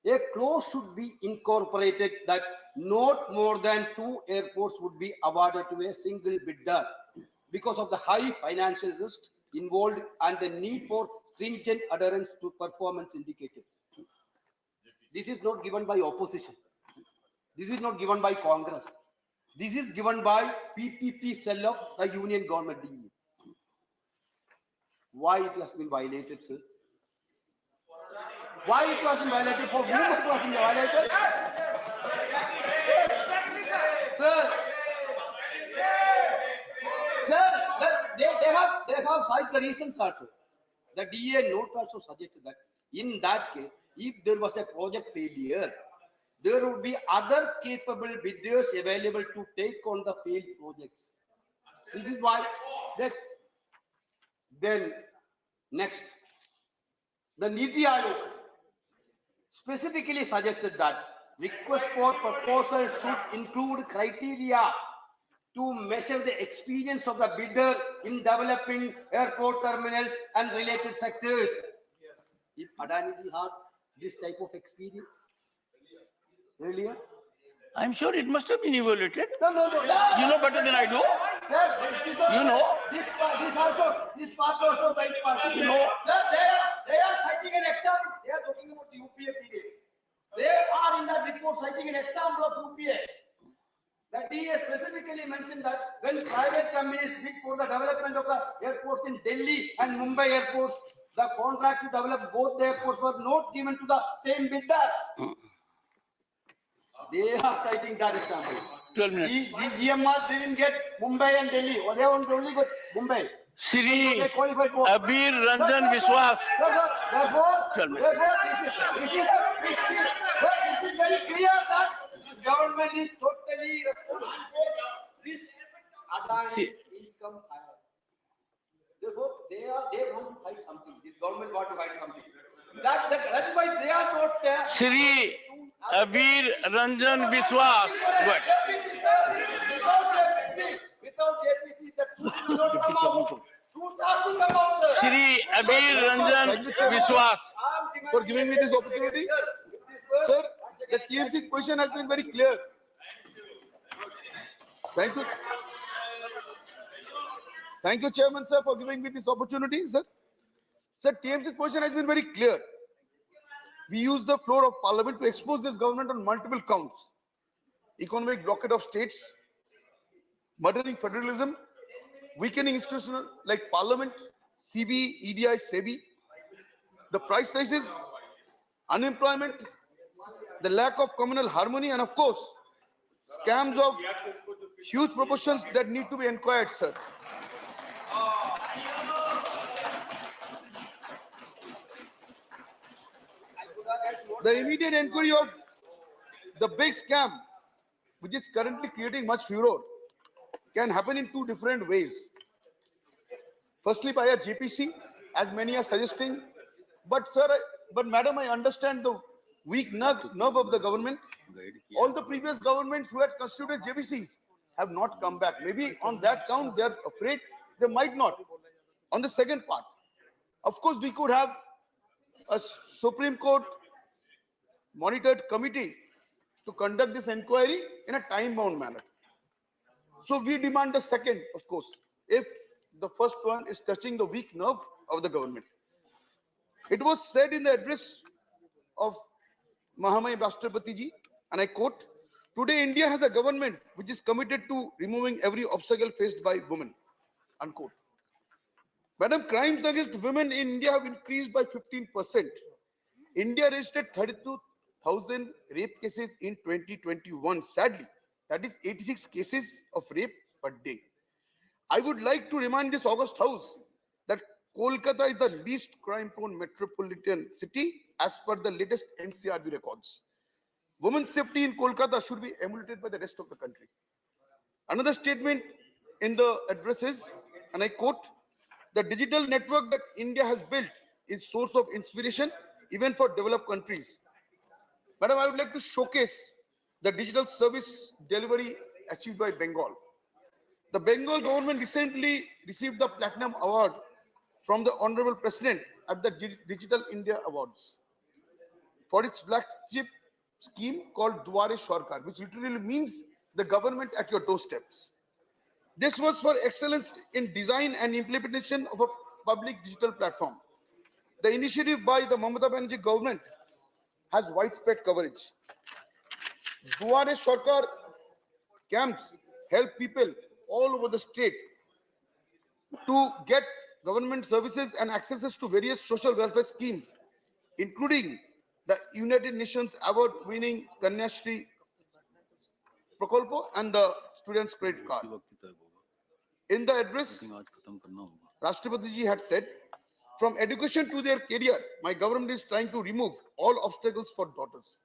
Speaker 13: a clause should be incorporated that not more than 2 airports would be awarded to a single bidder because of the high financial risk involved and the need for stringent adherence to performance indicators. This is not given by opposition. This is not given by Congress. This is given by PPP cell of the Union Government. Why it has been violated, sir? Why it wasn't violated? For whom it wasn't violated? Sir, they have cited the reasons also. The DA note also suggested that in that case, if there was a project failure, there would be other capable bidders available to take on the failed projects. This is why then next, the Niti Aayog specifically suggested that request for proposal should include criteria to measure the experience of the bidder in developing airport terminals and related sectors. If Adani had this type of experience earlier,
Speaker 16: I'm sure it must have been evaluated.
Speaker 13: No.
Speaker 16: You know better than I do.
Speaker 13: Sir,
Speaker 16: You know.
Speaker 13: This part also by part.
Speaker 16: You know.
Speaker 13: Sir, they are citing an example. They are talking about the UPA period. They are in that report citing an example of UPA. The DA specifically mentioned that when private companies bid for the development of the airports in Delhi and Mumbai airports, the contract to develop both the airports was not given to the same bidder. They are citing that example.
Speaker 16: 12 minutes.
Speaker 13: The GMR didn't get Mumbai and Delhi, or they only got Mumbai.
Speaker 16: Sri Abir Ranjan Viswas.
Speaker 13: Therefore, this is very clear that this government is totally Adani income higher. Therefore, they want to hide something. This government want to hide something. That is why they are not.
Speaker 16: Shri Abir Ranjan Biswas. Good.
Speaker 13: Without JPC, the truth will not come out. Truth has to come out, sir.
Speaker 16: Shri Abir Ranjan Biswas.
Speaker 17: For giving me this opportunity. Sir, the TMC's position has been very clear. Thank you. Thank you, Chairman, sir, for giving me this opportunity, sir. Sir, TMC's position has been very clear. We use the floor of Parliament to expose this government on multiple counts. Economic blockade of states, murdering federalism, weakening institutions like Parliament, CB, EDI, SEBI, the price rises, unemployment, the lack of communal harmony, and of course, scams of huge proportions that need to be inquired, sir. The immediate inquiry of the big scam, which is currently creating much furor, can happen in two different ways. Firstly, by a JPC, as many are suggesting. But sir, madam, I understand the weak nerve of the government. All the previous governments who had constituted JPCs have not come back. Maybe on that count, they are afraid they might not. On the second part, of course, we could have a Supreme Court monitored committee to conduct this inquiry in a time-bound manner. So we demand the second, of course, if the first one is touching the weak nerve of the government. It was said in the address of Mahamaya Rashtrapati ji, and I quote, "Today India has a government which is committed to removing every obstacle faced by women," unquote. Madam, crimes against women in India have increased by 15%. India registered 32,000 rape cases in 2021. Sadly, that is 86 cases of rape per day. I would like to remind this August House that Kolkata is the least crime-prone metropolitan city as per the latest NCRB records. Women's safety in Kolkata should be emulated by the rest of the country. Another statement in the address is, and I quote, "The digital network that India has built is source of inspiration even for developed countries." Madam, I would like to showcase the digital service delivery achieved by Bengal. The Bengal government recently received the Platinum Award from the Honorable President at the Digital India Awards for its flagship scheme called Dware Sarkar, which literally means the government at your doorsteps. This was for excellence in design and implementation of a public digital platform. The initiative by the Mamata Banerjee government has widespread coverage. Dware Sarkar camps help people all over the state to get government services and accesses to various social welfare schemes, including the United Nations award-winning Kanyashri Prakolpo and the Students' Credit Card. In the address, Rashtrapati ji had said, "From education to their career, my government is trying to remove all obstacles for daughters."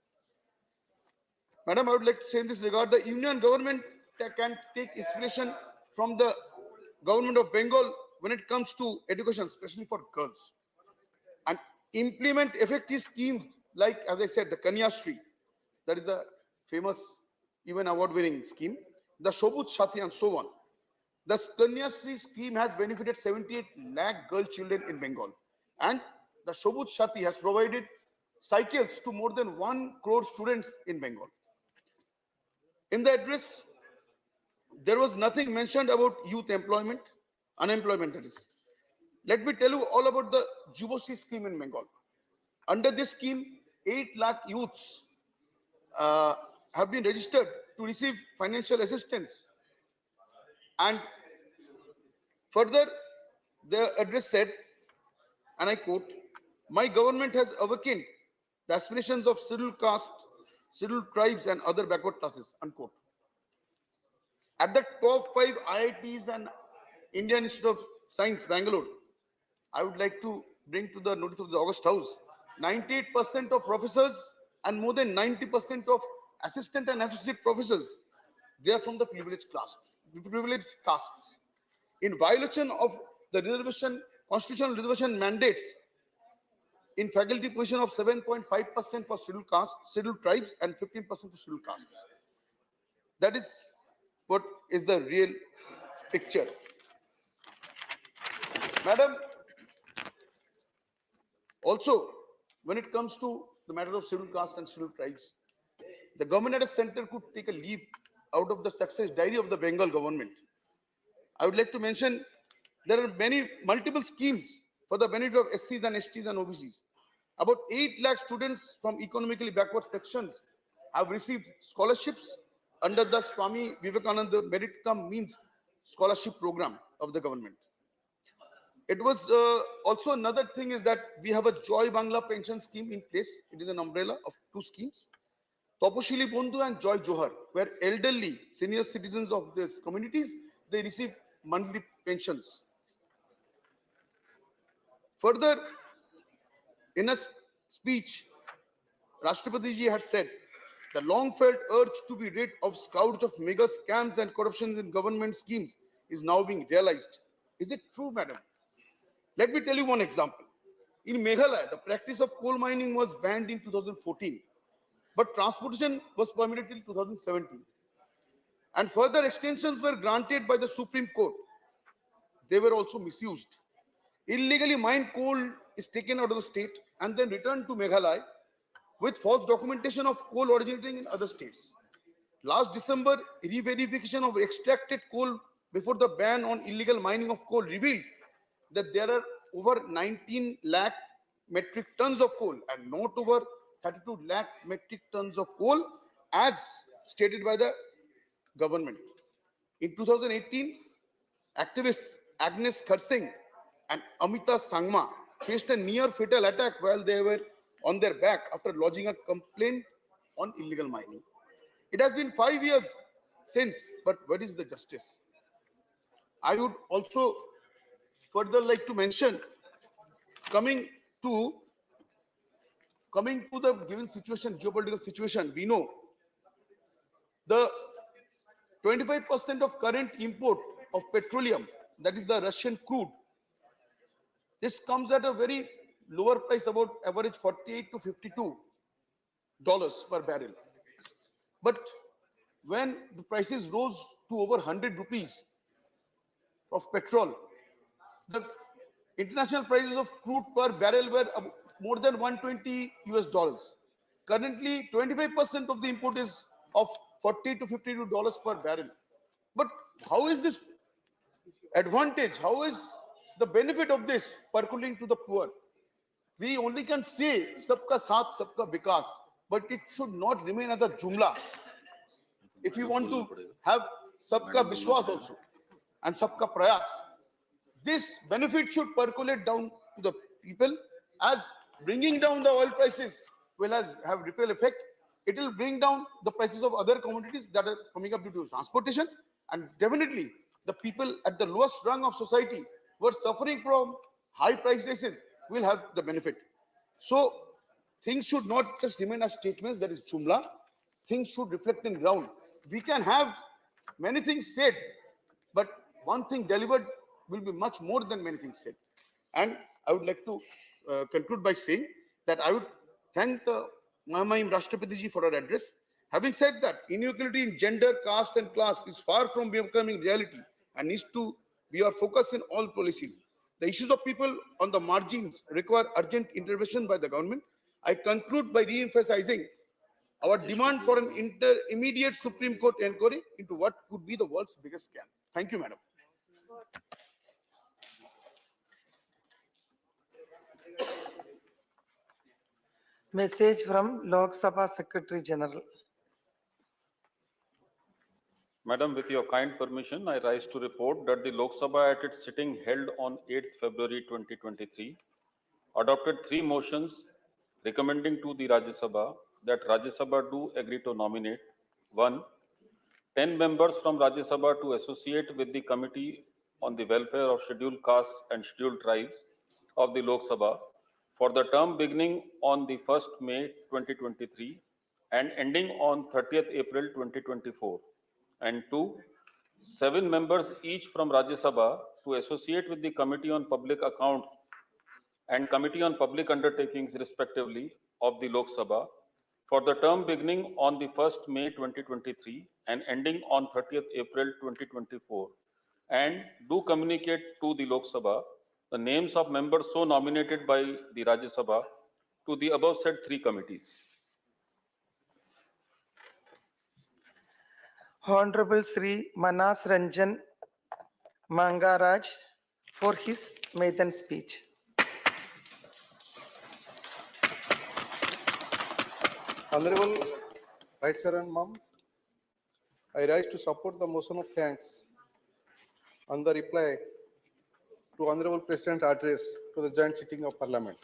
Speaker 17: Madam, I would like to say in this regard, the union government can take inspiration from the government of Bengal when it comes to education, especially for girls, and implement effective schemes like, as I said, the Kanyashri, that is a famous, even award-winning scheme, the Shobut Shati, and so on. The Kanyashri scheme has benefited 78 lakh girl children in Bengal, and the Shobut Shati has provided cycles to more than 1 crore students in Bengal. In the address, there was nothing mentioned about youth employment, unemployment that is. Let me tell you all about the Juboshi scheme in Bengal. Under this scheme, 8 lakh youths have been registered to receive financial assistance. And further, the address said, and I quote, "My government has awakened the aspirations of scheduled caste, scheduled tribes, and other backward classes," unquote. At the top 5 IITs and Indian Institute of Science, Bangalore, I would like to bring to the notice of the August House, 98% of professors and more than 90% of assistant and associate professors they are from the privileged castes. In violation of the constitutional reservation mandates in faculty position of 7.5% for scheduled castes, scheduled tribes, and 15% for scheduled castes. That is what is the real picture. Madam, also, when it comes to the matter of scheduled castes and scheduled tribes, the government at a center could take a leaf out of the success diary of the Bengal government. I would like to mention there are multiple schemes for the benefit of SCs and STs and OBCs. About 8 lakh students from economically backward sections have received scholarships under the Swami Vivekananda Merit Cum Means scholarship program of the government. It was also another thing is that we have a Joy Bangla pension scheme in place. It is an umbrella of 2 schemes. Taposhili Bondhu and Joy Johar, where elderly senior citizens of these communities, they receive monthly pensions. Further, in a speech, Rashtrapati ji had said, the long-felt urge to be rid of scourge of mega scams and corruptions in government schemes is now being realized. Is it true, madam? Let me tell you one example. In Meghalaya, the practice of coal mining was banned in 2014, but transportation was permitted till 2017. And further extensions were granted by the Supreme Court. They were also misused. Illegally mined coal is taken out of the state and then returned to Meghalaya with false documentation of coal originating in other states. Last December, re-verification of extracted coal before the ban on illegal mining of coal revealed that there are over 19 lakh metric tons of coal and not over 32 lakh metric tons of coal as stated by the government. In 2018, activists Agnes Kharsing and Amita Sangma faced a near fatal attack while they were on their back after lodging a complaint on illegal mining. It has been 5 years since, but what is the justice? I would also further like to mention, coming to the given situation, geopolitical situation, we know the 25% of current import of petroleum, that is the Russian crude, this comes at a very lower price, about average 48 to 52 dollars per barrel. But when the prices rose to over 100 rupees of petrol, the international prices of crude per barrel were more than 120 US dollars. Currently, 25% of the import is of 40 to 52 dollars per barrel. But how is this advantage? How is the benefit of this percolating to the poor? We only can say sabka saath, sabka vikas, but it should not remain as a jumla. If you want to have sabka vishwas also and sabka prayas, this benefit should percolate down to the people, as bringing down the oil prices will have ripple effect. It will bring down the prices of other commodities that are coming up due to transportation, and definitely the people at the lowest rung of society who are suffering from high price races will have the benefit. So things should not just remain as statements, that is jumla. Things should reflect in ground. We can have many things said, but one thing delivered will be much more than many things said. And I would like to conclude by saying that I would thank the Mahamaim Rashtrapati ji for her address. Having said that, inequality in gender, caste and class is far from becoming reality and needs to be our focus in all policies. The issues of people on the margins require urgent intervention by the government. I conclude by re-emphasizing our demand for an immediate Supreme Court inquiry into what could be the world's biggest scam. Thank you, madam.
Speaker 4: Message from Lok Sabha Secretary General.
Speaker 22: Madam, with your kind permission, I rise to report that the Lok Sabha at its sitting held on 8th February 2023 adopted 3 motions recommending to the Rajya Sabha that Rajya Sabha do agree to nominate 1. 10 members from Rajya Sabha to associate with the Committee on the Welfare of Scheduled Castes and Scheduled Tribes of the Lok Sabha for the term beginning on the 1st May 2023 and ending on 30th April 2024, And 2, 7 members each from Rajya Sabha to associate with the Committee on Public Account and Committee on Public Undertakings respectively of the Lok Sabha for the term beginning on the 1st May 2023 and ending on 30th April 2024, and do communicate to the Lok Sabha the names of members so nominated by the Rajya Sabha to the above said 3 committees.
Speaker 4: Honorable Sri Manas Ranjan Mangaraj for his maiden speech.
Speaker 12: Honorable Vice Chair and Ma'am, I rise to support the motion of thanks on the reply to Honorable President address to the joint sitting of Parliament.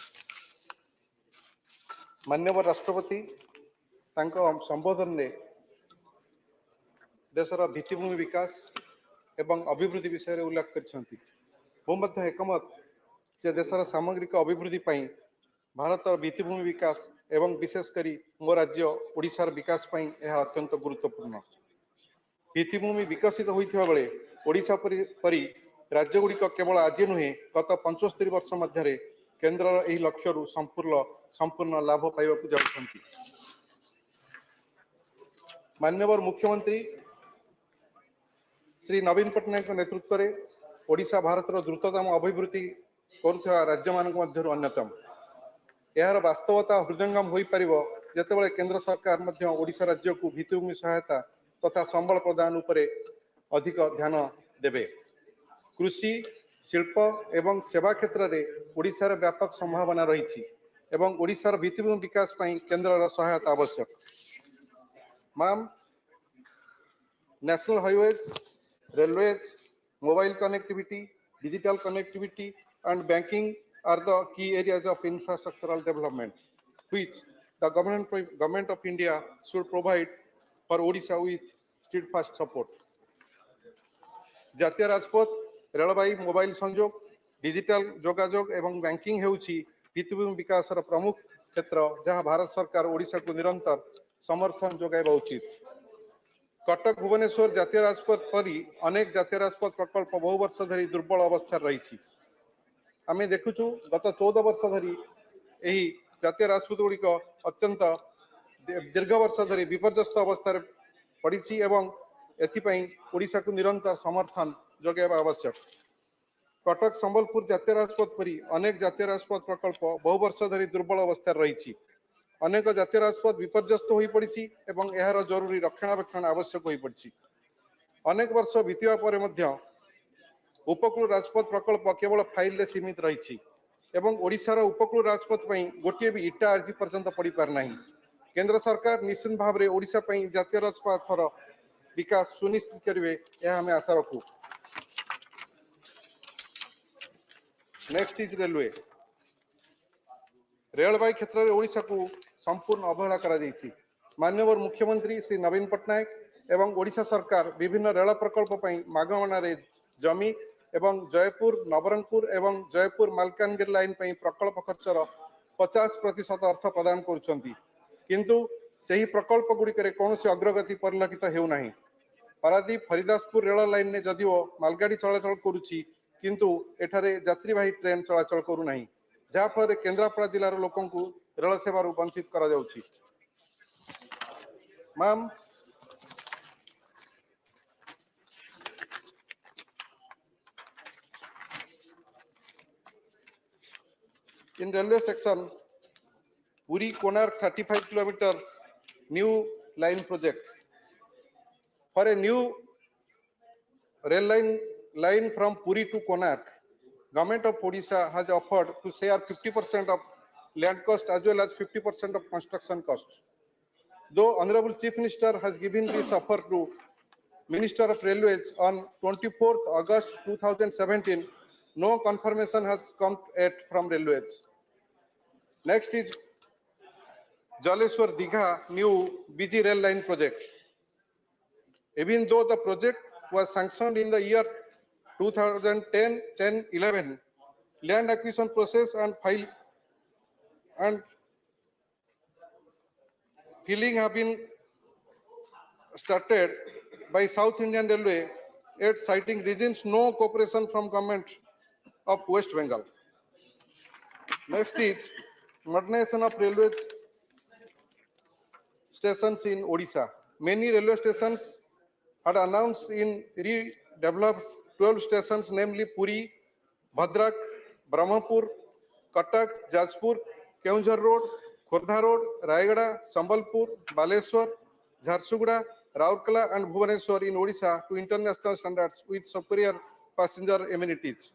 Speaker 12: माननीय राष्ट्रपति तांको संबोधन ने देशर भित्तिभूमि विकास एवं अभिवृद्धि विषय उल्लेख करछंती। मु मध्य एकमत जे देशर सामग्रिक अभिवृद्धि पई भारतर भित्तिभूमि विकास एवं विशेष करी मो राज्य ओडिशार विकास पई यह अत्यंत गुरुत्वपूर्ण। भित्तिभूमि विकसित होइथिबा बेले ओडिशा परी राज्य गुड़िक केवल आज नुहे गत 75 वर्ष मध्य केन्द्र यही लक्ष्य संपूर्ण लाभ पाइबाकू जाउछंती। माननीय मुख्यमंत्री श्री नवीन पट्टनायक नेतृत्व में ओडिशा भारतर द्रुततम अभिवृद्धि करुवा राज्य मानक मध्यरु अन्यतम। यार वास्तवता हृदयंगम होई परिबो जेतेबेले केंद्र सरकार मध्य ओडिशा राज्य को भित्तिभूमि सहायता तथा संबल प्रदान उपरे अधिक ध्यान देबे। कृषि शिल्प एवं सेवा क्षेत्र में ओडिशार व्यापक संभावना रही एवं ओडिशार भित्तिभूमि विकास पई केंद्र सहायता आवश्यक। Ma'am, national highways, railways, mobile connectivity, digital connectivity and banking are the key areas of infrastructural development which the government of India should provide for Odisha with steadfast support. जातीय राजपथ, रेलवाई, मोबाइल संजोग, डिजिटल जोगाजोग एवं banking हेउछि भित्तिभूमि विकासर प्रमुख क्षेत्र जहां भारत सरकार ओडिशा को निरंतर समर्थन जोगाइबा उचित। कटक भुवनेश्वर जातीय राजपथ परी अनेक जातीय राजपथ प्रकल्प बहु वर्ष धरी दुर्बल अवस्था रही। आम देखुचु गत 14 वर्ष धरी यही जातीय राजपथ गुड़िक अत्यंत दीर्घ वर्ष धरी विपर्यस्त अवस्था पड़ी एवं एथिपाई ओडिशा को निरंतर समर्थन जोगाइबा आवश्यक। कटक संबलपुर जातीय राजपथ परी अनेक जातीय राजपथ प्रकल्प बहु वर्ष धरी दुर्बल अवस्था रही। अनेक जातीय राजपथ विपर्यस्त हो पड़ी एवं यार जरूरी रक्षणाबेक्षण आवश्यक हो पड़ी। अनेक वर्ष बीतवा पर मध्य उपकूल राजपथ प्रकल्प केवल फाइल रे सीमित रही एवं ओडिशार उपकूल राजपथ पई गोटे भी इटा आज पर्यंत पड़ी पार नहीं। केंद्र सरकार निश्चित भाव में ओडिशा पई जातीय राजपथर विकास सुनिश्चित करेंगे यह हमें आशा रखू। Next is railway. रेलवे क्षेत्र में ओडिशा को संपूर्ण अवहेला करा जायछि। माननीय मुख्यमंत्री श्री नवीन पट्टनायक एवं ओडिशा सरकार विभिन्न रेल प्रकल्प पई मागणा रे जमी एवं जयपुर नवरंगपुर एवं जयपुर मालकानगिरी लाइन पई प्रकल्प खर्चर 50% अर्थ प्रदान करुछंती किंतु सही प्रकल्प गुड़िक कौन अग्रगति परिलक्षित हेउना। पारादीप हरिदासपुर रेल लाइन ने जदिओ मालगाड़ी चलाचल करुछि किंतु एठारे यात्रीवाही ट्रेन चलाचल करूना जहाँ फल केन्द्रापड़ा जिलार लोकों को रेल सेवा वंचित करा जाउछि। Ma'am, in railway section Puri Konark 35 kilometer new line project. For a new rail line from Puri to Konark, Government of Odisha has offered to share 50% of land cost as well as 50% of construction cost. Though Honorable Chief Minister has given this offer to Minister of Railways on 24th August 2017, no confirmation has come yet from Railways. Next is Jaleshwar Digha new BG rail line project. Even though the project was sanctioned in the year 2010-11, land acquisition process and filling have been started by South Indian Railway, yet citing reasons no cooperation from government of West Bengal. Next is modernization of railway stations in Odisha. Many railway stations had announced in redeveloped 12 stations, namely Puri, Bhadrak, Brahmapur, Katak, Jajpur, Keonjhar Road, Khordha Road, Rayagada, Sambalpur, Baleswar, Jharsuguda, Raurkela and Bhubaneswar in Odisha to international standards with superior passenger amenities.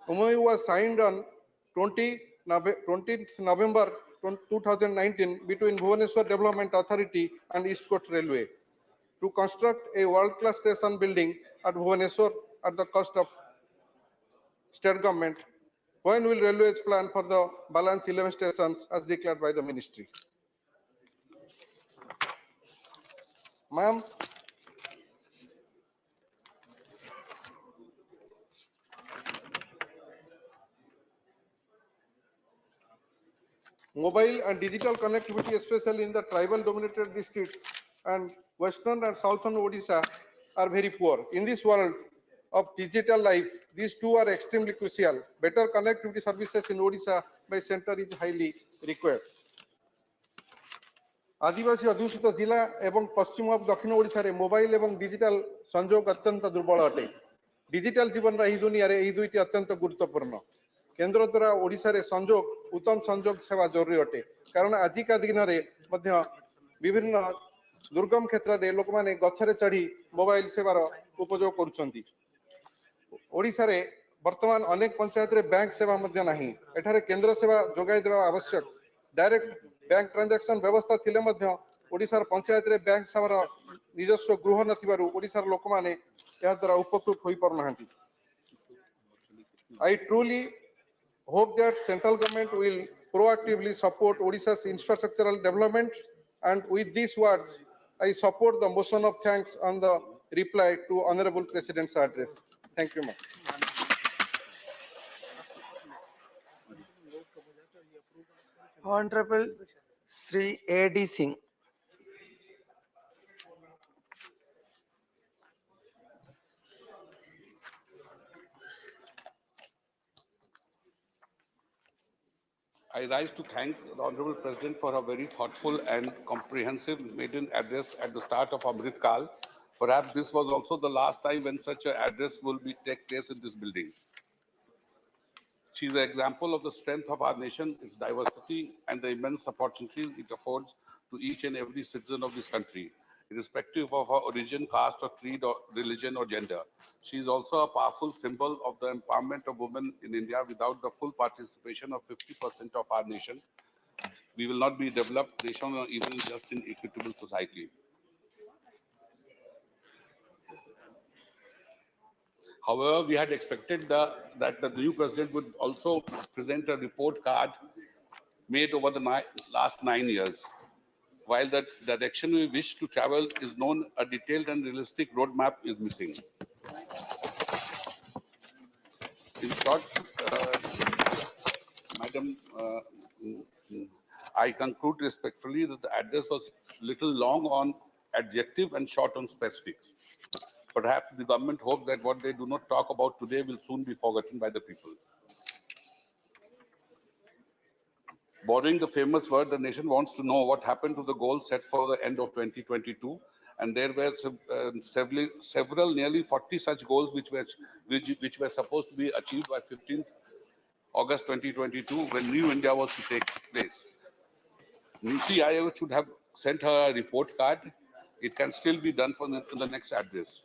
Speaker 12: MOU was signed on 20th November 2019 between Bhubaneswar Development Authority and East Coast Railway to construct a world-class station building at Bhubaneswar at the cost of state government. When will railways plan for the balance 11 stations as declared by the ministry? Ma'am, mobile and digital connectivity, especially in the tribal dominated districts and western and southern Odisha, are very poor. In this world of digital life, these two are extremely crucial. Better connectivity services in Odisha by center is highly required. आदिवासी अध्युषित जिला एवं पश्चिम और दक्षिण ओडिशा रे mobile एवं digital संजोग अत्यंत दुर्बल अटे डिजिटल जीवन रा दुनिया रे एही दुईटी अत्यंत गुरुत्वपूर्ण केंद्र द्वारा ओडिशा रे संजोग उत्तम संजोग सेवा जरूरी अटे कारण आजिका दिन रे मध्य विभिन्न दुर्गम क्षेत्र रे लोक माने गछरे चढ़ी मोबाइल सेवार उपयोग करूछंती ओडिशा रे वर्तमान अनेक पंचायत रे बैंक सेवा मध्य नाही एठारे केंद्र सेवा जोगाई देवा आवश्यक डायरेक्ट बैंक ट्रांजैक्शन व्यवस्था थिले मध्य ओडिशार पंचायत रे बैंक सेवार निजस्व गृह नथिबारु ओडिशार लोक माने या द्वारा उपकृत होई परनाहांती I truly hope that central government will proactively support Odisha's infrastructural development and with these words I support the motion of thanks on the reply to Honorable President's address. Thank you, ma'am.
Speaker 4: Honorable Sri A.D. Singh.
Speaker 5: I rise to thank the Honorable President for a very thoughtful and comprehensive maiden address at the start of Amrit Kal. Perhaps this was also the last time when such an address will take place in this building. She is an example of the strength of our nation, its diversity, and the immense opportunities it affords to each and every citizen of this country, irrespective of her origin, caste, or creed, or religion, or gender. She is also a powerful symbol of the empowerment of women in India. Without the full participation of 50% of our nation, we will not be a developed nation or even just an equitable society. However, we had expected that the new president would also present a report card made over the last 9 years. While the direction we wish to travel is known, a detailed and realistic roadmap is missing. In short, Madam, I conclude respectfully that the address was little long on adjective and short on specifics. Perhaps the government hopes that what they do not talk about today will soon be forgotten by the people. Borrowing the famous word, the nation wants to know what happened to the goals set for the end of 2022. And there were several, nearly 40 such goals which were supposed to be achieved by 15th August 2022 when New India was to take place. Niti Aayog should have sent her a report card. It can still be done in the next address.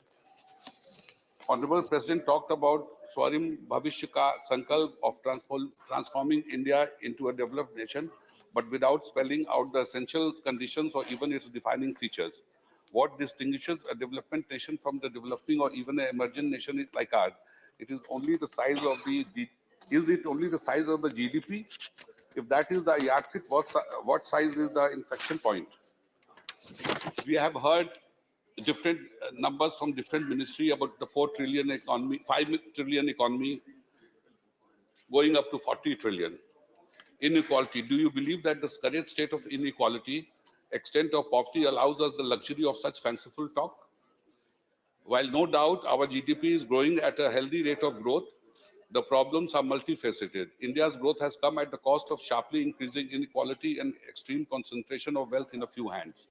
Speaker 5: Honorable President talked about Swarim Bhavishya Ka Sankalp of transforming India into a developed nation, but without spelling out the essential conditions or even its defining features. What distinguishes a development nation from the developing or even an emerging nation like ours? It is only the size of is it only the size of the GDP? If that is the yardstick, what size is the inflection point? We have heard different numbers from different ministry about the 4 trillion economy, 5 trillion economy, going up to 40 trillion. Inequality. Do you believe that the current state of inequality, extent of poverty allows us the luxury of such fanciful talk? While no doubt our GDP is growing at a healthy rate of growth, the problems are multifaceted. India's growth has come at the cost of sharply increasing inequality and extreme concentration of wealth in a few hands.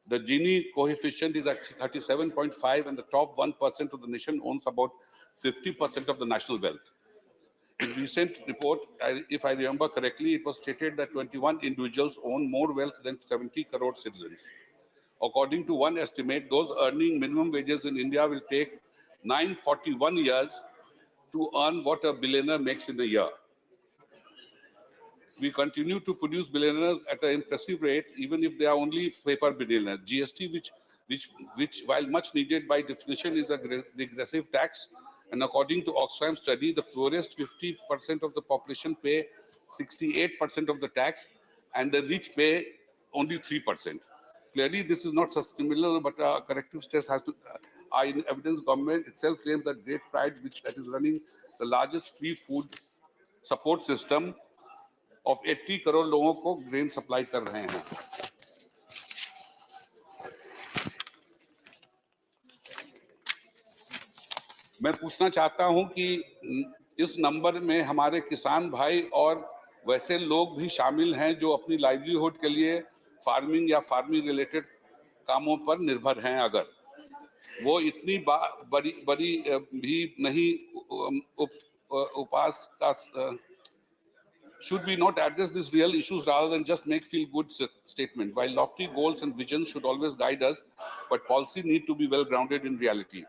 Speaker 5: The Gini coefficient is at 37.5, and the top 1% of the nation owns about 50% of the national wealth. In recent report, if I remember correctly, it was stated that 21 individuals own more wealth than 70 crore citizens. According to one estimate, those earning minimum wages in India will take 941 years to earn what a billionaire makes in a year. We continue to produce billionaires at an impressive rate, even if they are only paper billionaires. GST, which while much needed by definition, is a regressive tax. And according to Oxfam study, the poorest 50% of the population pay 68% of the tax, and the rich pay only 3%. Clearly, this is not sustainable, but a corrective steps has to. In evidence, government itself claims that Great Pride, that is running the largest free food support system of 80 crore लोगों को grain supply कर रहे हैं. मैं पूछना चाहता हूं कि इस नंबर में हमारे किसान भाई और वैसे लोग भी शामिल हैं जो अपनी लाइवलीहुड के लिए फार्मिंग या फार्मिंग रिलेटेड कामों पर निर्भर हैं. अगर वो इतनी बड़ी भी नहीं उपास का should we not address these real issues rather than just make feel-good statement? While lofty goals and visions should always guide us, but policy need to be well-grounded in reality.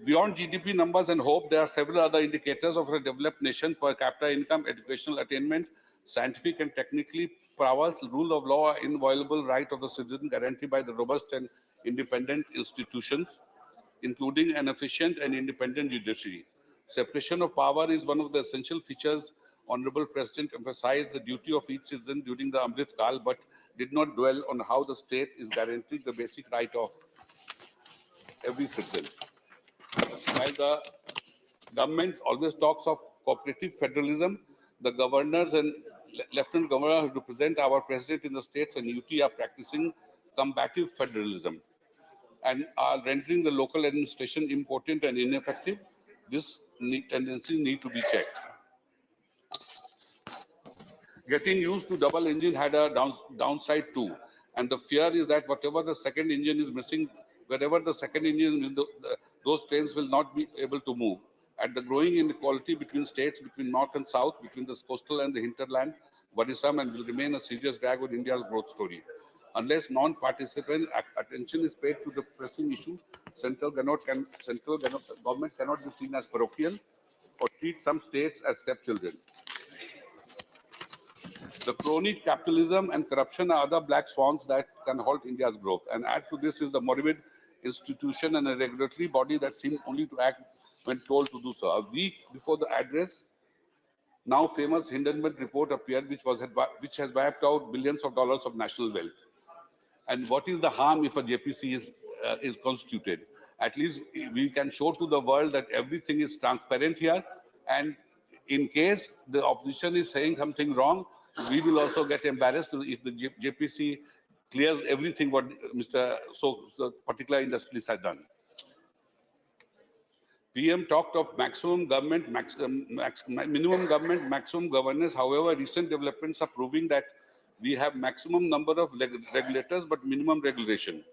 Speaker 5: Beyond GDP numbers and hope, there are several other indicators of a developed nation: per capita income, educational attainment, scientific and technically prowess, rule of law, inviolable right of the citizen guaranteed by the robust and independent institutions, including an efficient and independent judiciary. Separation of power is one of the essential features. Honorable President emphasized the duty of each citizen during the Amrit Kal, but did not dwell on how the state is guaranteeing the basic right of every citizen. While the government always talks of cooperative federalism, the governors and lieutenant governor who represent our president in the states and UT are practicing combative federalism and are rendering the local administration impotent and ineffective. This tendency need to be checked. Getting used to double engine had a downside too, and the fear is that whatever the second engine is missing, wherever the second engine is, those trains will not be able to move. At the growing inequality between states, between north and south, between the coastal and the hinterland, worrisome and will remain a serious drag on India's growth story. Unless non-participant attention is paid to the pressing issue, central government cannot be seen as parochial or treat some states as stepchildren. The crony capitalism and corruption are other black swans that can halt India's growth. And add to this is the morbid institution and a regulatory body that seem only to act when told to do so. A week before the address, now famous Hindenburg report appeared, which has wiped out billions of dollars of national wealth. And what is the harm if a JPC is constituted? At least we can show to the world that everything is transparent here. And in case the opposition is saying something wrong, we will also get embarrassed if the JPC clears everything what the particular industrialist has done. PM talked of maximum government, minimum government, maximum governance. However, recent developments are proving that we have maximum number of regulators, but minimum regulation.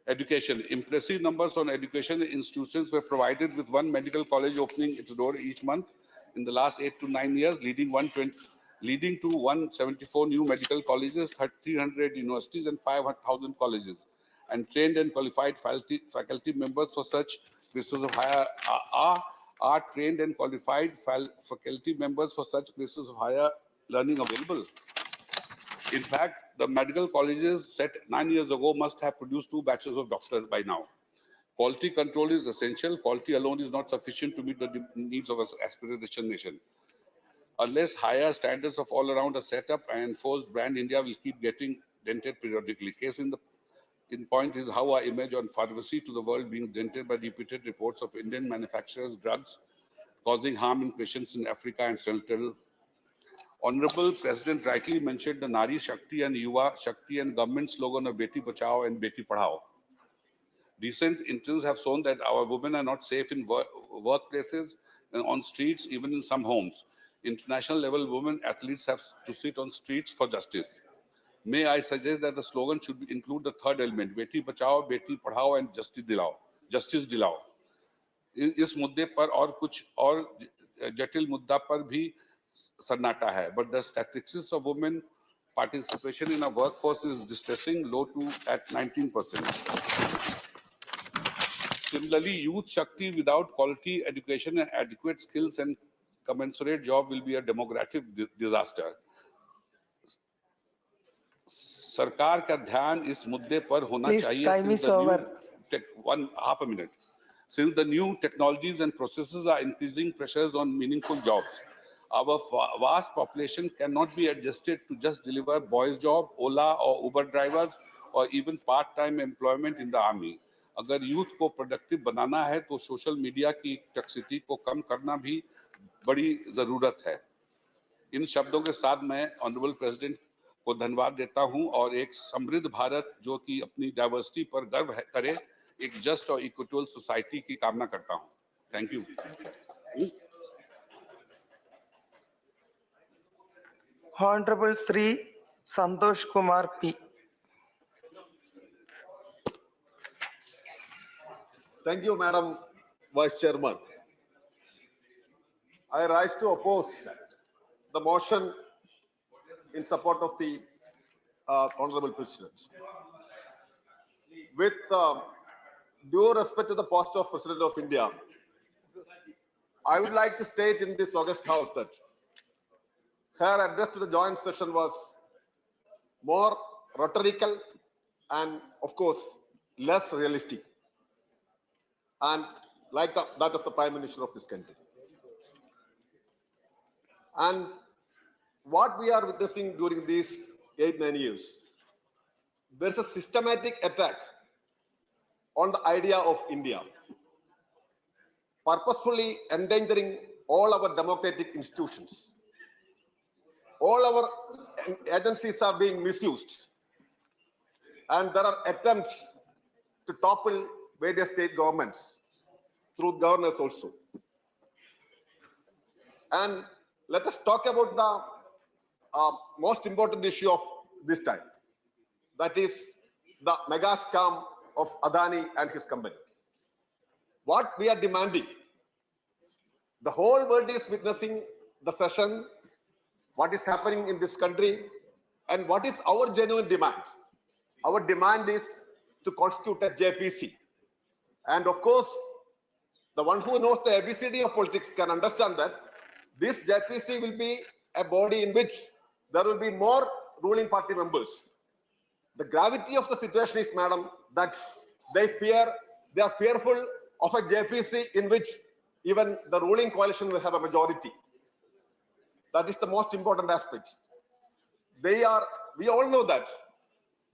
Speaker 5: Education. Impressive numbers on education institutions were provided, with one medical college opening its door each month in the last 8 to 9 years, leading to 174 new medical colleges, 300 universities, and 5,000 colleges. And trained and qualified faculty members for such places of higher are trained and qualified faculty members for such places of higher learning available. In fact, the medical colleges set 9 years ago must have produced 2 batches of doctors by now. Quality control is essential. Quality alone is not sufficient to meet the needs of an aspiration nation. Unless higher standards of all around are set up and enforced, brand India will keep getting dented periodically. Case in point is how our image on pharmacy to the world being dented by repeated reports of Indian manufacturers' drugs causing harm in patients in Africa and Central. Honorable President rightly mentioned the Nari Shakti and Yuva Shakti and government slogan of Beti Bachao and Beti Padhao. Recent incidents have shown that our women are not safe in workplaces and on streets, even in some homes. International level women athletes have to sit on streets for justice. May I suggest that the slogan should include the third element, Beti Bachao, Beti Padhao and Justice Dilao. Justice Dilao. इस मुद्दे पर और कुछ और जटिल मुद्दा पर भी सन्नाटा है. But the statistics of women participation in a workforce is distressing, low to at 19%. Similarly, youth Shakti without quality education and adequate skills and commensurate job will be a demographic disaster. सरकार का ध्यान इस मुद्दे पर होना
Speaker 4: Please,
Speaker 5: चाहिए.
Speaker 4: time is over.
Speaker 5: Half a minute. Since the new technologies and processes are increasing pressures on meaningful jobs, our vast population cannot be adjusted to just deliver boys' job, Ola or Uber drivers, or even part-time employment in the army. अगर youth को productive बनाना है तो social media की toxicity को कम करना भी बड़ी जरूरत है. इन शब्दों के साथ मैं ऑनरेबल प्रेसिडेंट को धन्यवाद देता हूं और एक समृद्ध भारत जो कि अपनी डाइवर्सिटी पर गर्व करे, एक जस्ट और इक्विटल सोसाइटी की कामना करता हूं. Thank you.
Speaker 4: Honorable Sri Santosh Kumar P.
Speaker 1: Thank you, Madam Vice Chairman. I rise to oppose the motion in support of the Honorable President. With due respect to the post of President of India, I would like to state in this August House that her address to the joint session was more rhetorical and, of course, less realistic, and like that of the Prime Minister of this country. And what we are witnessing during these 8-9 years, there's a systematic attack on the idea of India, purposefully endangering all our democratic institutions. All our agencies are being misused, and there are attempts to topple various state governments through governors also. And let us talk about the most important issue of this time, that is the mega scam of Adani and his company. What we are demanding, the whole world is witnessing the session, what is happening in this country, and what is our genuine demand. Our demand is to constitute a JPC. And of course, the one who knows the ABCD of politics can understand that this JPC will be a body in which there will be more ruling party members. The gravity of the situation is, madam, that they are fearful of a JPC in which even the ruling coalition will have a majority. That is the most important aspect. We all know that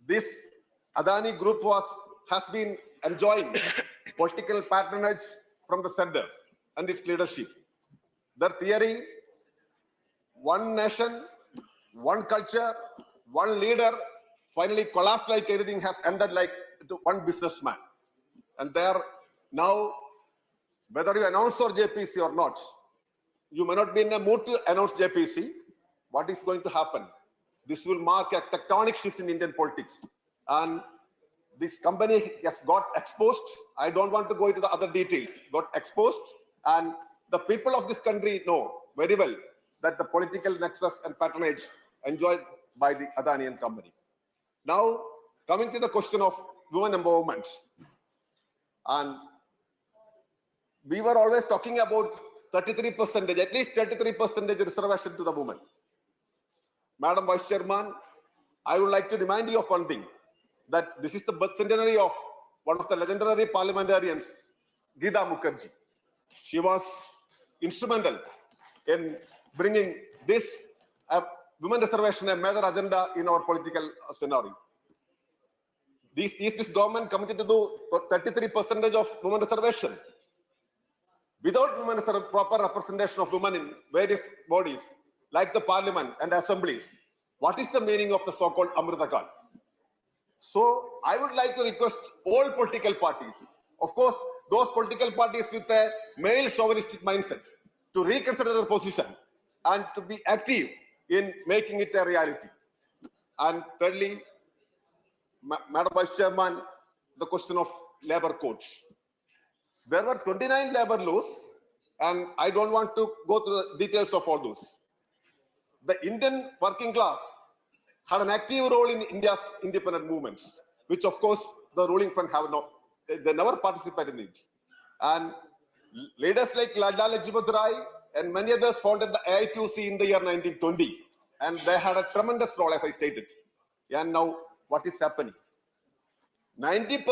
Speaker 1: this Adani group has been enjoying political patronage from the center and its leadership. Their theory, one nation, one culture, one leader, finally collapsed like everything has ended like one businessman. And they are now, whether you announce or JPC or not, you may not be in a mood to announce JPC. What is going to happen? This will mark a tectonic shift in Indian politics. And this company has got exposed. I don't want to go into the other details. Got exposed. And the people of this country know very well that the political nexus and patronage enjoyed by the Adani and company. Now, coming to the question of women empowerment. And we were always talking about 33%, at least 33% reservation to the women. Madam Vice Chairman, I would like to remind you of one thing, that this is the birth centenary of one of the legendary parliamentarians, Geeta Mukherjee. She was instrumental in bringing this women reservation a major agenda in our political scenario. Is this government committed to do 33% of women reservation? Without proper representation of women in various bodies, like the parliament and assemblies, what is the meaning of the so-called Amrita Kal? So I would like to request all political parties, of course, those political parties with a male chauvinistic mindset, to reconsider their position and to be active in making it a reality. And thirdly, Madam Vice Chairman, the question of labor codes. There were 29 labor laws, and I don't want to go through the details of all those. The Indian working class had an active role in India's independent movements, which of course the ruling front have not, they never participated in it. And leaders like Lala Lajpat Rai and many others founded the AITUC in the year 1920, and they had a tremendous role, as I stated. And now what is happening? 90%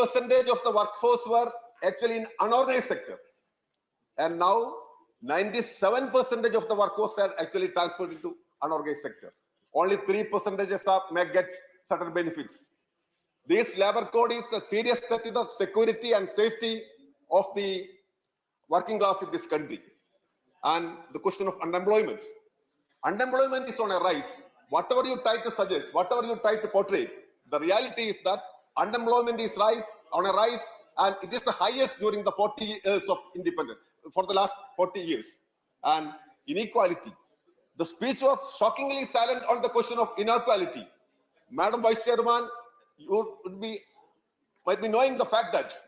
Speaker 1: of the workforce were actually in unorganized sector, and now 97% of the workforce are actually transferred into unorganized sector. Only 3% may get certain benefits. This labor code is a serious threat to the security and safety of the working class in this country. And the question of unemployment. Unemployment is on a rise. Whatever you try to suggest, whatever you try to portray, the reality is that unemployment is on a rise, and it is the highest during the 40 years of independence, for the last 40 years. And inequality. The speech was shockingly silent on the question of inequality. Madam Vice Chairman, you might be knowing the fact that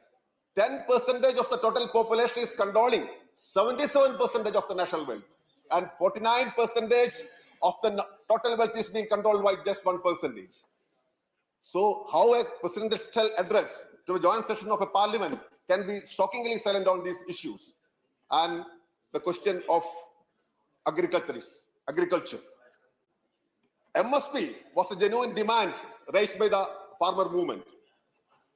Speaker 1: 10% of the total population is controlling 77% of the national wealth, and 49% of the total wealth is being controlled by just 1%. So how a presidential address to a joint session of a parliament can be shockingly silent on these issues? And the question of agriculture. MSP was a genuine demand raised by the farmer movement.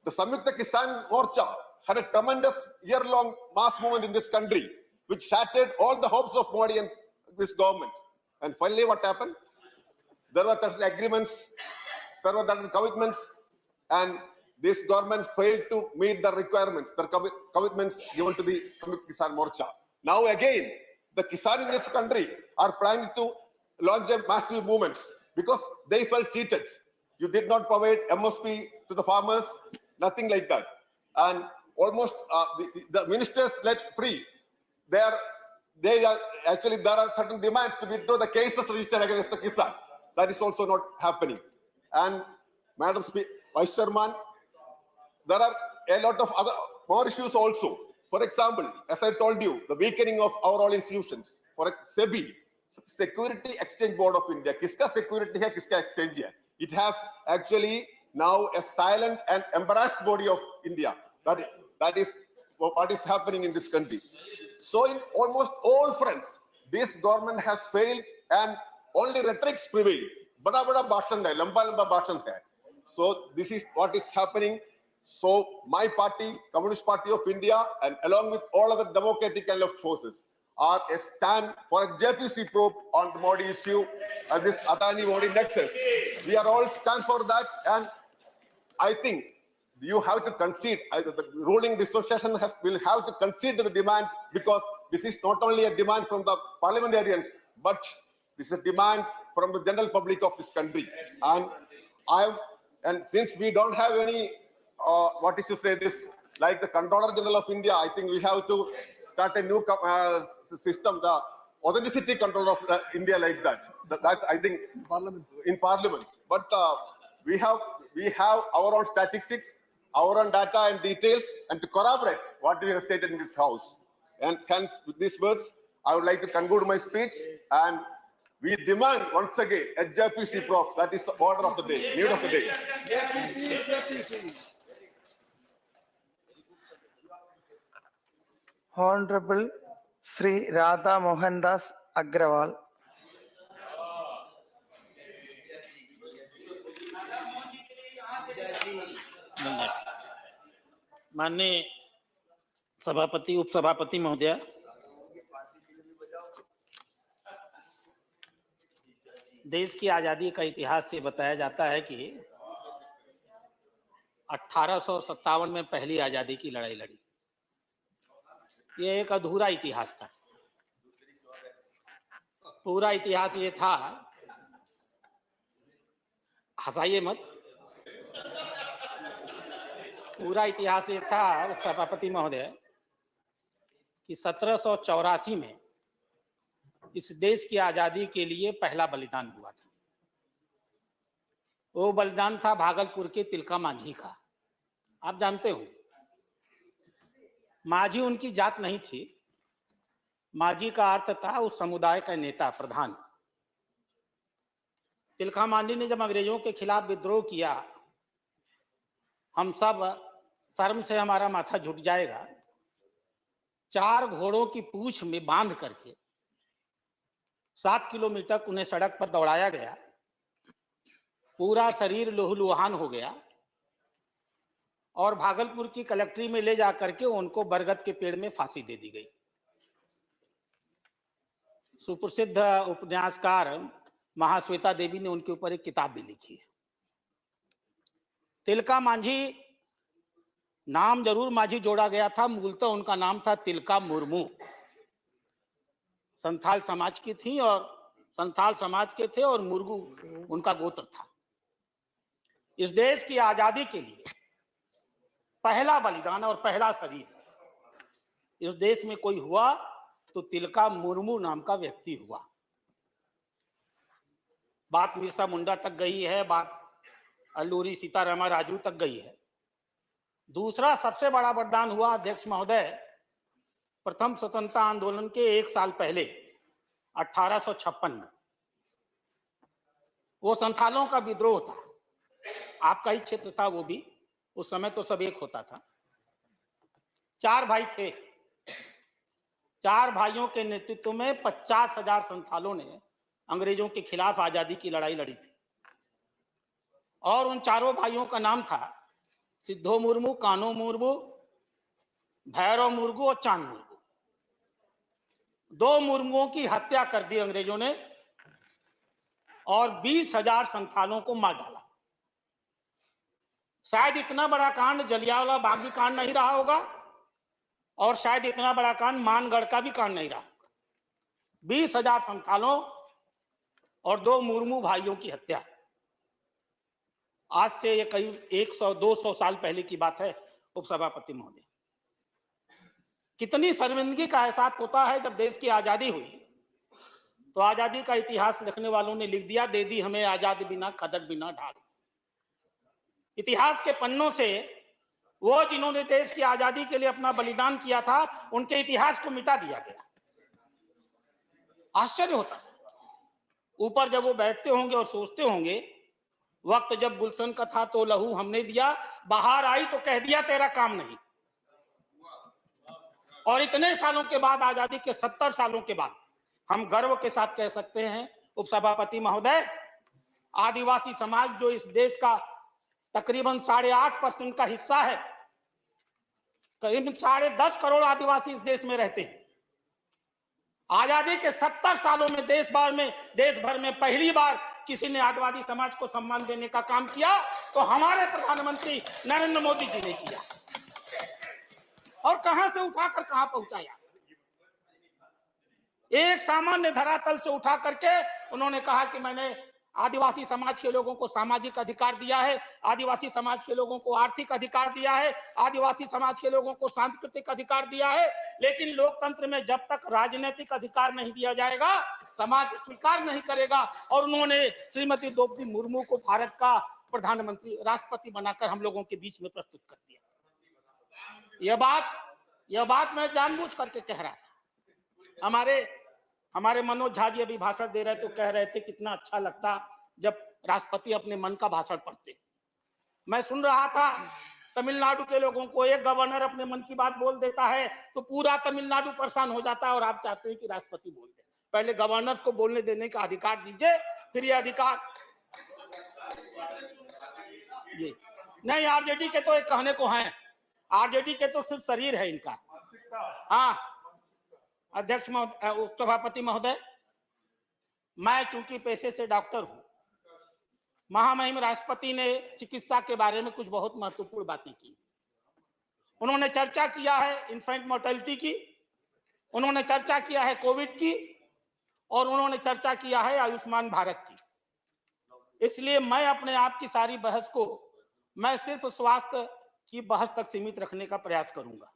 Speaker 1: The Samyukta Kisan Morcha had a tremendous year-long mass movement in this country, which shattered all the hopes of Modi and this government. And finally, what happened? There were certain agreements, several commitments, and this government failed to meet the requirements, the commitments given to the Samyukta Kisan Morcha. Now again, the Kisan in this country are planning to launch a massive movement because they felt cheated. You did not provide MSP to the farmers, nothing like that. And almost the ministers let free. There are certain demands to withdraw the cases registered against the Kisan. That is also not happening. And Madam Vice Chairman, there are a lot of other more issues also. For example, as I told you, the weakening of our all institutions. For SEBI, Security Exchange Board of India, kiska security hai, kiska exchange hai. It has actually now a silent and embarrassed body of India. That is what is happening in this country. So in almost all fronts, this government has failed and only rhetorics prevail. Bada bhashan hai, lamba bhashan hai. So this is what is happening. So my party, Communist Party of India, and along with all other democratic and left forces, are a stand for a JPC probe on the Modi issue and this Adani Modi nexus. We are all stand for that, and I think you have to concede. The ruling dispensation will have to concede to the demand, because this is not only a demand from the parliamentarians, but this is a demand from the general public of this country. And since we don't have any, like the Comptroller General of India, I think we have to start a new system, the authenticity control of India, like that. That I think in Parliament. But we have our own statistics, our own data and details, and to corroborate what we have stated in this House. And hence, with these words, I would like to conclude my speech. And we demand once again a JPC prof. That is the order of the day, need of the day.
Speaker 4: Honorable Sri Radha Mohandas Agrawal.
Speaker 16: माननीय सभापति, उपसभापति महोदय, देश की आजादी का इतिहास से बताया जाता है कि 1857 में पहली आजादी की लड़ाई लड़ी। यह एक अधूरा इतिहास था।
Speaker 11: पूरा इतिहास ये था, हंसाइए मत, पूरा इतिहास ये था सभापति महोदय कि 1784 में इस देश की आजादी के लिए पहला बलिदान हुआ था। वो बलिदान था भागलपुर के तिलका मांझी का। आप जानते हो, मांझी उनकी जात नहीं थी, मांझी का अर्थ था उस समुदाय का नेता, प्रधान। तिलका मांझी ने जब अंग्रेजों के खिलाफ विद्रोह किया, हम सब शर्म से हमारा माथा झुक जाएगा, 4 घोड़ों की पूंछ में बांध करके 7 किलोमीटर उन्हें सड़क पर दौड़ाया गया, पूरा शरीर लहूलुहान हो गया और भागलपुर की कलेक्ट्री में ले जाकर के उनको बरगद के पेड़ में फांसी दे दी गई। सुप्रसिद्ध उपन्यासकार महाश्वेता देवी ने उनके ऊपर एक किताब भी लिखी है। तिलका मांझी, नाम जरूर मांझी जोड़ा गया था, मूलतः उनका नाम था तिलका मुर्मू। संथाल समाज की थी और संथाल समाज के थे और मुर्गू उनका गोत्र था। इस देश की आजादी के लिए पहला बलिदान और पहला शहीद इस देश में कोई हुआ तो तिलका मुर्मू नाम का व्यक्ति हुआ। बात बिरसा मुंडा तक गई है, बात अल्लूरी सीतारामा राजू तक गई है। दूसरा सबसे बड़ा बलिदान हुआ अध्यक्ष महोदय, प्रथम स्वतंत्रता आंदोलन के 1 साल पहले 1856 में। वो संथालों का विद्रोह था, आपका ही क्षेत्र था वो भी, उस समय तो सब एक होता था। 4 भाई थे, 4 भाइयों के नेतृत्व में 50,000 संथालों ने अंग्रेजों के खिलाफ आजादी की लड़ाई लड़ी थी। और उन चारों भाइयों का नाम था सिद्धो मुर्मू, कानो मुर्मू, भैरव मुर्मू और चांद मुर्मू। 2 मुर्मुओं की हत्या कर दी अंग्रेजों ने और 20,000 संथालों को मार डाला। शायद इतना बड़ा कांड जलियांवाला बाग भी कांड नहीं रहा होगा और शायद इतना बड़ा कांड मानगढ़ का भी कांड नहीं रहा होगा। 20,000 संथालों और 2 मुर्मू भाइयों की हत्या। आज से ये करीब 100-200 साल पहले की बात है उपसभापति महोदय। कितनी शर्मिंदगी का एहसास होता है जब देश की आजादी हुई तो आजादी का इतिहास लिखने वालों ने लिख दिया, दे दी हमें आजाद बिना खदक बिना ढाल। इतिहास के पन्नों से वो जिन्होंने देश की आजादी के लिए अपना बलिदान किया था उनके इतिहास को मिटा दिया गया। आश्चर्य होता है। ऊपर जब वो बैठते होंगे और सोचते होंगे, वक्त जब गुलशन का था तो लहू हमने दिया, बाहर आई तो कह दिया तेरा काम नहीं। और इतने सालों के बाद, आजादी के 70 सालों के बाद, हम गर्व के साथ कह सकते हैं उपसभापति महोदय, आदिवासी समाज जो इस देश का तकरीबन 8.5% का हिस्सा है, करीब 10.5 करोड़ आदिवासी इस देश में रहते हैं। आजादी के 70 सालों में देश भर में पहली बार किसी ने आदिवासी समाज को सम्मान देने का काम किया तो हमारे प्रधानमंत्री नरेंद्र मोदी जी ने किया। और कहां से उठाकर कहां पहुंचाया। एक सामान्य धरातल से उठा करके उन्होंने कहा कि मैंने आदिवासी समाज के लोगों को सामाजिक अधिकार दिया है, आदिवासी समाज के लोगों को आर्थिक अधिकार दिया है, आदिवासी समाज के लोगों को सांस्कृतिक अधिकार दिया है। लेकिन लोकतंत्र में जब तक राजनीतिक अधिकार नहीं दिया जाएगा, समाज स्वीकार नहीं करेगा। और उन्होंने श्रीमती द्रौपदी मुर्मू को भारत का प्रधानमंत्री, राष्ट्रपति बनाकर हम लोगों के बीच में प्रस्तुत कर दिया। यह बात मैं जानबूझ करके कह रहा था। हमारे मनोज झा जी अभी भाषण दे रहे तो कह रहे थे कितना अच्छा लगता जब राष्ट्रपति अपने मन का भाषण पढ़ते। मैं सुन रहा था तमिलनाडु के लोगों को, एक गवर्नर अपने मन की बात बोल देता है तो पूरा तमिलनाडु परेशान हो जाता है और आप चाहते हैं कि राष्ट्रपति बोल दे। पहले गवर्नर्स को बोलने देने का अधिकार दीजिए, फिर ये अधिकार ये नहीं। आरजेडी के तो एक कहने को है, आरजेडी के तो सिर्फ शरीर है इनका। हाँ अध्यक्ष महोदय, उपसभापति महोदय, मैं चूंकि पेशे से डॉक्टर हूं, महामहिम राष्ट्रपति ने चिकित्सा के बारे में कुछ बहुत महत्वपूर्ण बातें की। उन्होंने चर्चा किया है इन्फेंट मोर्टेलिटी की, उन्होंने चर्चा किया है कोविड की,
Speaker 16: और उन्होंने चर्चा किया है आयुष्मान भारत की। इसलिए मैं अपने आप की सारी बहस को मैं सिर्फ स्वास्थ्य की बहस तक सीमित रखने का प्रयास करूंगा।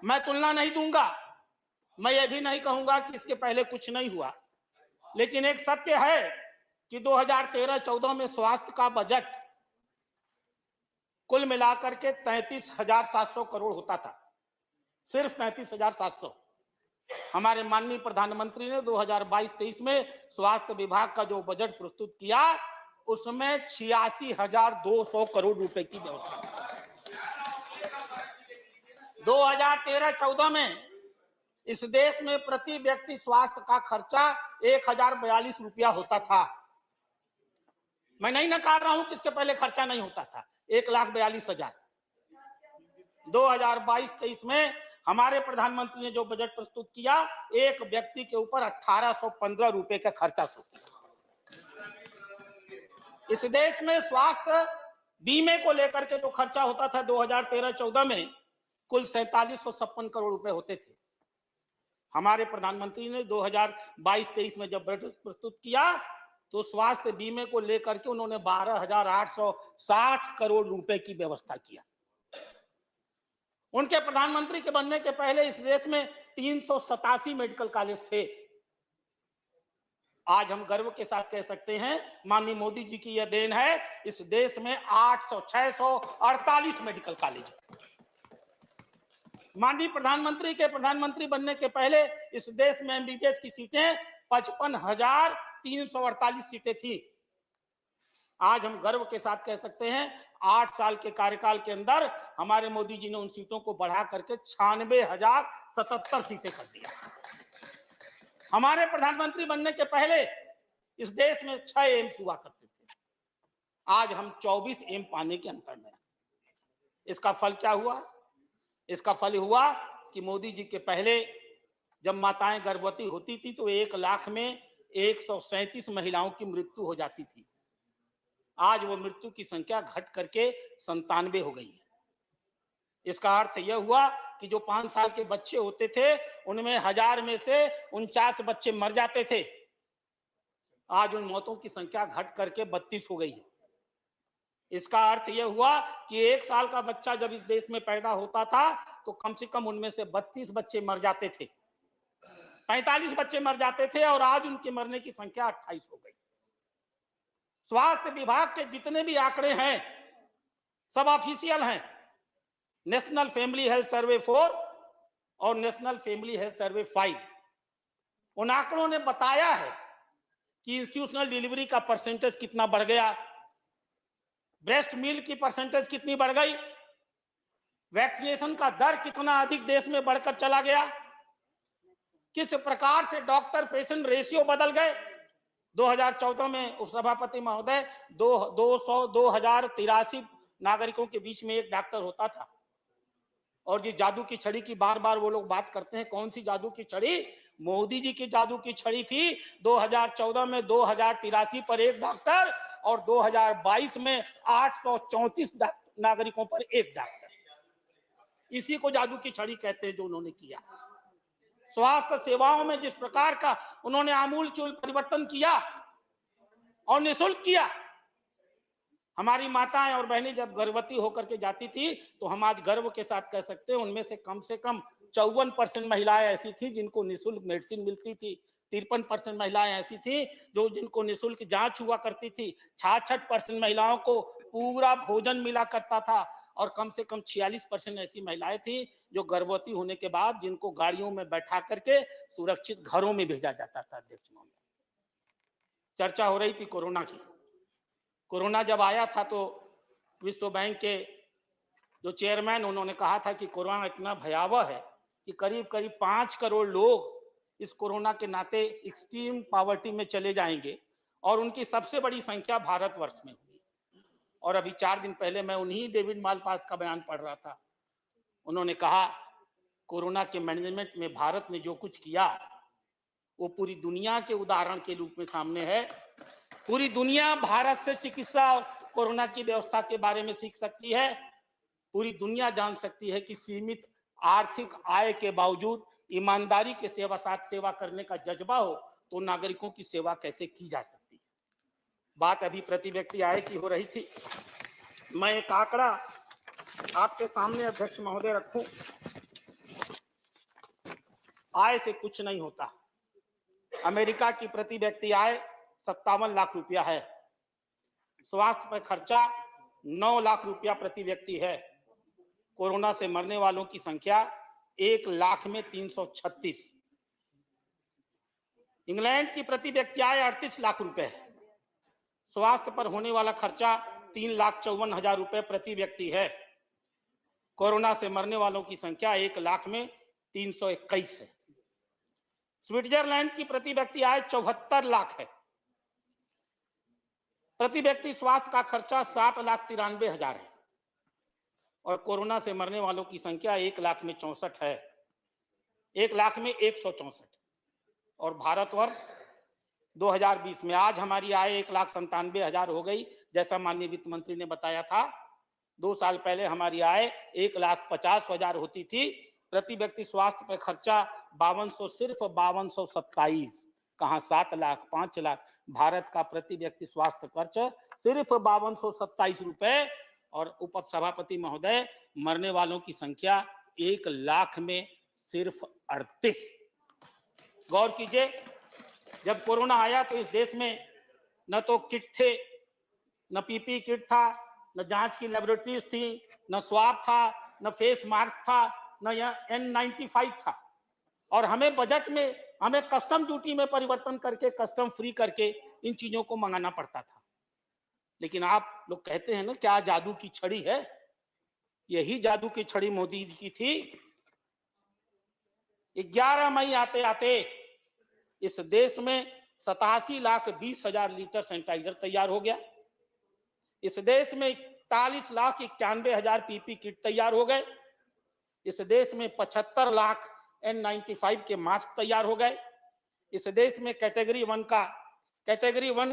Speaker 16: मैं तुलना नहीं दूंगा, मैं ये भी नहीं कहूंगा कि इसके पहले कुछ नहीं हुआ, लेकिन एक सत्य है कि 2013-14 में स्वास्थ्य का बजट कुल मिलाकर के 33,700 करोड़ होता था, सिर्फ 33,700। हमारे माननीय प्रधानमंत्री ने 2022-23 में स्वास्थ्य विभाग का जो बजट प्रस्तुत किया उसमें 86,200 करोड़ रुपए की व्यवस्था। 2013-14 में इस देश में प्रति व्यक्ति स्वास्थ्य का खर्चा 1,042 रुपया होता था। मैं नहीं नकार रहा हूं कि इसके पहले खर्चा नहीं होता था, 1,42,000। 2022-23 में हमारे प्रधानमंत्री ने जो बजट प्रस्तुत किया, एक व्यक्ति के ऊपर 1,815 रुपए का खर्चा शुरू किया। इस देश में स्वास्थ्य बीमे को लेकर के जो खर्चा होता था 2013-14 में कुल 4,756 करोड़ रुपए होते थे। हमारे प्रधानमंत्री ने 2022-23 में जब बजट प्रस्तुत किया तो स्वास्थ्य बीमे को लेकर के उन्होंने 12,860 करोड़ रुपए की व्यवस्था किया। उनके प्रधानमंत्री के बनने के पहले इस देश में 387 मेडिकल कॉलेज थे। आज हम गर्व के साथ कह सकते हैं, माननीय मोदी जी की यह देन है, इस देश में 648 मेडिकल कॉलेज। माननीय प्रधानमंत्री के प्रधानमंत्री बनने के पहले इस देश में एमबीबीएस की सीटें 55,348 सीटें थी। आज हम गर्व के साथ कह सकते हैं 8 साल के कार्यकाल के अंदर हमारे मोदी जी ने उन सीटों को बढ़ा करके 96,077 सीटें कर दिया। हमारे प्रधानमंत्री बनने के पहले इस देश में 6 एम्स हुआ करते थे, आज हम 24 एम्स पाने के अंतर में। इसका फल क्या हुआ? इसका फल हुआ कि मोदी जी के पहले जब माताएं गर्भवती होती थी तो 1 लाख में 137 महिलाओं की मृत्यु हो जाती थी। आज वो मृत्यु की संख्या घट करके 97 हो गई है। इसका अर्थ यह हुआ कि जो 5 साल के बच्चे होते थे उनमें 1000 में से 49 बच्चे मर जाते थे। आज उन मौतों की संख्या घट करके 32 हो गई है। इसका अर्थ यह हुआ कि 1 साल का बच्चा जब इस देश में पैदा होता था तो कम से कम उनमें से 32 बच्चे मर जाते थे, 45 बच्चे मर जाते थे, और आज उनके मरने की संख्या 28 हो गई। स्वास्थ्य विभाग के जितने भी आंकड़े हैं सब ऑफिशियल हैं। नेशनल फैमिली हेल्थ सर्वे 4 और नेशनल फैमिली हेल्थ सर्वे 5, उन आंकड़ों ने बताया है कि इंस्टीट्यूशनल डिलीवरी का परसेंटेज कितना बढ़ गया, ब्रेस्ट मिल्क की परसेंटेज कितनी बढ़ गई, वैक्सीनेशन का दर कितना अधिक देश में बढ़कर चला गया, किस प्रकार से डॉक्टर पेशेंट रेशियो बदल गए। 2014 में उपसभापति महोदय 2,083 नागरिकों के बीच में एक डॉक्टर होता था। और जिस जादू की छड़ी की बार बार वो लोग बात करते हैं, कौन सी जादू की छड़ी? मोदी जी की जादू की छड़ी थी। 2014 में 2,083 पर एक डॉक्टर और 2022 में 834 नागरिकों पर एक डॉक्टर। इसी को जादू की छड़ी कहते हैं जो उन्होंने किया। स्वास्थ्य सेवाओं में जिस प्रकार का उन्होंने आमूल-चूल परिवर्तन किया और निःशुल्क किया। हमारी माताएं और बहनें जब गर्भवती होकर के जाती थी तो हम आज गर्व के साथ कह सकते हैं उनमें से कम 54% महिलाएं ऐसी थी जिनको निःशुल्क मेडिसिन मिलती थी, 53% महिलाएं ऐसी थी जो जिनको निःशुल्क जांच हुआ करती थी, 66% महिलाओं को पूरा भोजन मिला करता था, और कम से कम 46% ऐसी महिलाएं थी जो गर्भवती होने के बाद जिनको गाड़ियों में बैठा करके सुरक्षित घरों में भेजा जाता था। अध्यक्ष महोदय, चर्चा हो रही थी कोरोना की। कोरोना जब आया था तो विश्व बैंक के जो चेयरमैन, उन्होंने कहा था कि कोरोना इतना भयावह है कि करीब करीब 5 करोड़ लोग इस कोरोना के नाते एक्सट्रीम पॉवर्टी में चले जाएंगे, और उनकी सबसे बड़ी संख्या भारतवर्ष में हुई। और अभी 4 दिन पहले मैं उन्हीं डेविड मालपास का बयान पढ़ रहा था। उन्होंने कहा कोरोना के मैनेजमेंट में भारत ने जो कुछ किया वो पूरी दुनिया के उदाहरण के रूप में सामने है। पूरी दुनिया भारत से चिकित्सा और कोरोना की व्यवस्था के बारे में सीख सकती है। पूरी दुनिया जान सकती है कि सीमित आर्थिक आय के बावजूद ईमानदारी के साथ सेवा करने का जज्बा हो
Speaker 11: तो नागरिकों की सेवा कैसे की जा सकती है। बात अभी प्रति व्यक्ति आय की हो रही थी। मैं एक आंकड़ा आपके सामने अध्यक्ष महोदय रखूं। आय से कुछ नहीं होता। अमेरिका की प्रति व्यक्ति आय 57 लाख रुपया है। स्वास्थ्य पर खर्चा 9 लाख रुपया प्रति व्यक्ति है। कोरोना से मरने वालों की संख्या 1 लाख में 336। इंग्लैंड की प्रति व्यक्ति आय 38 लाख रुपए है। स्वास्थ्य पर होने वाला खर्चा 3,54,000 रुपए प्रति व्यक्ति है। कोरोना से मरने वालों की संख्या 1 लाख में 321 है। स्विट्जरलैंड की प्रति व्यक्ति आय 74 लाख है। प्रति व्यक्ति स्वास्थ्य का खर्चा 7,93,000 है और कोरोना से मरने वालों की संख्या 1 लाख में 64 है। 1 लाख में 164। और भारतवर्ष 2020 में आज हमारी आय 1,97,000 हो गई, जैसा माननीय वित्त मंत्री ने बताया था। 2 साल पहले हमारी आय 1,50,000 होती थी। प्रति व्यक्ति स्वास्थ्य पर खर्चा 5200, सिर्फ 5227। कहां 7 लाख 5 लाख। भारत का प्रति व्यक्ति स्वास्थ्य खर्च सिर्फ 5227 रुपए। और उप सभापति महोदय, मरने वालों की संख्या 1 लाख में सिर्फ 38। गौर कीजिए, जब कोरोना आया तो इस देश में न तो किट थे, न पीपी किट था, न जांच की लेबोरेटरीज थी, न स्वाब था, न फेस मास्क था, न N95 था। और हमें बजट में, हमें कस्टम ड्यूटी में परिवर्तन करके, कस्टम फ्री करके इन चीजों को मंगाना पड़ता था। लेकिन आप लोग कहते हैं ना, क्या जादू की छड़ी है? यही जादू की छड़ी मोदी जी की थी। 11 मई आते आते इस देश में 87,20,000 लीटर सैनिटाइजर तैयार हो गया। इस देश में 41,91,000 पीपी किट तैयार हो गए। इस देश में 75 लाख N95 के मास्क तैयार हो गए। इस देश में कैटेगरी 1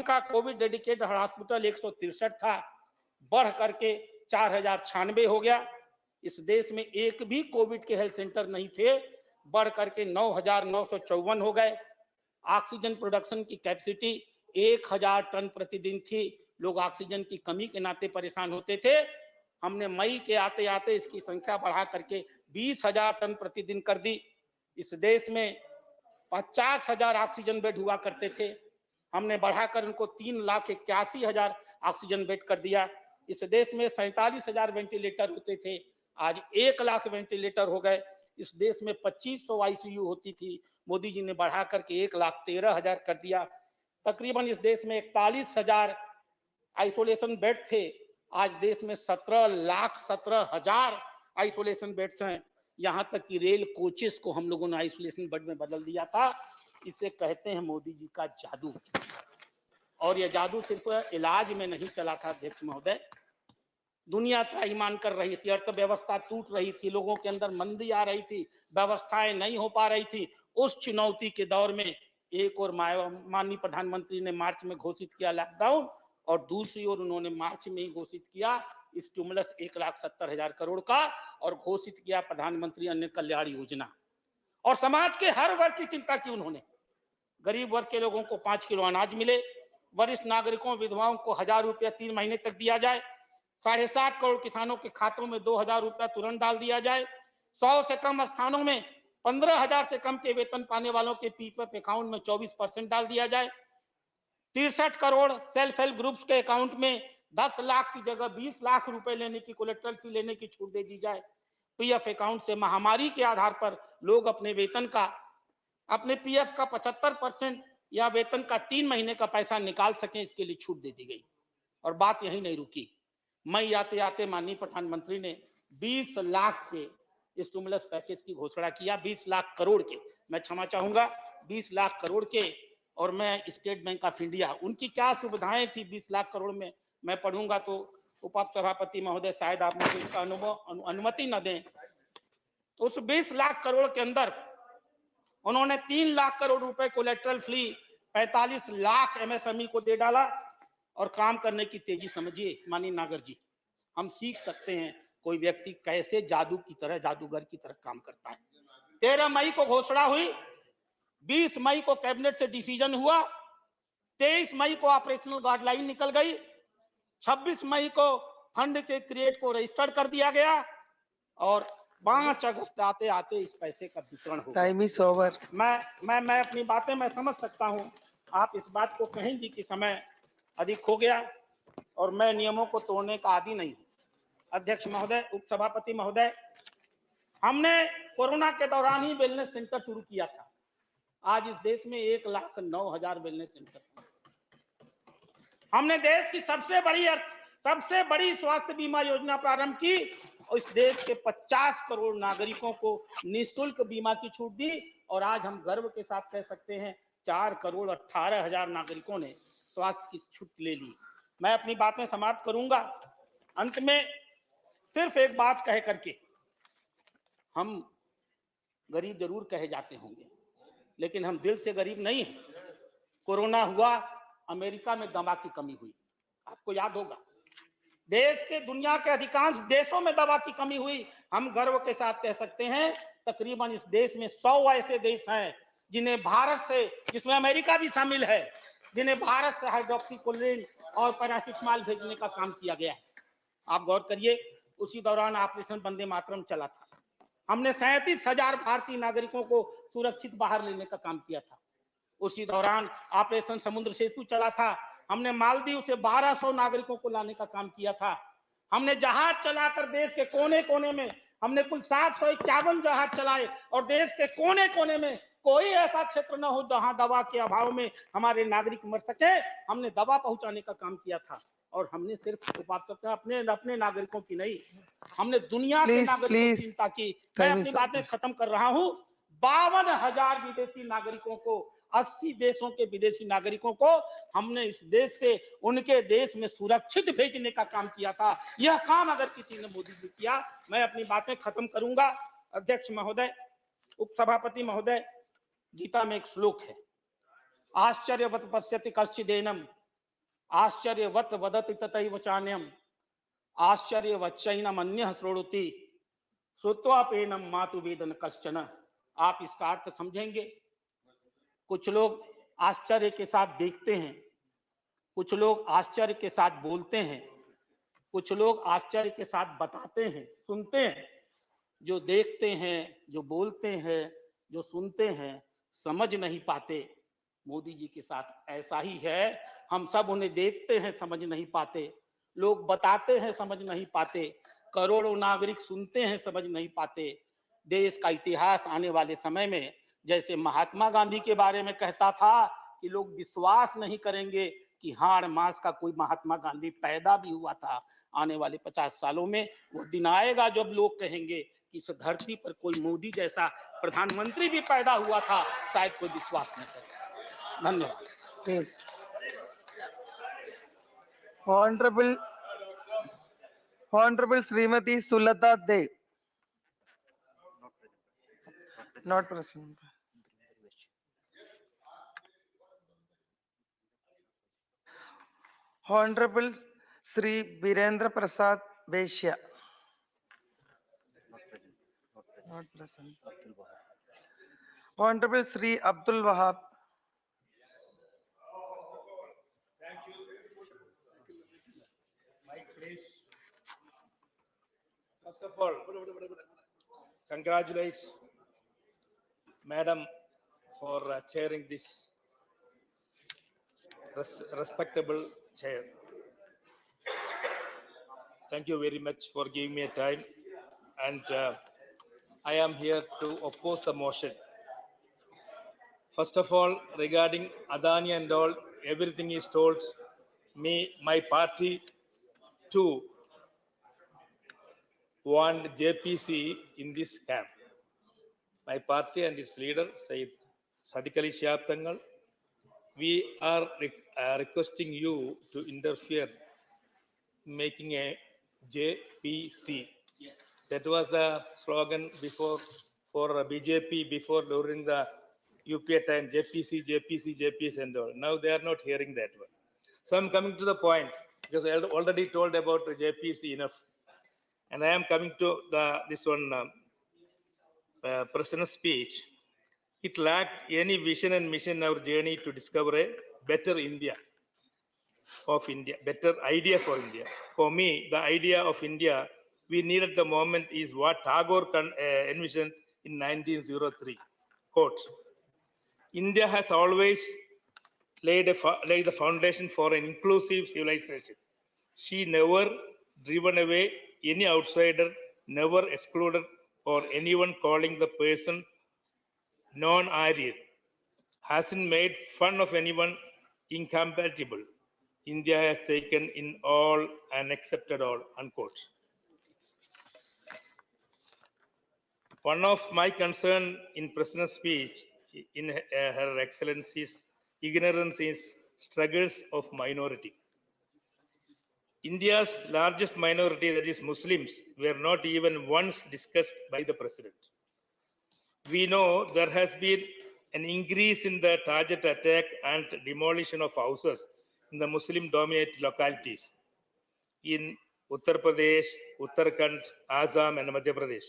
Speaker 11: का कोविड डेडिकेटेड हॉस्पिटल 163 था, बढ़ करके 4,096 हो गया। इस देश में एक भी कोविड के हेल्थ सेंटर नहीं थे, बढ़ करके 9,954 हो गए। ऑक्सीजन प्रोडक्शन की कैपेसिटी 1,000 टन प्रतिदिन थी। लोग ऑक्सीजन की कमी के नाते परेशान होते थे। हमने मई के आते आते इसकी संख्या बढ़ा करके 20,000 टन प्रतिदिन कर दी। इस देश में 50,000 ऑक्सीजन बेड हुआ करते थे, हमने बढ़ाकर उनको 3,81,000 ऑक्सीजन बेड कर दिया। इस देश में 47,000 वेंटिलेटर होते थे, आज 1 लाख वेंटिलेटर हो गए। इस देश में 2500 आईसीयू होती थी, मोदी जी ने बढ़ा करके 1,13,000 कर दिया। तकरीबन इस देश में 41,000 आइसोलेशन बेड थे, आज देश में 17,17,000 आइसोलेशन बेड्स हैं। यहां तक कि रेल कोचेस को हम लोगों ने आइसोलेशन बेड में बदल दिया था। इसे कहते हैं मोदी जी का जादू। और यह जादू सिर्फ इलाज में नहीं चला था अध्यक्ष महोदय, दुनिया त्राहिमाम कर रही थी, अर्थव्यवस्था टूट रही थी, लोगों के अंदर मंदी आ रही थी, व्यवस्थाएं नहीं हो पा रही थी। उस चुनौती के दौर में एक और माननीय प्रधानमंत्री ने मार्च में घोषित किया लॉकडाउन, और दूसरी ओर उन्होंने मार्च में ही घोषित किया स्टिमुलस 1,70,000 करोड़ का, और घोषित किया प्रधानमंत्री अन्य कल्याण योजना। और समाज के हर वर्ग की चिंता की उन्होंने। गरीब वर्ग के लोगों को 5 किलो अनाज मिले, वरिष्ठ नागरिकों विधवाओं को 1,000 रुपया 3 महीने तक दिया जाए, 7.5 करोड़ किसानों के खातों में 2,000 रुपया तुरंत डाल दिया जाए, 100 से कम स्थानों में 15,000 से कम के वेतन पाने वालों के पीपीएफ अकाउंट में 24% डाल दिया जाए, 63 करोड़ सेल्फ हेल्प ग्रुप्स के अकाउंट में 10 लाख की जगह 20 लाख रुपए लेने की, कोलेट्रल फी लेने की छूट दे दी जाए। पीएफ अकाउंट से महामारी के आधार पर लोग अपने वेतन का, अपने पीएफ का 75% या वेतन का 3 महीने का पैसा निकाल सकें, इसके लिए छूट दे दी गई। और बात यही नहीं रुकी, मई आते आते माननीय प्रधानमंत्री ने 20 लाख के स्टिमुलस पैकेज की घोषणा किया, 20 लाख करोड़ के, मैं क्षमा चाहूंगा 20 लाख करोड़ के। और मैं स्टेट बैंक ऑफ इंडिया, उनकी क्या सुविधाएं थी 20 लाख करोड़ में, मैं पढ़ूंगा तो उप सभापति महोदय शायद आप मुझे इसका अनुमति न दें। उस 20 लाख करोड़ के अंदर उन्होंने 3 लाख करोड़ रुपए कोलेट्रल फ्री 45 लाख एमएसएमई को दे डाला। और काम करने की तेजी समझिए माननीय नागर जी, हम सीख सकते हैं कोई व्यक्ति कैसे जादू की तरह, जादूगर की तरह काम करता है। 13 मई को घोषणा हुई, 20 मई को कैबिनेट से डिसीजन हुआ, 23 मई को ऑपरेशनल गाइडलाइन निकल गई, 26 मई को फंड के क्रिएट को रजिस्टर्ड कर दिया गया और 5 अगस्त आते आते इस पैसे का वितरण हो गया।
Speaker 4: Time is over.
Speaker 11: मैं अपनी बातें मैं समझ सकता हूं, आप इस बात को कहेंगी कि समय अधिक हो गया और मैं नियमों को तोड़ने का आदी नहीं। अध्यक्ष महोदय, उपसभापति महोदय, हमने कोरोना के दौरान ही वेलनेस सेंटर शुरू किया था। आज इस देश में 1,09,000 वेलनेस सेंटर। हमने देश की सबसे बड़ी स्वास्थ्य बीमा योजना प्रारंभ की और इस देश के 50 करोड़ नागरिकों को निःशुल्क बीमा की छूट दी और आज हम गर्व के साथ कह सकते हैं 4,18,00,000 नागरिकों ने स्वास्थ्य की छूट ले ली। मैं अपनी बातें समाप्त करूंगा। अंत में सिर्फ एक बात कह करके, हम गरीब जरूर कहे जाते होंगे लेकिन हम दिल से गरीब नहीं हैं। कोरोना हुआ, अमेरिका में दवा की कमी हुई, आपको याद होगा। देश के दुनिया के अधिकांश देशों में दवा की कमी हुई। हम गर्व के साथ कह सकते हैं तकरीबन इस देश में 100 ऐसे देश हैं जिन्हें भारत से, जिसमें अमेरिका भी शामिल है, जिन्हें भारत से हाइड्रोक्सीक्लोरोक्विन और पैरासिटामोल भेजने का काम किया गया है। आप गौर करिए, उसी दौरान ऑपरेशन वंदे मातरम चला था। हमने 37,000 भारतीय नागरिकों को सुरक्षित बाहर लेने का काम किया था। उसी दौरान ऑपरेशन समुद्र सेतु चला था। हमने मालदीव से 1200 नागरिकों को लाने का काम किया था। हमने जहाज चलाकर देश के कोने कोने में, हमने कुल 751 जहाज चलाए और देश के कोने कोने में कोई ऐसा क्षेत्र न हो जहां दवा के अभाव में हमारे नागरिक मर सके। हमने दवा पहुंचाने का काम किया था और हमने सिर्फ अपने नागरिकों की नहीं, हमने दुनिया के नागरिकों की चिंता की। मैं अपनी बातें खत्म कर रहा हूं। 52,000 विदेशी नागरिकों को, 80 देशों के विदेशी नागरिकों को हमने इस देश से उनके देश में सुरक्षित भेजने का काम किया था। यह काम अगर किसी ने मोदी जी किया। मैं अपनी बातें खत्म करूंगा। अध्यक्ष महोदय, उपसभापति महोदय, गीता में एक श्लोक है, आश्चर्यवत पश्यति कश्चिदेनम आश्चर्यवत वदति तथैव चान्यम आश्चर्यवच्चैनम अन्यः शृणोति श्रुत्वापेनम मातु वेदन कश्चन। आप इसका अर्थ समझेंगे। कुछ लोग आश्चर्य के साथ देखते हैं, कुछ लोग आश्चर्य के साथ बोलते हैं, कुछ लोग आश्चर्य के साथ बताते हैं, सुनते हैं। जो देखते हैं, जो बोलते हैं, जो सुनते हैं, समझ नहीं पाते। मोदी जी के साथ ऐसा ही है। हम सब उन्हें देखते हैं, समझ नहीं पाते। लोग बताते हैं, समझ नहीं पाते। करोड़ों नागरिक सुनते हैं, समझ नहीं पाते। देश का इतिहास आने वाले समय में, जैसे महात्मा गांधी के बारे में कहता था कि लोग विश्वास नहीं करेंगे कि हाड़ मास का कोई महात्मा गांधी पैदा भी हुआ था। आने वाले 50 सालों में वो दिन आएगा जब लोग कहेंगे कि इस धरती पर कोई मोदी जैसा प्रधानमंत्री भी पैदा हुआ था, शायद कोई विश्वास नहीं करेगा। धन्यवाद।
Speaker 4: Honorable Srimati Sulata De, not present. Honorable Sri Virendra Prasad Beshya, not present. Honorable Sri Abdul Wahab,
Speaker 9: First of all, congratulate Madam for chairing this respectable chair. Thank you very much for giving me a time, and I am here to oppose the motion. First of all, regarding Adani and all, everything is told me, my party too want JPC in this camp. My party and its leader, Said Sadiq Ali Shihab Tangal, we are requesting you to interfere making a JPC. Yes. That was the slogan before for BJP before during the UPA time, JPC, JPC, JPC and all. Now they are not hearing that one. So I'm coming to the point because I already told about JPC enough. And I am coming to this one President's speech. It lacked any vision and mission in our journey to discover a better India better idea for India. For me, the idea of India we need at the moment is what Tagore envisioned in 1903. Quote, India has always laid the foundation for an inclusive civilization. She never driven away any outsider, never excluded or anyone calling the person non-Aryan, hasn't made fun of anyone incompatible. India has taken in all and accepted all, unquote. One of my concern in President's speech in Her Excellency's ignorance is struggles of minority. India's largest minority, that is Muslims, were not even once discussed by the President. We know there has been an increase in the target attack and demolition of houses in the Muslim-dominated localities in Uttar Pradesh, Uttarakhand, Assam, and Madhya Pradesh.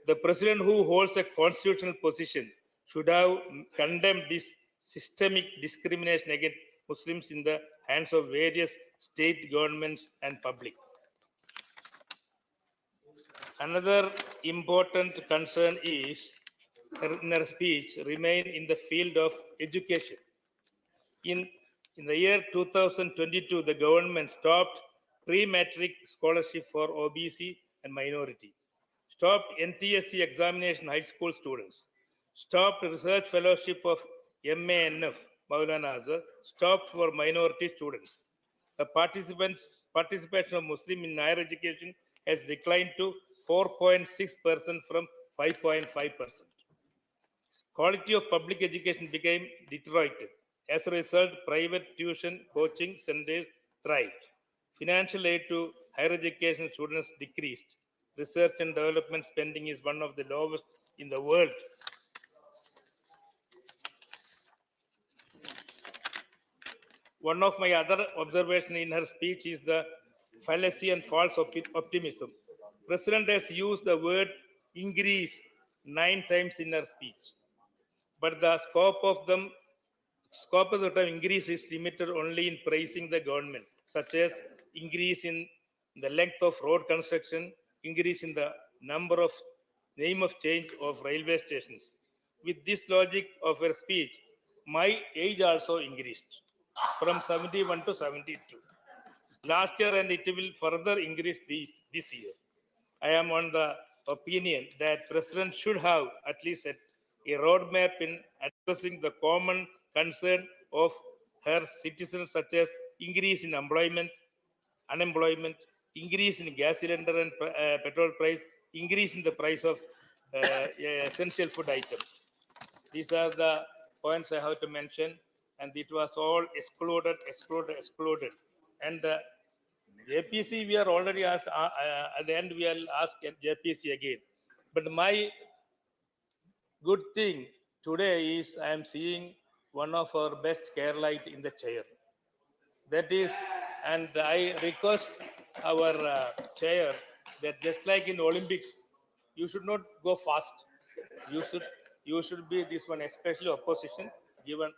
Speaker 9: The president, who holds a constitutional position, should have condemned this systemic discrimination against Muslims in the hands of various state governments and public. Another important concern is in her speech remain in the field of education. In the year 2022, the government stopped pre-matric scholarship for OBC and minority, stopped NTSC examination high school students, stopped research fellowship of MANF, Maulana Azhar, stopped for minority students. The participation of Muslim in higher education has declined to 4.6% from 5.5%. Quality of public education became deteriorated. As a result, private tuition coaching centers thrived. Financial aid to higher education students decreased. Research and development spending is one of the lowest in the world. One of my other observations in her speech is the fallacy and false optimism. President has used the word increase 9 times in her speech, but the scope of the term increase is limited only in praising the government, such as increase in the length of road construction, increase in the number of name of change of railway stations. With this logic of her speech, my age also increased from 71 to 72 last year, and it will further increase this year. I am on the opinion that President should have at least a roadmap in addressing the common concern of her citizens, such as increase in unemployment, increase in gas cylinder and petrol price, increase in the price of essential food items. These are the points I have to mention, and it was all excluded. And JPC, we are already asked, at the end we will ask JPC again. But my good thing today is I am seeing one of our best Keralite in the chair. That is, and I request our chair that just like in Olympics, you should not go fast. You should be this one, especially opposition, given